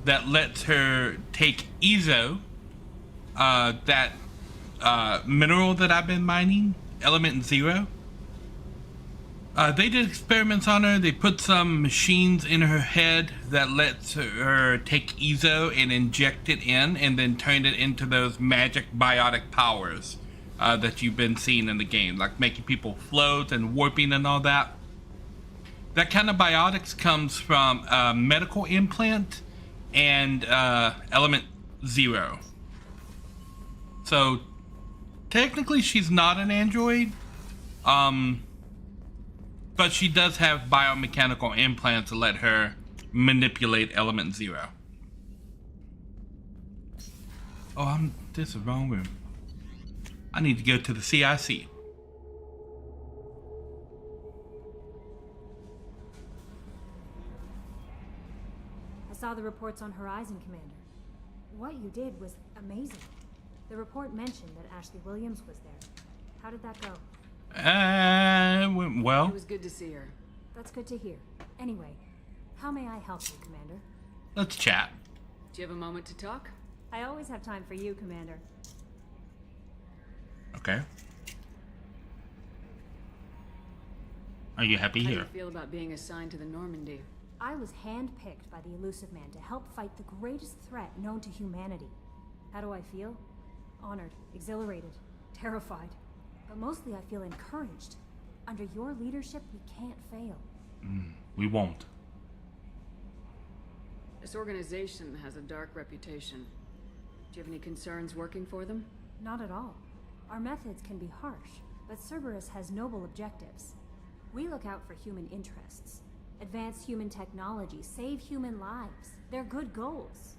that lets her take Ezo, that mineral that I've been mining, Element Zero. They did experiments on her. They put some machines in her head that lets her take Ezo and inject it in and then turn it into those magic biotic powers that you've been seeing in the game, like making people float and warping and all that. That kind of biotics comes from medical implant and Element Zero. So technically she's not an android. But she does have biomechanical implants to let her manipulate Element Zero. Oh, this is the wrong room. I need to go to the CIC. I saw the reports on Horizon, Commander. What you did was amazing. The report mentioned that Ashley Williams was there. How did that go? Went well. It was good to see her. That's good to hear. Anyway, how may I help you, Commander? Let's chat. Do you have a moment to talk? I always have time for you, Commander. Okay. Are you happy How here? do you feel about being assigned to the Normandy? I was handpicked by the Elusive Man to help fight the greatest threat known to humanity. How do I feel? Honored, exhilarated, terrified. But mostly I feel encouraged. Under your leadership, we can't fail. We won't. This organization has a dark reputation. Do you have any concerns working for them? Not at all. Our methods can be harsh, but Cerberus has noble objectives. We look out for human interests. Advance human technology, save human lives. They're good goals.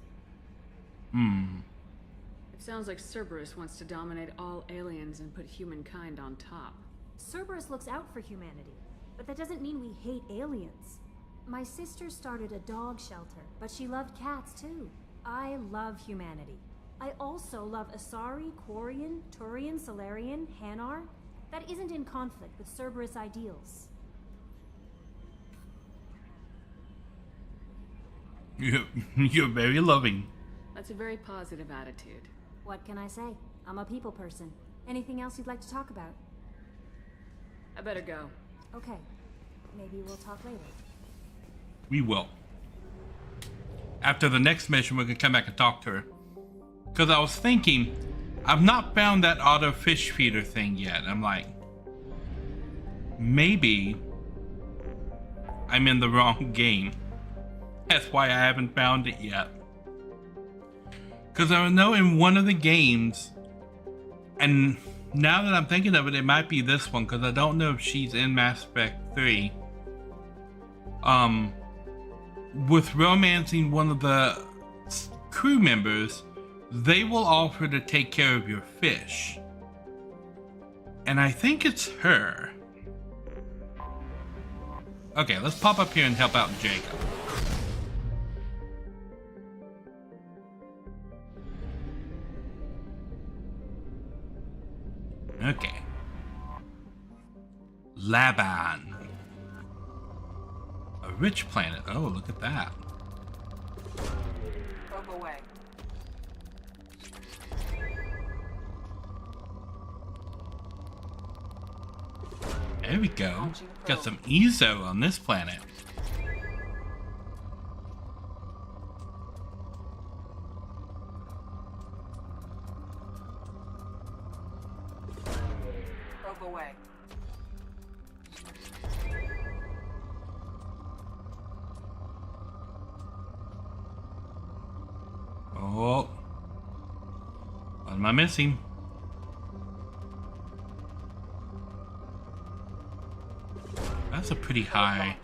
It sounds like Cerberus wants to dominate all aliens and put humankind on top. Cerberus looks out for humanity, but that doesn't mean we hate aliens. My sister started a dog shelter, but she loved cats too. I love humanity. I also love Asari, Quarian, Turian, Solarian, Hanar. That isn't in conflict with Cerberus ideals. You're very loving. That's a very positive attitude. What can I say? I'm a people person. Anything else you'd like to talk about? I better go. Okay. Maybe we'll talk later. We will. After the next mission, we're gonna come back and talk to her. Because I was thinking, I've not found that auto fish feeder thing yet. I'm like, maybe I'm in the wrong game. That's why I haven't found it yet. Because I know in one of the games, and now that I'm thinking of it, it might be this one, because I don't know if she's in Mass Effect 3. With romancing one of the crew members, they will offer to take care of your fish. And I think it's her. Okay, let's pop up here and help out Jacob. Okay. Laban. A rich planet. Oh, look at that. Probe away. There we go. Got some EZO on this planet. Probe away. Oh. What am I missing? That's a pretty high.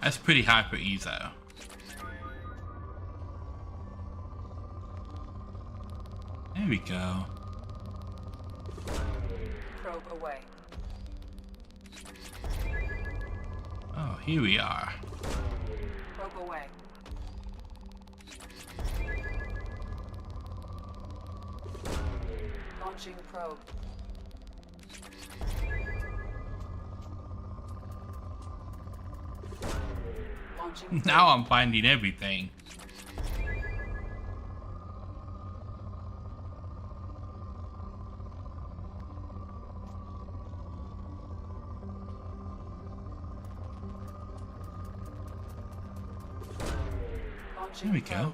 That's pretty high for EZO. There we go. Probe away. Oh, here we are. Probe away. Launching probe. Launching probe. Now I'm finding everything. There we go.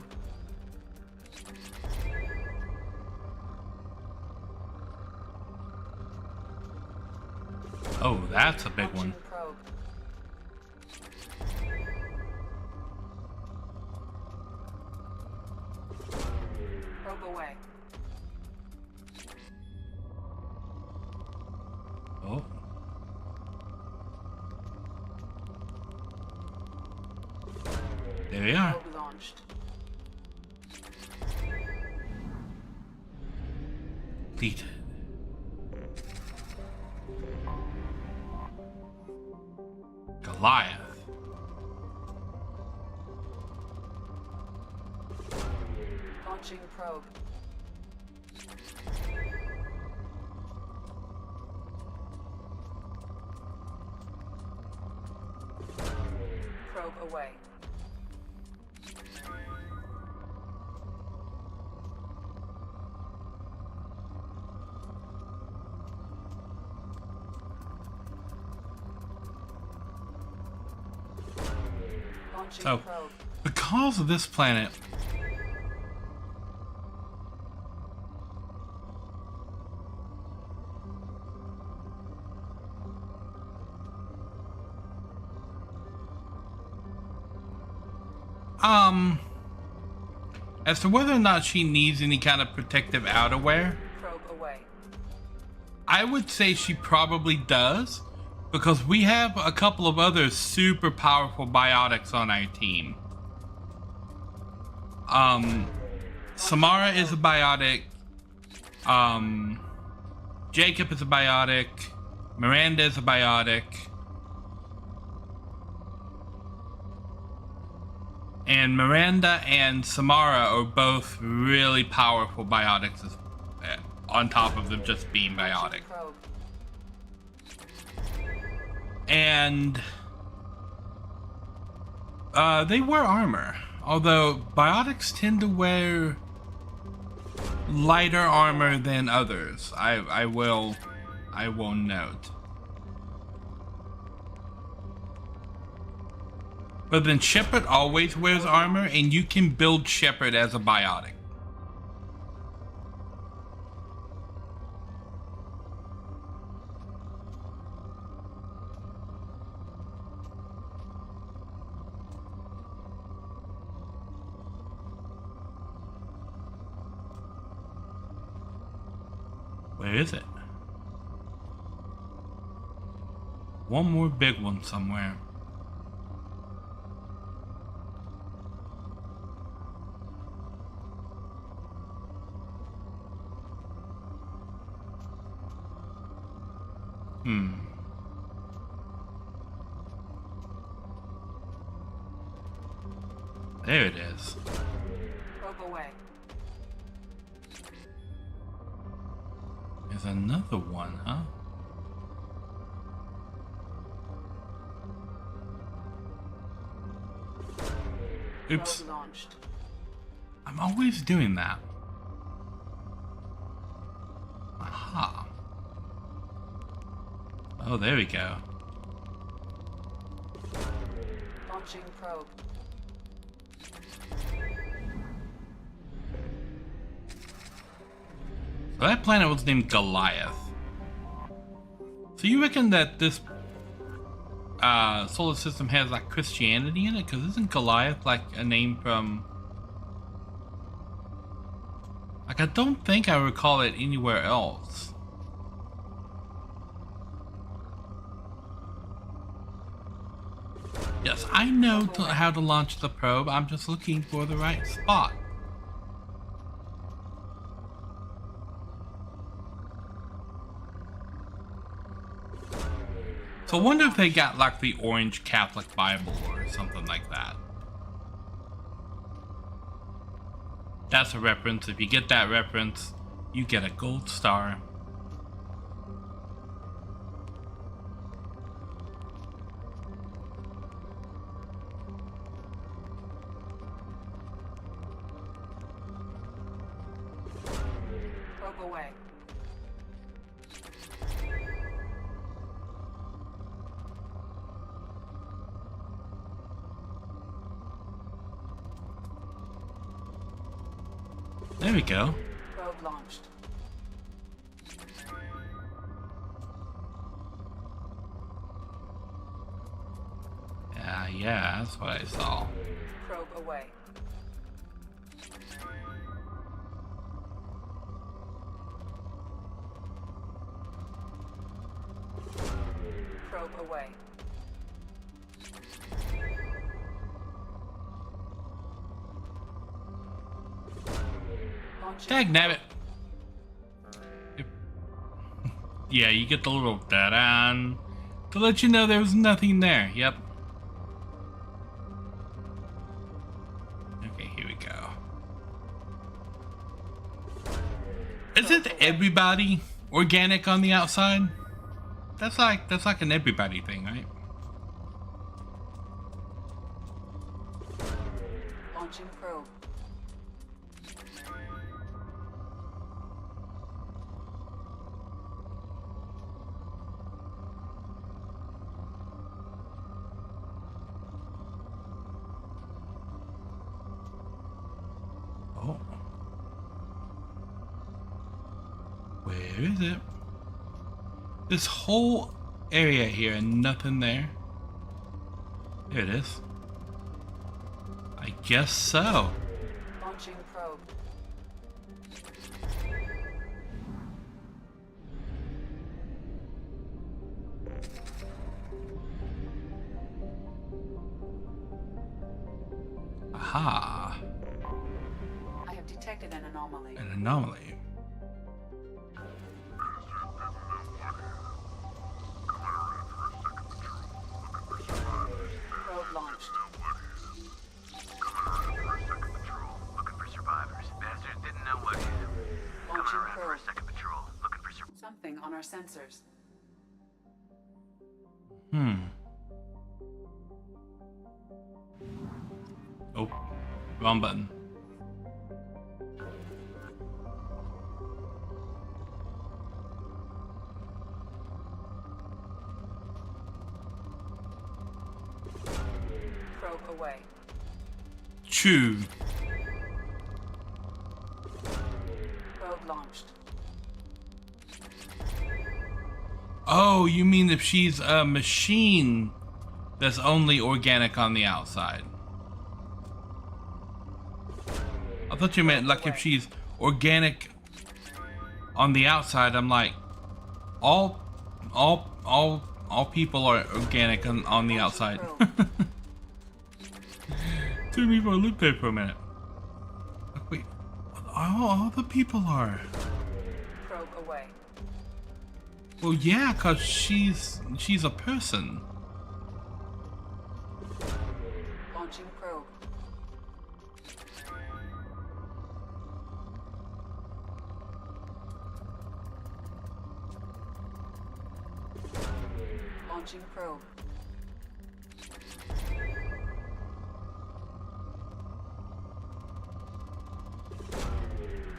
Oh, that's a big one. Probe away. Oh. There we are. Probe launched. Completed. Goliath. Launching probe. Probe away. Launching So, probe. because of this planet, as to whether or not she needs any kind of protective outerwear, Probe away. I would say she probably does, because we have a couple of other super powerful biotics on our team. Samara is a biotic. Jacob is a biotic. Miranda is a biotic. And Miranda and Samara are both really powerful biotics, on top of them just being biotic. And they wear armor, although biotics tend to wear lighter armor than others. I will note. But then Shepard always wears armor, and you can build Shepard as a biotic. Where is it? One more big one somewhere. There it is. Probe away. There's another one, huh? Oops. Probe launched. I'm always doing that. Aha. Oh, there we go. Launching probe. So that planet was named Goliath. So you reckon that this solar system has like Christianity in it? Because isn't Goliath like a name from... Like, I don't think I recall it anywhere else. Yes, I know how to launch the probe. I'm just looking for the right spot. So I wonder if they got like the Orange Catholic Bible or something like that. That's a reference. If you get that reference, you get a gold star. Probe away. There we go. Probe launched. Yeah, that's what I saw. Probe away. Probe away. Dagnabbit. Yeah, you get the little da-dan to let you know there was nothing there. Yep. Okay, here we go. Isn't everybody organic on the outside? That's like an everybody thing, right? Launching probe. Oh. Where is it? This whole area here and nothing there. There it is. I guess so. Launching probe. Aha. I have detected an anomaly. An anomaly. Probe launched. Launching probe. Something on our sensors. Oh, wrong button. Probe away. Chew. Probe launched. Oh, you mean if she's a machine that's only organic on the outside? I thought you meant like if she's organic on the outside. I'm like, all people are organic on the outside. Threw me for a loop there for a minute. Wait, all the people are. Probe away. Well, yeah, cause she's a person. Launching probe. Launching probe.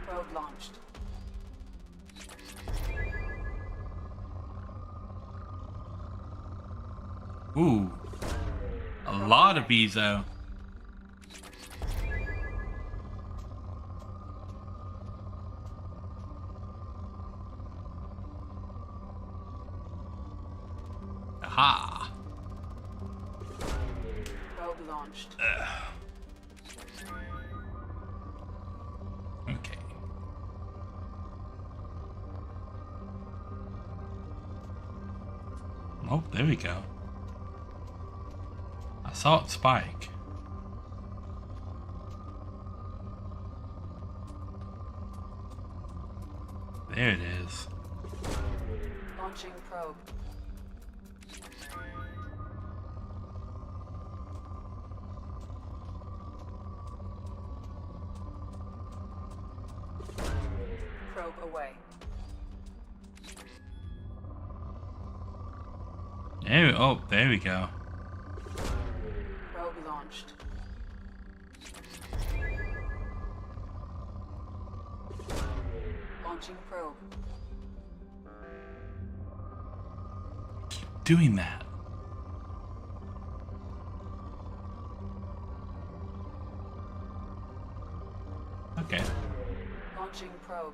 Probe launched. Ooh, a lot of bees though. Aha. Probe launched. Okay. Oh, there we go. I saw it spike. There it is. Launching probe. Probe away. There we go. Probe launched. Launching probe. Keep doing that. Okay. Launching probe.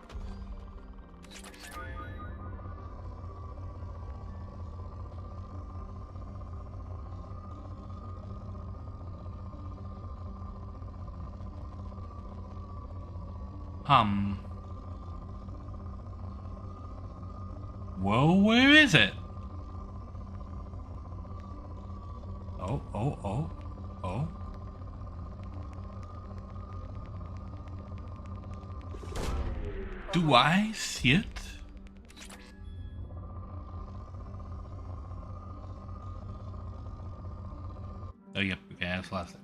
Well, where is it? Oh. Do I see it? Oh, yep. Okay, that's last.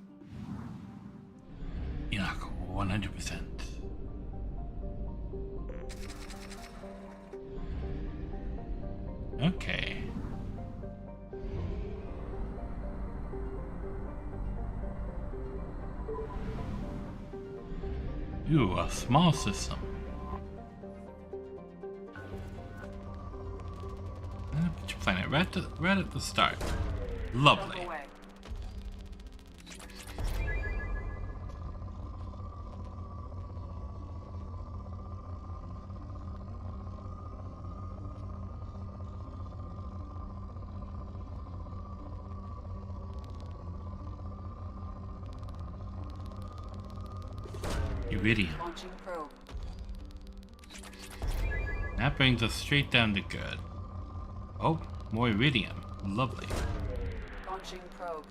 Yeah, 100%. Okay. Ooh, a small system. Put your planet right at the start. Lovely. Iridium. Launching probe. That brings us straight down to good. Oh, more iridium. Lovely. Launching probe.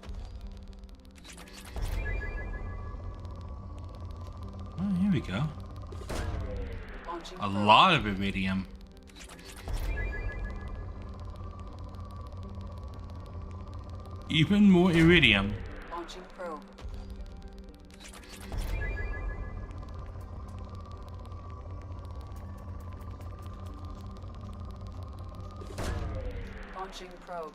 Oh, here we go. Launching A lot of iridium. Even more iridium. Launching probe. Launching probe.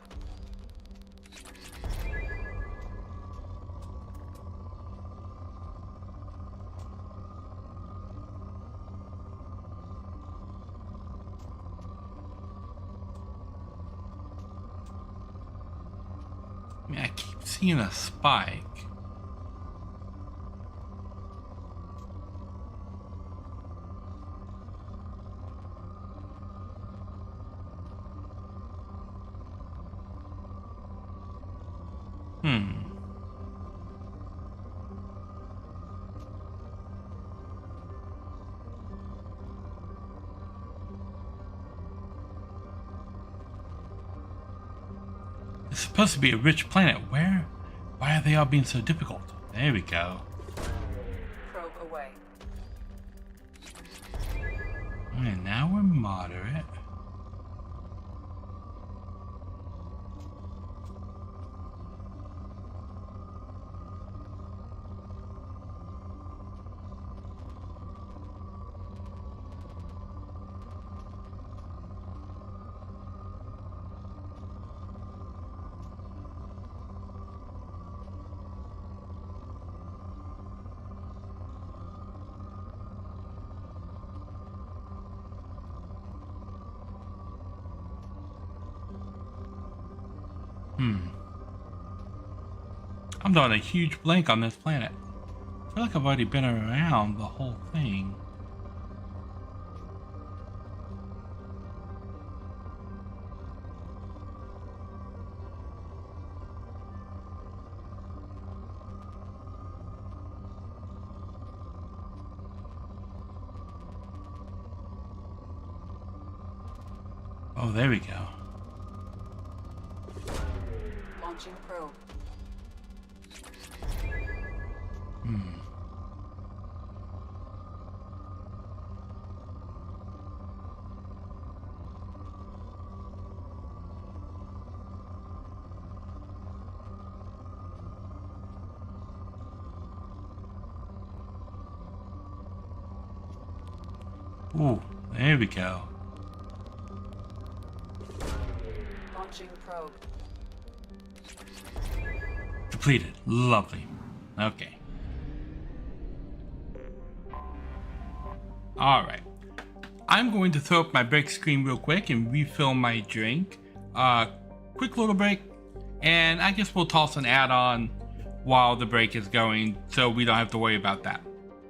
I mean, I keep seeing a spike. It's supposed to be a rich planet. Why are they all being so difficult? There we go. Probe away. And now we're moderate. I'm drawing a huge blank on this planet. I feel like I've already been around the whole thing. Oh, there we go. Launching probe. Ooh, there we go. Launching probe. Depleted. Lovely. Okay. Alright. I'm going to throw up my break screen real quick and refill my drink. Quick little break. And I guess we'll toss an add-on while the break is going so we don't have to worry about that.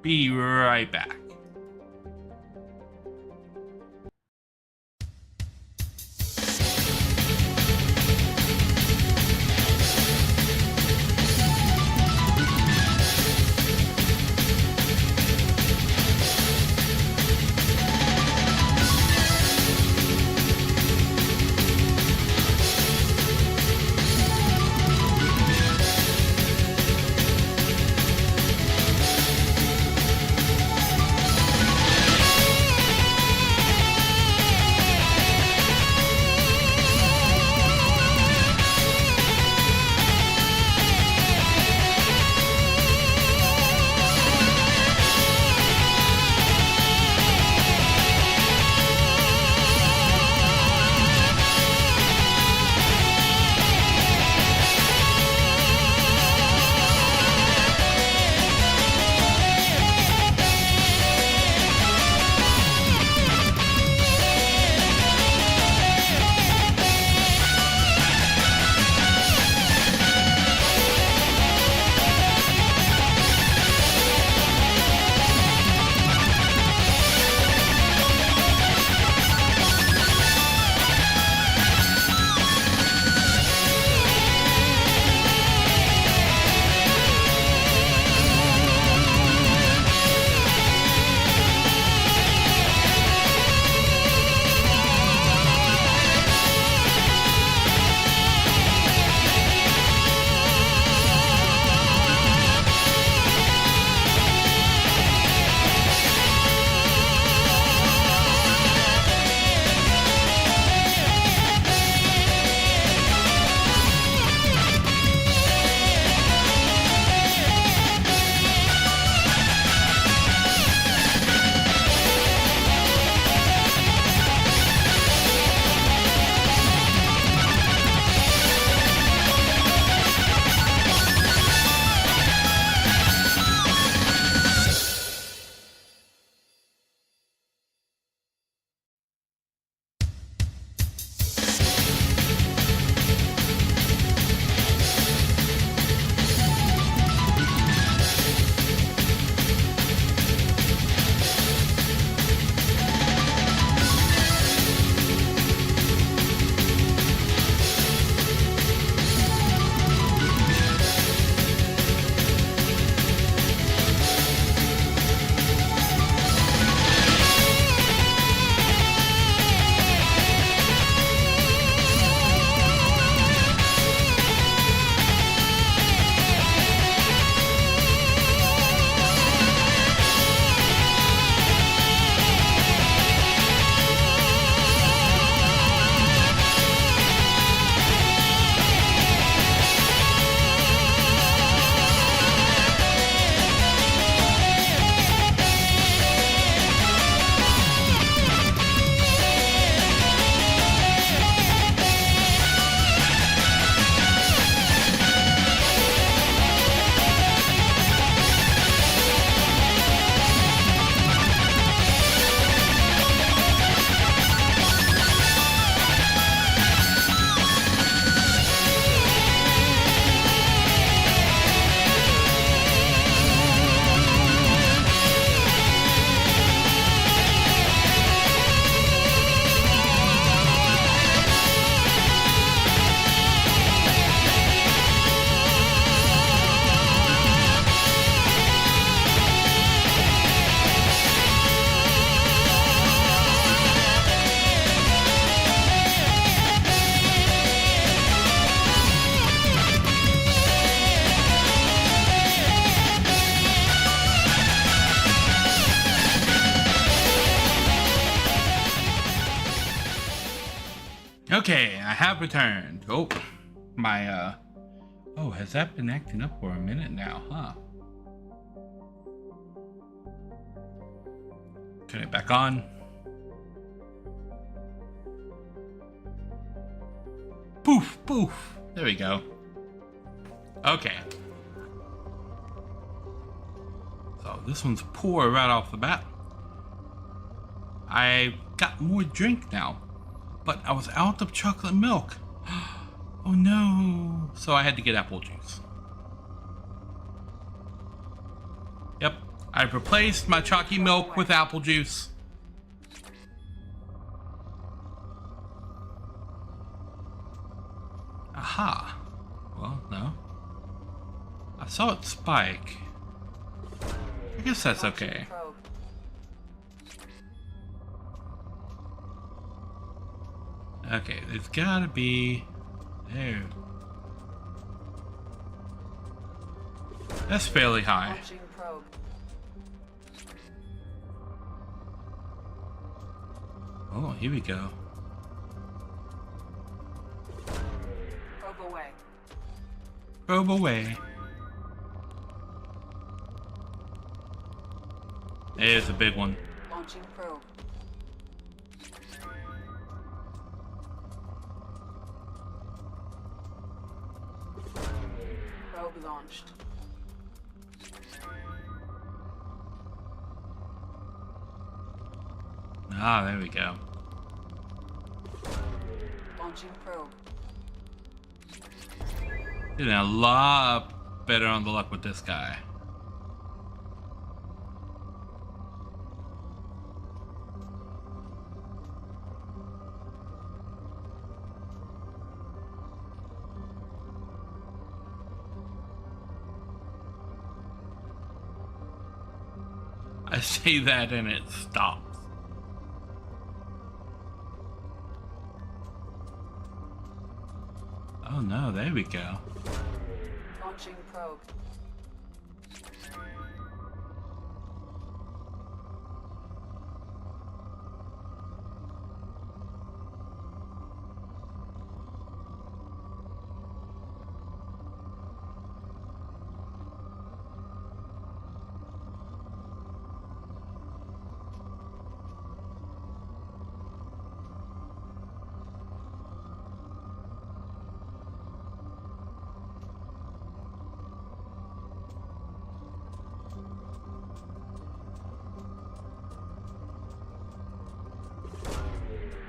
Be right back. Okay, I have returned. Oh, my, oh, has that been acting up for a minute now, huh? Turn it back on. Poof, poof. There we go. Okay. So this one's poor right off the bat. I got more drink now, but I was out of chocolate milk. Oh no. So I had to get apple juice. Yep, I've replaced my chalky milk with apple juice. Aha. Well, no. I saw it spike. I guess that's okay. Okay, there's gotta be... There. That's fairly high. Oh, here we go. Probe away. Probe away. There's a big one. Launching probe. Probe launched. Ah, there we go. Launching probe. Getting a lot better on the luck with this guy. I say that and it stops. Oh no, there we go. Launching probe.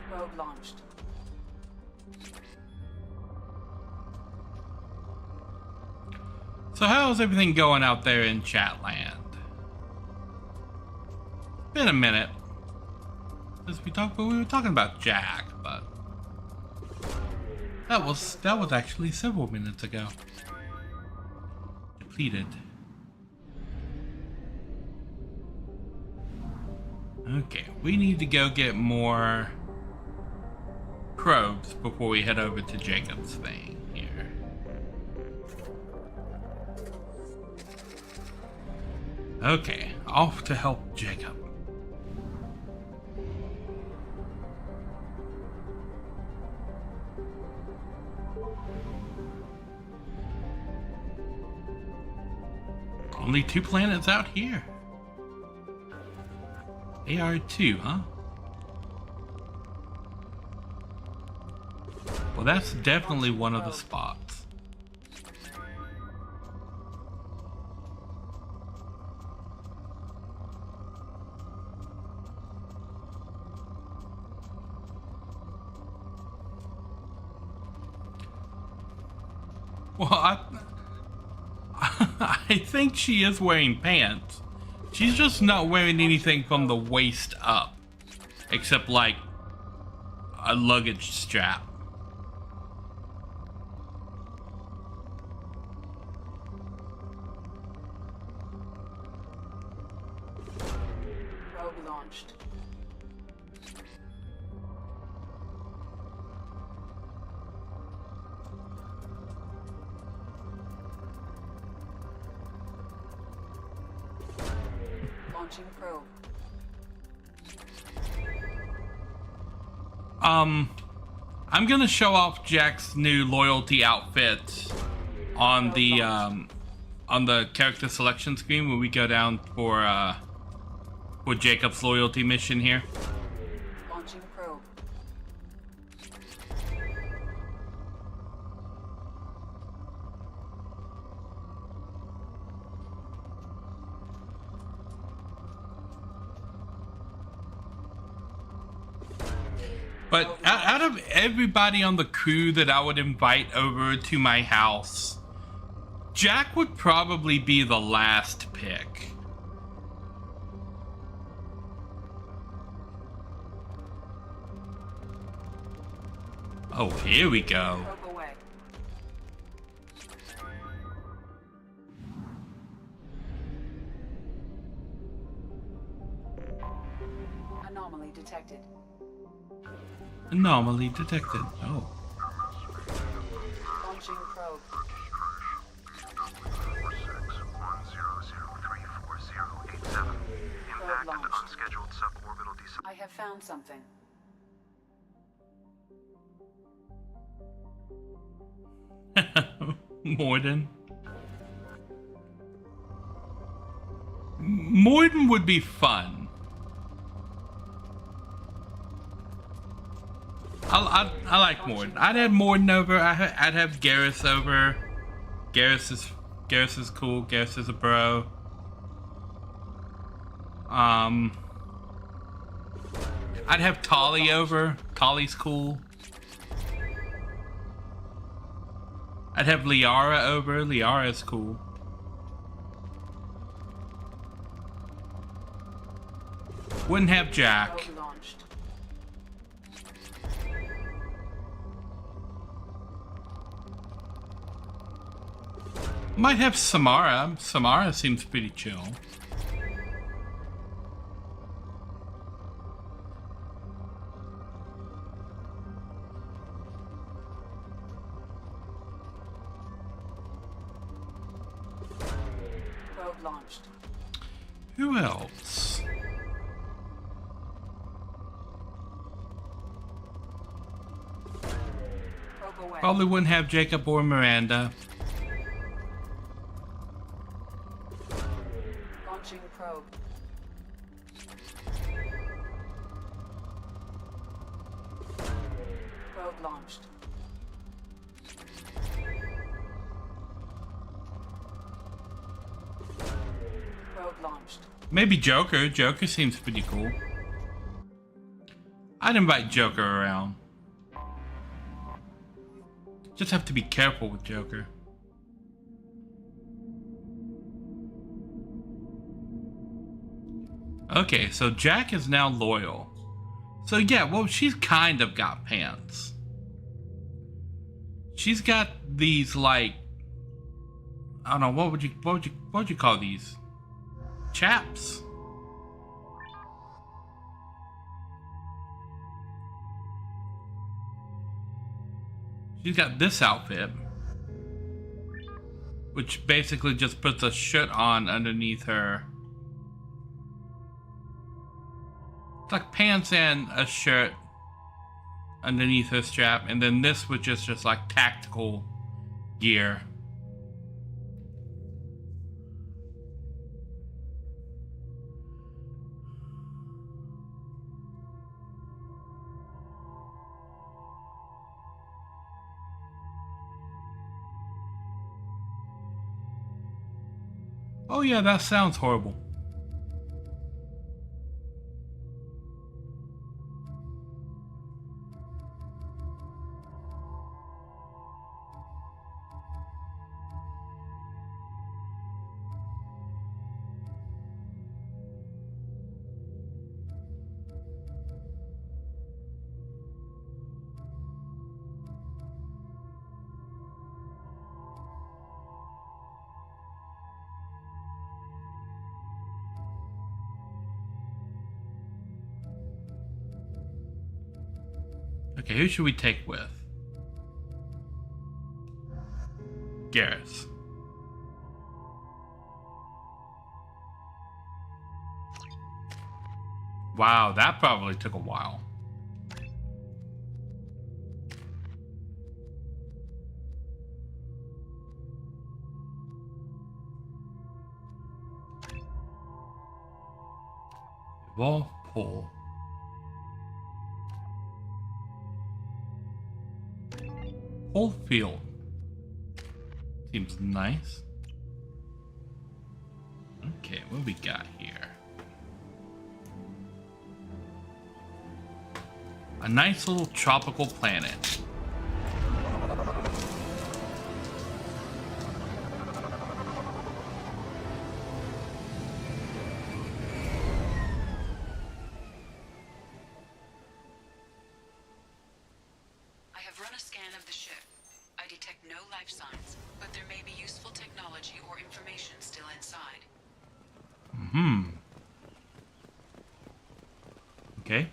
Probe launched. So how's everything going out there in chat land? Been a minute since we were talking about Jack, but that was actually several minutes ago. Depleted. Okay, we need to go get more probes before we head over to Jacob's thing here. Okay, off to help Jacob. Only 2 planets out here. AR2, huh? Well, that's definitely one of the spots. Well, I think she is wearing pants. She's just not wearing anything from the waist up, except like a luggage strap. Probe launched. Launching probe. I'm gonna show off Jack's new loyalty outfit on the character selection screen when we go down for Jacob's loyalty mission here. Launching probe. But out of everybody on the crew that I would invite over to my house, Jack would probably be the last pick. Oh, here we go. Probe away. Anomaly detected. Anomaly detected. Oh. Launching probe. 4610034087. Impact and unscheduled suborbital descent. I have found something. Morden. Morden would be fun. I like Morden. I'd have Morden over. I'd have Garrus over. Garrus is cool. Garrus is a bro. I'd have Tali over. Tali's cool. I'd have Liara over. Liara's cool. Wouldn't have Jack. Might have Samara. Samara seems pretty chill. Probe launched. Who else? Probe away. Probably wouldn't have Jacob or Miranda. Launching probe. Probe launched. Probe launched. Maybe Joker. Joker seems pretty cool. I'd invite Joker around. Just have to be careful with Joker. Okay, so Jack is now loyal. So yeah, well, she's kind of got pants. She's got these, like, I don't know, what would you call these? Chaps? She's got this outfit, which basically just puts a shirt on underneath her. It's like pants and a shirt underneath her strap, and then this was just like tactical gear. Oh yeah, that sounds horrible. Okay, who should we take with? Garrus. Wow, that probably took a while. Walpole. Holefield. Seems nice. Okay, what we got here? A nice little tropical planet. I have run a scan of the ship. I detect no life signs, but there may be useful technology or information still inside. Okay.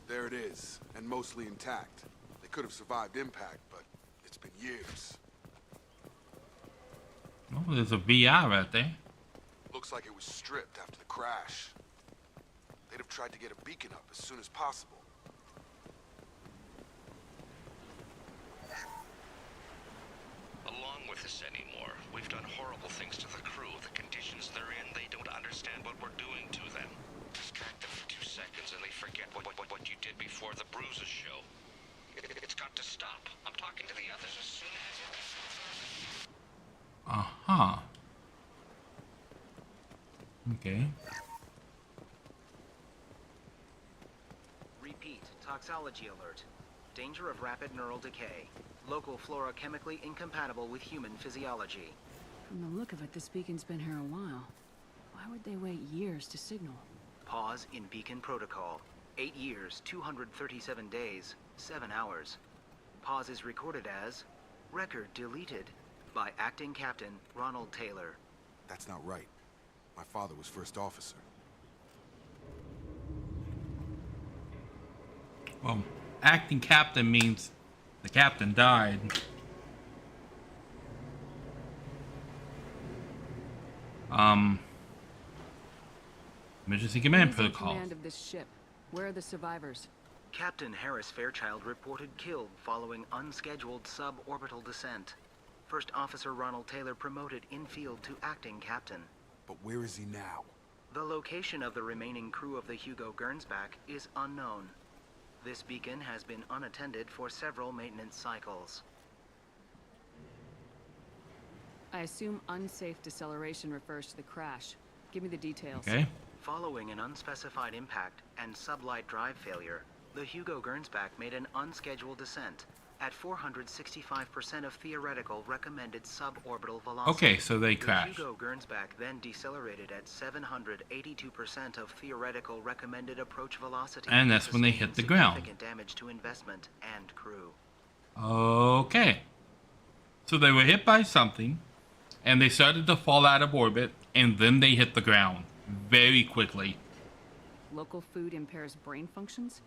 There it is, and mostly intact. They could have survived impact, but it's been years. Oh, there's a VI right there. Looks like it was stripped after the crash. They'd have tried to get a beacon up as soon as possible. Along with this anymore. We've done horrible things to the crew. The conditions they're in, they don't understand what we're doing to them. Distract them for 2 seconds and they forget what you did before the bruises show. It's got to stop. I'm talking to the others as soon as Okay. Repeat, toxology alert. Danger of rapid neural decay. Local flora chemically incompatible with human physiology. From the look of it, this beacon's been here a while. Why would they wait years to signal? Pause in beacon protocol. 8 years, 237 days, 7 hours. Pause is recorded as record deleted by Acting Captain Ronald Taylor. That's not right. My father was first officer. Well, acting captain means the captain died. Emergency command protocol. Command of this ship. Where are the survivors? Captain Harris Fairchild reported killed following unscheduled suborbital descent. First Officer Ronald Taylor promoted in-field to acting captain. But where is he now? The location of the remaining crew of the Hugo Gernsback is unknown. This beacon has been unattended for several maintenance cycles. I assume unsafe deceleration refers to the crash. Give me the details. Okay. Following an unspecified impact and sublight drive failure, the Hugo Gernsback made an unscheduled descent at 465% of theoretical recommended suborbital velocity. Okay, so they crashed. The Hugo Gernsback then decelerated at 782% of theoretical recommended approach velocity. And that's when they hit the ground. Significant damage to investment and crew. Okay. So they were hit by something, and they started to fall out of orbit, and then they hit the ground very quickly. Local food impairs brain functions?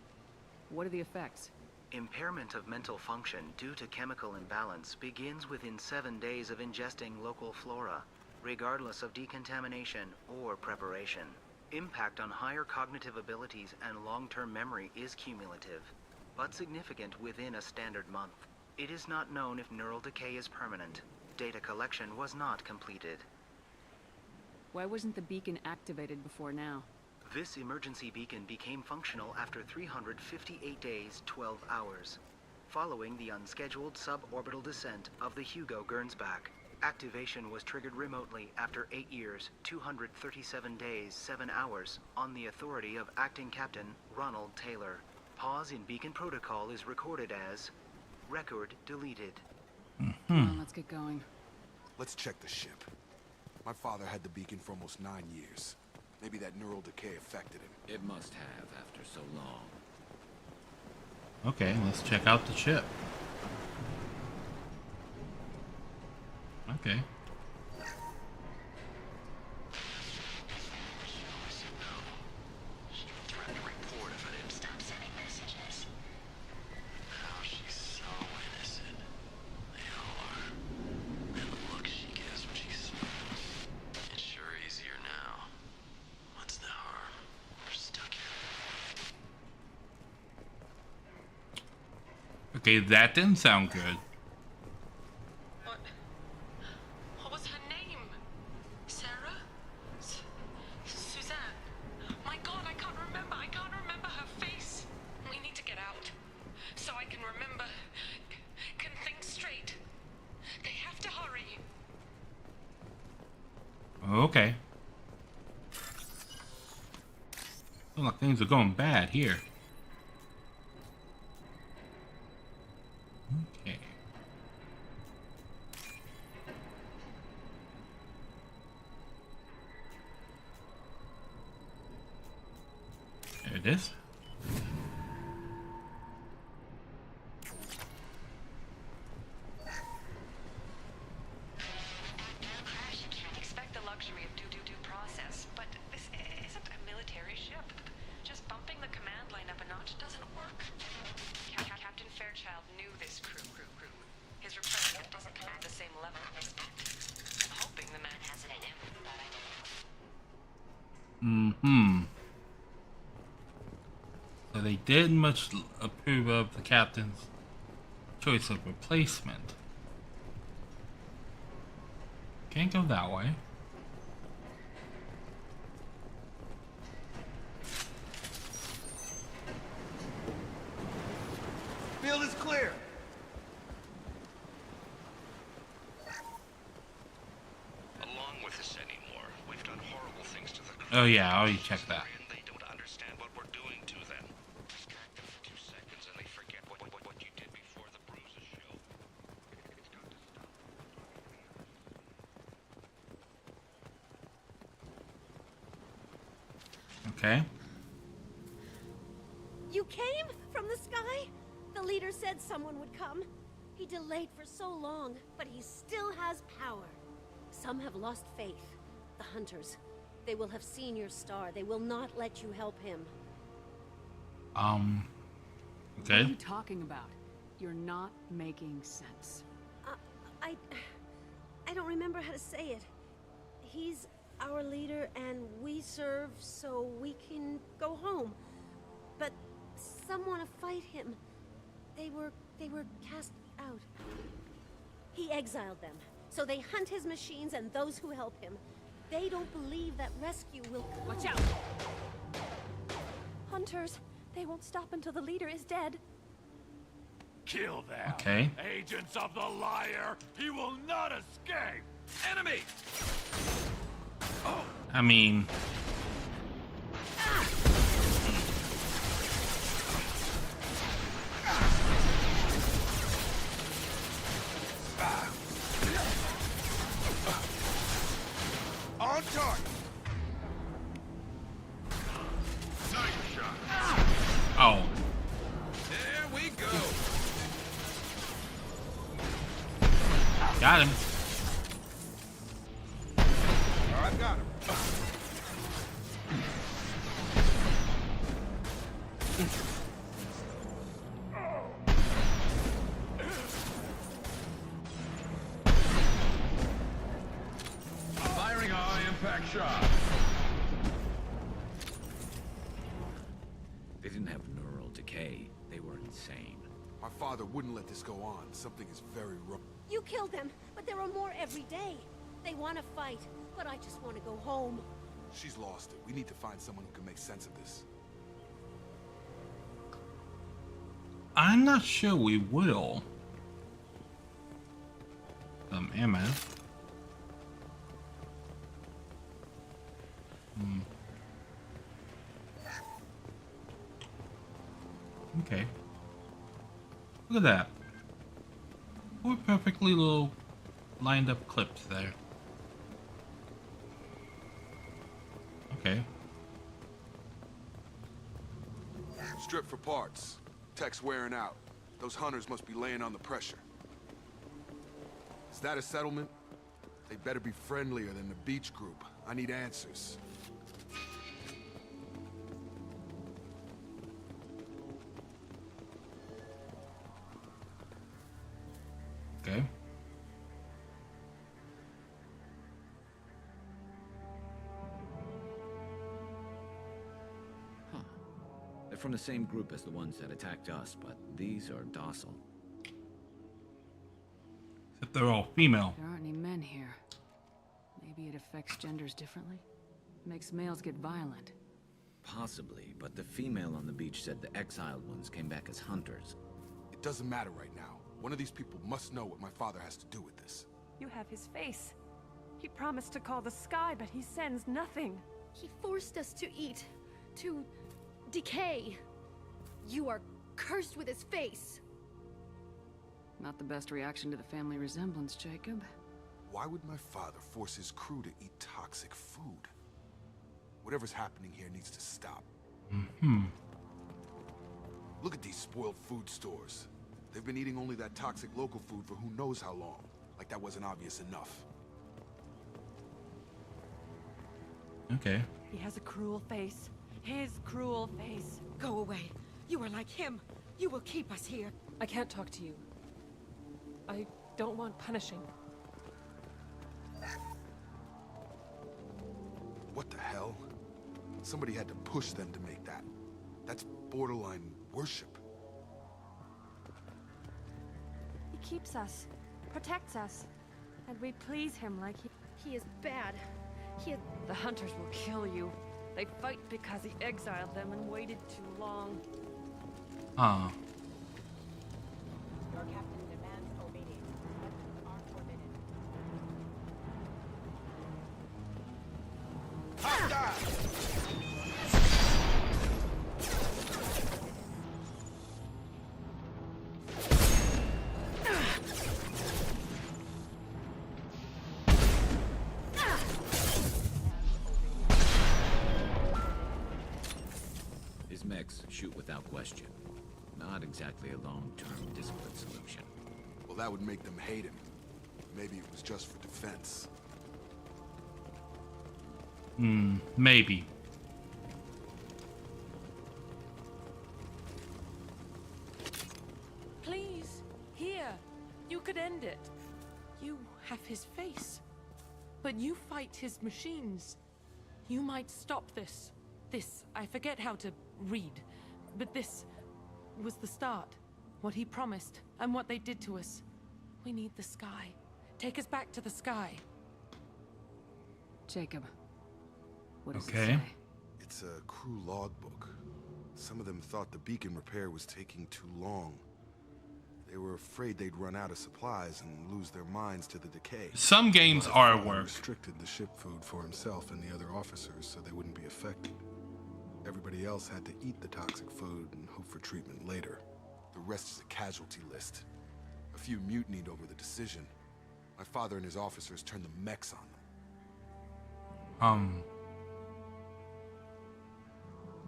What are the effects? Impairment of mental function due to chemical imbalance begins within 7 days of ingesting local flora, regardless of decontamination or preparation. Impact on higher cognitive abilities and long-term memory is cumulative, but significant within a standard month. It is not known if neural decay is permanent. Data collection was not completed. Why wasn't the beacon activated before now? This emergency beacon became functional after 358 days, 12 hours, following the unscheduled suborbital descent of the Hugo Gernsback. Activation was triggered remotely after 8 years, 237 days, 7 hours, on the authority of Acting Captain Ronald Taylor. Pause in beacon protocol is recorded as record deleted. Come on, let's get going. Let's check the ship. My father had the beacon for almost 9 years. Maybe that neural decay affected him. It must have after so long. Okay, let's check out the ship. Okay. Okay, that didn't sound good. What was her name? Sarah? okay. Feel like things are going bad here. Okay. There it is. So they didn't much approve of the captain's choice of replacement. Can't go that way. Field is clear. Along with this anymore. We've done horrible things to the crew. Oh yeah, I already checked that. They don't understand what we're doing to them. Distract them for 2 seconds and they forget what you did before the bruises show. It's got to stop. Okay. You came from the sky? The leader said someone would come. He delayed for so long, but he still has power. Some have lost faith. The hunters. They will have seen your star. They will not let you help him. Okay. What are you talking about? You're not making sense. I don't remember how to say it. He's our leader and we serve so we can go home. But some want to fight him. They were cast out. He exiled them, so they hunt his machines and those who help him. They don't believe that rescue will come. Watch out! Hunters, they won't stop until the leader is dead. Kill them. Okay. Agents of the liar. He will not escape. Enemy. Oh. I mean, On target. Nice shot. oh, There we go. got him. I've got him. Firing a high-impact shot. They didn't have neural decay. They were insane. My father wouldn't let this go on. Something is very wrong. You killed them, but there are more every day. They want to fight, but I just want to go home. She's lost it. We need to find someone who can make sense of this. I'm not sure we will. Am I? Okay. Look at that. 4 perfectly little lined up clips there. Okay. Strip for parts. Tech's wearing out. Those hunters must be laying on the pressure. Is that a settlement? They better be friendlier than the beach group. I need answers. Okay. Huh. They're from the same group as the ones that attacked us, but these are docile. Except they're all female. There aren't any men here. Maybe it affects genders differently? Makes males get violent. Possibly, but the female on the beach said the exiled ones came back as hunters. It doesn't matter right now. One of these people must know what my father has to do with this. You have his face. He promised to call the sky, but he sends nothing. He forced us to eat, to decay. You are cursed with his face. Not the best reaction to the family resemblance, Jacob. Why would my father force his crew to eat toxic food? Whatever's happening here needs to stop. Look at these spoiled food stores. They've been eating only that toxic local food for who knows how long. Like that wasn't obvious enough. Okay. He has a cruel face. His cruel face. Go away. You are like him. You will keep us here. I can't talk to you. I don't want punishing. What the hell? Somebody had to push them to make that. That's borderline worship. He keeps us, protects us, and we please him like he is bad. The hunters will kill you. They fight because he exiled them and waited too long. Ah. Your captain demands obedience. Weapons are forbidden. His mechs shoot without question. Not exactly a long-term discipline solution. Well, that would make them hate him. Maybe it was just for defense. Maybe. Please, here. You could end it. You have his face. But you fight his machines. You might stop this. This, I forget how to read. But this was the start. What he promised, and what they did to us. We need the sky. Take us back to the sky. Jacob. What does it Okay. say? It's a crew logbook. Some of them thought the beacon repair was taking too long. They were afraid they'd run out of supplies and lose their minds to the decay. Some games are at work. Restricted the ship food for himself and the other officers so they wouldn't be affected. Everybody else had to eat the toxic food and hope for treatment later. The rest is a casualty list. A few mutinied over the decision. My father and his officers turned the mechs on them.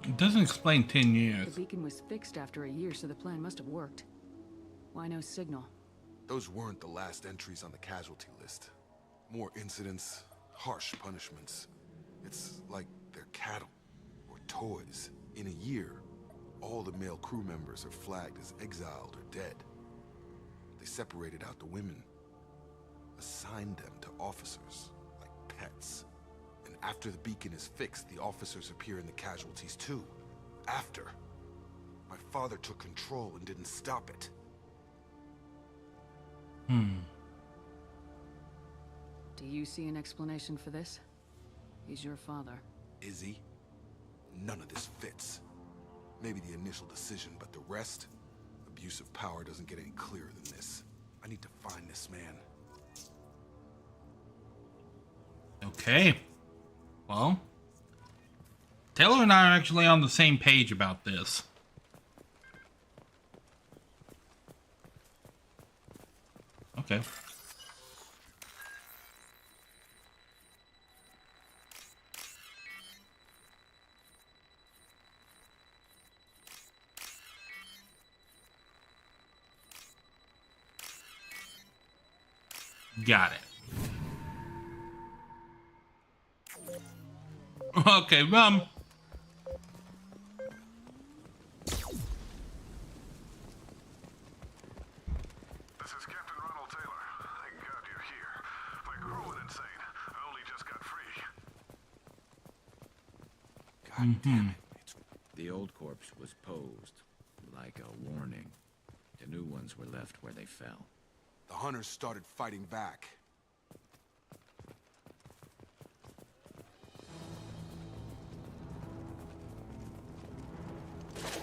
It doesn't explain 10 years. The beacon was fixed after a year, so the plan must have worked. Why no signal? Those weren't the last entries on the casualty list. More incidents, harsh punishments. It's like they're cattle or toys. In a year, all the male crew members are flagged as exiled or dead. They separated out the women, assigned them to officers like pets. And after the beacon is fixed, the officers appear in the casualties too. After. My father took control and didn't stop it. Do you see an explanation for this? He's your father. Is he? None of this fits. Maybe the initial decision, but the rest? Abuse of power doesn't get any clearer than this. I need to find this man. Okay. Well, Taylor and I are actually on the same page about this. Okay. Got it. Okay, This is Captain Ronald Taylor. Thank God you're here. My crew went insane. I only just got free. God damn it. The old corpse was posed like a warning. The new ones were left where they fell. The hunters started fighting back.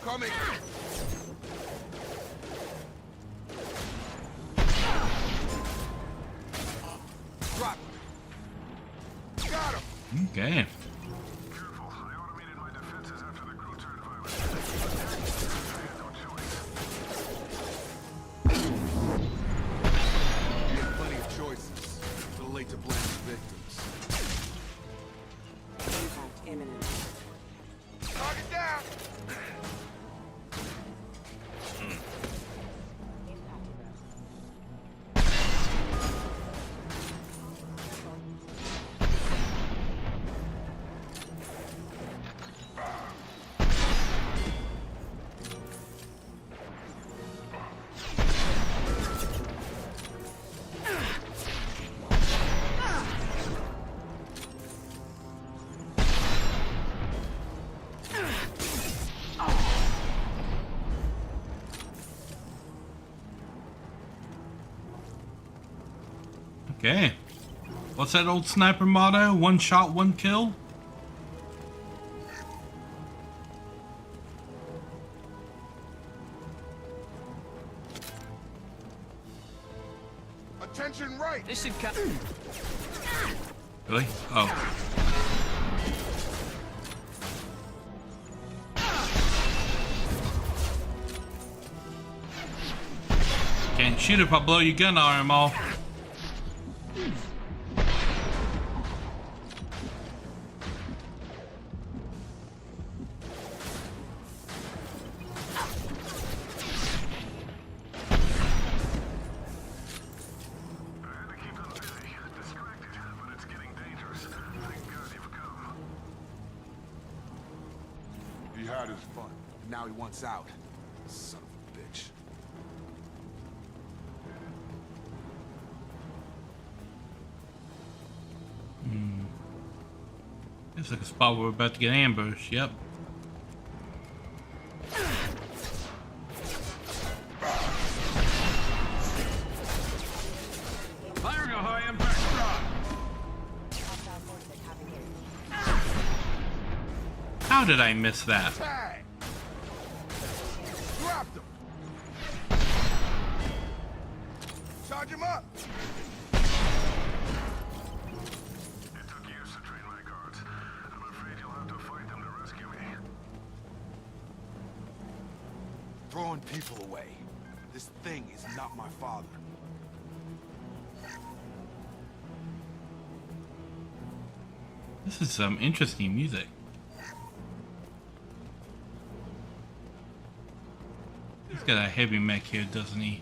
Coming! Drop! Okay. Careful, I automated my defenses after the crew turned violent. I had no choice. You have plenty of choices. A little late to blame the victims. Impact imminent. Target down! Okay. What's that old sniper motto? One shot, one kill? Attention right! This should cut. Really? Oh. Can't shoot if I blow your gun arm off. He had his fun, and now he wants out. Son of a bitch. Looks like a spot where we're about to get ambushed. Yep. Firing a high impact shot. How did I miss that? Tag! Dropped him! Charge him up! It took years to train my guards. I'm afraid you'll have to fight them to rescue me. Throwing people away. This thing is not my father. This is some interesting music. He's got a heavy mech here, doesn't he?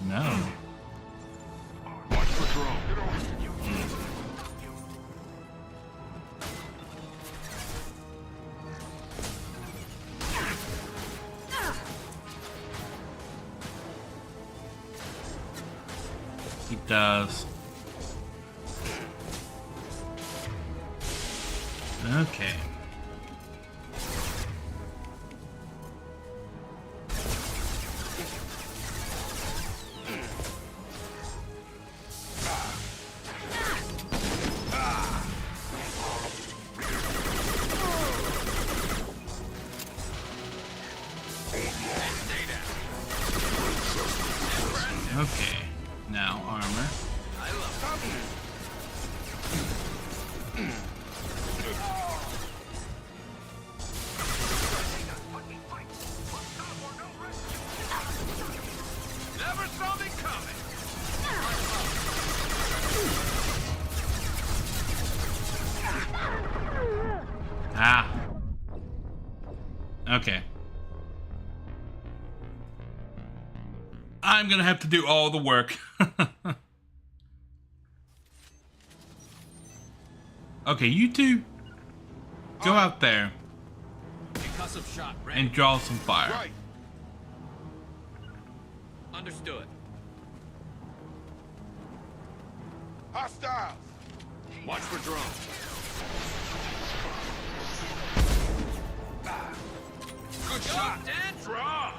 No. Watch for drone. He does. Okay. Okay. Now armor. Never saw me coming. Ah. Okay. I'm gonna have to do all the work. Okay, you two go out there Concussive shot ready. and draw some fire. Right. Understood. Hostiles! Watch for drone. Good shot. Dead. Draw.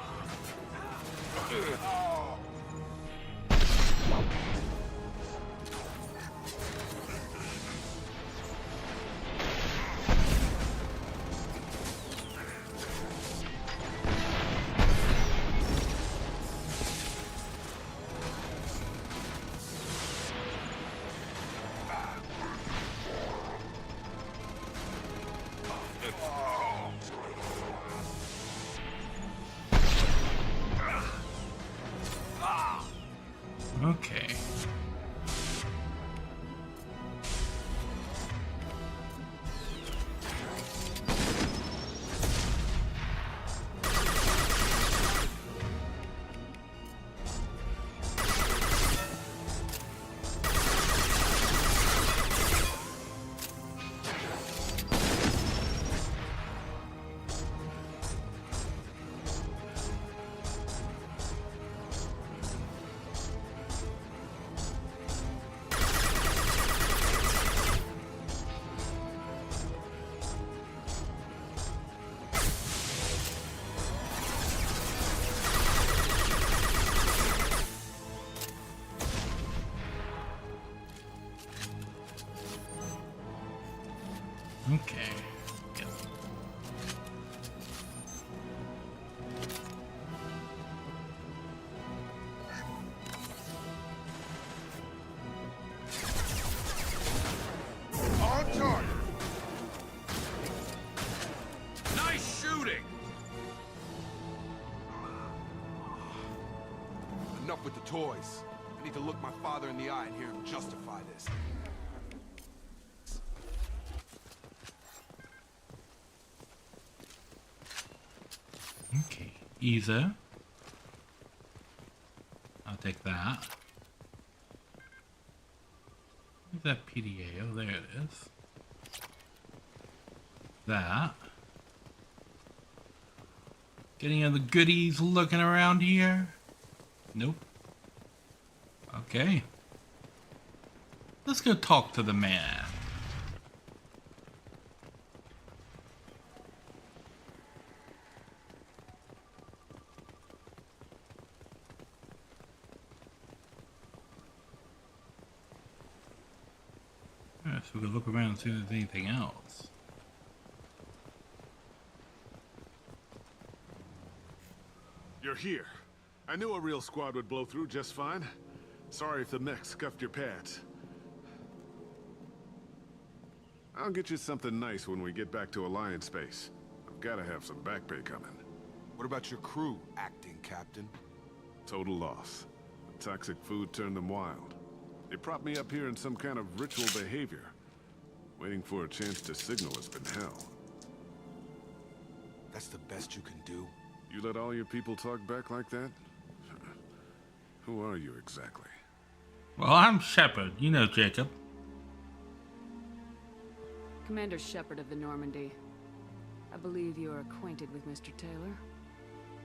Okay. Yep. On target. Nice shooting! Enough with the toys. I need to look my father in the eye and hear him justify this. Okay, Isa. I'll take that. Where's that PDA? Oh, there it is. That. Getting other goodies looking around here? Nope. Okay. Let's go talk to the man. Alright, so we can look around and see if there's anything else. You're here. I knew a real squad would blow through just fine. Sorry if the mech scuffed your pads. I'll get you something nice when we get back to Alliance space. I've gotta have some back pay coming. What about your crew, acting captain? Total loss. The toxic food turned them wild. They propped me up here in some kind of ritual behavior. Waiting for a chance to signal has been hell. That's the best you can do? You let all your people talk back like that? Who are you exactly? Well, I'm Shepard. You know Jacob. Commander Shepard of the Normandy. I believe you are acquainted with Mr. Taylor.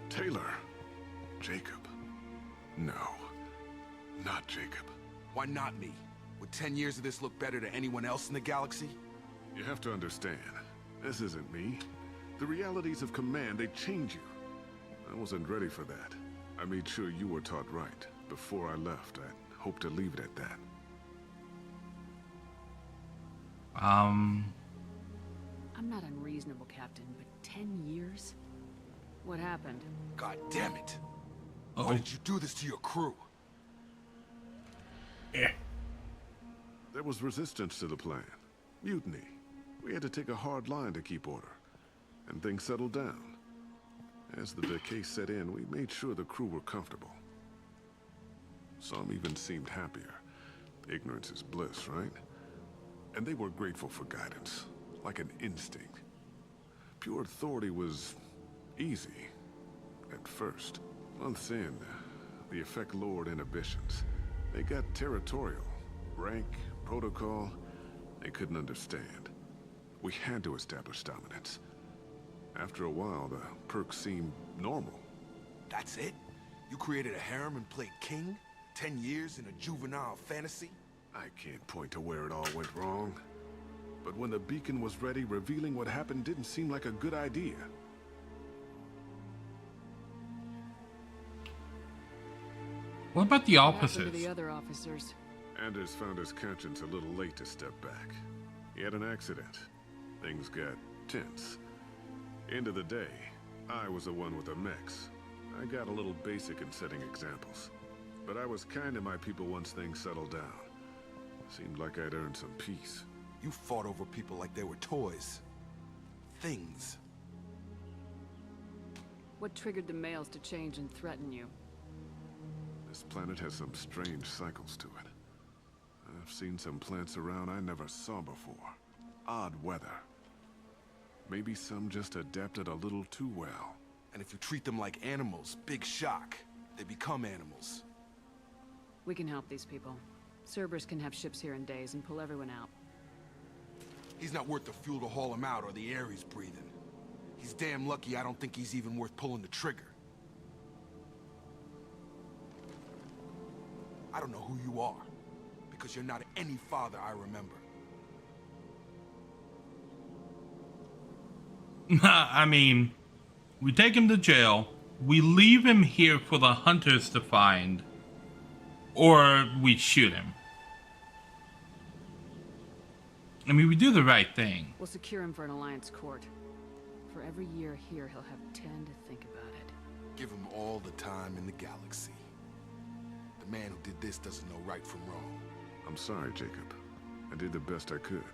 Taylor? Jacob? No. Not Jacob. Why not me? Would 10 years of this look better to anyone else in the galaxy? You have to understand, this isn't me. The realities of command, they change you. I wasn't ready for that. I made sure you were taught right. Before I left, I hoped to leave it at that. I'm not unreasonable, Captain, but 10 years? What happened? God damn it! Uh-oh. Why did you do this to your crew? There was resistance to the plan. Mutiny. We had to take a hard line to keep order. And things settled down. As the decay set in, we made sure the crew were comfortable. Some even seemed happier. Ignorance is bliss, right? And they were grateful for guidance, like an instinct. Pure authority was easy, at first. Months in, the effect lowered inhibitions. They got territorial. Rank, protocol, they couldn't understand. We had to establish dominance. After a while, the perks seemed normal. That's it? You created a harem and played king? 10 years in a juvenile fantasy? I can't point to where it all went wrong. But when the beacon was ready, revealing what happened didn't seem like a good idea. What about the What happened opposites? to the other officers? Anders found his conscience a little late to step back. He had an accident. Things got tense. End of the day, I was the one with the mechs. I got a little basic in setting examples. But I was kind to my people once things settled down. Seemed like I'd earned some peace. You fought over people like they were toys. Things. What triggered the males to change and threaten you? This planet has some strange cycles to it. I've seen some plants around I never saw before. Odd weather. Maybe some just adapted a little too well. And if you treat them like animals, big shock. They become animals. We can help these people. Cerberus can have ships here in days and pull everyone out. He's not worth the fuel to haul him out or the air he's breathing. He's damn lucky I don't think he's even worth pulling the trigger. I don't know who you are, because you're not any father I remember. I mean, we take him to jail, we leave him here for the hunters to find, or we shoot him. I mean, we do the right thing. We'll secure him for an Alliance court. For every year here, he'll have 10 to think about it. Give him all the time in the galaxy. The man who did this doesn't know right from wrong. I'm sorry, Jacob. I did the best I could.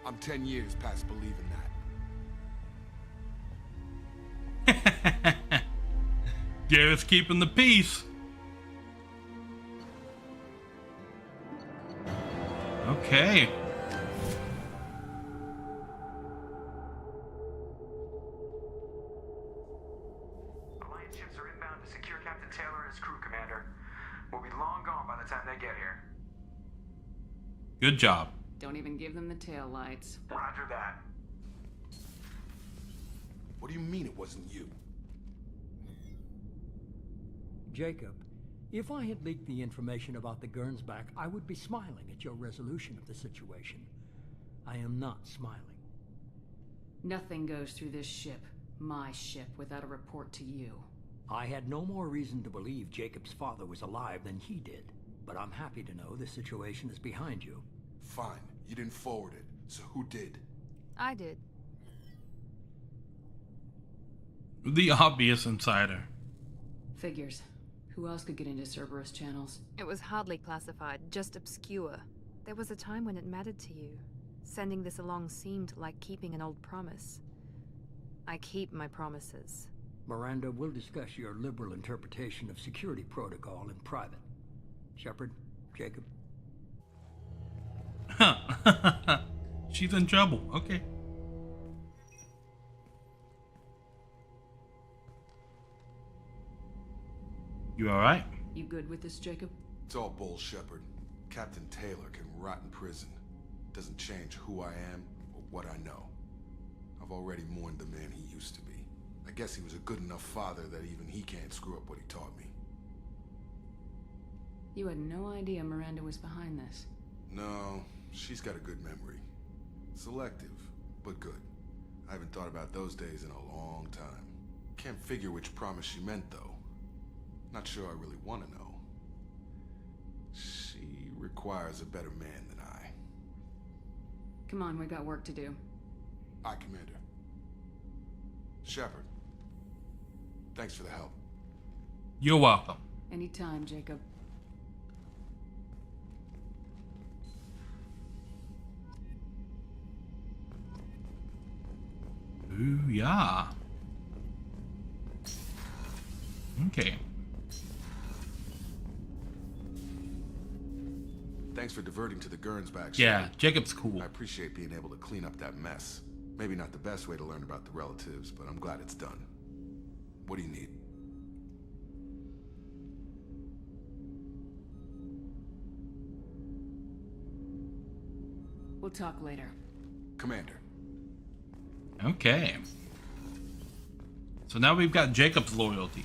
I'm 10 years past believing that. Garrett's keeping the peace. Okay. Alliance ships are inbound to secure Captain Taylor and his crew, Commander. We'll be long gone by the time they get here. Good job. Don't even give them the tail lights. Roger that. What do you mean it wasn't you? Jacob, if I had leaked the information about the Gernsback, I would be smiling at your resolution of the situation. I am not smiling. Nothing goes through this ship, my ship, without a report to you. I had no more reason to believe Jacob's father was alive than he did, but I'm happy to know the situation is behind you. Fine, you didn't forward it, so who did? I did. The obvious insider. Figures. Who else could get into Cerberus channels? It was hardly classified, just obscure. There was a time when it mattered to you. Sending this along seemed like keeping an old promise. I keep my promises. Miranda, we'll discuss your liberal interpretation of security protocol in private. Shepard, Jacob. She's in trouble. Okay. You alright? You good with this, Jacob? It's all bull, Shepard. Captain Taylor can rot in prison. Doesn't change who I am or what I know. I've already mourned the man he used to be. I guess he was a good enough father that even he can't screw up what he taught me. You had no idea Miranda was behind this. No, she's got a good memory. Selective, but good. I haven't thought about those days in a long time. Can't figure which promise she meant, though. Not sure I really want to know. She requires a better man than I. Come on, we got work to do. Aye, Commander. Shepard, thanks for the help. You're welcome. Anytime, Jacob. Ooh, yeah. Okay. Thanks for diverting to the Gernsback. Yeah, Jacob's cool. I appreciate being able to clean up that mess. Maybe not the best way to learn about the relatives, but I'm glad it's done. What do you need? We'll talk later. Commander. Okay. So now we've got Jacob's loyalty.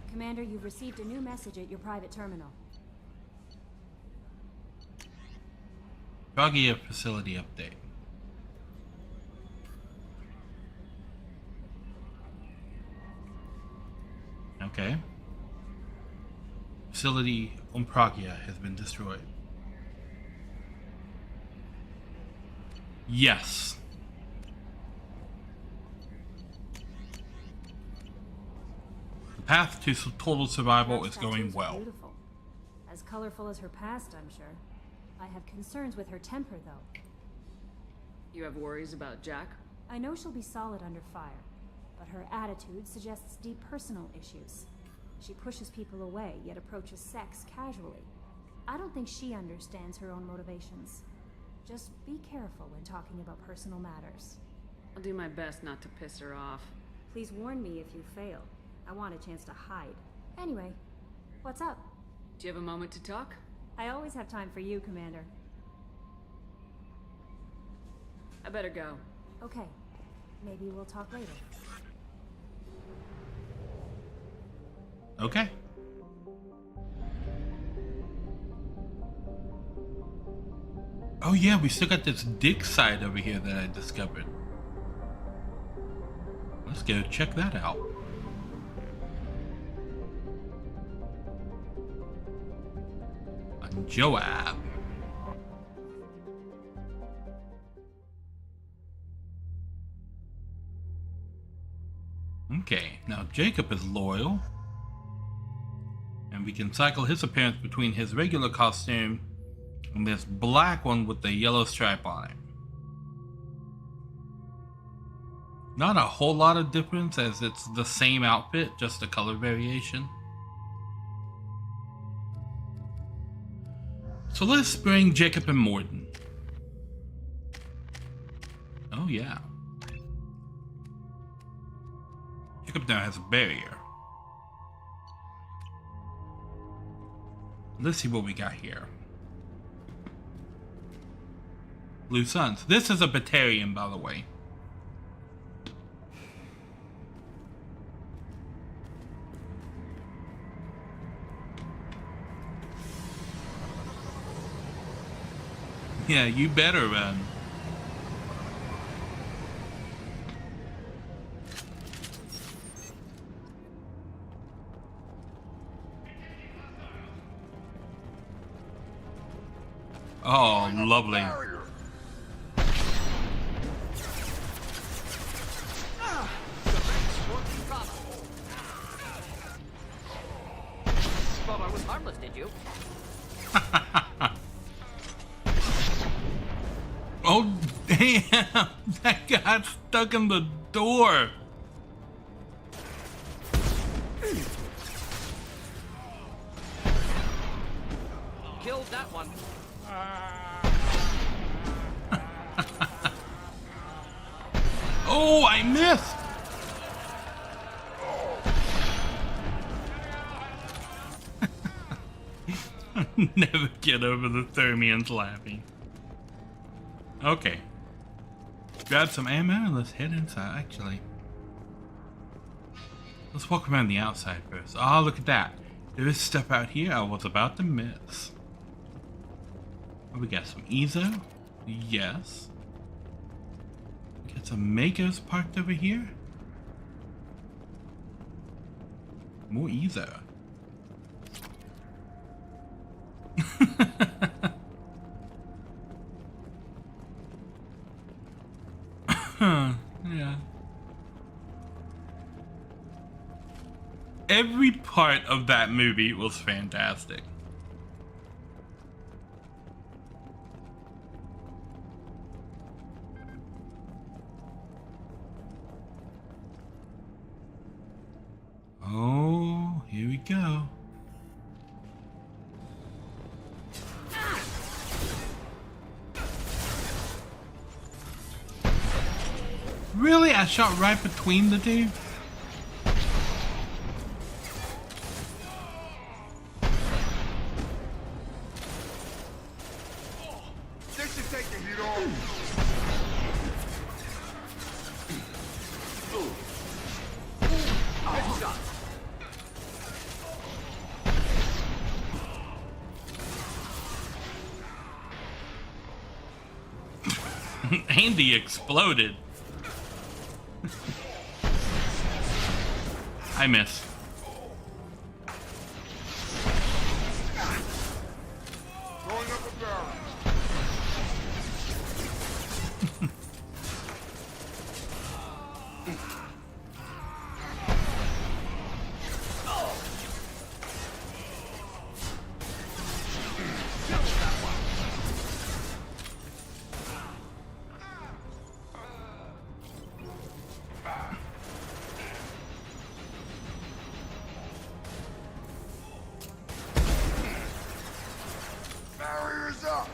Commander, you've received a new message at your private terminal. Froggy facility update. Okay. Facility on Pragia has been destroyed. Yes. The path to total survival is going well. Beautiful. As colorful as her past, I'm sure. I have concerns with her temper, though. You have worries about Jack? I know she'll be solid under fire, but her attitude suggests deep personal issues. She pushes people away, yet approaches sex casually. I don't think she understands her own motivations. Just be careful when talking about personal matters. I'll do my best not to piss her off. Please warn me if you fail. I want a chance to hide. Anyway, what's up? Do you have a moment to talk? I always have time for you, Commander. I better go. Okay. Maybe we'll talk later. Okay. Oh yeah, we still got this dig site over here that I discovered. Let's go check that out. On Joab. Okay, now Jacob is loyal. And we can cycle his appearance between his regular costume and this black one with the yellow stripe on it. Not a whole lot of difference as it's the same outfit, just a color variation. So let's bring Jacob and Morden. Oh yeah. Jacob now has a barrier. Let's see what we got here. Blue Suns. This is a Batarian, by the way. Yeah, you better run. Oh, lovely. Thought I was harmless, did you? Oh, damn! That got stuck in the door. Killed that one. Oh, I missed! Never get over the Thermians laughing. Okay. Grab some ammo and let's head inside. Actually, let's walk around the outside first. Oh, look at that. There is stuff out here I was about to miss. Oh, we got some Ezo. Yes. We got some Makos parked over here. More Ezo. Yeah. Every part of that movie was fantastic. Oh, here we go. Really? I shot right between the two? They should take the heat off. Good shot. Andy exploded. I missed. Throwing up a barrel. Barriers up.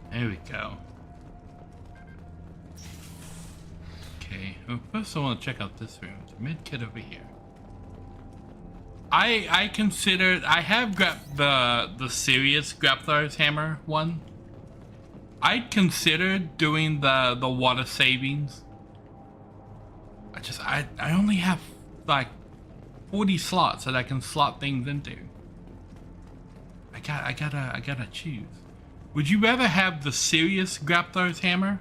There we go. Well, first I want to check out this room. It's a med kit over here. I considered, I have grabbed the serious Grapthar's hammer one. I considered doing the water savings. I only have like 40 slots that I can slot things into. I gotta choose. Would you rather have the serious Grapthar's hammer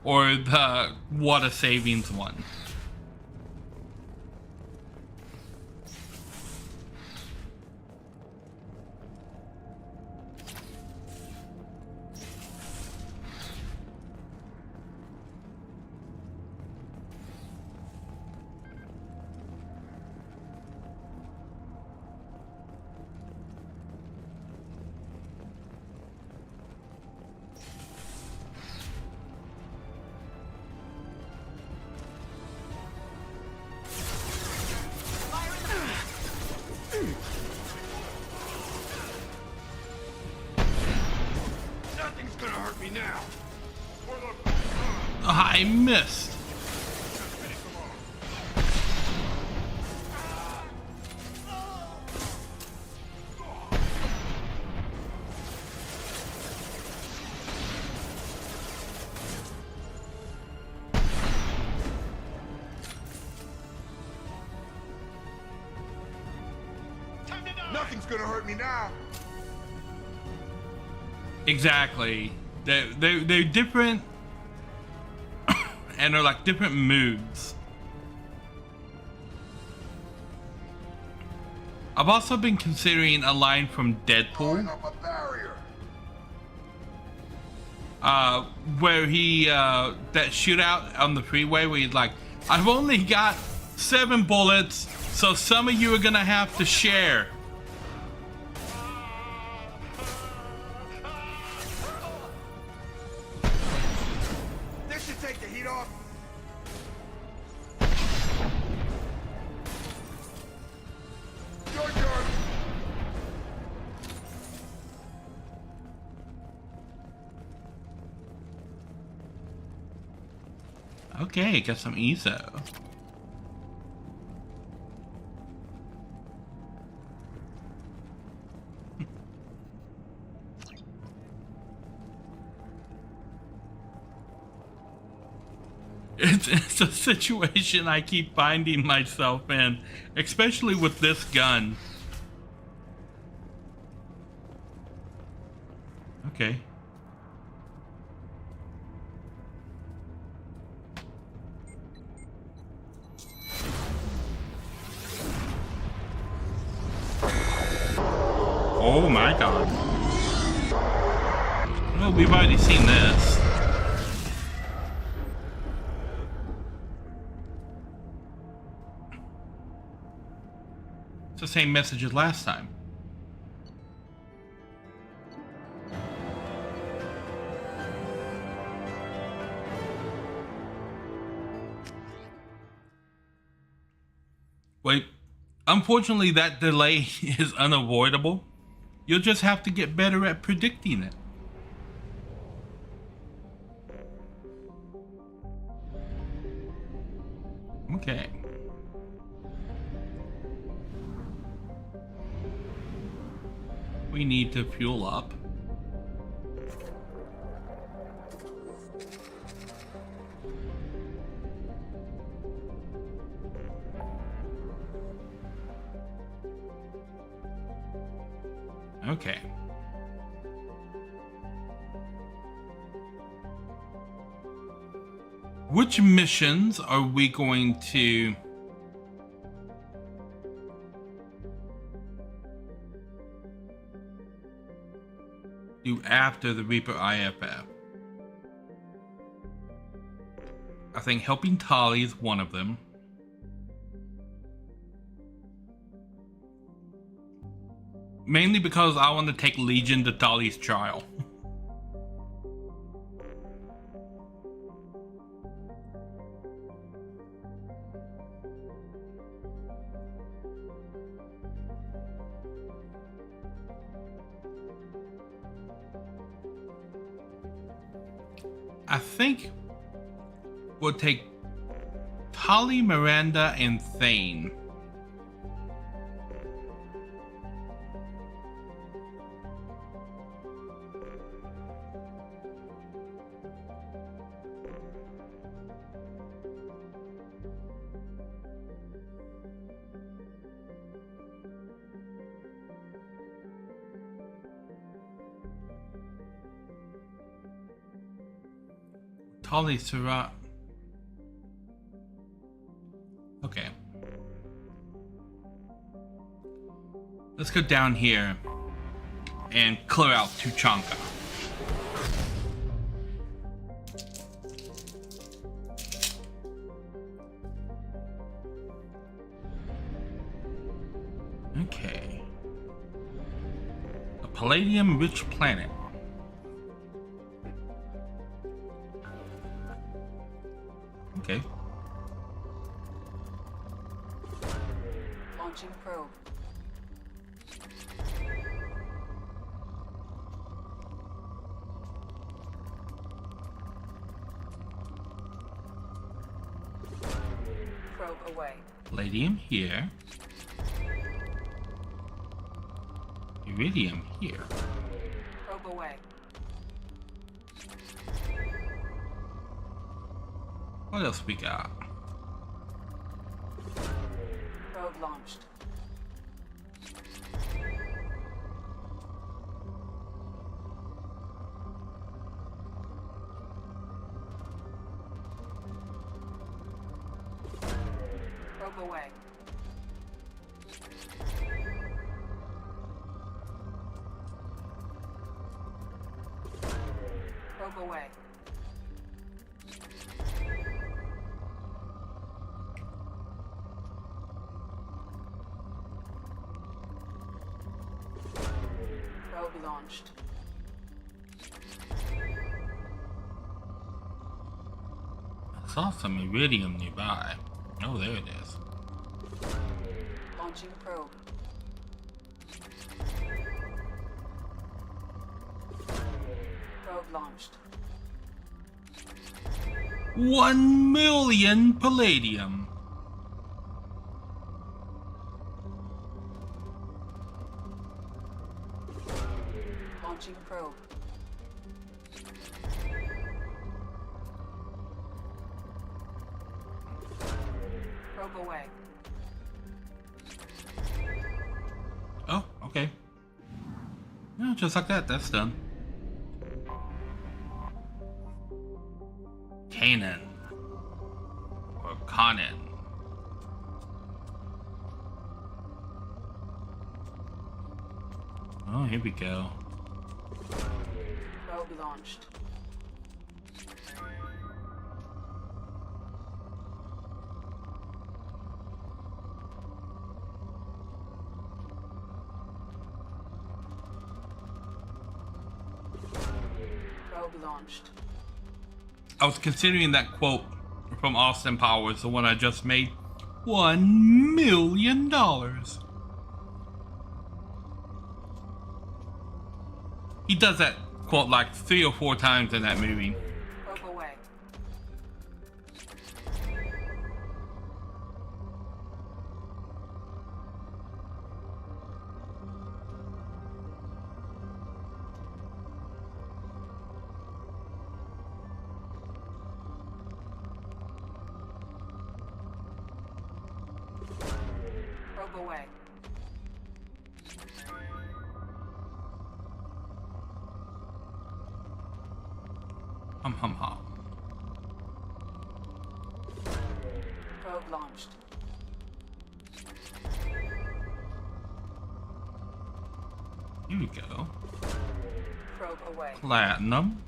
or the water savings one? Nothing's gonna hurt me now. I missed. Nothing's gonna hurt me now. Exactly. They're different and they're like different moods. I've also been considering a line from Deadpool. Where he that shootout on the freeway where he's like, I've only got 7 bullets, so some of you are gonna have to share. This should take the heat off. Your turn. Okay, got some ESO. It's a situation I keep finding myself in, especially with this gun. Okay. Oh my god. Well, we've already seen this. It's the same message as last time. Wait, unfortunately that delay is unavoidable. You'll just have to get better at predicting it. Okay. We need to fuel up. Okay. Which missions are we going to do after the Reaper IFF? I think helping Tali is one of them. Mainly because I want to take Legion to Tali's trial. I think we'll take Tali, Miranda, and Thane. Tali Surat. Okay. Let's go down here and clear out Tuchanka. Okay. A palladium-rich planet. Okay. Launching probe. Probe away. Palladium here. Iridium here. Probe away. What else we got? Probe launched. Probe away. Probe away. Probe launched. I saw some iridium nearby. Oh, there it is. Launching probe. Probe launched. 1 million palladium. Launching probe. Probe away. Oh, okay. Yeah, just like that, that's done. Kanan. Or Conan. Oh, here we go. Probe launched. Probe launched. I was considering that quote from Austin Powers, the one I just made. $1 million. He does that quote like 3 or 4 times in that movie. Probe away. Probe away. Hum hum hum. Probe launched. Here we go. Probe away. Platinum.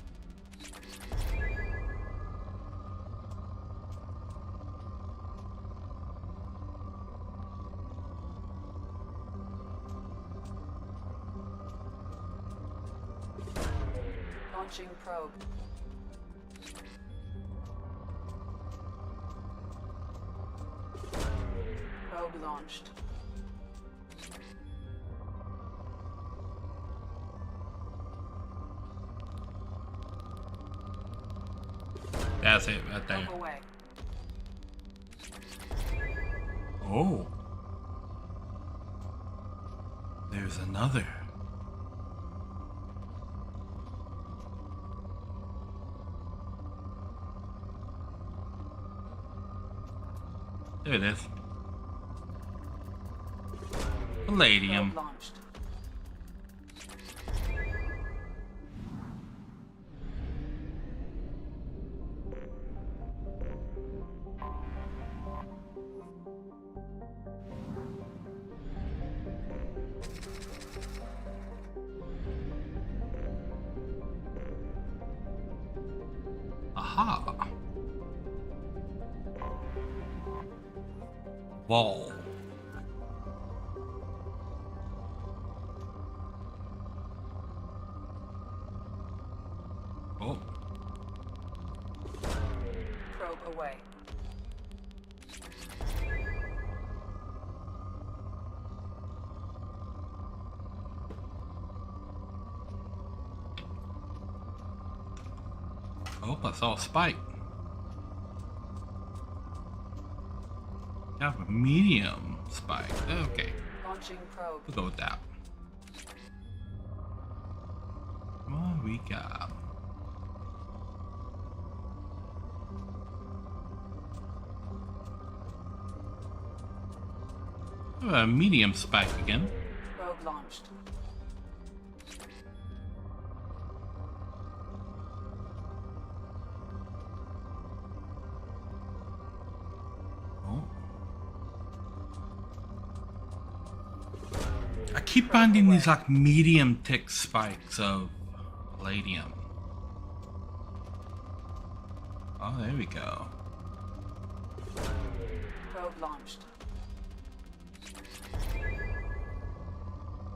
Launching probe. Probe launched. That's it right there. Probe away. Oh. There's another. There it is. Palladium. Launched. Aha. Wall. Oh. Probe away. Oh, I saw a spike. Have a medium spike. Okay. Launching probe. We'll go with that. What we got? A medium spike again. Probe launched. Oh. I keep finding these like medium tick spikes of palladium. Oh, there we go. Probe launched.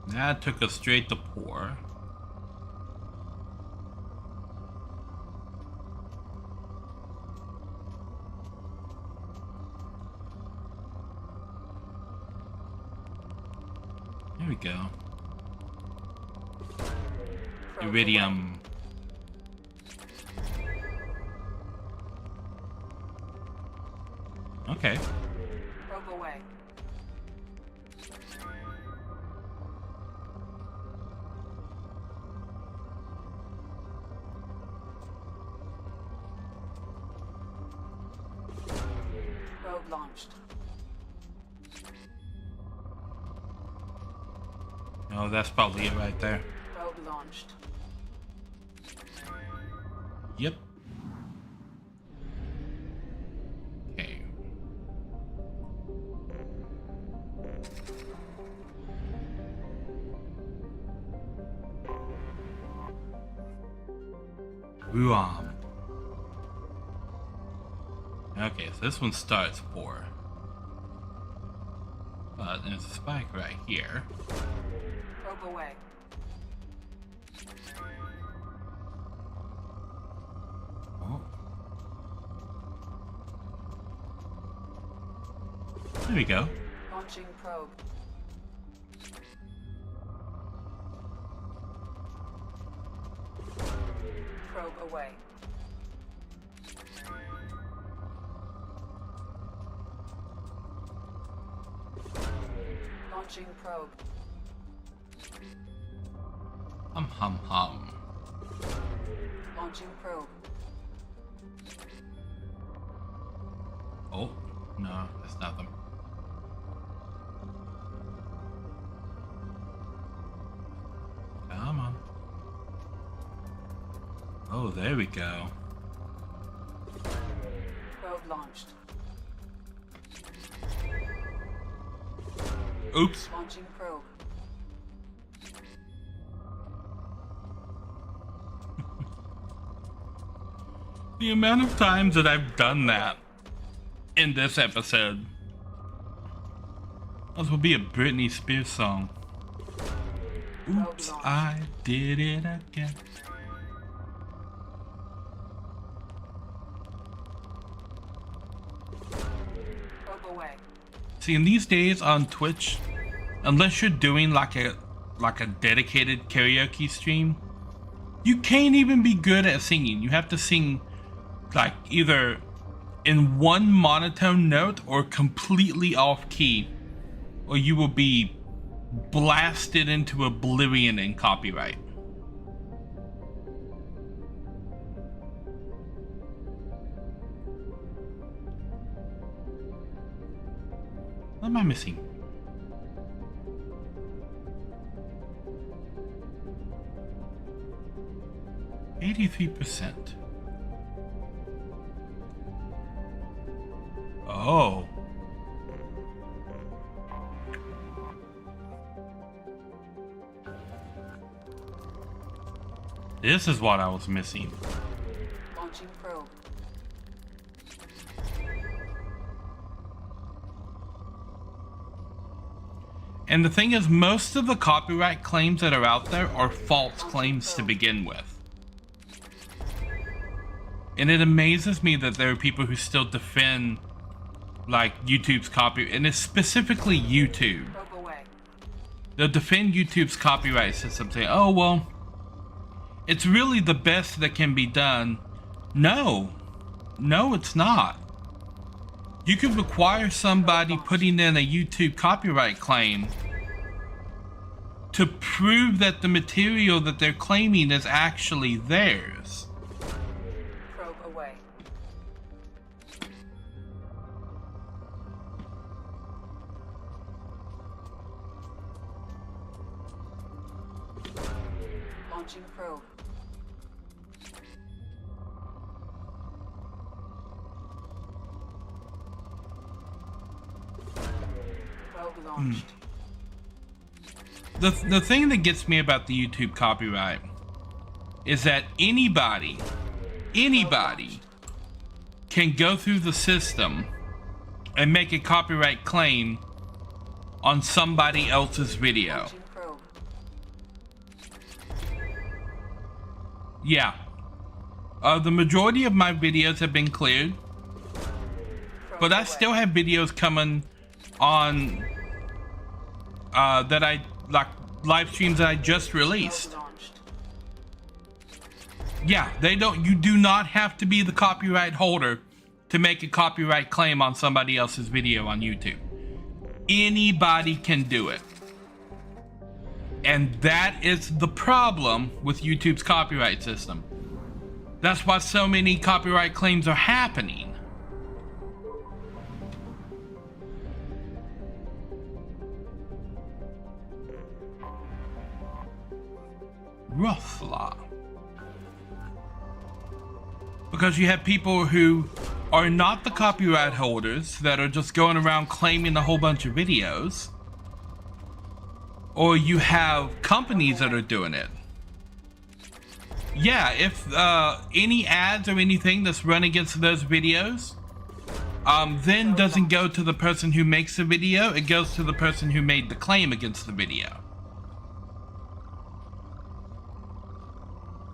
That took us straight to pour. There we go. Iridium. Okay. Probe away. Probe launched. Oh, that's probably it right there. Probe launched. Yep. Okay. Ruam. Okay, so this one starts pour. But there's a spike right here. Probe away. Oh. There we go. Launching probe. Probe away. Launching probe. Hum. Launching probe. Oh, no, that's nothing. Come on. Oh, there we go. Probe launched. Oops. Launching probe. The amount of times that I've done that in this episode. This will be a Britney Spears song. Oops, I did it again. Probe away. See, in these days on Twitch, unless you're doing like a dedicated karaoke stream, you can't even be good at singing. You have to sing like either in one monotone note or completely off key, or you will be blasted into oblivion in copyright. What am I missing? %. Oh. This is what I was missing. Launching probe. And the thing is, most of the copyright claims that are out there are false claims to begin with. And it amazes me that there are people who still defend, like, YouTube's copyright, and it's specifically YouTube. They'll defend YouTube's copyright system, saying, oh, well, it's really the best that can be done. No, it's not. You could require somebody putting in a YouTube copyright claim to prove that the material that they're claiming is actually theirs. Probe away. Launching probe. Probe launched. The thing that gets me about the YouTube copyright is that anybody can go through the system and make a copyright claim on somebody else's video. Yeah. The majority of my videos have been cleared, but I still have videos coming on that I like, live streams that I just released. Yeah, you do not have to be the copyright holder to make a copyright claim on somebody else's video on YouTube. Anybody can do it. And that is the problem with YouTube's copyright system. That's why so many copyright claims are happening. Rothla. Because you have people who are not the copyright holders that are just going around claiming a whole bunch of videos. Or you have companies that are doing it. Yeah, if any ads or anything that's run against those videos then doesn't go to the person who makes the video, it goes to the person who made the claim against the video.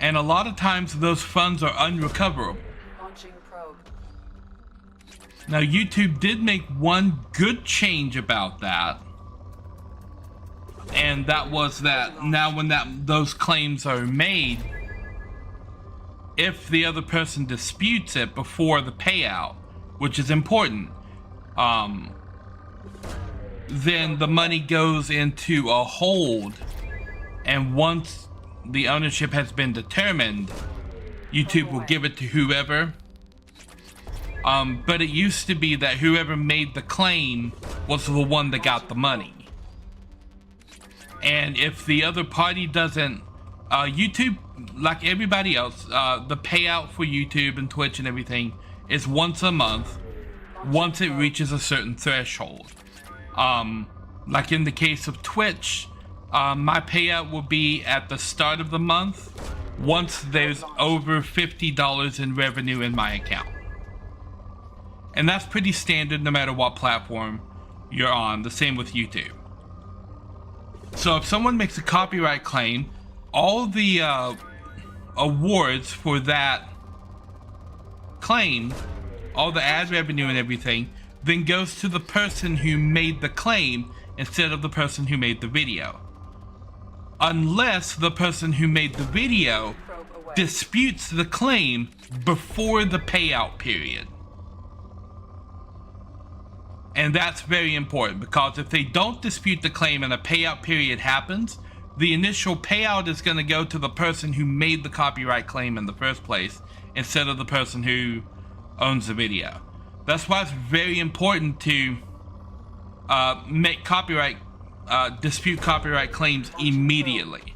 And a lot of times those funds are unrecoverable. Now YouTube did make one good change about that. And that was that now when those claims are made, if the other person disputes it before the payout, which is important, then the money goes into a hold, and once the ownership has been determined, YouTube will give it to whoever. But it used to be that whoever made the claim was the one that got the money. And if the other party doesn't, YouTube, like everybody else, the payout for YouTube and Twitch and everything is once a month, once it reaches a certain threshold. Like in the case of Twitch, my payout will be at the start of the month once there's over $50 in revenue in my account. And that's pretty standard no matter what platform you're on. The same with YouTube. So if someone makes a copyright claim, all the awards for that claim, all the ad revenue and everything, then goes to the person who made the claim instead of the person who made the video. Unless the person who made the video disputes the claim before the payout period. And that's very important, because if they don't dispute the claim and a payout period happens, the initial payout is going to go to the person who made the copyright claim in the first place, instead of the person who owns the video. That's why it's very important to dispute copyright claims immediately.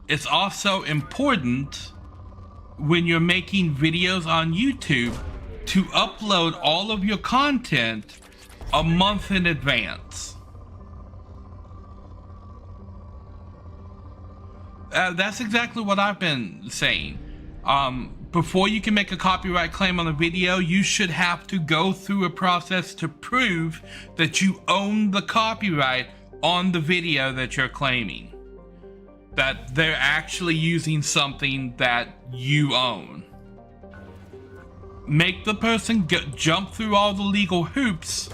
It's also important when you're making videos on YouTube to upload all of your content a month in advance. That's exactly what I've been saying. Before you can make a copyright claim on a video, you should have to go through a process to prove that you own the copyright on the video that you're claiming. That they're actually using something that you own. Make the person jump through all the legal hoops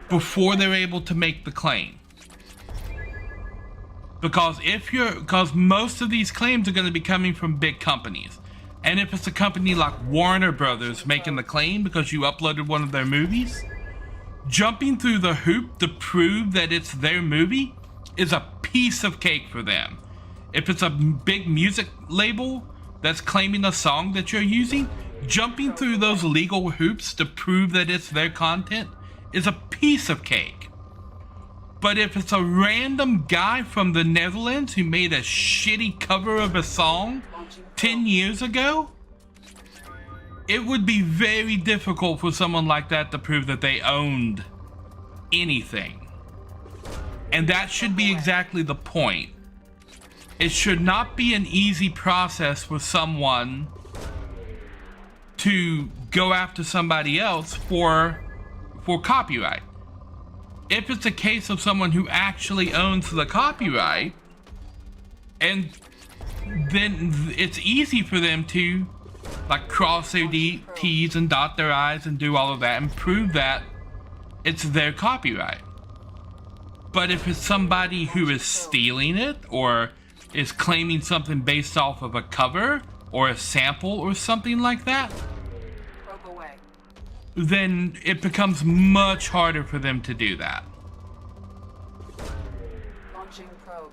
before they're able to make the claim. Because most of these claims are going to be coming from big companies. And if it's a company like Warner Brothers making the claim because you uploaded one of their movies, jumping through the hoop to prove that it's their movie is a piece of cake for them. If it's a big music label that's claiming a song that you're using, jumping through those legal hoops to prove that it's their content is a piece of cake. But if it's a random guy from the Netherlands who made a shitty cover of a song 10 years ago, it would be very difficult for someone like that to prove that they owned anything. And that should be exactly the point. It should not be an easy process for someone to go after somebody else for copyright. If it's a case of someone who actually owns the copyright, and then it's easy for them to like cross their T's and dot their I's and do all of that and prove that it's their copyright. But if it's somebody who is stealing it or is claiming something based off of a cover or a sample or something like that, then it becomes much harder for them to do that. Launching probe.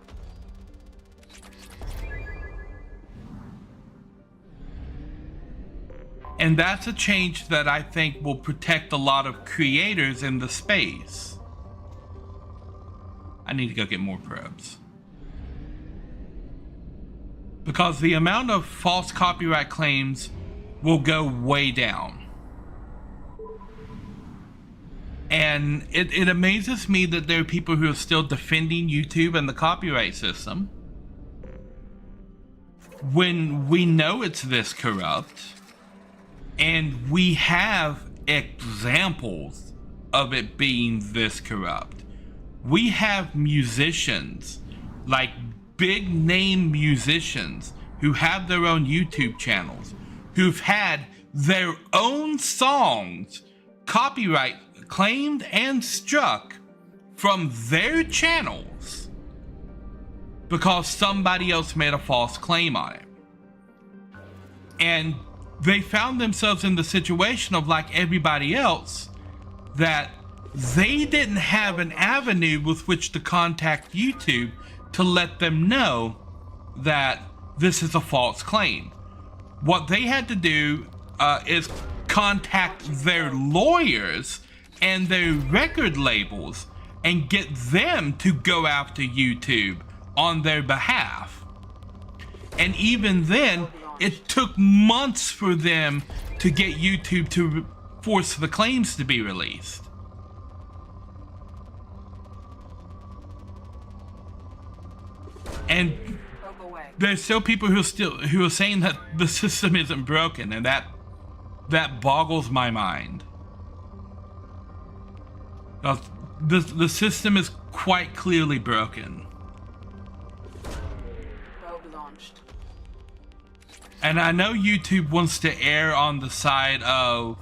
And that's a change that I think will protect a lot of creators in the space. I need to go get more probes. Because the amount of false copyright claims will go way down. And it amazes me that there are people who are still defending YouTube and the copyright system when we know it's this corrupt, and we have examples of it being this corrupt. We have musicians, like big name musicians, who have their own YouTube channels, who've had their own songs copyright claimed and struck from their channels because somebody else made a false claim on it. And they found themselves in the situation of, like everybody else, that they didn't have an avenue with which to contact YouTube to let them know that this is a false claim. What they had to do is contact their lawyers and their record labels and get them to go after YouTube on their behalf. And even then, it took months for them to get YouTube to force the claims to be released. And there's still people who are saying that the system isn't broken, and that boggles my mind. The system is quite clearly broken. Probe launched. And I know YouTube wants to err on the side of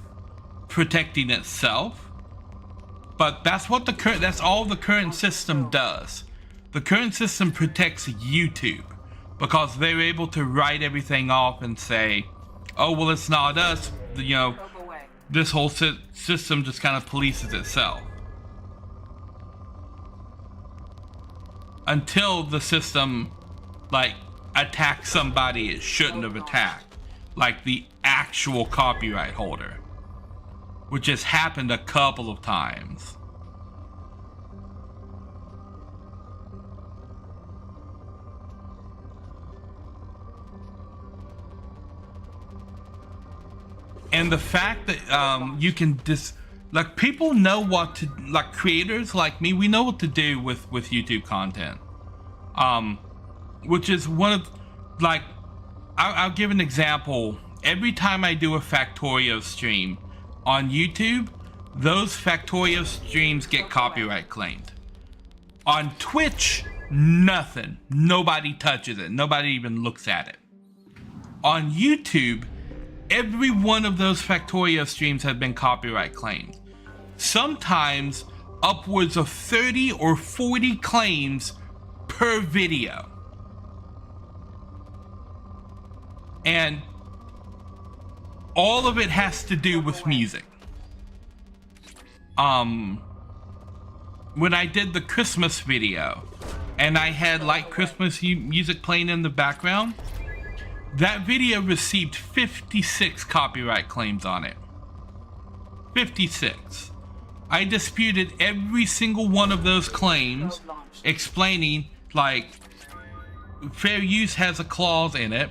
protecting itself, but that's all the current system does. The current system protects YouTube because they're able to write everything off and say, oh, well, it's not us, this whole system just kind of polices itself. until the system, like, attacks somebody it shouldn't have attacked, like the actual copyright holder, which has happened a couple of times. And the fact that you can like, people know what to, like, creators like me, we know what to do with YouTube content. Which is one of, like, I'll give an example. Every time I do a Factorio stream on YouTube, those Factorio streams get copyright claimed. On Twitch, nothing. Nobody touches it. Nobody even looks at it. On YouTube, every one of those Factorio streams have been copyright claimed. Sometimes upwards of 30 or 40 claims per video. And all of it has to do with music. When I did the Christmas video and I had like Christmas music playing in the background, that video received 56 copyright claims on it. 56. I disputed every single one of those claims, explaining, like, fair use has a clause in it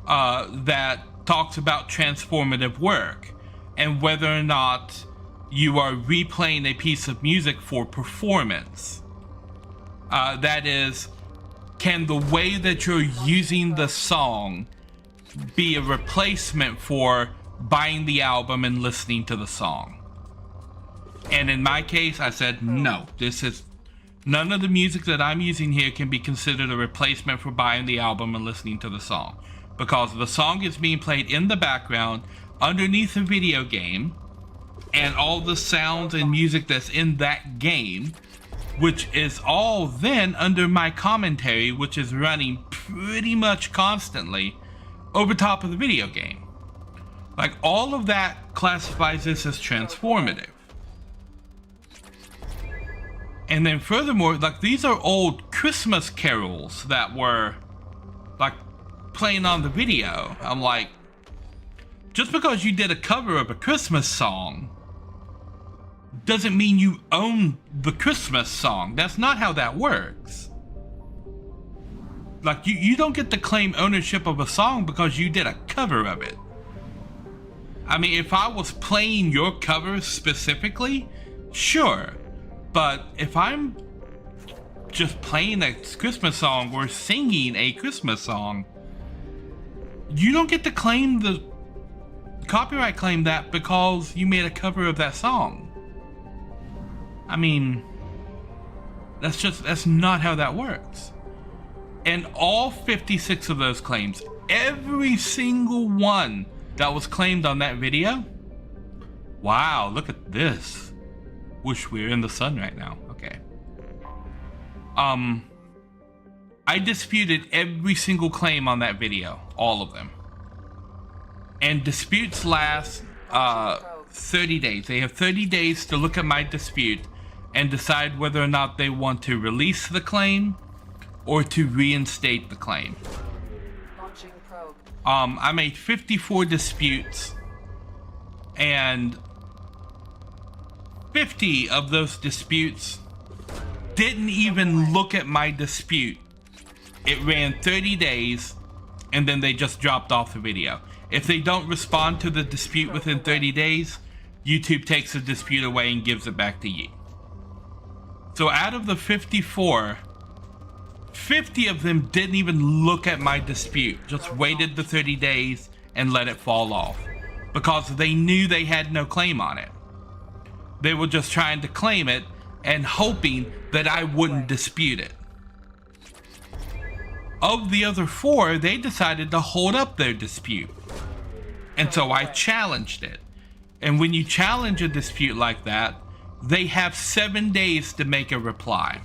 that talks about transformative work and whether or not you are replaying a piece of music for performance. That is, can the way that you're using the song be a replacement for buying the album and listening to the song? And in my case, I said, no, none of the music that I'm using here can be considered a replacement for buying the album and listening to the song. Because the song is being played in the background underneath a video game, and all the sounds and music that's in that game, which is all then under my commentary, which is running pretty much constantly over top of the video game. Like, all of that classifies this as transformative. And then furthermore, like, these are old Christmas carols that were, like, playing on the video. I'm like, just because you did a cover of a Christmas song doesn't mean you own the Christmas song. That's not how that works. Like, you don't get to claim ownership of a song because you did a cover of it. I mean, if I was playing your cover specifically, sure. But if I'm just playing a Christmas song or singing a Christmas song, you don't get to claim the copyright claim that because you made a cover of that song. I mean, that's not how that works. And all 56 of those claims, every single one that was claimed on that video, wow, look at this. Wish we were in the sun right now. Okay. I disputed every single claim on that video, all of them. And disputes last 30 days. They have 30 days to look at my dispute and decide whether or not they want to release the claim or to reinstate the claim. Launching probe. I made 54 disputes, and 50 of those disputes didn't even look at my dispute. It ran 30 days, and then they just dropped off the video. If they don't respond to the dispute within 30 days, YouTube takes the dispute away and gives it back to you. So out of the 54, 50 of them didn't even look at my dispute, just waited the 30 days and let it fall off because they knew they had no claim on it. They were just trying to claim it and hoping that I wouldn't dispute it. Of the other 4, they decided to hold up their dispute. And so I challenged it. And when you challenge a dispute like that, they have 7 days to make a reply.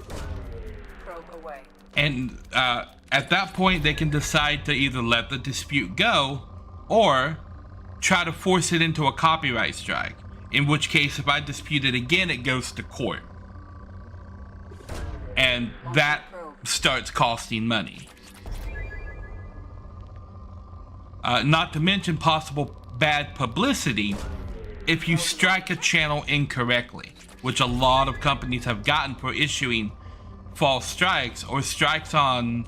And at that point, they can decide to either let the dispute go or try to force it into a copyright strike. In which case, if I dispute it again, it goes to court. and that starts costing money. Not to mention possible bad publicity if you strike a channel incorrectly, which a lot of companies have gotten for issuing false strikes or strikes on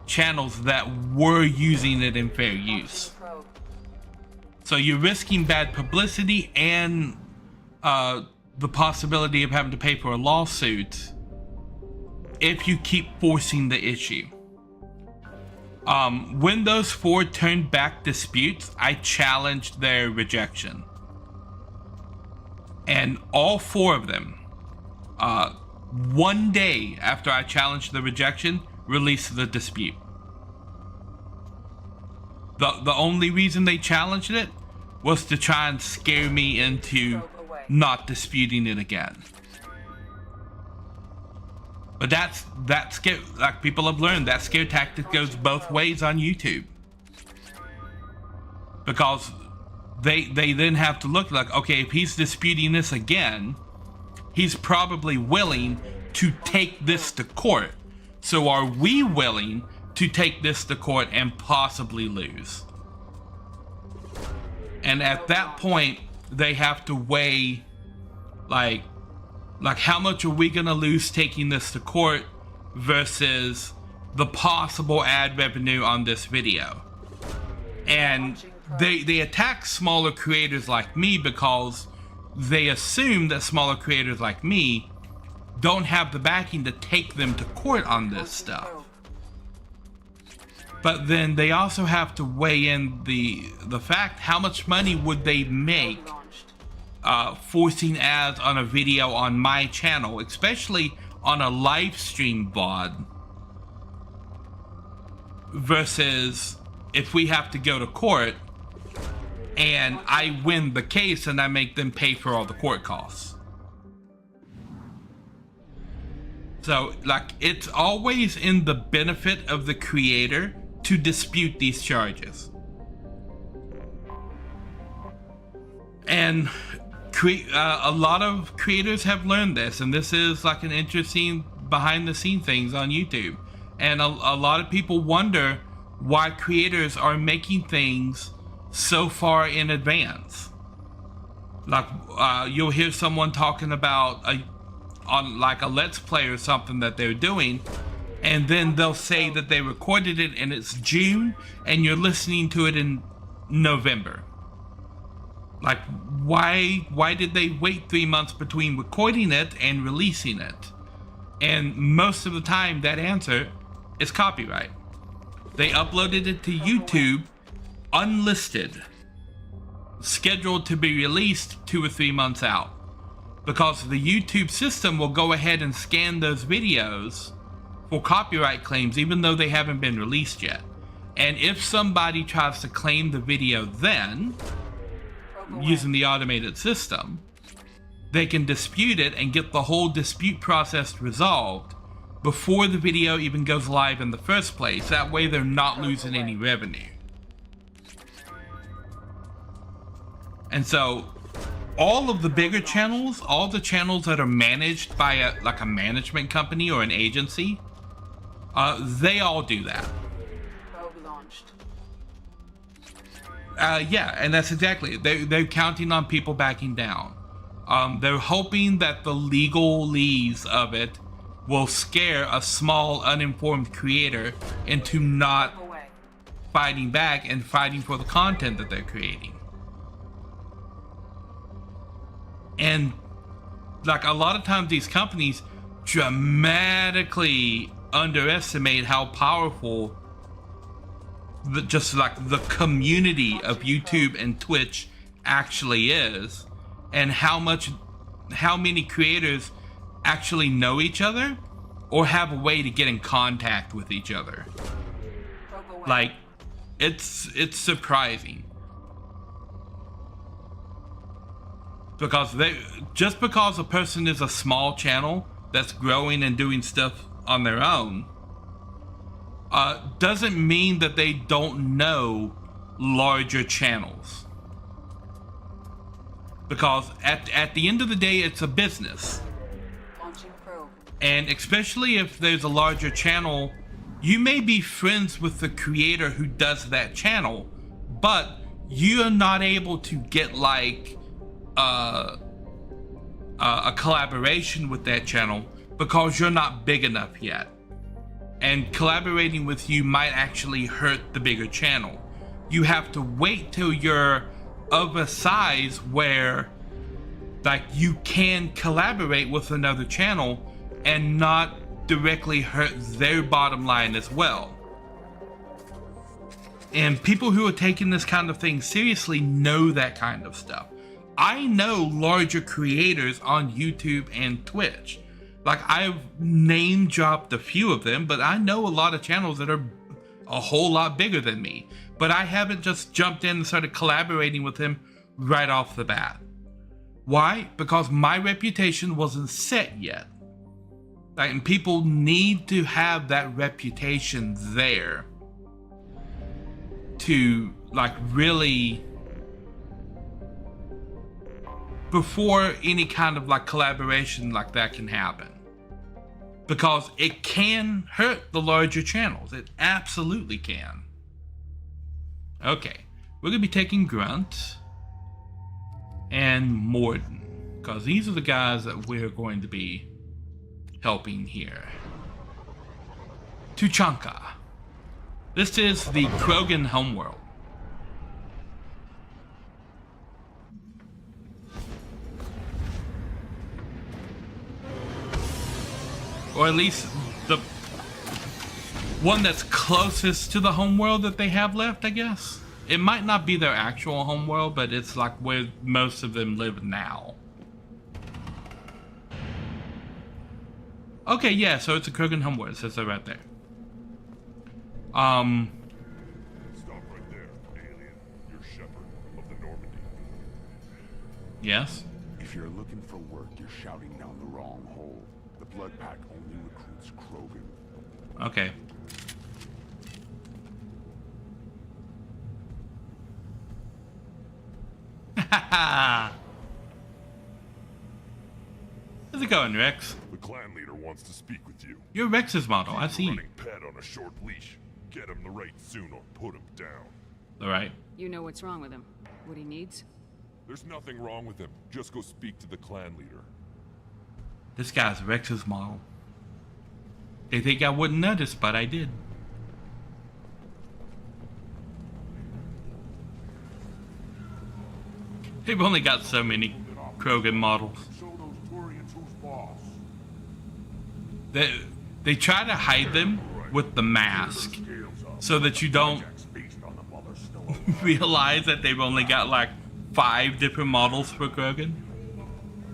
channels that were using it in fair use. So you're risking bad publicity and the possibility of having to pay for a lawsuit if you keep forcing the issue. When those 4 turned back disputes, I challenged their rejection. And all 4 of them, one day after I challenged the rejection, released the dispute. The only reason they challenged it was to try and scare me into not disputing it again. But that's scare, like people have learned, that scare tactic goes both ways on YouTube. Because they then have to look like, okay, if he's disputing this again, he's probably willing to take this to court. So are we willing to take this to court and possibly lose? And at that point, they have to weigh, like how much are we gonna lose taking this to court versus the possible ad revenue on this video. And they attack smaller creators like me because they assume that smaller creators like me don't have the backing to take them to court on this stuff. But then they also have to weigh in the fact, how much money would they make forcing ads on a video on my channel, especially on a live stream VOD, versus if we have to go to court and I win the case and I make them pay for all the court costs. So, like, it's always in the benefit of the creator to dispute these charges. And a lot of creators have learned this, and this is like an interesting behind the scene things on YouTube. And a lot of people wonder why creators are making things so far in advance. Like you'll hear someone talking about on like a Let's Play or something that they're doing, and then they'll say that they recorded it and it's June and you're listening to it in November. Like, why did they wait 3 months between recording it and releasing it? And most of the time that answer is copyright. They uploaded it to YouTube unlisted, scheduled to be released 2 or 3 months out, because the YouTube system will go ahead and scan those videos for copyright claims even though they haven't been released yet. And if somebody tries to claim the video then, using the automated system, they can dispute it and get the whole dispute process resolved before the video even goes live in the first place. That way they're not losing any revenue. And so all of the bigger channels, all the channels that are managed by a management company or an agency, they all do that. Yeah, and that's exactly it. They're counting on people backing down. They're hoping that the legalese of it will scare a small, uninformed creator into not fighting back and fighting for the content that they're creating. And like a lot of times these companies dramatically underestimate how powerful just like the community of YouTube and Twitch actually is, and how many creators actually know each other or have a way to get in contact with each other. Like, it's surprising. Because just because a person is a small channel that's growing and doing stuff on their own, doesn't mean that they don't know larger channels. Because at the end of the day, it's a business. And especially if there's a larger channel, you may be friends with the creator who does that channel, but you're not able to get like a collaboration with that channel because you're not big enough yet. And collaborating with you might actually hurt the bigger channel. You have to wait till you're of a size where like you can collaborate with another channel and not directly hurt their bottom line as well. And people who are taking this kind of thing seriously know that kind of stuff. I know larger creators on YouTube and Twitch. Like, I've name dropped a few of them, but I know a lot of channels that are a whole lot bigger than me. But I haven't just jumped in and started collaborating with them right off the bat. Why? Because my reputation wasn't set yet. Like, and people need to have that reputation there to, like, really, before any kind of like collaboration like that can happen. Because it can hurt the larger channels. It absolutely can. Okay, we're gonna be taking Grunt and Morden, because these are the guys that we're going to be helping here. Tuchanka. This is the Krogan homeworld. Or at least the one that's closest to the homeworld that they have left, I guess. It might not be their actual homeworld, but it's like where most of them live now. Okay, yeah, so it's a Krogan homeworld. It says that right there. Stop right there, alien. You're Shepherd of the Normandy. Yes? If you're looking for work, you're shouting down the wrong hole. The Blood Pack only recruits Krogan. Okay. How's it going, Rex? The clan leader wants to speak with you. You're Rex's model, I see. Running pet on a short leash. Get him the right soon or put him down. Alright. You know what's wrong with him. What he needs? There's nothing wrong with him. Just go speak to the clan leader. This guy's Rex's model. They think I wouldn't notice, but I did. They've only got so many Krogan models. They try to hide them with the mask so that you don't realize that they've only got like 5 different models for Krogan.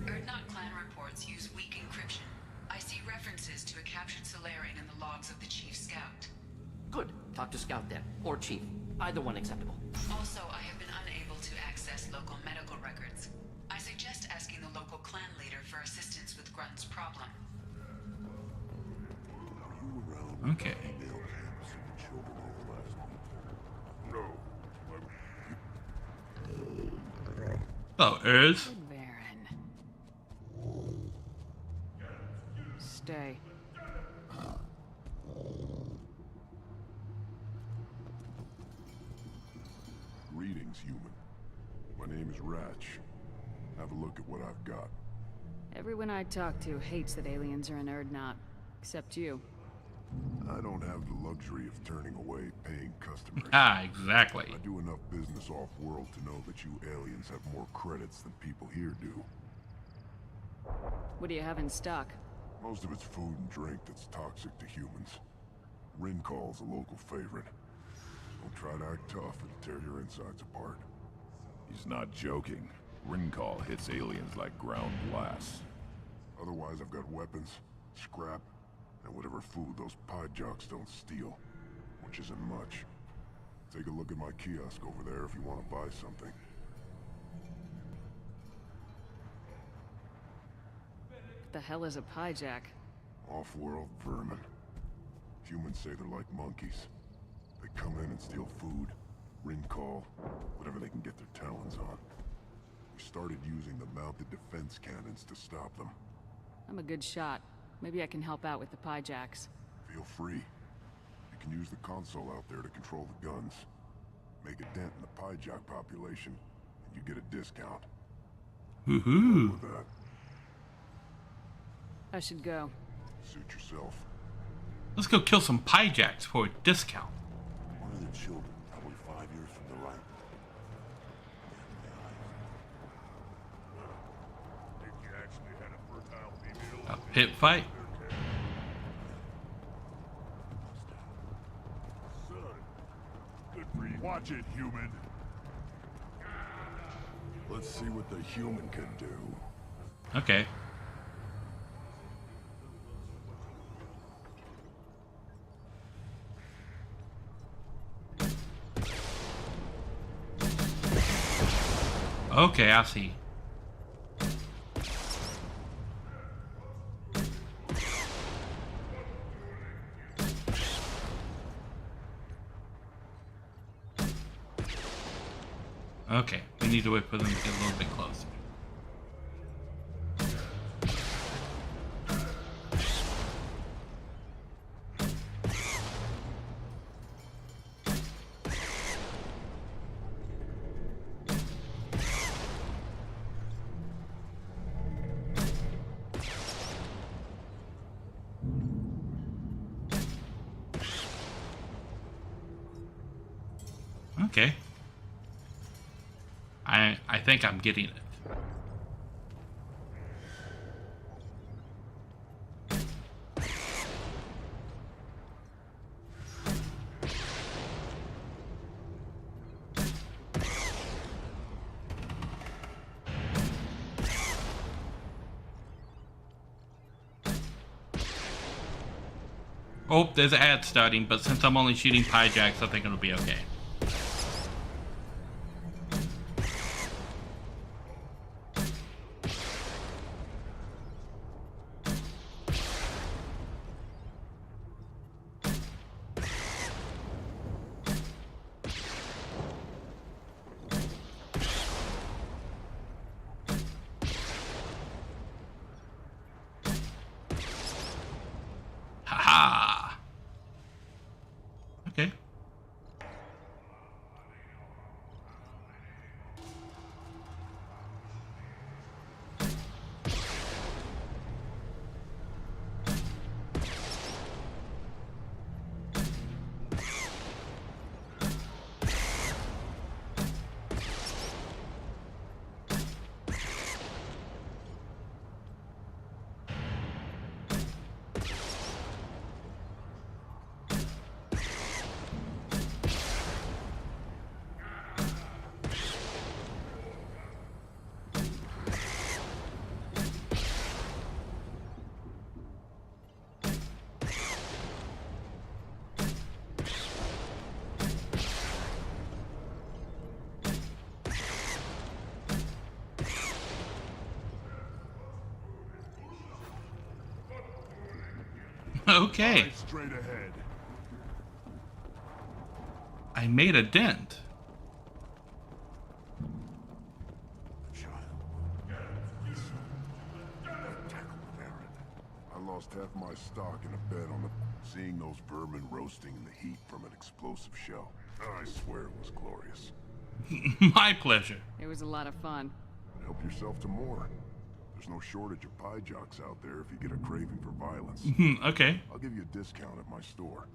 Erdnot clan reports use weak encryption. I see references to a captured Solarian in the logs of the Chief Scout. Good. Talk to Scout then. Or Chief. Either one acceptable. Also, I have been unable to access local medical records. I suggest asking the local clan leader for assistance with Grunt's problem. Okay. Oh, Urs. Stay. Greetings, human. My name is Ratch. Have a look at what I've got. Everyone I talk to hates that aliens are an Erdnot. Except you. I don't have the luxury of turning away paying customers. Ah, exactly. I do enough business off-world to know that you aliens have more credits than people here do. What do you have in stock? Most of it's food and drink that's toxic to humans. Rincall's a local favorite. Don't try to act tough, it'll tear your insides apart. He's not joking. Rincall hits aliens like ground glass. Otherwise, I've got weapons, scrap, and whatever food those pie jocks don't steal, which isn't much. Take a look at my kiosk over there if you want to buy something. What the hell is a piejack? Off-world vermin. Humans say they're like monkeys. They come in and steal food, Rincall, whatever they can get their talons on. We started using the mounted defense cannons to stop them. I'm a good shot. Maybe I can help out with the Pyjacks. Feel free. You can use the console out there to control the guns. Make a dent in the Pyjack population, and you get a discount. Woohoo! With that, I should go. suit yourself. Let's go kill some Pyjacks for a discount. One of the children, probably 5 years from the right. Think you actually had a fertile female? A pit fight? Son, good for you. Watch it, human. Let's see what the human can do. Okay. Okay, I see. Okay, we need to wait for them to get a little bit closer. Okay. I think I'm getting it. Oh, there's an ad starting, but since I'm only shooting Pyjacks, I think it'll be okay. Haha. Okay. Okay. Right, straight ahead. I made a dent. I lost half my stock in a bet on the seeing those vermin roasting in the heat from an explosive shell. I swear it was glorious. My pleasure. It was a lot of fun. Help yourself to more. There's no shortage of Pyjacks out there if you get a craving for violence. Okay. I'll give you a discount at my store.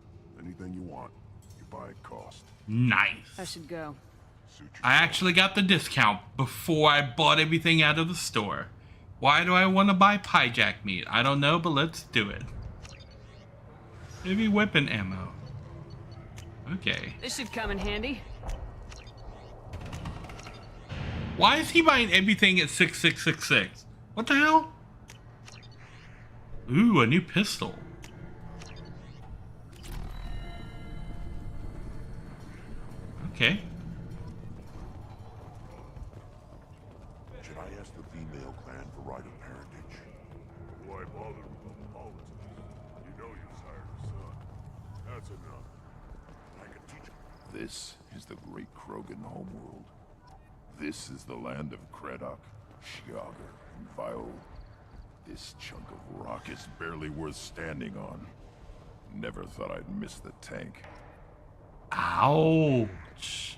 Anything you want, you buy at cost. Nice. I should go. I actually got the discount before I bought everything out of the store. Why do I want to buy Pyjack meat? I don't know, but let's do it. Maybe weapon ammo. Okay. This should come in handy. Why is he buying everything at 6666? What the hell? Ooh, a new pistol. Okay. Should I ask the female clan for right of parentage? Why bother with the politics? You know you sired a son. That's enough. I can teach him. This is the great Krogan homeworld. This is the land of Kredok, Shiagar, and Vio. This chunk of rock is barely worth standing on. Never thought I'd miss the tank. Ouch.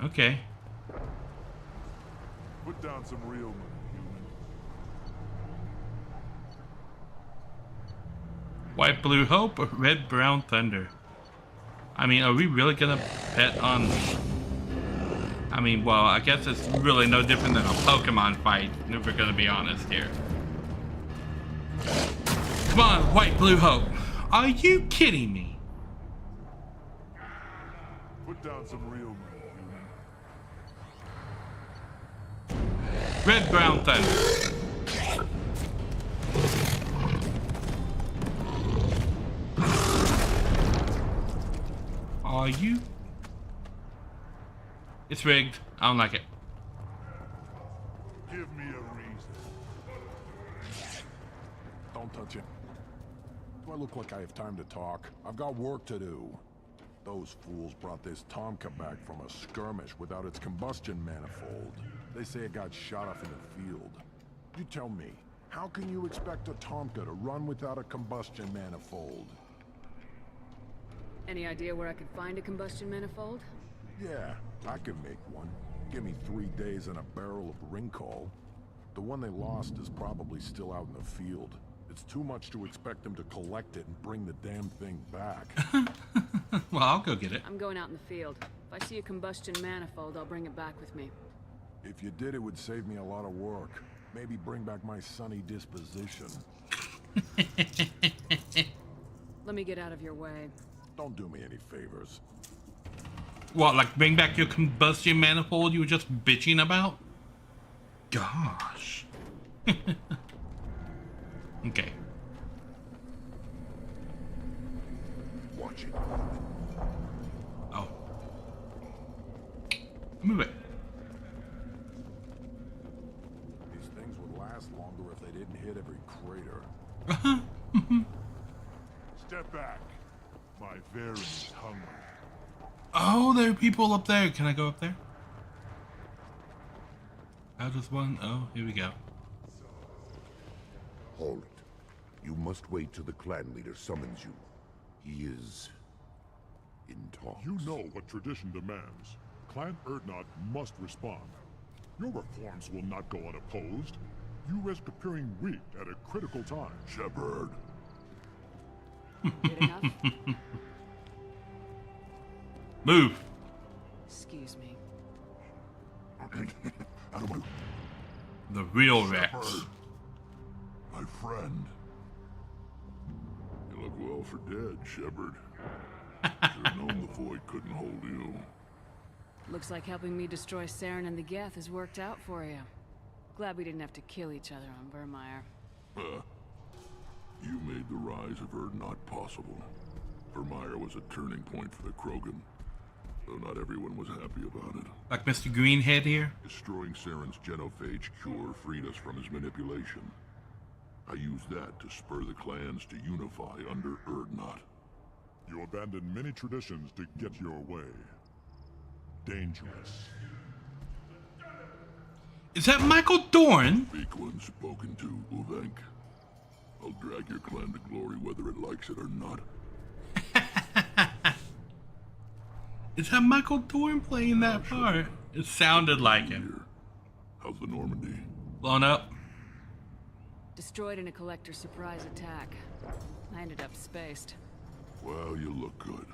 Okay. Put down some real money, human. White Blue Hope or Red Brown Thunder? I mean, are we really gonna bet on... I mean, well, I guess it's really no different than a Pokemon fight, if we're gonna be honest here. Come on, White Blue Hope. Are you kidding me? Put down some real money, human. Red Brown Thunder. Are you? It's rigged. I don't like it. Give me a reason. Don't touch it. Do I look like I have time to talk? I've got work to do. Those fools brought this Tomka back from a skirmish without its combustion manifold. They say it got shot off in the field. You tell me, how can you expect a Tomka to run without a combustion manifold? Any idea where I could find a combustion manifold? Yeah, I can make one. Give me 3 days and a barrel of Ringcall. The one they lost is probably still out in the field. It's too much to expect them to collect it and bring the damn thing back. Well, I'll go get it. I'm going out in the field. If I see a combustion manifold, I'll bring it back with me. If you did, it would save me a lot of work. Maybe bring back my sunny disposition. Let me get out of your way. Don't do me any favors. What, like bring back your combustion manifold you were just bitching about? Gosh. Okay. Watch it. Oh. Move it. These things would last longer if they didn't hit every crater. Step back. My Wherein is hungry. Oh, there are people up there. Can I go up there? How does one? Oh, here we go. Hold it. You must wait till the clan leader summons you. He is in talks. You know what tradition demands. Clan Urdnot must respond. Your reforms will not go unopposed. You risk appearing weak at a critical time. Shepard. Good enough? Move. Excuse me. The real Rex. My friend. You look well for dead, Shepard. Should have known the void couldn't hold you. Looks like helping me destroy Saren and the Geth has worked out for you. Glad we didn't have to kill each other on Vermeer. You made the rise of Urdnot possible. Vermeer was a turning point for the Krogan, though not everyone was happy about it. Like Mr. Greenhead here? Destroying Saren's genophage cure freed us from his manipulation. I used that to spur the clans to unify under Urdnot. You abandoned many traditions to get your way. Dangerous. Is that Michael Dorn? Weak one spoken to, Uvenk. I'll drag your clan to glory whether it likes it or not. Is that Michael Dorn playing that part? It sounded like him. How's the Normandy? Blown up. Destroyed in a collector surprise attack. I ended up spaced. Well, you look good.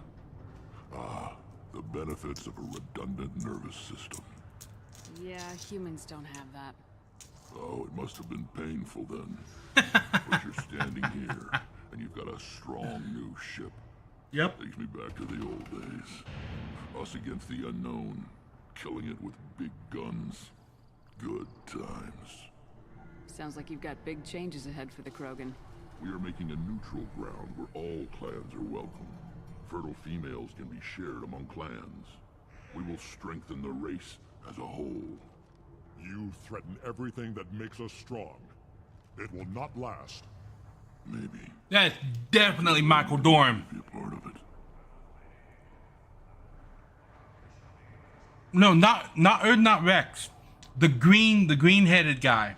Ah, the benefits of a redundant nervous system. Yeah, humans don't have that. Oh, it must have been painful then. But you're standing here, and you've got a strong new ship. Yep. Takes me back to the old days. Us against the unknown, killing it with big guns. Good times. Sounds like you've got big changes ahead for the Krogan. We are making a neutral ground where all clans are welcome. Fertile females can be shared among clans. We will strengthen the race as a whole. You threaten everything that makes us strong. It will not last. Maybe. That's definitely Michael Dorn. Be a part of it. No, not Rex. The green-headed guy.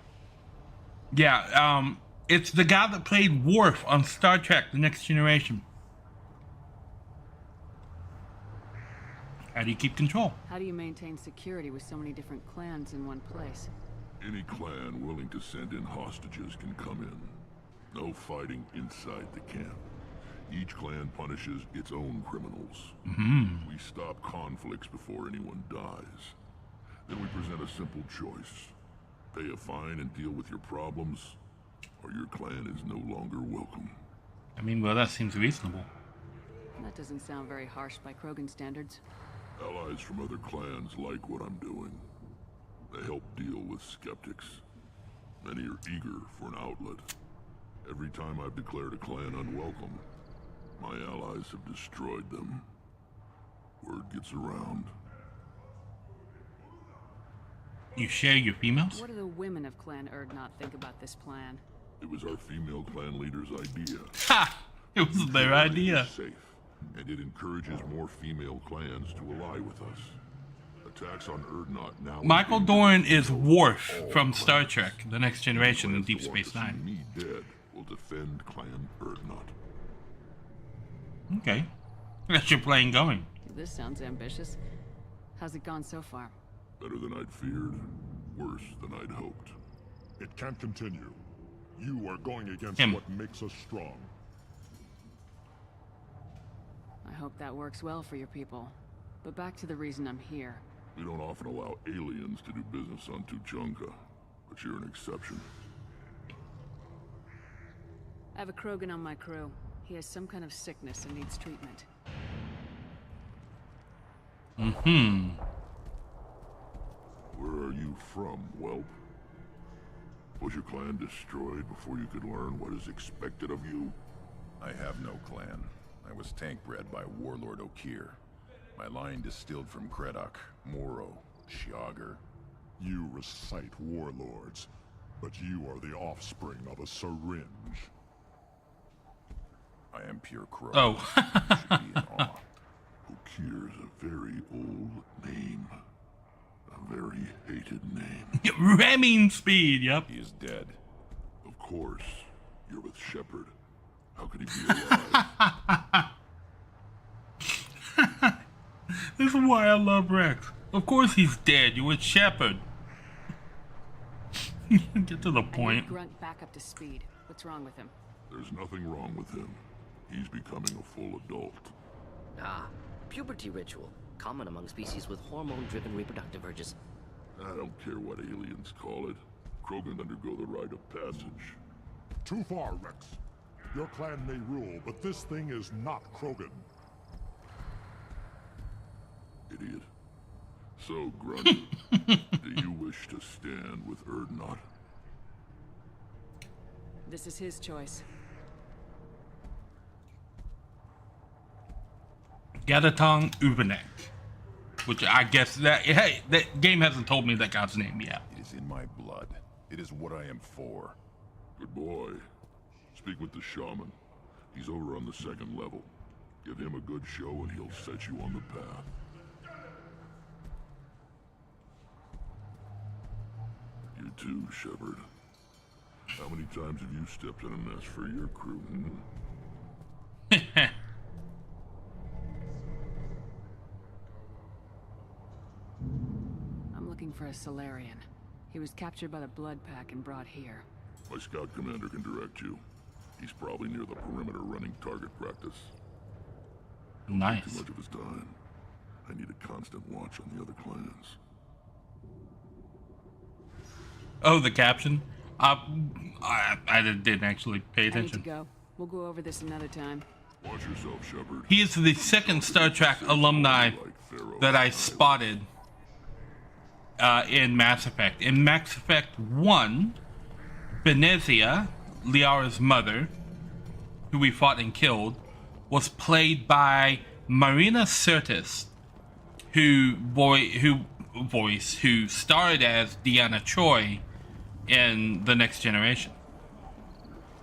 Yeah, it's the guy that played Worf on Star Trek: The Next Generation. How do you keep control? How do you maintain security with so many different clans in one place? Any clan willing to send in hostages can come in. No fighting inside the camp. Each clan punishes its own criminals. We stop conflicts before anyone dies. Then we present a simple choice. Pay a fine and deal with your problems, or your clan is no longer welcome. I mean, well, that seems reasonable. That doesn't sound very harsh by Krogan standards. Allies from other clans like what I'm doing. They help deal with skeptics. Many are eager for an outlet. Every time I've declared a clan unwelcome, my allies have destroyed them. Word gets around. You share your females? What do the women of Clan Urdnot think about this plan? It was our female clan leader's idea. Ha! It was their idea. Safe, and it encourages more female clans to ally with us. Attacks on Urdnot now. Michael Dorn is Worf from Star Trek: The Next Generation and Deep Space Nine. Me dead will defend Clan Urdnot. Okay, that's your plan going. This sounds ambitious. How's it gone so far? Better than I'd feared. Worse than I'd hoped. It can't continue. You are going against what makes us strong. I hope that works well for your people. But back to the reason I'm here. We don't often allow aliens to do business on Tuchanka, but you're an exception. I have a Krogan on my crew. He has some kind of sickness and needs treatment. Where are you from, whelp? Was your clan destroyed before you could learn what is expected of you? I have no clan. I was tank bred by Warlord Okir. My line distilled from Kredok, Moro, Shiagar. You recite warlords, but you are the offspring of a syringe. I am pure crow. Oh. You should be in awe. Okir's a very old name. A very hated name. Ramming speed, yep. He is dead. Of course. You're with Shepard. How could he be alive? This is why I love Rex. Of course he's dead. You're with Shepard. Get to the point. I need Grunt back up to speed. What's wrong with him? There's nothing wrong with him. He's becoming a full adult. Ah, puberty ritual. Common among species with hormone-driven reproductive urges. I don't care what aliens call it. Krogan undergo the rite of passage. Too far, Rex. Your clan may rule, but this thing is not Krogan. Idiot. So, Grunt, do you wish to stand with Urdnot? This is his choice. Gadatong Ubanek. Which I guess that, hey, that game hasn't told me that guy's name yet. It is in my blood. It is what I am for. Good boy. Speak with the shaman. He's over on the second level. Give him a good show and he'll set you on the path. You too, Shepard. How many times have you stepped in a mess for your crew, I'm looking for a Solarian. He was captured by the Blood Pack and brought here. My scout commander can direct you. He's probably near the perimeter running target practice. Nice. Too much of his time. I need a constant watch on the other clans. Oh, the caption? I didn't actually pay attention. I need to go. We'll go over this another time. Watch yourself, Shepard. He is the second Star Trek alumni that I spotted in Mass Effect. In Mass Effect 1, Benezia, Liara's mother, who we fought and killed, was played by Marina Sirtis, who starred as Deanna Troi in The Next Generation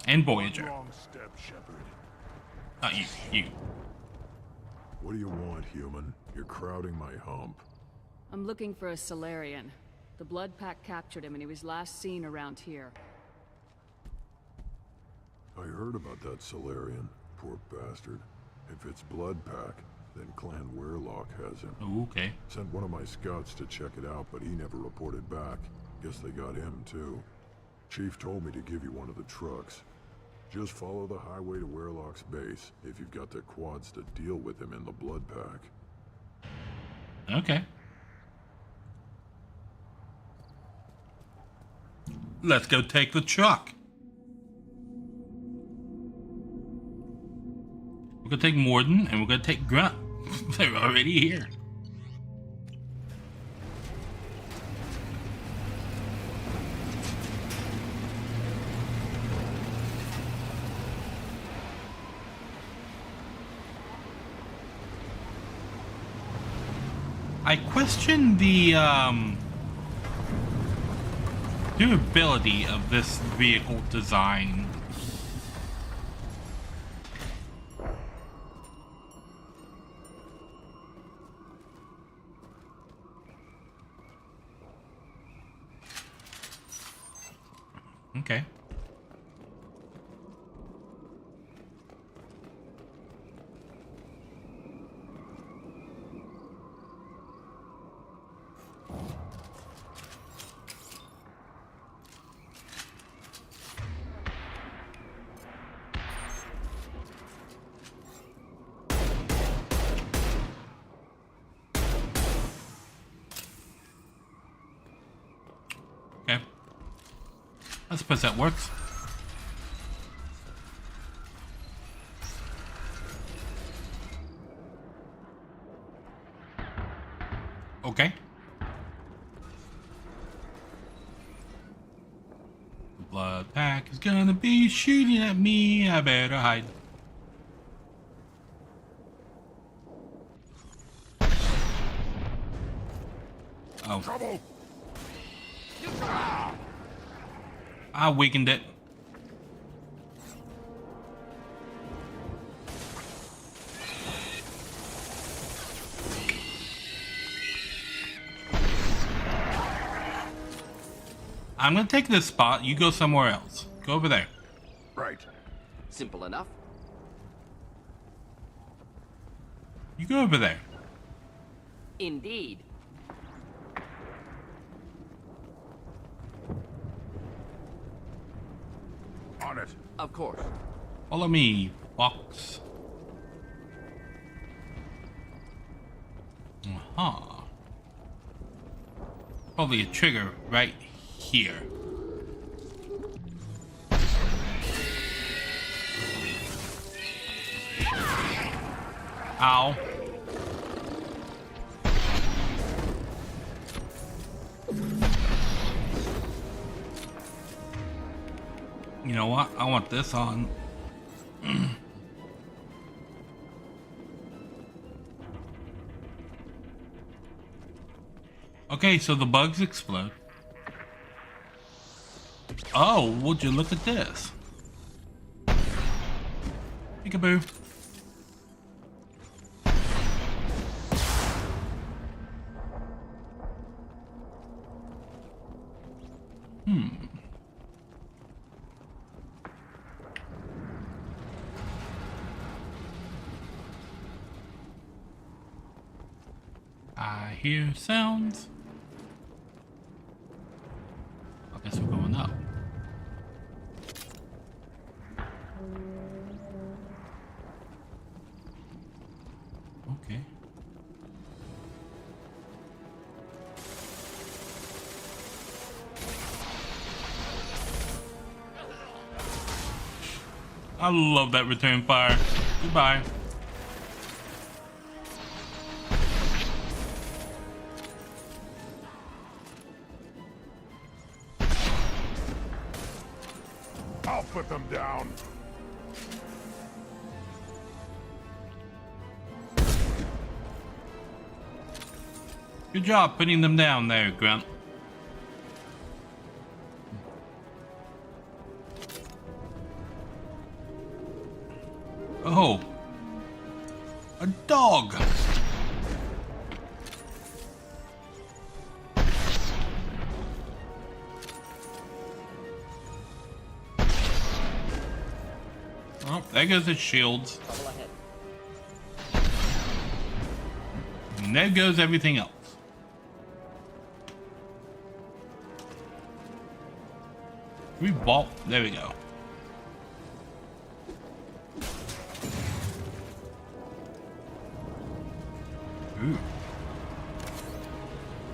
and Voyager. Wrong step, Shepard. Not you. What do you want, human? You're crowding my hump. I'm looking for a Solarian. The Blood Pack captured him and he was last seen around here. I heard about that Solarian. Poor bastard. If it's Blood Pack, then Clan Werelock has him. Oh, okay. Sent one of my scouts to check it out, but he never reported back. Guess they got him, too. Chief told me to give you one of the trucks. Just follow the highway to Werelock's base, if you've got the quads to deal with him in the Blood Pack. Okay. Let's go take the truck. We're gonna take Morden and we're gonna take Grunt. They're already here. I question the durability of this vehicle design. Okay. I suppose that works. Okay. The Blood Pack is gonna be shooting at me. I better hide. Oh. Trouble. I weakened it. I'm gonna take this spot. You go somewhere else. Go over there. Right. Simple enough. You go over there. Indeed. On it. Of course. Follow me, Fox. Aha. Probably a trigger right here. Ow. You know what? I want this on. Okay, so the bugs explode. Oh, would you look at this? Peekaboo. I hear sounds. I guess we're going up. Okay. I love that return fire. Goodbye. I'll put them down. Good job putting them down there, Grunt. Oh. A dog. Oh, there goes his shields. Trouble ahead. And there goes everything else. We bought. There we go. Ooh.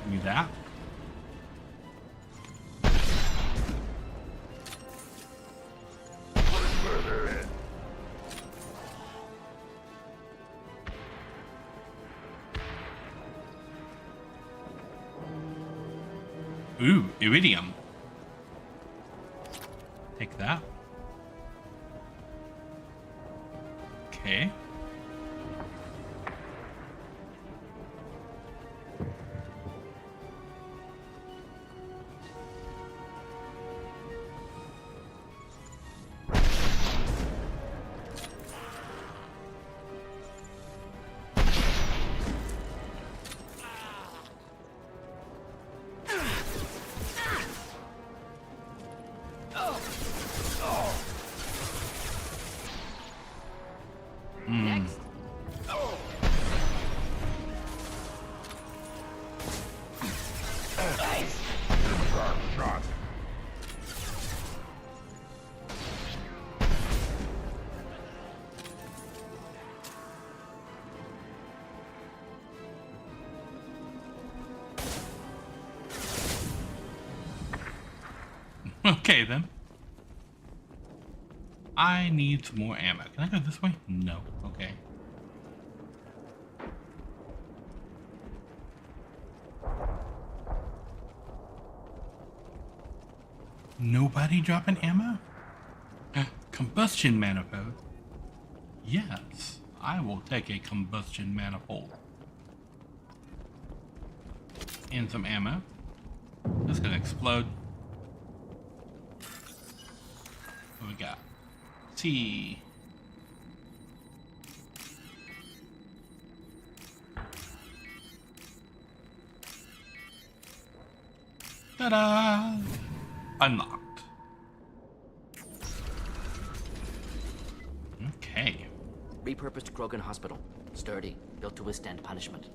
Give me that. Ooh, iridium. Take that. Okay. Next. Nice. Shot. Okay then. I need some more ammo. Can I go this way? No. Okay. Nobody dropping ammo? Combustion manifold? Yes, I will take a combustion manifold. And some ammo. That's gonna explode. What we got? See. Ta-da! Unlocked. Okay. Repurposed Krogan Hospital. Sturdy, built to withstand punishment.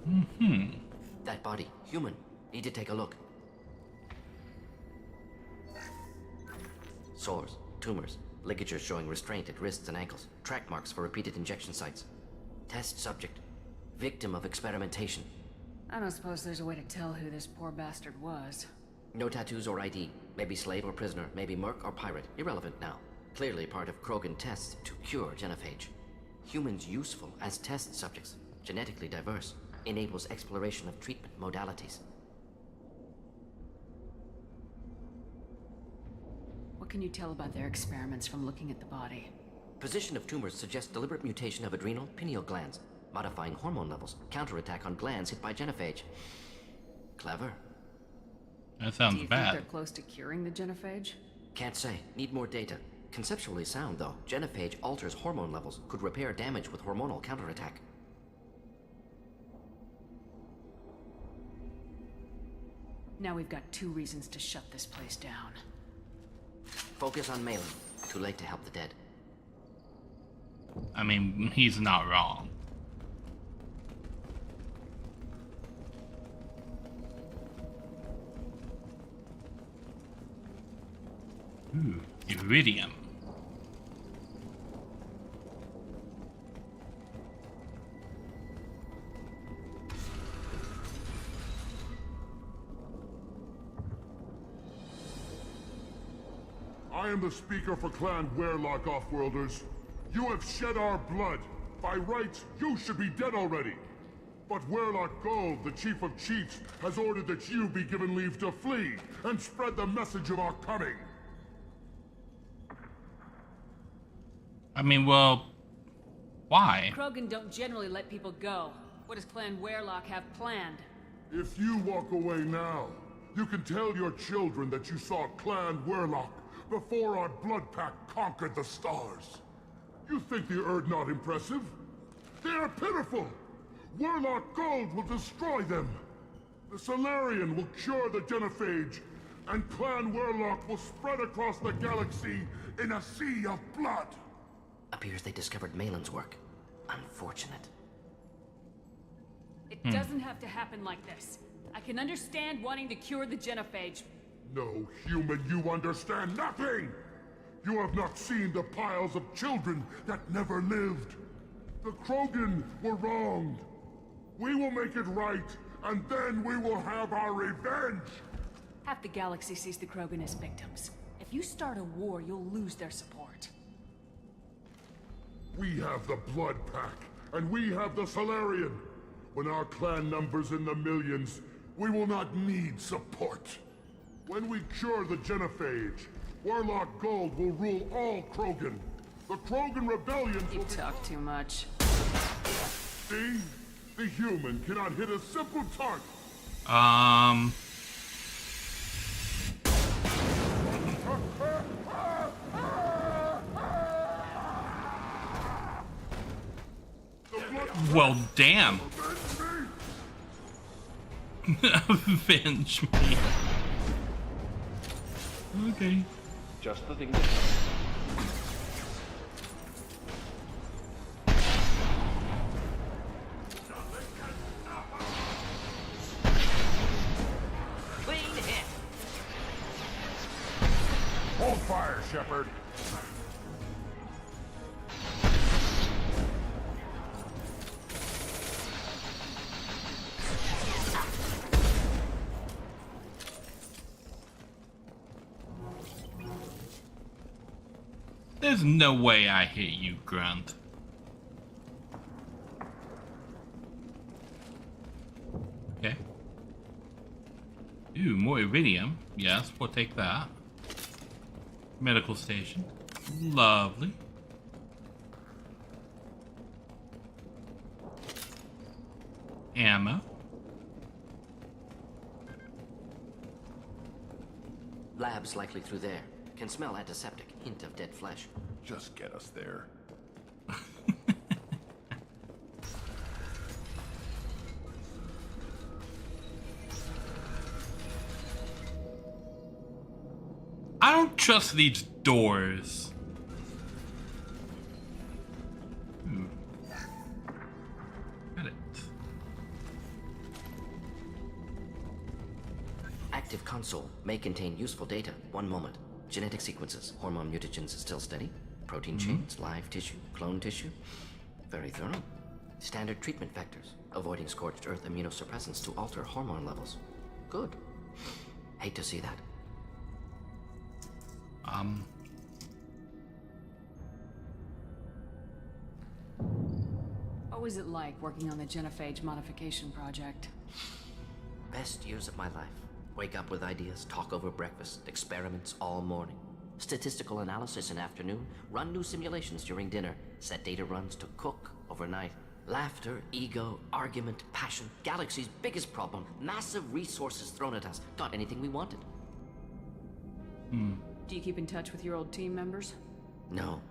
Mm-hmm. That body, human. Need to take a look. Sores, tumors, ligatures showing restraint at wrists and ankles, track marks for repeated injection sites. Test subject, victim of experimentation. I don't suppose there's a way to tell who this poor bastard was. No tattoos or ID. Maybe slave or prisoner, maybe merc or pirate. Irrelevant now. Clearly part of Krogan tests to cure genophage. Humans useful as test subjects. Genetically diverse. Enables exploration of treatment modalities. What can you tell about their experiments from looking at the body? Position of tumors suggests deliberate mutation of adrenal, pineal glands, modifying hormone levels, counterattack on glands hit by genophage. Clever. That sounds Do you bad. think they're close to curing the genophage? Can't say. Need more data. Conceptually sound, though. Genophage alters hormone levels, could repair damage with hormonal counterattack. Now we've got 2 reasons to shut this place down. Focus on Malin. Too late to help the dead. I mean, he's not wrong. Ooh, iridium. I am the speaker for Clan Werelock, Offworlders. You have shed our blood. By rights, you should be dead already. But Werelock Gold, the Chief of Chiefs, has ordered that you be given leave to flee and spread the message of our coming. I mean, well, why? Krogan don't generally let people go. What does Clan Werelock have planned? If you walk away now, you can tell your children that you saw Clan Werelock before our blood pact conquered the stars. You think the Erd not impressive? They are pitiful! Werelock Gold will destroy them! The Solarian will cure the genophage, and Clan Warlock will spread across the galaxy in a sea of blood. Appears they discovered Malin's work. Unfortunate. It doesn't have to happen like this. I can understand wanting to cure the genophage. No, human, you understand nothing! You have not seen the piles of children that never lived. The Krogan were wronged. We will make it right, and then we will have our revenge! Half the galaxy sees the Krogan as victims. If you start a war, you'll lose their support. We have the Blood Pack, and we have the Solarian. When our clan numbers in the millions, we will not need support. When we cure the genophage, Warlock Gold will rule all Krogan. The Krogan rebellions will talk too much. See? The human cannot hit a simple target. Well, damn. Avenge me. Okay. Just the thing to Clean hit. Hold fire, Shepard. There's no way I hit you, Grunt. Okay. Ooh, more iridium. Yes, we'll take that. Medical station. Lovely. Ammo. Lab's likely through there. Can smell antiseptic. Hint of dead flesh. Just get us there. I don't trust these doors. Edit. Active console may contain useful data. One moment. Genetic sequences. Hormone mutagens still steady. Protein chains, live tissue, clone tissue. Very thorough. Standard treatment vectors. Avoiding scorched earth immunosuppressants to alter hormone levels. Good. Hate to see that. What was it like working on the genophage modification project? Best years of my life. Wake up with ideas, talk over breakfast, experiments all morning. Statistical analysis in afternoon, run new simulations during dinner, set data runs to cook overnight. Laughter, ego, argument, passion, galaxy's biggest problem, massive resources thrown at us. Got anything we wanted. Do you keep in touch with your old team members? No.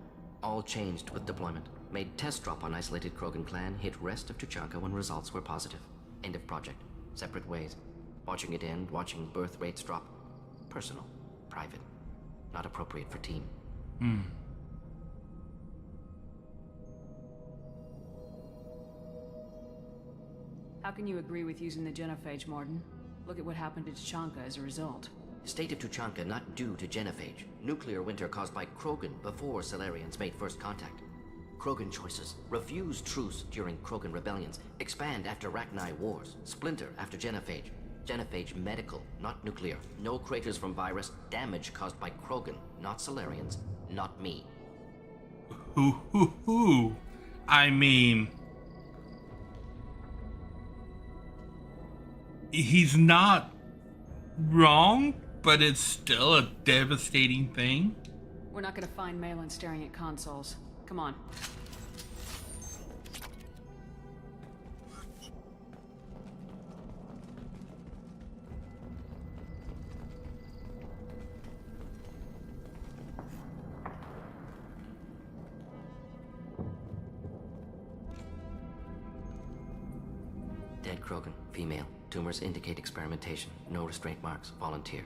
All changed with deployment. Made test drop on isolated Krogan clan, hit rest of Tuchanka when results were positive. End of project. Separate ways. Watching it end, watching birth rates drop. Personal. Private. Not appropriate for team. How can you agree with using the genophage, Morden? Look at what happened to Tuchanka as a result. State of Tuchanka not due to genophage. Nuclear winter caused by Krogan before Solarians made first contact. Krogan choices. Refuse truce during Krogan rebellions. Expand after Rachni wars. Splinter after genophage. Genophage medical, not nuclear. No craters from virus. Damage caused by Krogan, not Solarians, not me. I mean, he's not wrong, but it's still a devastating thing. We're not gonna find Malin staring at consoles. Come on. Dead Krogan, female. Tumors indicate experimentation. No restraint marks. Volunteer.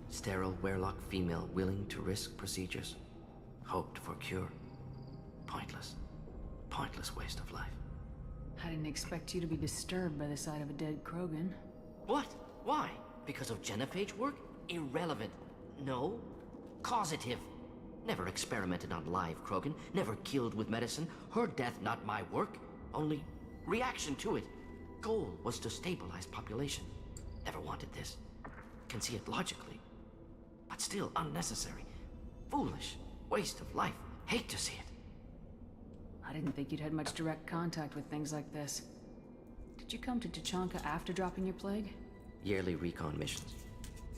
Sterile Werelock female willing to risk procedures. Hoped for cure. Pointless. Pointless waste of life. I didn't expect you to be disturbed by the sight of a dead Krogan. What? Why? Because of genophage work? Irrelevant. No. Causative. Never experimented on live Krogan. Never killed with medicine. Her death not my work. Only reaction to it. Goal was to stabilize population. Never wanted this. Can see it logically. But still unnecessary. Foolish. Waste of life. Hate to see it. I didn't think you'd had much direct contact with things like this. Did you come to Tuchanka after dropping your plague? Yearly recon missions.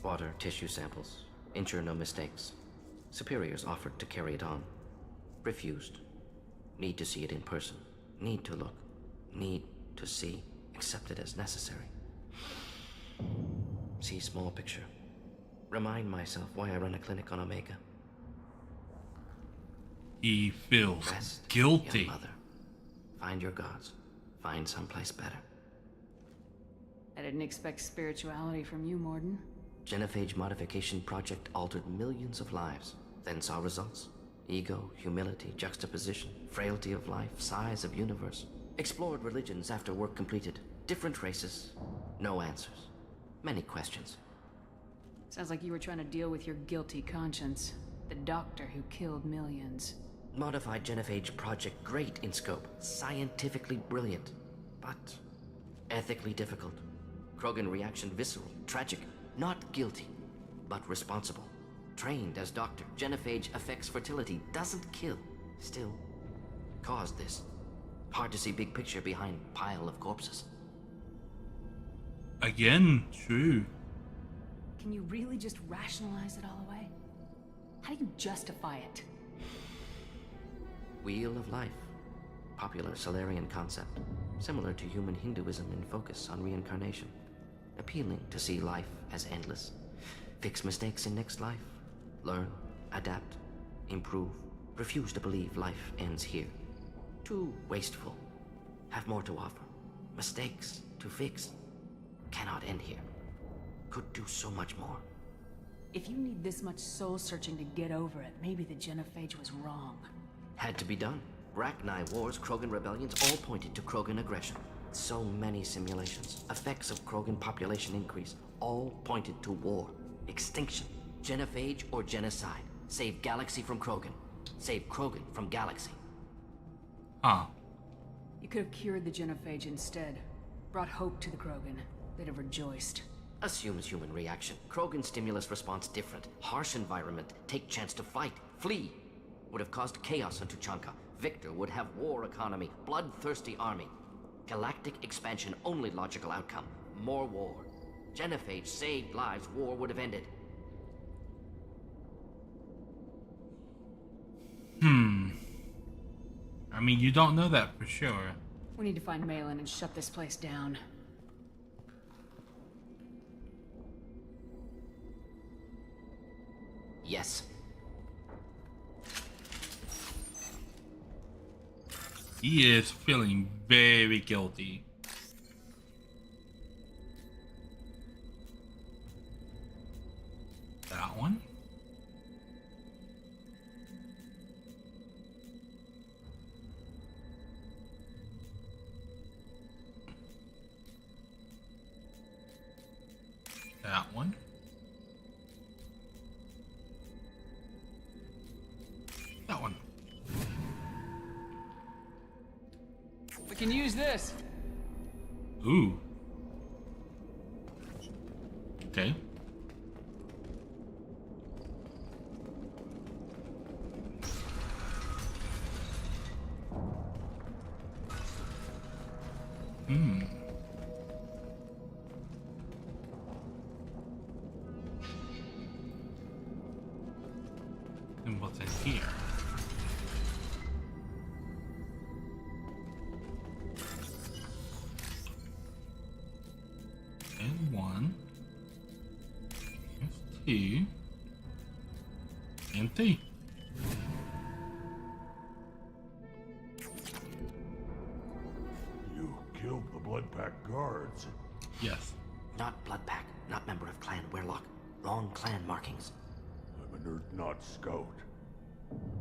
Water, tissue samples. Ensure no mistakes. Superiors offered to carry it on. Refused. Need to see it in person. Need to look. Need to see. Accepted as necessary. See small picture. Remind myself why I run a clinic on Omega. He feels Rest, guilty. young mother. Find your gods. Find someplace better. I didn't expect spirituality from you, Morden. Genophage modification project altered millions of lives. Then saw results. Ego, humility, juxtaposition, frailty of life, size of universe. Explored religions after work completed. Different races. No answers. Many questions. Sounds like you were trying to deal with your guilty conscience. The doctor who killed millions. Modified genophage project great in scope. Scientifically brilliant. But ethically difficult. Krogan reaction visceral, tragic. Not guilty, but responsible. Trained as doctor. Genophage affects fertility. Doesn't kill. Still caused this. Hard to see big picture behind pile of corpses. Again, true. Can you really just rationalize it all away? How do you justify it? Wheel of life. Popular Solarian concept. Similar to human Hinduism in focus on reincarnation. Appealing to see life as endless. Fix mistakes in next life. Learn, adapt, improve. Refuse to believe life ends here. Too wasteful. Have more to offer. Mistakes to fix. Cannot end here. Could do so much more. If you need this much soul-searching to get over it, maybe the genophage was wrong. Had to be done. Rachni wars, Krogan rebellions, all pointed to Krogan aggression. So many simulations. Effects of Krogan population increase. All pointed to war. Extinction. Genophage or genocide. Save galaxy from Krogan. Save Krogan from galaxy. Huh. You could have cured the genophage instead. Brought hope to the Krogan. They'd have rejoiced. Assumes human reaction. Krogan stimulus response different. Harsh environment. Take chance to fight. Flee. Would have caused chaos on Tuchanka. Victor would have war economy. Bloodthirsty army. Galactic expansion only logical outcome. More war. Genophage saved lives. War would have ended. I mean, you don't know that for sure. We need to find Malin and shut this place down. Yes. He is feeling very guilty. That one? That one? That one. We can use this. Ooh. Okay. And what's in here? And one. There's two. And three. Bloodpack guards. Yes. Not Bloodpack, not member of Clan Werlock. Wrong clan markings. I'm an Earth-Knot scout.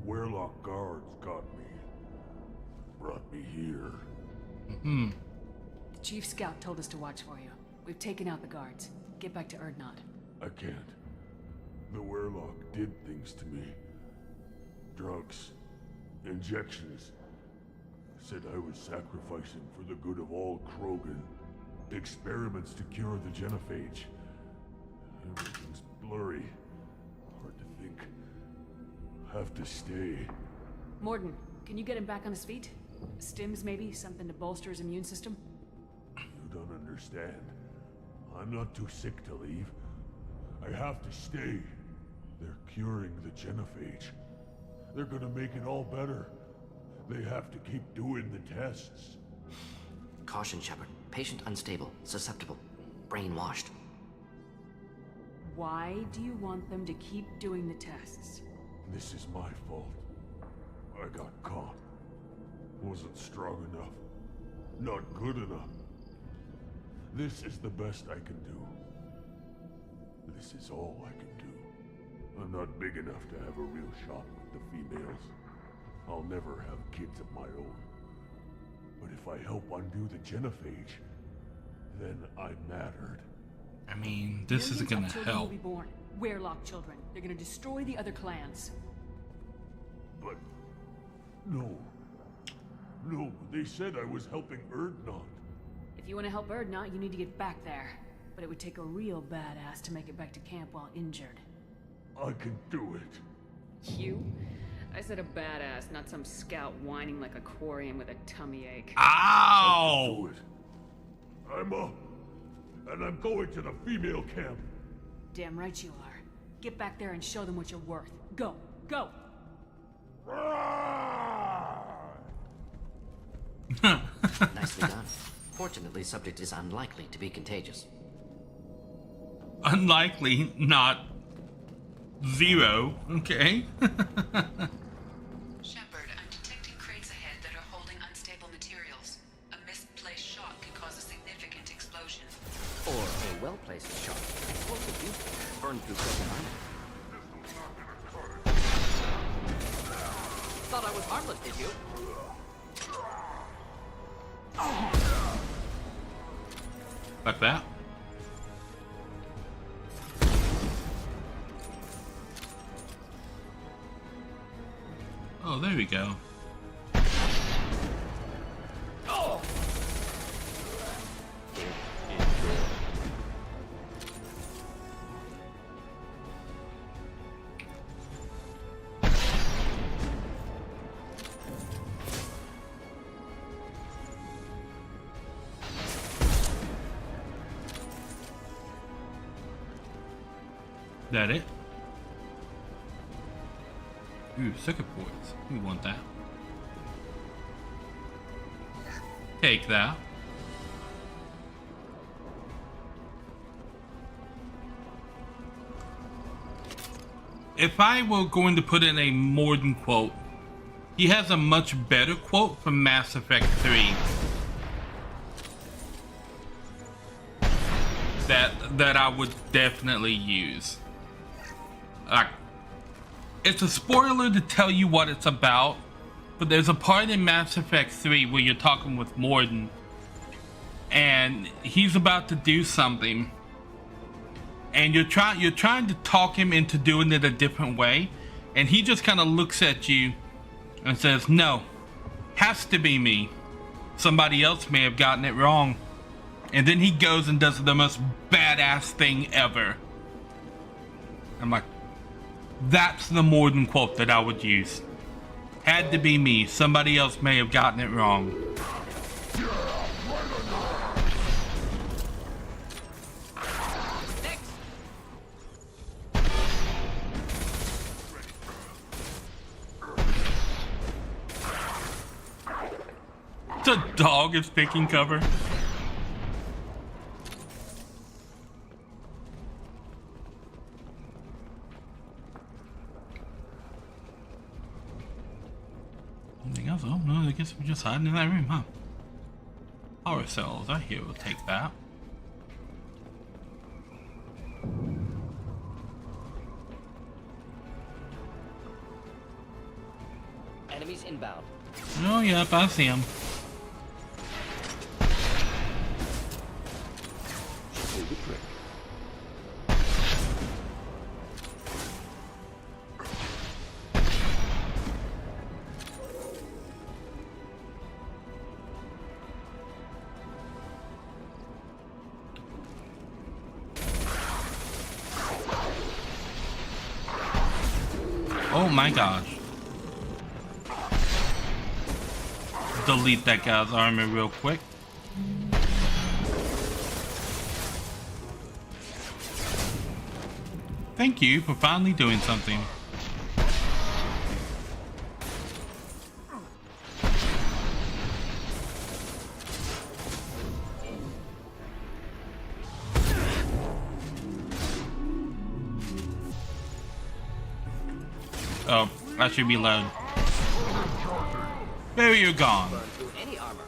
Werlock guards got me. Brought me here. The Chief Scout told us to watch for you. We've taken out the guards. Get back to Erdnot. I can't. The Werlock did things to me. Drugs. Injections. Said I was sacrificing for the good of all Krogan. Experiments to cure the genophage. Everything's blurry. Hard to think. Have to stay. Morden, can you get him back on his feet? Stims, maybe? Something to bolster his immune system? You don't understand. I'm not too sick to leave. I have to stay. They're curing the genophage. They're gonna make it all better. They have to keep doing the tests. Caution, Shepard. Patient unstable, susceptible, brainwashed. Why do you want them to keep doing the tests? This is my fault. I got caught. Wasn't strong enough. Not good enough. This is the best I can do. This is all I can do. I'm not big enough to have a real shot with the females. I'll never have kids of my own. But if I help undo the genophage, then I mattered. I mean, this isn't gonna Children will help. be born. Werlock children. They're gonna destroy the other clans. But... no. No, they said I was helping Erdnot. If you want to help Erdnot, you need to get back there. But it would take a real badass to make it back to camp while injured. I can do it. You? I said a badass, not some scout whining like a Quarian with a tummy ache. I can do it. I'm up. And I'm going to the female camp. Damn right you are. Get back there and show them what you're worth. Go. Go! Nicely done. Fortunately, subject is unlikely to be contagious. Unlikely, not zero. Okay. Shepard, I'm detecting crates ahead that are holding unstable materials. A misplaced shot could cause a significant explosion. Or a well-placed shot. Explosive use. Burned through broken armor. Thought I was harmless, did you? Like that. Oh, there we go. Oh! That it? Ooh, circuit boards. We want that. Take that. If I were going to put in a Morden quote, he has a much better quote from Mass Effect 3 that I would definitely use. Like, it's a spoiler to tell you what it's about, but there's a part in Mass Effect 3 where you're talking with Morden, and he's about to do something, and you're trying to talk him into doing it a different way, and he just kind of looks at you and says, "No, has to be me. Somebody else may have gotten it wrong." And then he goes and does the most badass thing ever. I'm like, that's the Morden quote that I would use. Had to be me. Somebody else may have gotten it wrong. The dog is taking cover. Anything else? Oh no, I guess we're just hiding in that room, huh? Power cells, I hear we'll take that. Enemies inbound. Oh, yep, I see them. Pull the trick. Oh my gosh. Delete that guy's armor real quick. Thank you for finally doing something. Oh, that should be loud. There you're gone. Any armor.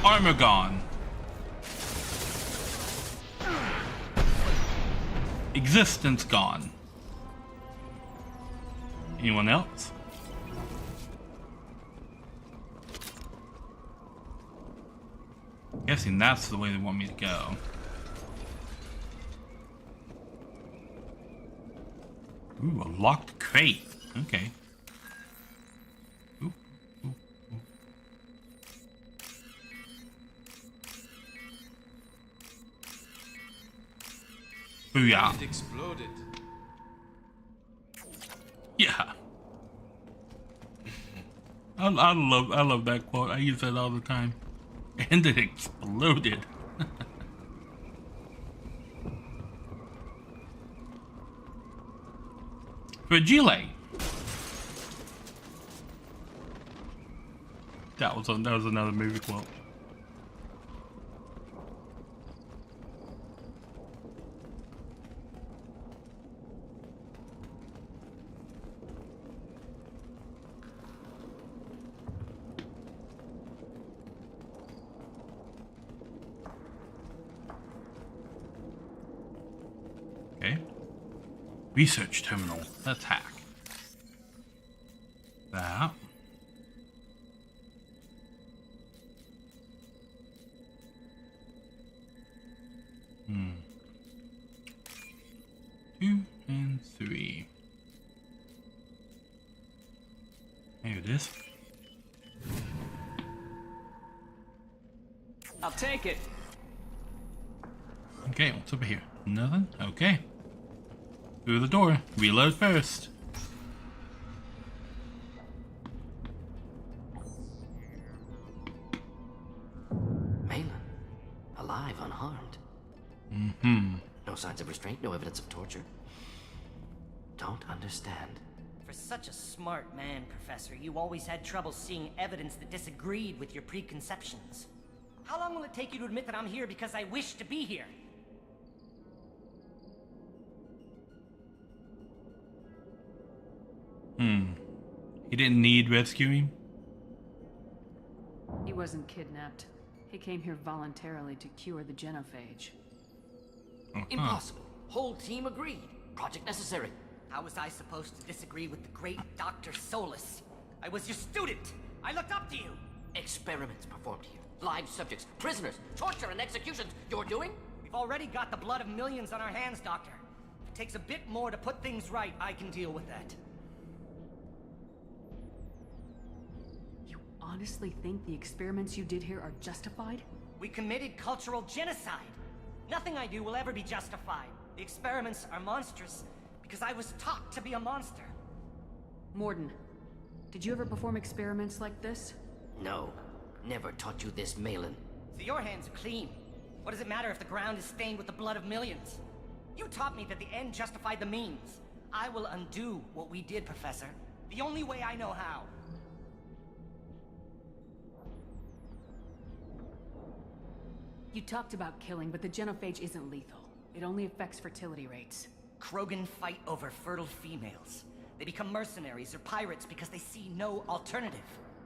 Armor gone. Existence gone. Anyone else? Guessing that's the way they want me to go. Ooh, a locked crate. Okay. Ooh, ooh, ooh. Booyah. It exploded. Yeah. I love that quote. I use that all the time. And it exploded. Fragile. That was another movie quote. Okay. Research terminal. Let's hack. That. Hmm. 2 and 3. There it is. I'll take it. Okay, what's over here? Nothing? Okay. Through the door. Reload first. Malin. Alive, unharmed. Mm-hmm. No signs of restraint, no evidence of torture. Don't understand. For such a smart man, Professor, you always had trouble seeing evidence that disagreed with your preconceptions. How long will it take you to admit that I'm here because I wish to be here? He didn't need rescuing? He wasn't kidnapped. He came here voluntarily to cure the genophage. Impossible. Whole team agreed. Project necessary. How was I supposed to disagree with the great Dr. Solus? I was your student! I looked up to you! Experiments performed here. Live subjects, prisoners, torture and executions. You're doing? We've already got the blood of millions on our hands, Doctor. If it takes a bit more to put things right, I can deal with that. You honestly think the experiments you did here are justified? We committed cultural genocide. Nothing I do will ever be justified. The experiments are monstrous because I was taught to be a monster. Morden, did you ever perform experiments like this? No. Never taught you this, Malin. So your hands are clean. What does it matter if the ground is stained with the blood of millions? You taught me that the end justified the means. I will undo what we did, Professor. The only way I know how. You talked about killing, but the genophage isn't lethal. It only affects fertility rates. Krogan fight over fertile females. They become mercenaries or pirates because they see no alternative.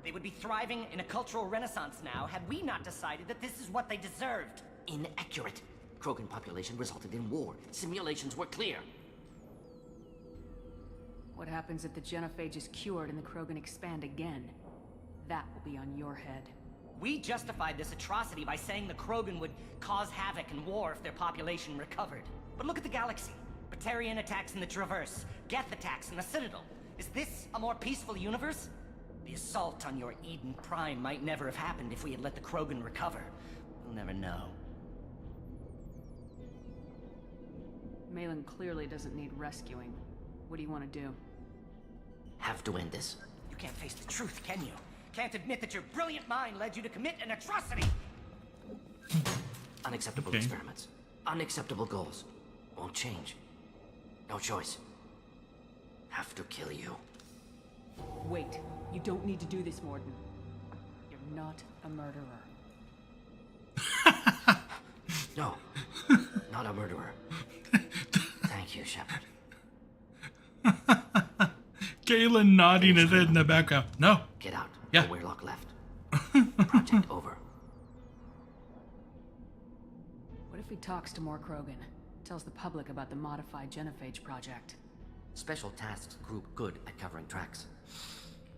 They would be thriving in a cultural renaissance now had we not decided that this is what they deserved. Inaccurate. Krogan population resulted in war. Simulations were clear. What happens if the genophage is cured and the Krogan expand again? That will be on your head. We justified this atrocity by saying the Krogan would cause havoc and war if their population recovered. But look at the galaxy. Batarian attacks in the Traverse, Geth attacks in the Citadel. Is this a more peaceful universe? The assault on your Eden Prime might never have happened if we had let the Krogan recover. We'll never know. Malin clearly doesn't need rescuing. What do you want to do? Have to end this. You can't face the truth, can you? Can't admit that your brilliant mind led you to commit an atrocity! Unacceptable experiments. Unacceptable goals. Won't change. No choice. Have to kill you. Wait. You don't need to do this, Morden. You're not a murderer. No. Not a murderer. Thank you, Shepard. Galen nodding his head in the background. No. Get out. Yeah. The Weirlock left. Project over. What if he talks to more Krogan? Tells the public about the modified genophage project? Special tasks group good at covering tracks.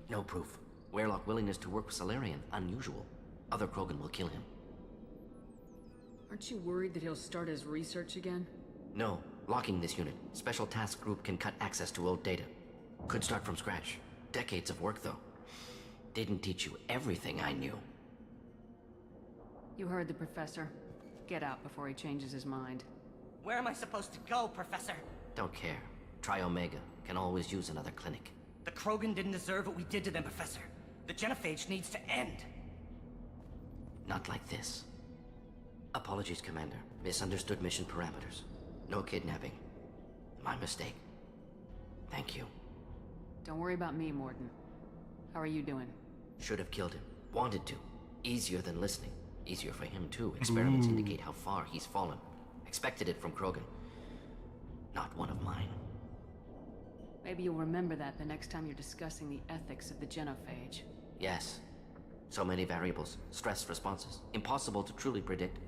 No proof. Weirlock willingness to work with Salarian, unusual. Other Krogan will kill him. Aren't you worried that he'll start his research again? No. Locking this unit. Special task group can cut access to old data. Could start from scratch. Decades of work, though. Didn't teach you everything I knew. You heard the professor. Get out before he changes his mind. Where am I supposed to go, Professor? Don't care. Try Omega. Can always use another clinic. The Krogan didn't deserve what we did to them, Professor. The genophage needs to end. Not like this. Apologies, Commander. Misunderstood mission parameters. No kidnapping. My mistake. Thank you. Don't worry about me, Morden. How are you doing? Should have killed him. Wanted to. Easier than listening. Easier for him, too. Experiments indicate how far he's fallen. Expected it from Krogan. Not one of mine. Maybe you'll remember that the next time you're discussing the ethics of the genophage. Yes. So many variables. Stress responses. Impossible to truly predict.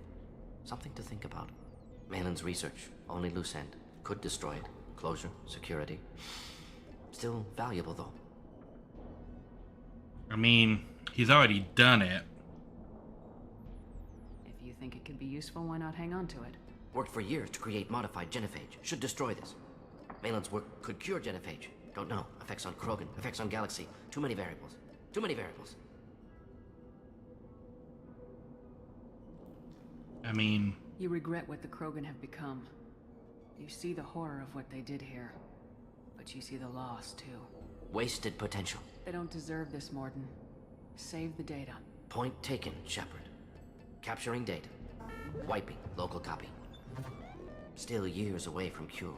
Something to think about. Malin's research. Only loose end. Could destroy it. Closure. Security. Still valuable, though. I mean, he's already done it. If you think it could be useful, why not hang on to it? Worked for years to create modified genophage. Should destroy this. Malin's work could cure genophage. Don't know. Effects on Krogan. Effects on Galaxy. Too many variables. Too many variables. I mean... You regret what the Krogan have become. You see the horror of what they did here. But you see the loss, too. Wasted potential. They don't deserve this, Morden. Save the data. Point taken, Shepard. Capturing data. Wiping local copy. Still years away from cure.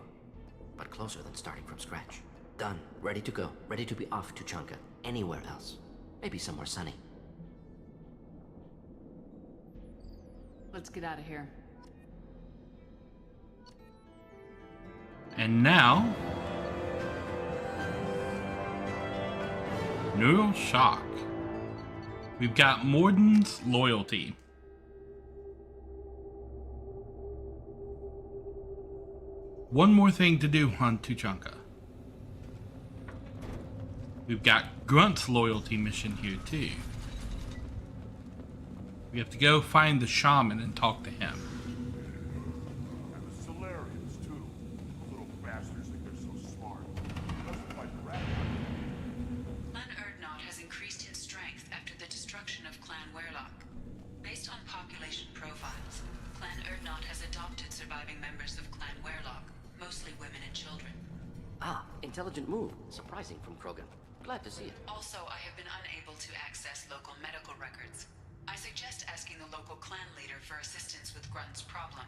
But closer than starting from scratch. Done. Ready to go. Ready to be off to Tuchanka. Anywhere else. Maybe somewhere sunny. Let's get out of here. And now... Neural shock. We've got Morden's loyalty. One more thing to do on Tuchanka. We've got Grunt's loyalty mission here too. We have to go find the shaman and talk to him. And the Solarians, too. Little bastards think they're so smart. Doesn't fight rat. Clan Erdnot has increased in strength after the destruction of Clan Weirlock. Based on population profiles, Clan Erdnot has adopted surviving members of Clan Weirlock, mostly women and children. Ah, intelligent move. Surprising from Krogan. Glad to see it. Also, I have been unable to access local medical records. I suggest asking the local clan leader for assistance with Grunt's problem.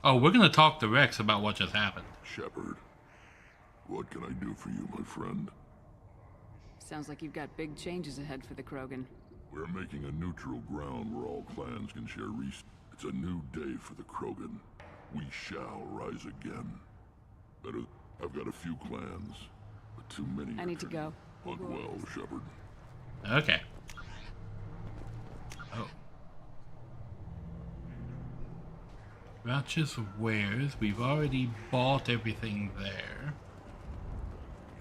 Oh, we're gonna talk to Rex about what just happened. Shepard, what can I do for you, my friend? Sounds like you've got big changes ahead for the Krogan. We're making a neutral ground where all clans can share It's a new day for the Krogan. We shall rise again. I've got a few clans, but too many. I need to go. Hunt well, Shepard. Okay. Oh. Vouchers for wares. We've already bought everything there.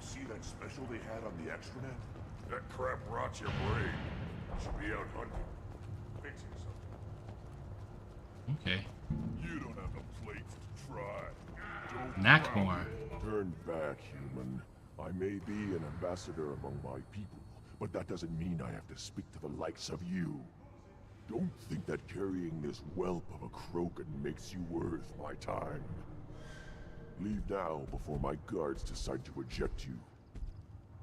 You see that special they had on the extranet? That crap rots your brain. You should be out hunting. Fixing something. Okay. You don't have the plates to try. Don't Nackmore. Turn back, human. I may be an ambassador among my people, but that doesn't mean I have to speak to the likes of you. Don't think that carrying this whelp of a Krogan makes you worth my time. Leave now before my guards decide to eject you.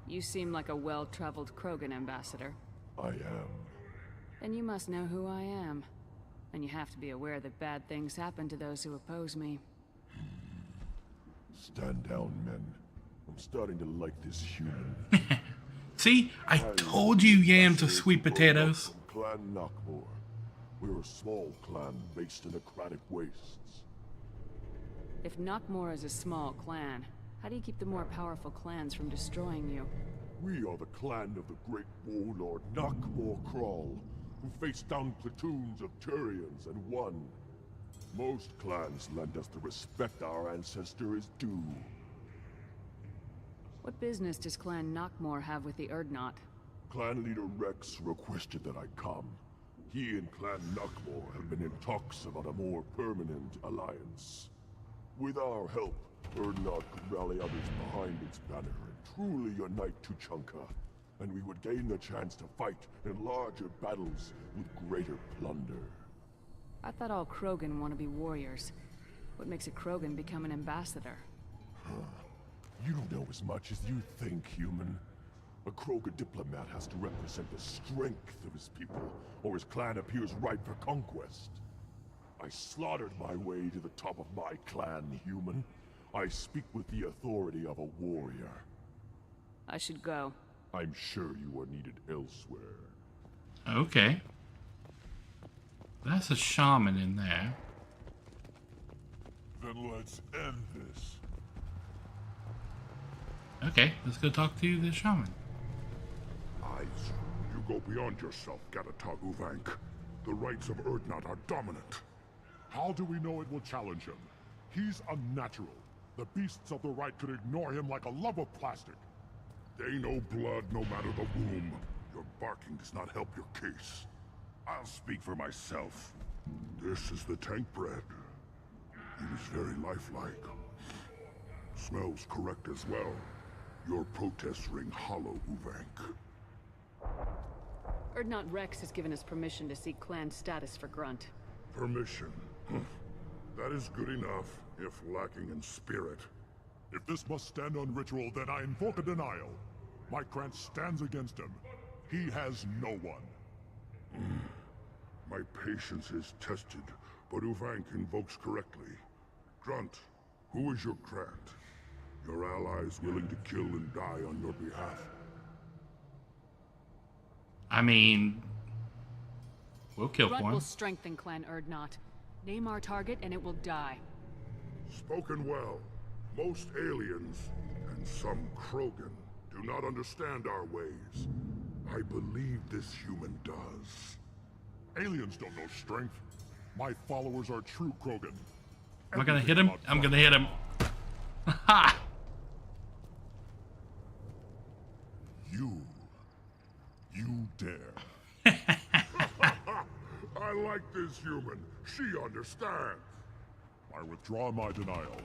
You seem like a well-traveled Krogan ambassador. I am. Then you must know who I am. And you have to be aware that bad things happen to those who oppose me. Stand down, men. I'm starting to like this human. See? I told you yams are sweet potatoes. Clan Knockmore. We're a small clan based in Aquatic Wastes. If Knockmore is a small clan, how do you keep the more powerful clans from destroying you? We are the clan of the great warlord Knockmore Crawl, who faced down platoons of Turians and won. Most clans lend us the respect our ancestor is due. What business does Clan Knockmore have with the Urdnot? Clan leader Rex requested that I come. He and Clan Knockmore have been in talks about a more permanent alliance. With our help, Urdnot could rally others behind its banner and truly unite Tuchanka, and we would gain the chance to fight in larger battles with greater plunder. I thought all Krogan want to be warriors. What makes a Krogan become an ambassador? You don't know as much as you think, human. A Krogan diplomat has to represent the strength of his people, or his clan appears ripe for conquest. I slaughtered my way to the top of my clan, human. I speak with the authority of a warrior. I should go. I'm sure you are needed elsewhere. Okay. That's a shaman in there. Then let's end this. Okay, let's go talk to the shaman. Eyes, you go beyond yourself, Gatatog Uvank. The rights of Urdnot are dominant. How do we know it will challenge him? He's unnatural. The beasts of the right could ignore him like a lump of plastic. They know blood no matter the womb. Your barking does not help your case. I'll speak for myself. This is the tank bread. It is very lifelike. Smells correct as well. Your protests ring hollow, Uvank. Urdnot Rex has given us permission to seek clan status for Grunt. Permission. That is good enough, if lacking in spirit. If this must stand on ritual, then I invoke a denial. My clan stands against him. He has no one. My patience is tested, but Uvank invokes correctly. Grunt, who is your grant? Your allies willing to kill and die on your behalf? I mean, we'll kill Grunt one. will strengthen Clan Urdnot. Name our target and it will die. Spoken well. Most aliens, and some Krogan, do not understand our ways. I believe this human does. Aliens don't know strength. My followers are true Krogan. Am I gonna hit him? I'm gonna hit him. Ha! You dare. I like this human. She understands. I withdraw my denial.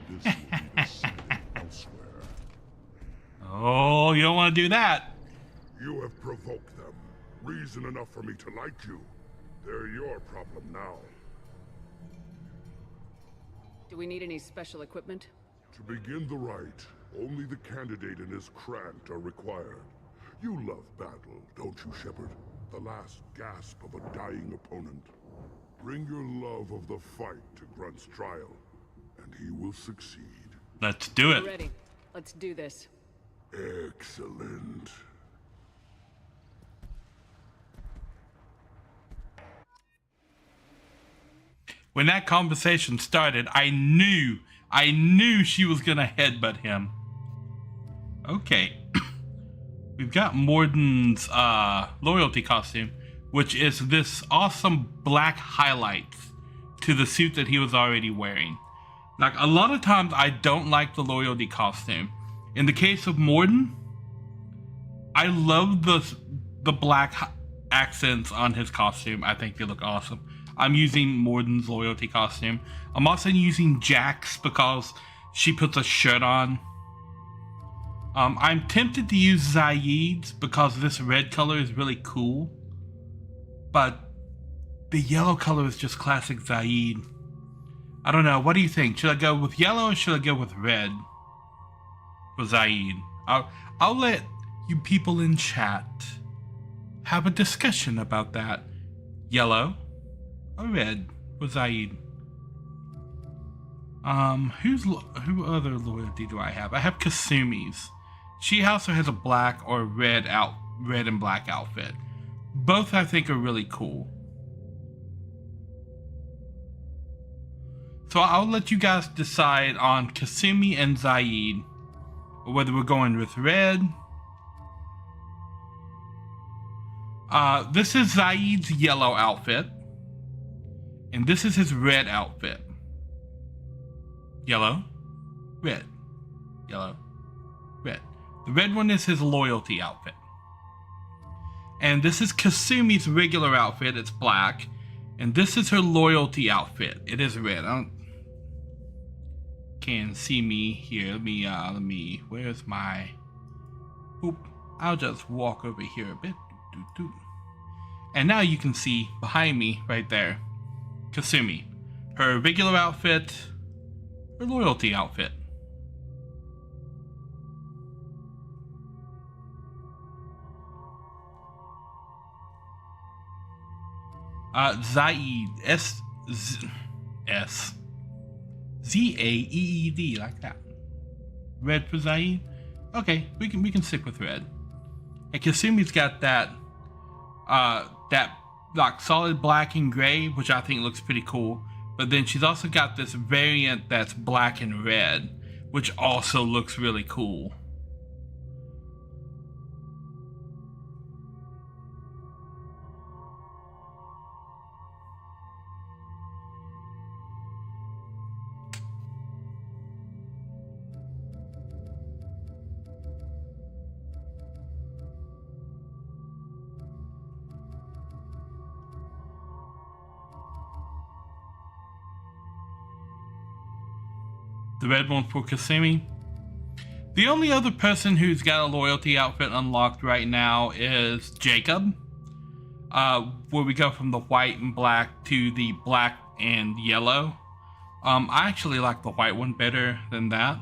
This will be decided elsewhere. Oh, you don't want to do that. You have provoked them. Reason enough for me to like you. They're your problem now. Do we need any special equipment? To begin the rite, only the candidate and his Krant are required. You love battle, don't you, Shepard? The last gasp of a dying opponent. Bring your love of the fight to Grunt's trial, and he will succeed. Let's do it. We're ready. Let's do this. Excellent. When that conversation started, I knew she was gonna headbutt him. Okay. we've got Morden's loyalty costume, which is this awesome black highlights to the suit that he was already wearing. Like, a lot of times I don't like the loyalty costume. In the case of Morden, I love the black accents on his costume. I think they look awesome. I'm using Morden's loyalty costume. I'm also using Jack's because she puts a shirt on. I'm tempted to use Zaid's because this red color is really cool. But the yellow color is just classic Zaid. I don't know. What do you think? Should I go with yellow or should I go with red for Zaid? I'll let you people in chat have a discussion about that. Yellow or red for Zaid? Who other loyalty do I have? I have Kasumi's. She also has a black or red and black outfit. Both I think are really cool. So I'll let you guys decide on Kasumi and Zaid, or whether we're going with red. This is Zaid's yellow outfit, and this is his red outfit. Yellow, red, yellow, red. The red one is his loyalty outfit. And this is Kasumi's regular outfit, it's black. And this is her loyalty outfit, it is red. Can't see me here. Let me, where's my, oop, I'll just walk over here a bit. And now you can see behind me, right there, Kasumi. Her regular outfit, her loyalty outfit. Zaid, Z-A-E-E-D, like that. Red for Zaid? Okay, we can stick with red. And Kasumi's got that like solid black and gray, which I think looks pretty cool. But then she's also got this variant that's black and red, which also looks really cool. The red one for Kasumi. The only other person who's got a loyalty outfit unlocked right now is Jacob. Where we go from the white and black to the black and yellow. I actually like the white one better than that.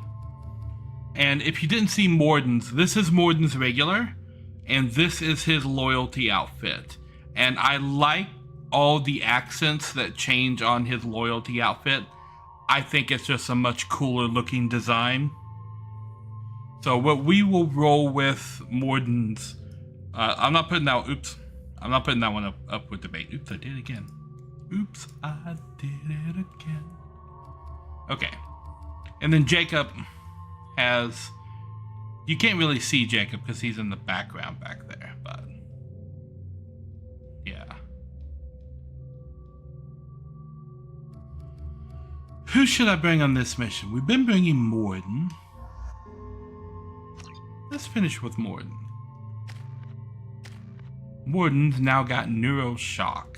And if you didn't see Morden's, this is Morden's regular, and this is his loyalty outfit. And I like all the accents that change on his loyalty outfit. I think it's just a much cooler looking design. So what we will roll with Morden's, I'm not putting that one up with debate. Oops, I did it again. Oops, I did it again. Okay. And then Jacob has, you can't really see Jacob because he's in the background back there, but yeah. Who should I bring on this mission? We've been bringing Morden. Let's finish with Morden. Morden's now got Neuroshock.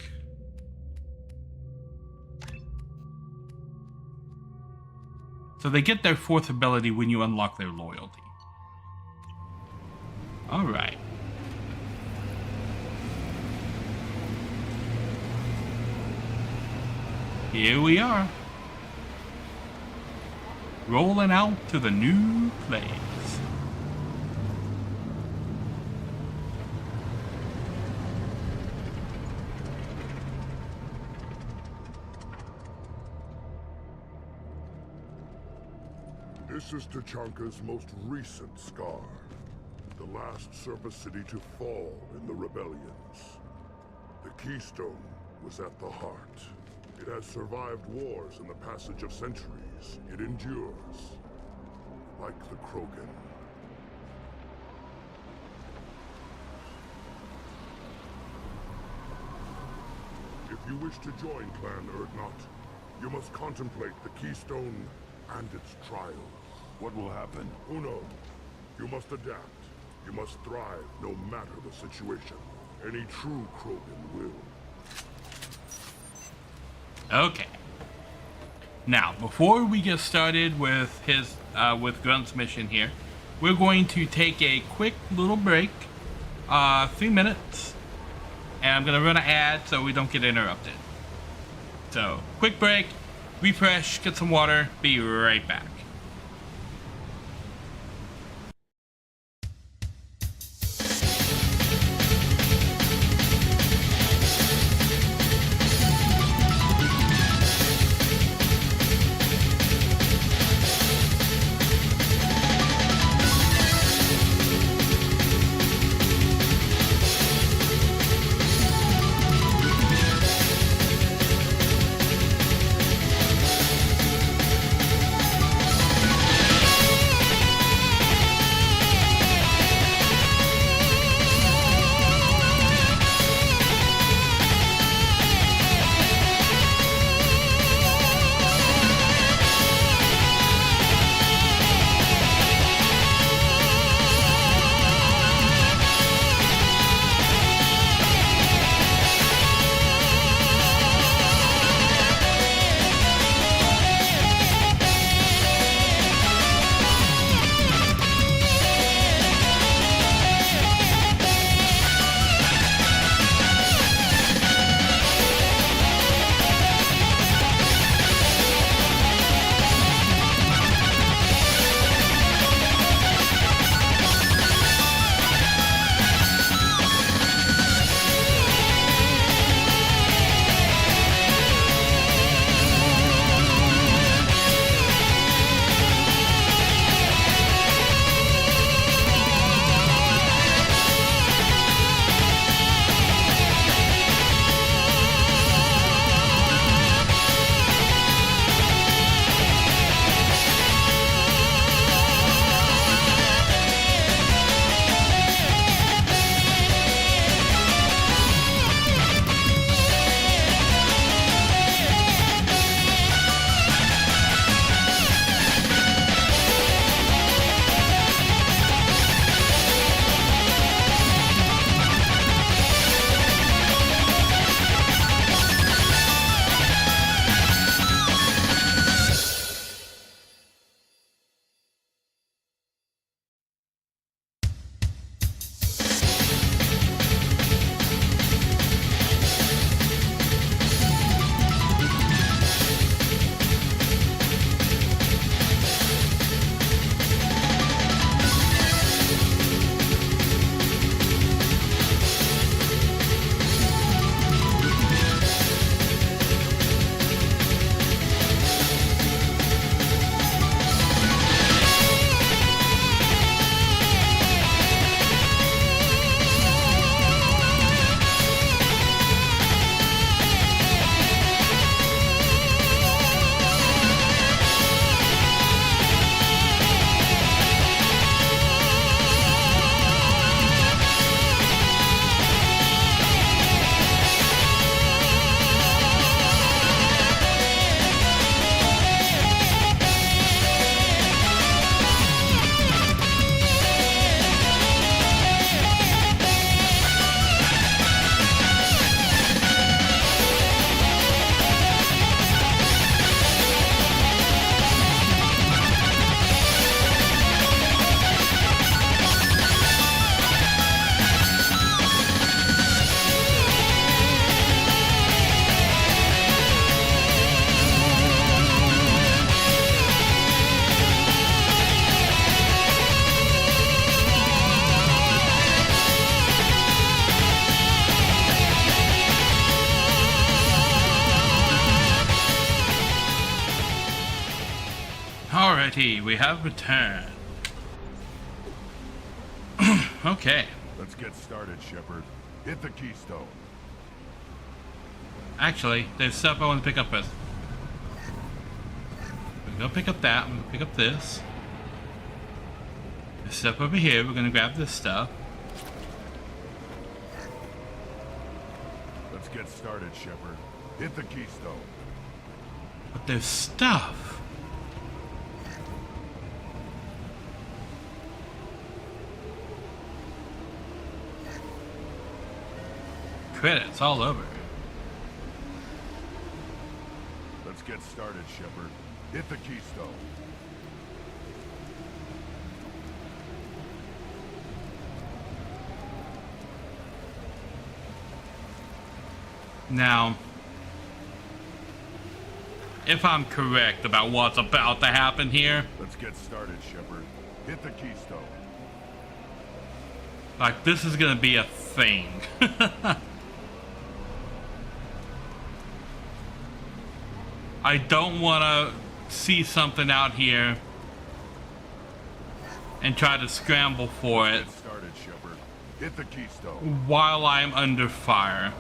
So they get their fourth ability when you unlock their loyalty. Alright. Here we are. Rolling out to the new place. This is Tachanka's most recent scar. The last surface city to fall in the rebellions. The Keystone was at the heart. It has survived wars and the passage of centuries. It endures. Like the Krogan. wish to join Clan Urdnot, you must contemplate the Keystone and its trial. What will happen? Who knows? You must adapt. You must thrive no matter the situation. Any true Krogan will. Okay. Now, before we get started with with Grunt's mission here, we're going to take a quick little break, 3 minutes, and I'm gonna run an ad so we don't get interrupted. So, quick break, refresh, get some water, be right back. Alrighty, we have returned. Okay. Let's get started, Shepard. Hit the keystone. Actually, there's stuff I want to pick up first. We're gonna pick up that. We're gonna pick up this. There's stuff over here. We're gonna grab this stuff. Let's get started, Shepard. Hit the keystone. But there's stuff. Credits all over. Let's get started, Shepard. Hit the keystone. Now, if I'm correct about what's about to happen here, let's get started, Shepard. Hit the keystone. Like, this is gonna be a thing. I don't want to see something out here and try to scramble for it. Get started, Shepard. Hit the keystone. While I'm under fire.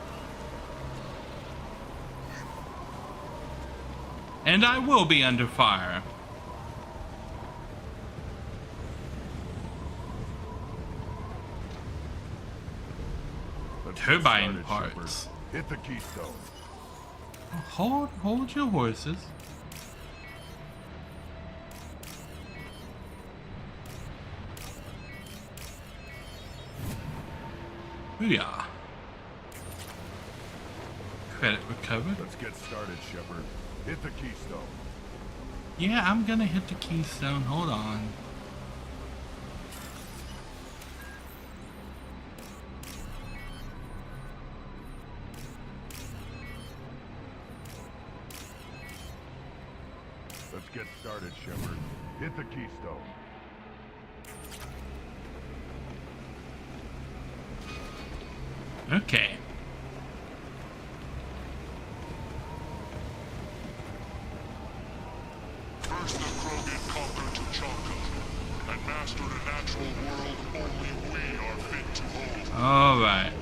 And I will be under fire. Turbine parts. Hit the keystone. Hold your horses. Yeah. Credit recovered. Let's get started, Shepard. Hit the keystone. Yeah, I'm gonna hit the keystone. Hold on. Let's get started, Shepard. Hit the keystone. Okay. First the Krogan conquered Tuchanka and mastered a natural world only we are fit to hold. Alright.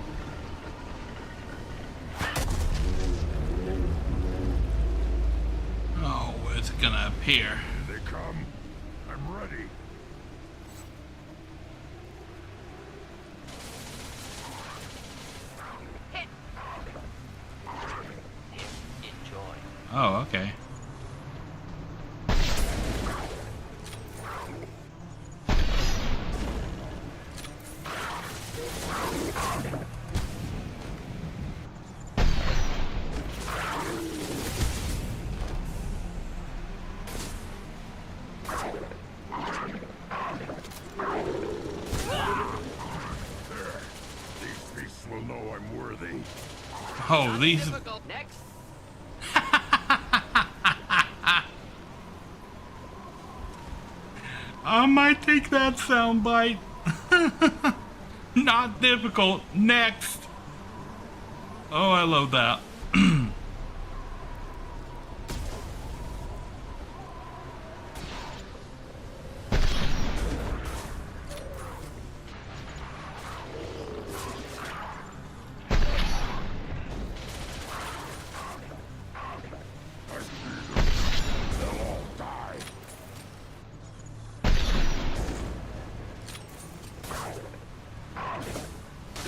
Oh, where's it gonna appear? Here they come. I'm ready. Enjoy. Oh, okay. These beasts will know I'm worthy. Oh, these. Next. I might take that soundbite. Not difficult. Next. Oh, I love that. They'll all die.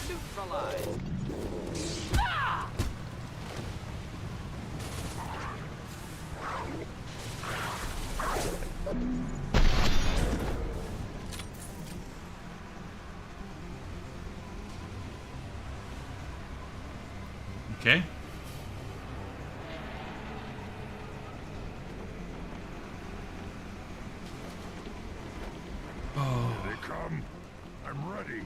Neutralize. Okay. Oh. Here they come. I'm ready.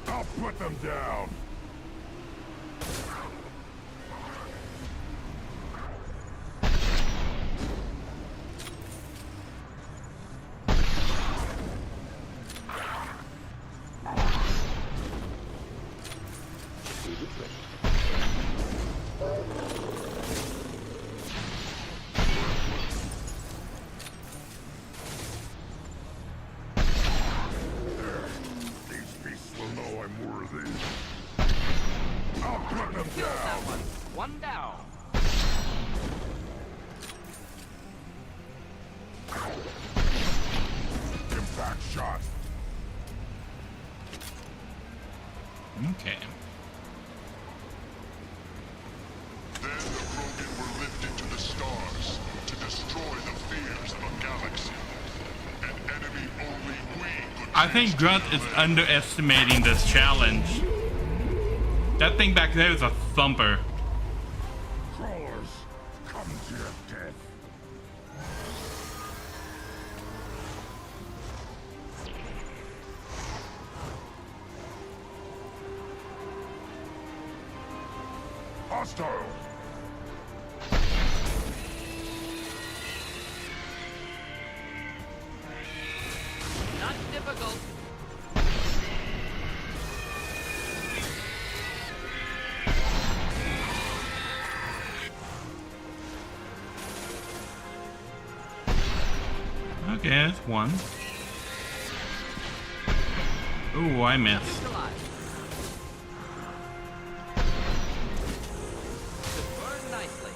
I'll put them down. These beasts will know I'm worthy. Okay. Then the Krogan were lifted to the stars to destroy the fears of a galaxy. An enemy only we could. I think Grunt is underestimating this challenge. That thing back there is a thumper. Crawlers, come to your death. Hostile! Not difficult. Okay, that's one. Ooh, I missed. Burn nicely.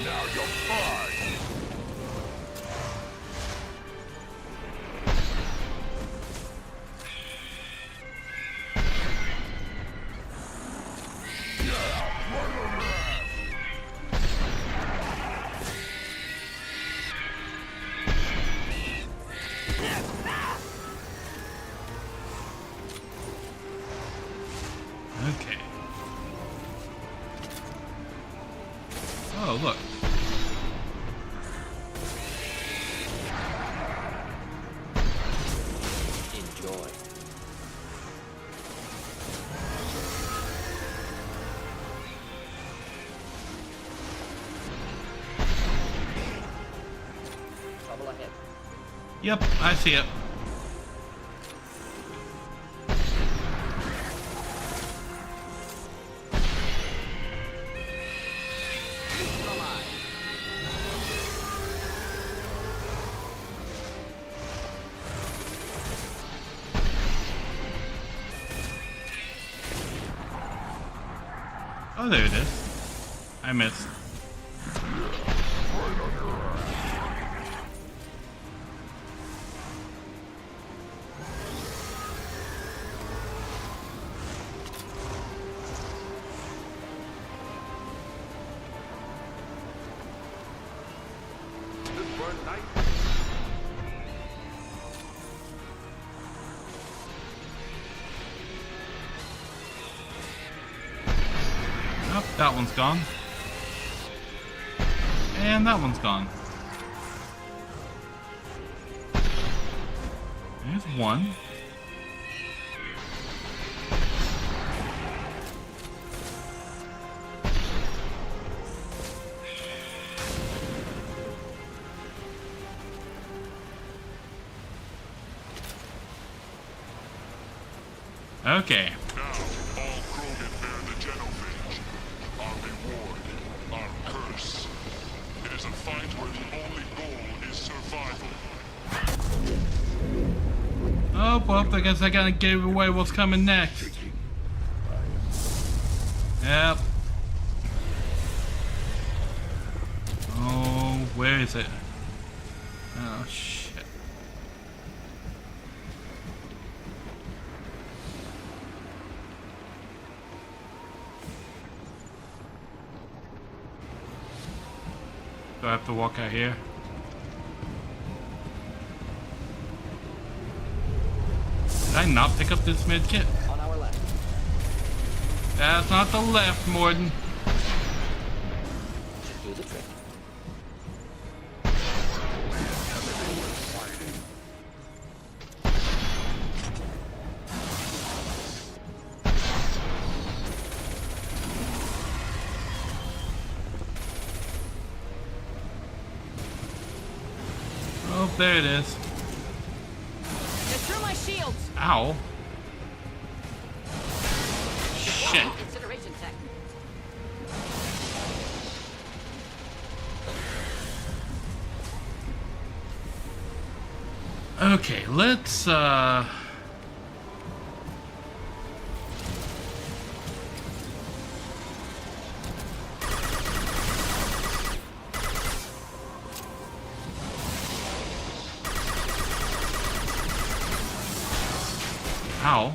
Now you're fine! Okay. Oh, look. Enjoy. Trouble ahead. Yep, I see it. Oh, there it is. I missed. Oh, that one's gone. And that one's gone. There's one. Okay. Now, all Krogan bear the genophage. Our reward, our curse. It is a fight where the only goal is survival. Oh, well, I guess I gotta give away what's coming next. Yep. Oh, where is it? Oh, shit. Do I have to walk out here? Did I not pick up this med kit? On our left. That's not the left, Morden. Should do the trick. Oh, there it is. Get through my shields. Ow. Shit. Consideration tech. Okay, let's Ow.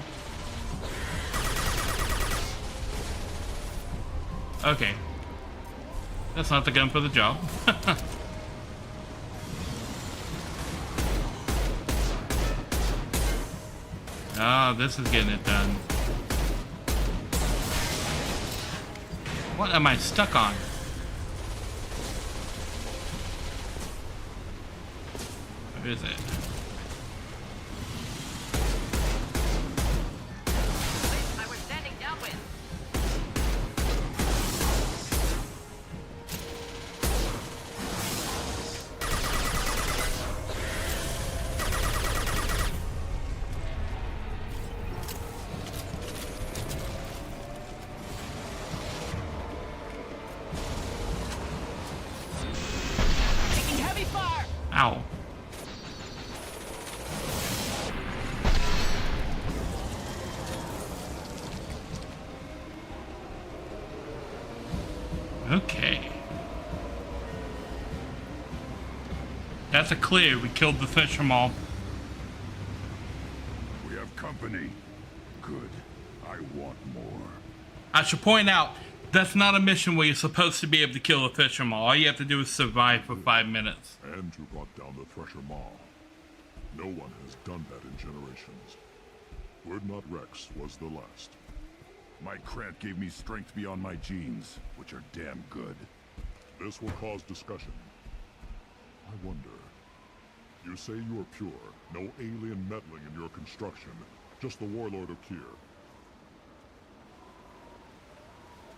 Okay. That's not the gun for the job. Ah, this is getting it done. What am I stuck on? Where is it? I was standing downwind. Taking heavy fire. Ow. Okay. That's a clear. We killed the fisherman. We have company. Good. I want more. I should point out, that's not a mission where you're supposed to be able to kill a fisherman. All you have to do is survive for 5 minutes. And you brought down the Thresher Maw. No one has done that in generations. Urdnot Rex was the last. My Krant gave me strength beyond my genes, which are damn good. This will cause discussion. I wonder. You say you are pure, no alien meddling in your construction, just the warlord of Kier.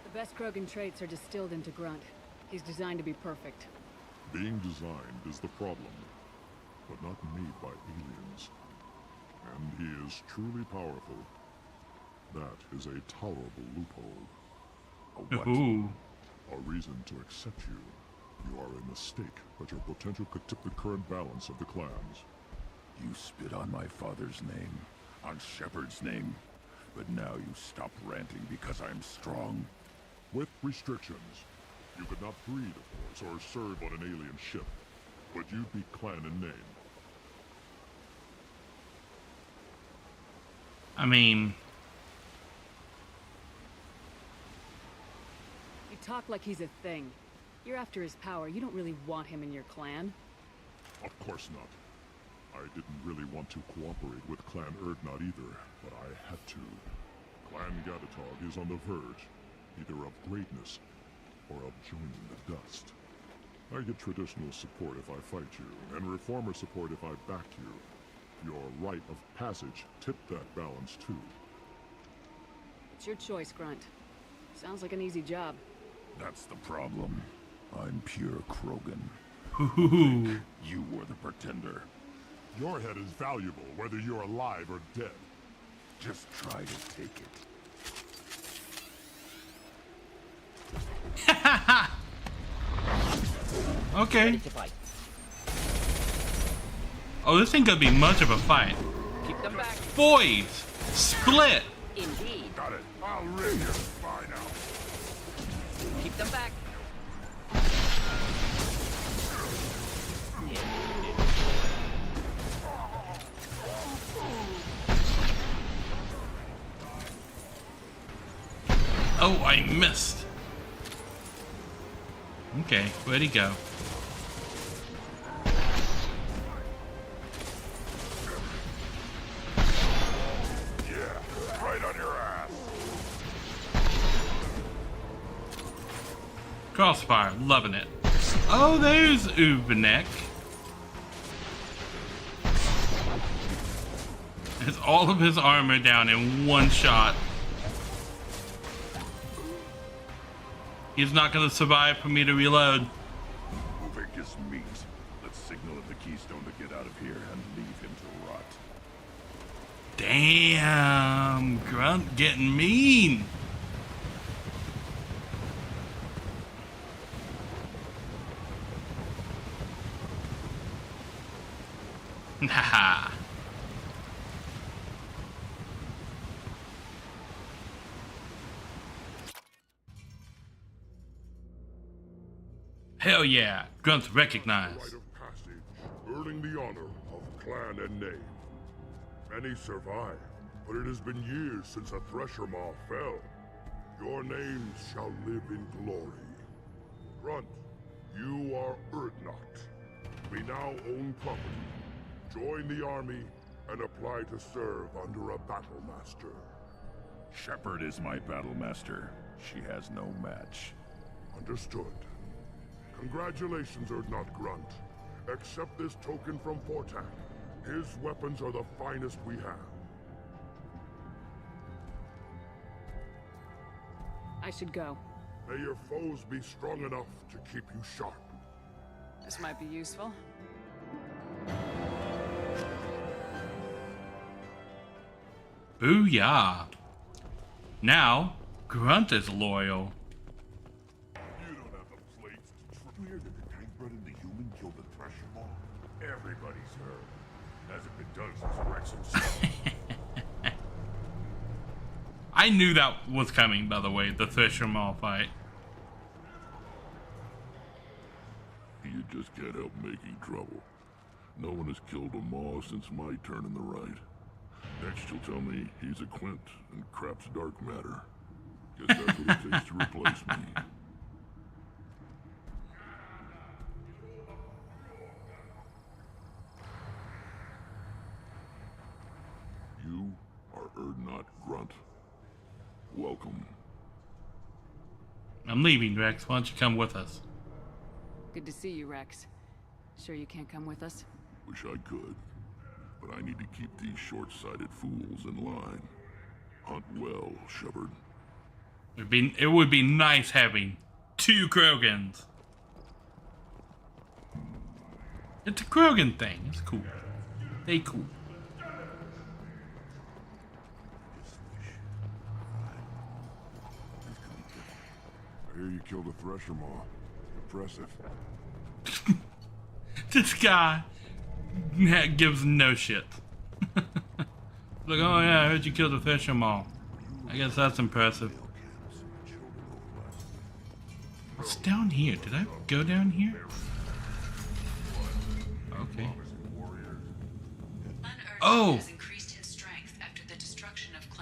The best Krogan traits are distilled into Grunt. He's designed to be perfect. Being designed is the problem, but not made by aliens. And he is truly powerful. That is a tolerable loophole. A what? Ooh. A reason to accept you. You are a mistake, but your potential could tip the current balance of the clans. You spit on my father's name, on Shepard's name, but now you stop ranting because I'm strong. With restrictions. You could not breed, of course, or serve on an alien ship, but you'd be clan in name. I mean... You talk like he's a thing. You're after his power. You don't really want him in your clan. Of course not. I didn't really want to cooperate with Clan Urdnot either, but I had to. Clan Gatatog is on the verge, either of greatness or of joining the dust. I get traditional support if I fight you, and reformer support if I back you. Your rite of passage tipped that balance too. It's your choice, Grunt. Sounds like an easy job. That's the problem. I'm pure Krogan. You were the pretender. Your head is valuable, whether you're alive or dead. Just try to take it. Okay. Oh, this ain't gonna be much of a fight. Keep them back. Boys! Split! Indeed. Got it. I'll rid you. Bye now. Keep them back. Oh, I missed. Okay, where'd he go? Yeah, right on your ass. Crossfire, loving it. Oh, there's Ubenek. It's all of his armor down in one shot. He's not gonna survive for me to reload. Uvik is meat. Let's signal at the Keystone to get out of here and leave him to rot. Damn, Grunt getting mean. Haha. Hell yeah, Grunt's recognized. Rite of passage, earning the honor of clan and name. Many survive, but it has been years since a Thresher Maw fell. Your names shall live in glory. Grunt, you are Urdnot. We now own property. Join the army and apply to serve under a battle master. Shepard is my battle master. She has no match. Understood. Congratulations, Urdnot Grunt. Accept this token from Fortak. His weapons are the finest we have. I should go. May your foes be strong enough to keep you sharp. This might be useful. Booyah! Now, Grunt is loyal. You don't have the plates to you hear that the tank bred and the human killed the Thresher Maw? Everybody's heard. Hasn't been done since Rex himself. I knew that was coming, by the way, the Thresher Maw fight. You just can't help making trouble. No one has killed a Maw since my turn in the right. Next you'll tell me he's a Quint and crap's dark matter. Guess that's what it takes to replace me. You are Urdnot Grunt. Welcome. I'm leaving, Rex. Why don't you come with us? Good to see you, Rex. Sure you can't come with us? Wish I could, but I need to keep these short-sighted fools in line. Hunt well, Shepard. It would be nice having 2 Krogans. It's a Krogan thing. It's cool. They cool. I hear you killed a Thresher Maw. Impressive. This guy gives no shit. Like, oh yeah, I heard you killed a Thresher Maw. I guess that's impressive. What's down here? Did I go down here? Okay. Oh!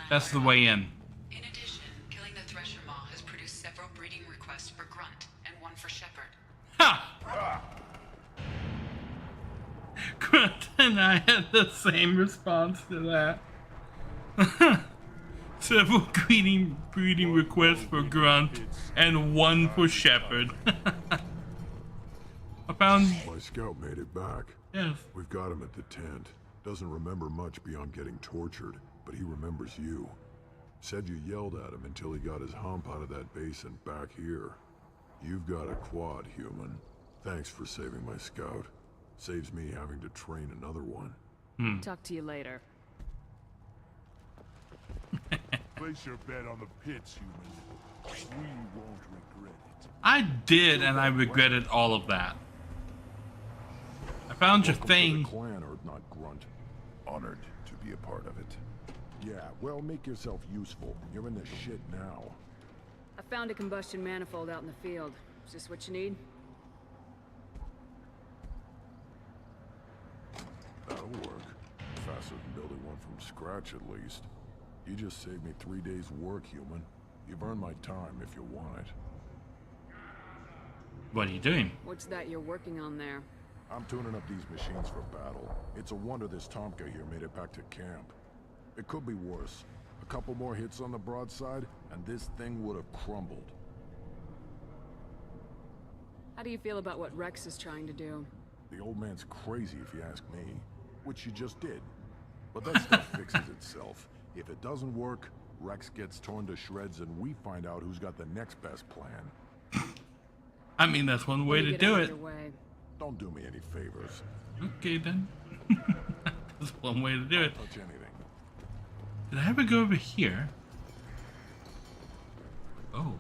That's the way in. In addition, killing the Thresher Maw has produced several breeding requests for Grunt and one for Shepard. Ha! Grunt and I had the same response to that. Several breeding requests for Grunt and one for Shepard. I found... My scout made it back. Yes. We've got him at the tent. Doesn't remember much beyond getting tortured, but he remembers you. Said you yelled at him until he got his hump out of that basin back here. You've got a quad, human. Thanks for saving my scout. Saves me having to train another one. Talk to you later. Place your bet on the pits, human. We won't regret it. I did, and I regretted all of that. I found your thing. To the clan, Urdnot Grunt. Honored to be a part of it. Yeah, well, make yourself useful. You're in the shit now. I found a combustion manifold out in the field. Is this what you need? That'll work. Faster than building one from scratch, at least. You just saved me 3 days' work, human. You've earned my time if you want it. What are you doing? What's that you're working on there? I'm tuning up these machines for battle. It's a wonder this Tomka here made it back to camp. It could be worse. A couple more hits on the broadside, and this thing would have crumbled. How do you feel about what Rex is trying to do? The old man's crazy if you ask me, which you just did. But that stuff fixes itself. If it doesn't work, Rex gets torn to shreds and we find out who's got the next best plan. I mean, that's one way to do it. Don't do me any favors. Okay, then. That's one way to do it. Touch anything. Did I ever go over here? Oh.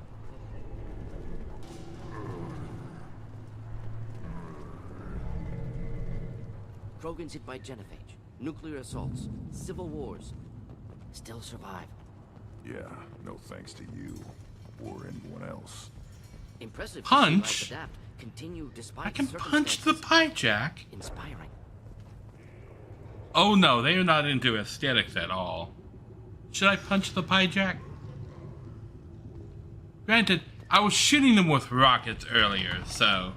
Krogans hit by genophage, nuclear assaults, civil wars. Still survive. Yeah, no thanks to you or anyone else. Impressive. Punch? Adapt, continue despite I can punch the pipe jack. Inspiring. Oh no, they are not into aesthetics at all. Should I punch the pie jack? Granted, I was shooting them with rockets earlier, so...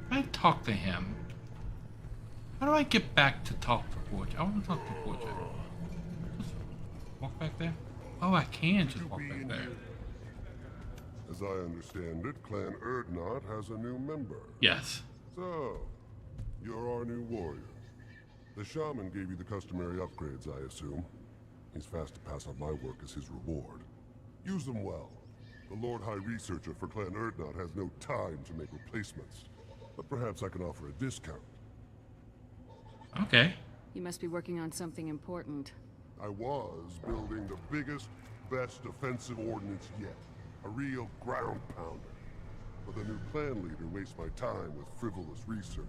I talk to him. How do I get back to talk to Forge? I want to talk to Forge. Just walk back there? Oh, I can just walk back there. As I understand it, Clan Erdnot has a new member. Yes. So, you're our new warrior. The shaman gave you the customary upgrades, I assume. He's fast to pass on my work as his reward. Use them well. The Lord High Researcher for Clan Erdnot has no time to make replacements. But perhaps I can offer a discount. Okay. You must be working on something important. I was building the biggest, best offensive ordnance yet. A real ground pounder. But the new clan leader wastes my time with frivolous research.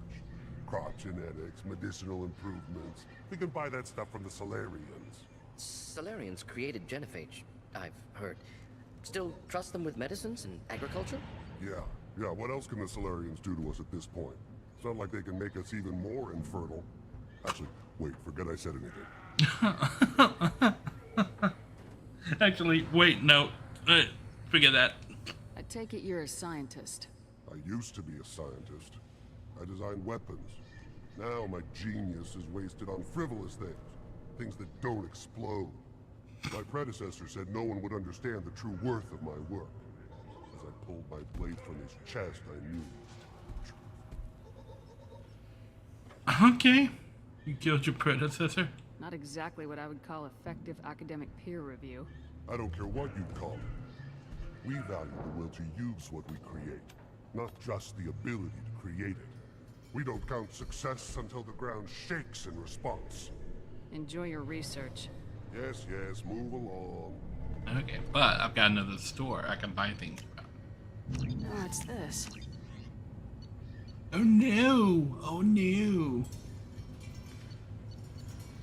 Crop genetics, medicinal improvements. We can buy that stuff from the Solarians. Solarians created genophage, I've heard. Still trust them with medicines and agriculture? Yeah, what else can the Solarians do to us at this point? It's not like they can make us even more infertile. Actually, wait, forget I said anything. Actually, wait, no. Forget that. I take it you're a scientist. I used to be a scientist. I designed weapons. Now my genius is wasted on frivolous things. Things that don't explode. My predecessor said no one would understand the true worth of my work. As I pulled my blade from his chest, I knew. Okay. You killed your predecessor? Not exactly what I would call effective academic peer review. I don't care what you call it. We value the will to use what we create, not just the ability to create it. We don't count success until the ground shakes in response. Enjoy your research. Yes, move along. Okay, but I've got another store I can buy things from. Oh, it's this. Oh no! Oh no!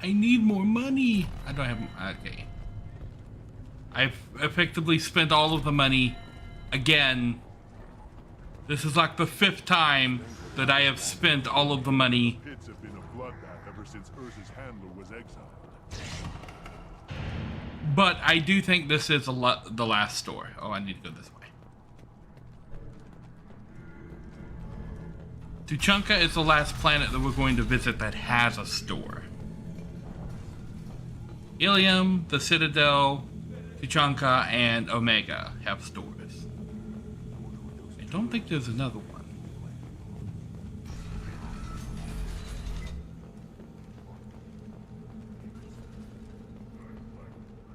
I need more money! I don't have... Okay. I've effectively spent all of the money again. This is like the 5th time that I have spent all of the money. Pits have been a bloodbath ever since Urza's handler was exiled. But I do think this is the last store. Oh, I need to go this way. Tuchanka is the last planet that we're going to visit that has a store. Ilium, the Citadel, Tuchanka, and Omega have stores. I don't think there's another one.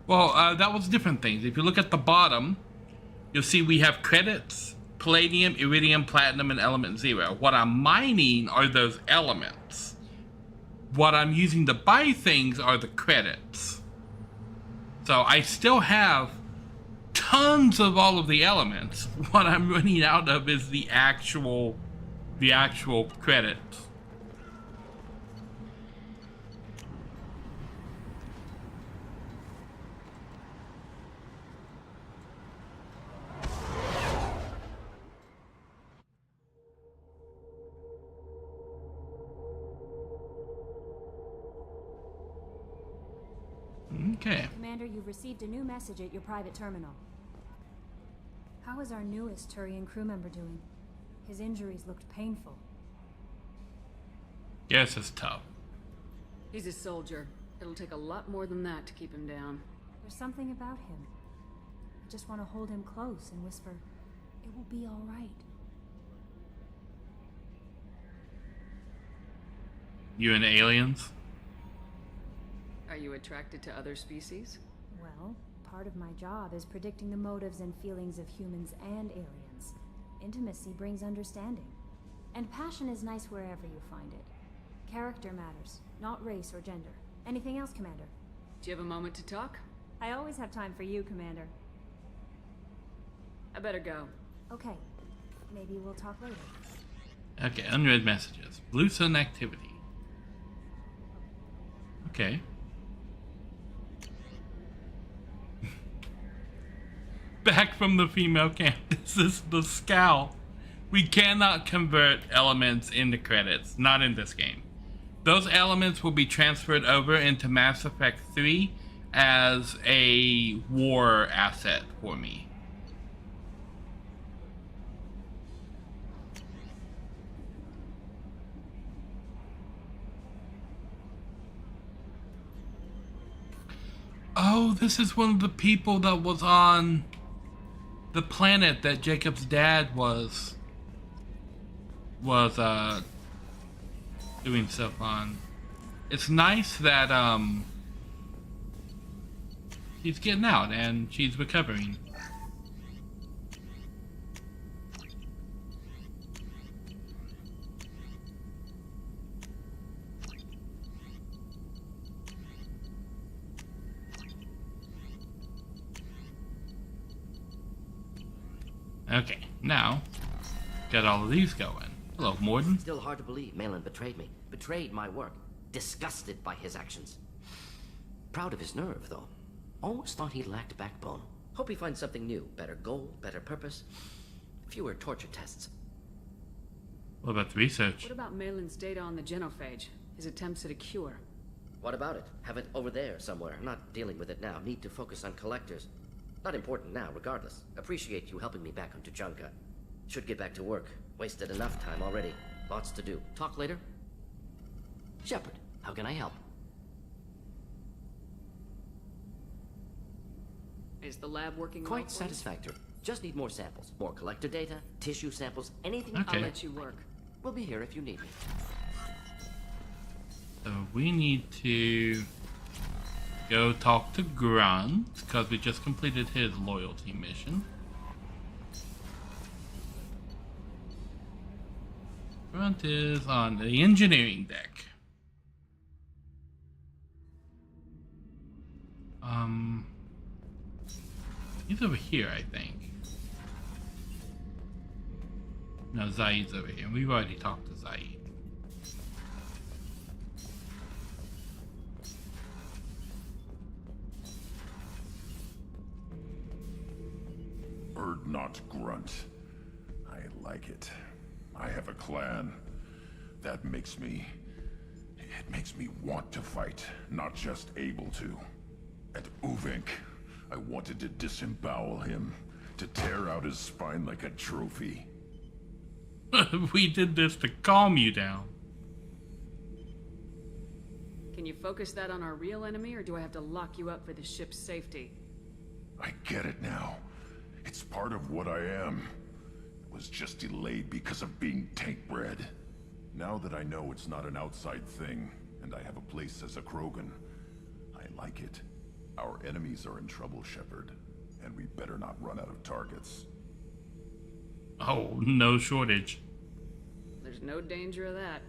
Well, that was different things. If you look at the bottom, you'll see we have credits, palladium, iridium, platinum, and element 0. What I'm mining are those elements. What I'm using to buy things are the credits. So I still have tons of all of the elements. What I'm running out of is the actual credits. Okay. Commander, you've received a new message at your private terminal. How is our newest Turian crew member doing? His injuries looked painful. Yes, it's tough. He's a soldier. It'll take a lot more than that to keep him down. There's something about him. I just want to hold him close and whisper, "It will be all right." You and aliens? Are you attracted to other species? Well, part of my job is predicting the motives and feelings of humans and aliens. Intimacy brings understanding. And passion is nice wherever you find it. Character matters, not race or gender. Anything else, Commander? Do you have a moment to talk? I always have time for you, Commander. I better go. Okay. Maybe we'll talk later. Okay, unread messages. Blue Sun activity. Okay. Back from the female camp. This is the scowl. We cannot convert elements into credits, not in this game. Those elements will be transferred over into Mass Effect 3 as a war asset for me. Oh, this is one of the people that was on the planet that Jacob's dad was doing stuff on. It's nice that she's getting out and she's recovering. Okay, now got all of these going. Hello, Morden. Still hard to believe Malin betrayed me. Betrayed my work. Disgusted by his actions. Proud of his nerve, though. Almost thought he lacked backbone. Hope he finds something new. Better goal, better purpose. Fewer torture tests. What about the research? What about Malin's data on the genophage? His attempts at a cure? What about it? Have it over there somewhere. Not dealing with it now. Need to focus on collectors. Not important now, regardless. Appreciate you helping me back on Tuchanka. Should get back to work. Wasted enough time already. Lots to do. Talk later? Shepard, how can I help? Is the lab working well? Quite satisfactory. Just need more samples. More collector data, tissue samples, anything. Okay. I'll let you work. We'll be here if you need me. So we need to go talk to Grunt, because we just completed his loyalty mission. Grunt is on the engineering deck. He's over here, I think. No, Zaid's over here. We've already talked to Zaid. Urdnot Grunt. I like it. I have a clan. That makes me... It makes me want to fight, not just able to. At Uvink, I wanted to disembowel him, to tear out his spine like a trophy. We did this to calm you down. Can you focus that on our real enemy, or do I have to lock you up for the ship's safety? I get it now. It's part of what I am. It was just delayed because of being tank-bred. Now that I know it's not an outside thing, and I have a place as a Krogan, I like it. Our enemies are in trouble, Shepard, and we better not run out of targets. Oh, no shortage. There's no danger of that.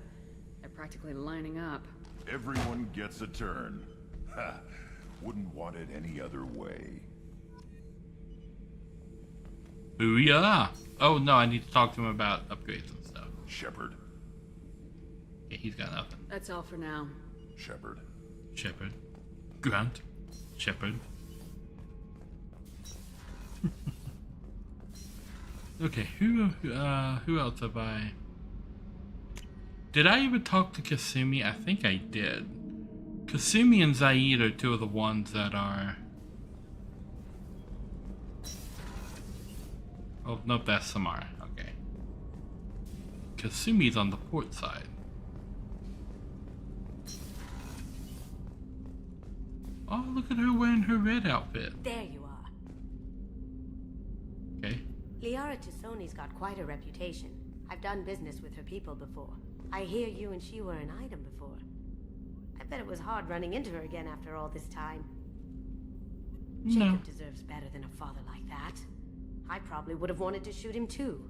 They're practically lining up. Everyone gets a turn. Ha! Wouldn't want it any other way. Booyah! Oh no, I need to talk to him about upgrades and stuff. Shepard. Yeah, he's got nothing. That's all for now. Shepard. Shepard. Grunt. Shepard. Okay, who else have I... Did I even talk to Kasumi? I think I did. Kasumi and Zaid are two of the ones that are... Oh, nope, that's Samara. Okay. Kasumi's on the port side. Oh, look at her wearing her red outfit. There you are. Okay. Liara Tassoni's got quite a reputation. I've done business with her people before. I hear you and she were an item before. I bet it was hard running into her again after all this time. No. Jacob deserves better than a father like that. I probably would have wanted to shoot him too.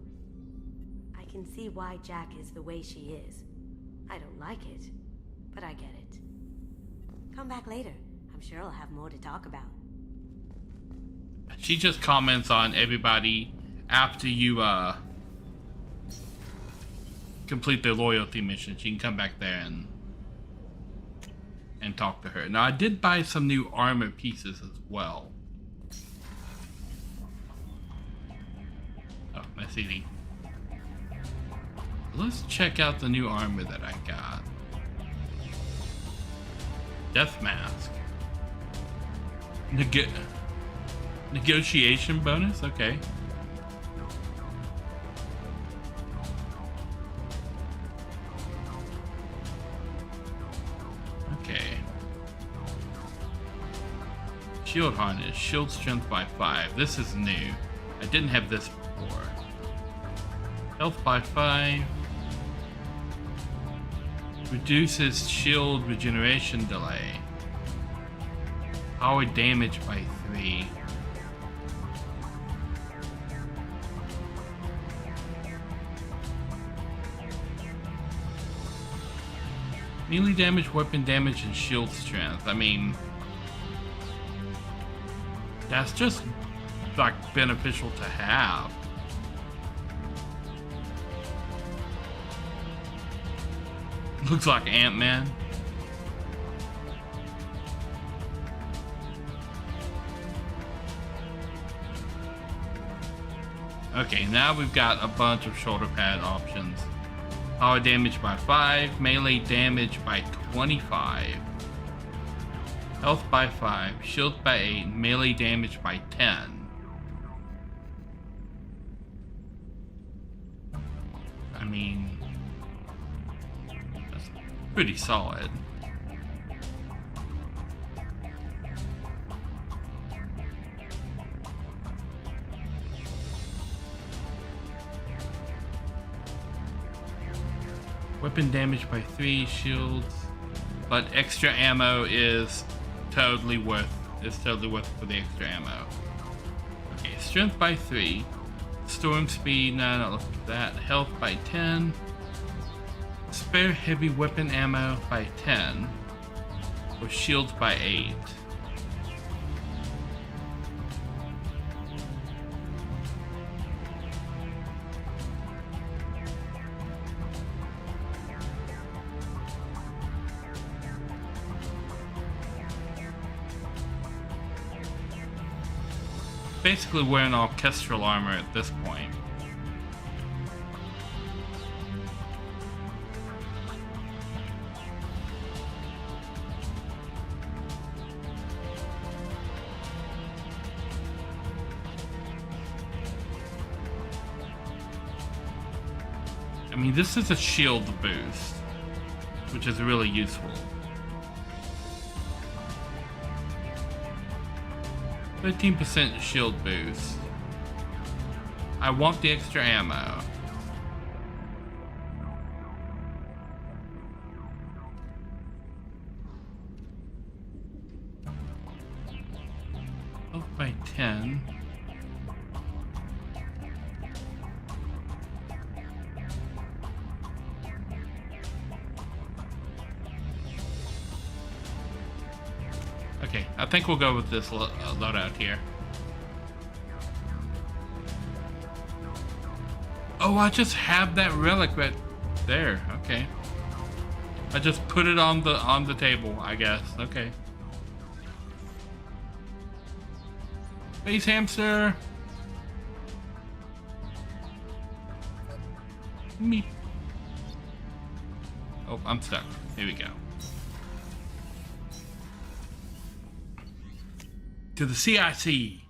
I can see why Jack is the way she is. I don't like it, but I get it. Come back later. I'm sure I'll have more to talk about. She just comments on everybody after you complete their loyalty mission. She can come back there and talk to her. Now I did buy some new armor pieces as well. Oh, my CD. Let's check out the new armor that I got. Death mask. Negotiation bonus? Okay. Okay. Shield harness. Shield strength by 5. This is new. I didn't have this before. Health by 5. Reduces shield regeneration delay. Power damage by 3. Melee damage, weapon damage, and shield strength. I mean, that's just like beneficial to have. Looks like Ant-Man. Okay, now we've got a bunch of shoulder pad options. Power damage by 5, melee damage by 25, health by 5, shield by 8, melee damage by 10. I mean, that's pretty solid. Weapon damage by 3, shields, but extra ammo is totally worth for the extra ammo. Okay, strength by 3, storm speed, no, not looking for that. Health by 10, spare heavy weapon ammo by 10, or shields by 8. Basically wearing orchestral armor at this point. I mean, this is a shield boost, which is really useful. 13% shield boost. I want the extra ammo. Health by 10. Okay, I think we'll go with this loadout here. Oh, I just have that relic right there. Okay. I just put it on the table, I guess. Okay. Space hamster. Me. Oh, I'm stuck. Here we go. To the CIC.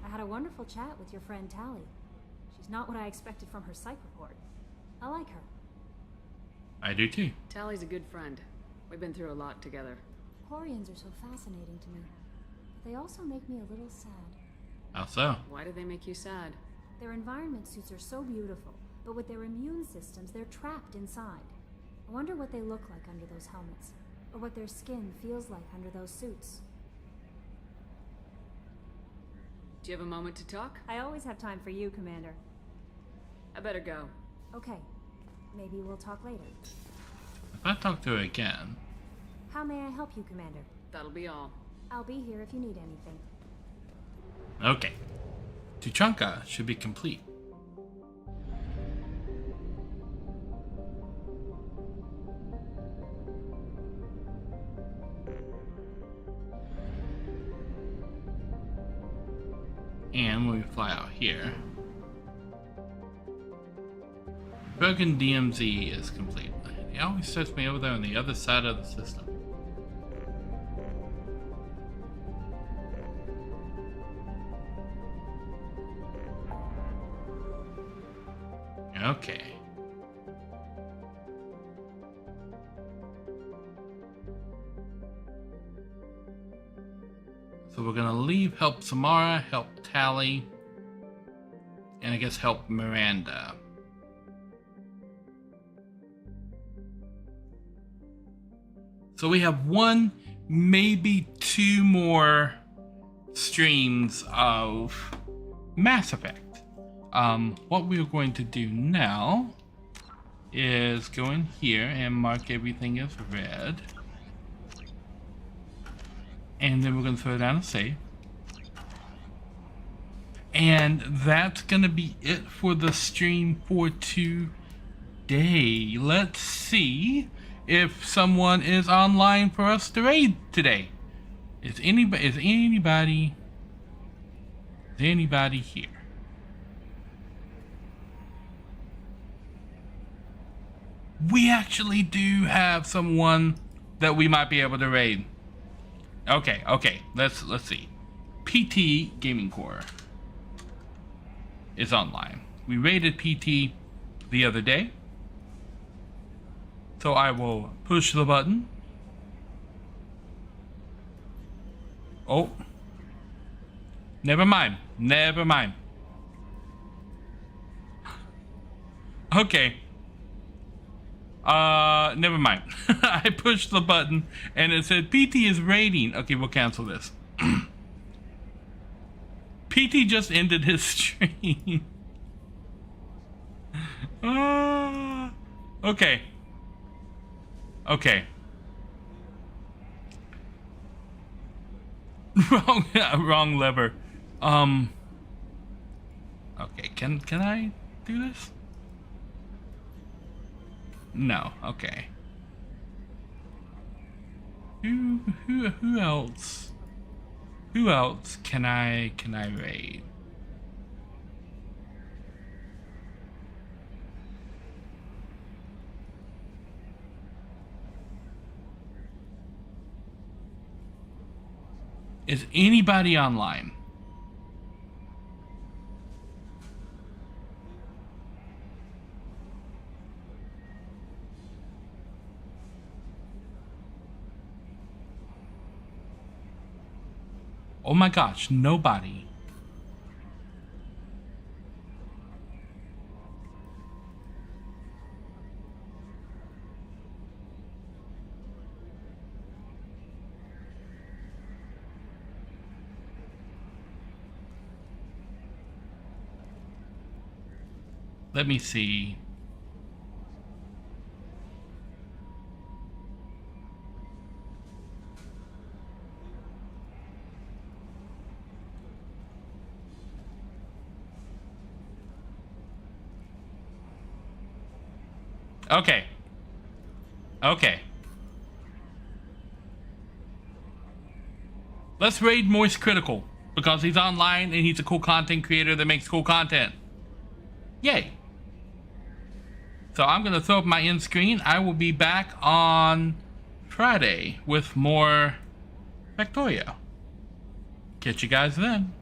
I had a wonderful chat with your friend Tally. She's not what I expected from her psych report. I like her. I do too. Tally's a good friend. We've been through a lot together. Quarians are so fascinating to me. But they also make me a little sad. How so? Why do they make you sad? Their environment suits are so beautiful, but with their immune systems, they're trapped inside. I wonder what they look like under those helmets, or what their skin feels like under those suits. Do you have a moment to talk? I always have time for you, Commander. I better go. Okay. Maybe we'll talk later. If I talk to her again. How may I help you, Commander? That'll be all. I'll be here if you need anything. Okay. Tuchanka should be complete. And when we fly out here, Broken DMZ is complete. It always sets me over there on the other side of the system. Okay. So we're gonna leave, help Samara, help Tally, and I guess help Miranda. So we have one, maybe two more streams of Mass Effect. What we're going to do now is go in here and mark everything as red. And then we're going to throw down a save. And that's going to be it for the stream for today. Let's see if someone is online for us to raid today. Is anybody here? We actually do have someone that we might be able to raid. Okay, let's see. PT Gaming Core is online. We raided PT the other day. So I will push the button. Oh. Never mind. Okay. Never mind. I pushed the button and it said PT is raiding. Okay, we'll cancel this. PT just ended his stream. Okay. Wrong lever. Okay, can I do this? No, okay. Who else? Who else can I raid? Is anybody online? Oh my gosh, nobody. Let me see. Okay. Let's raid Moist Critical because he's online and he's a cool content creator that makes cool content. Yay. So I'm going to throw up my end screen. I will be back on Friday with more Factorio. Catch you guys then.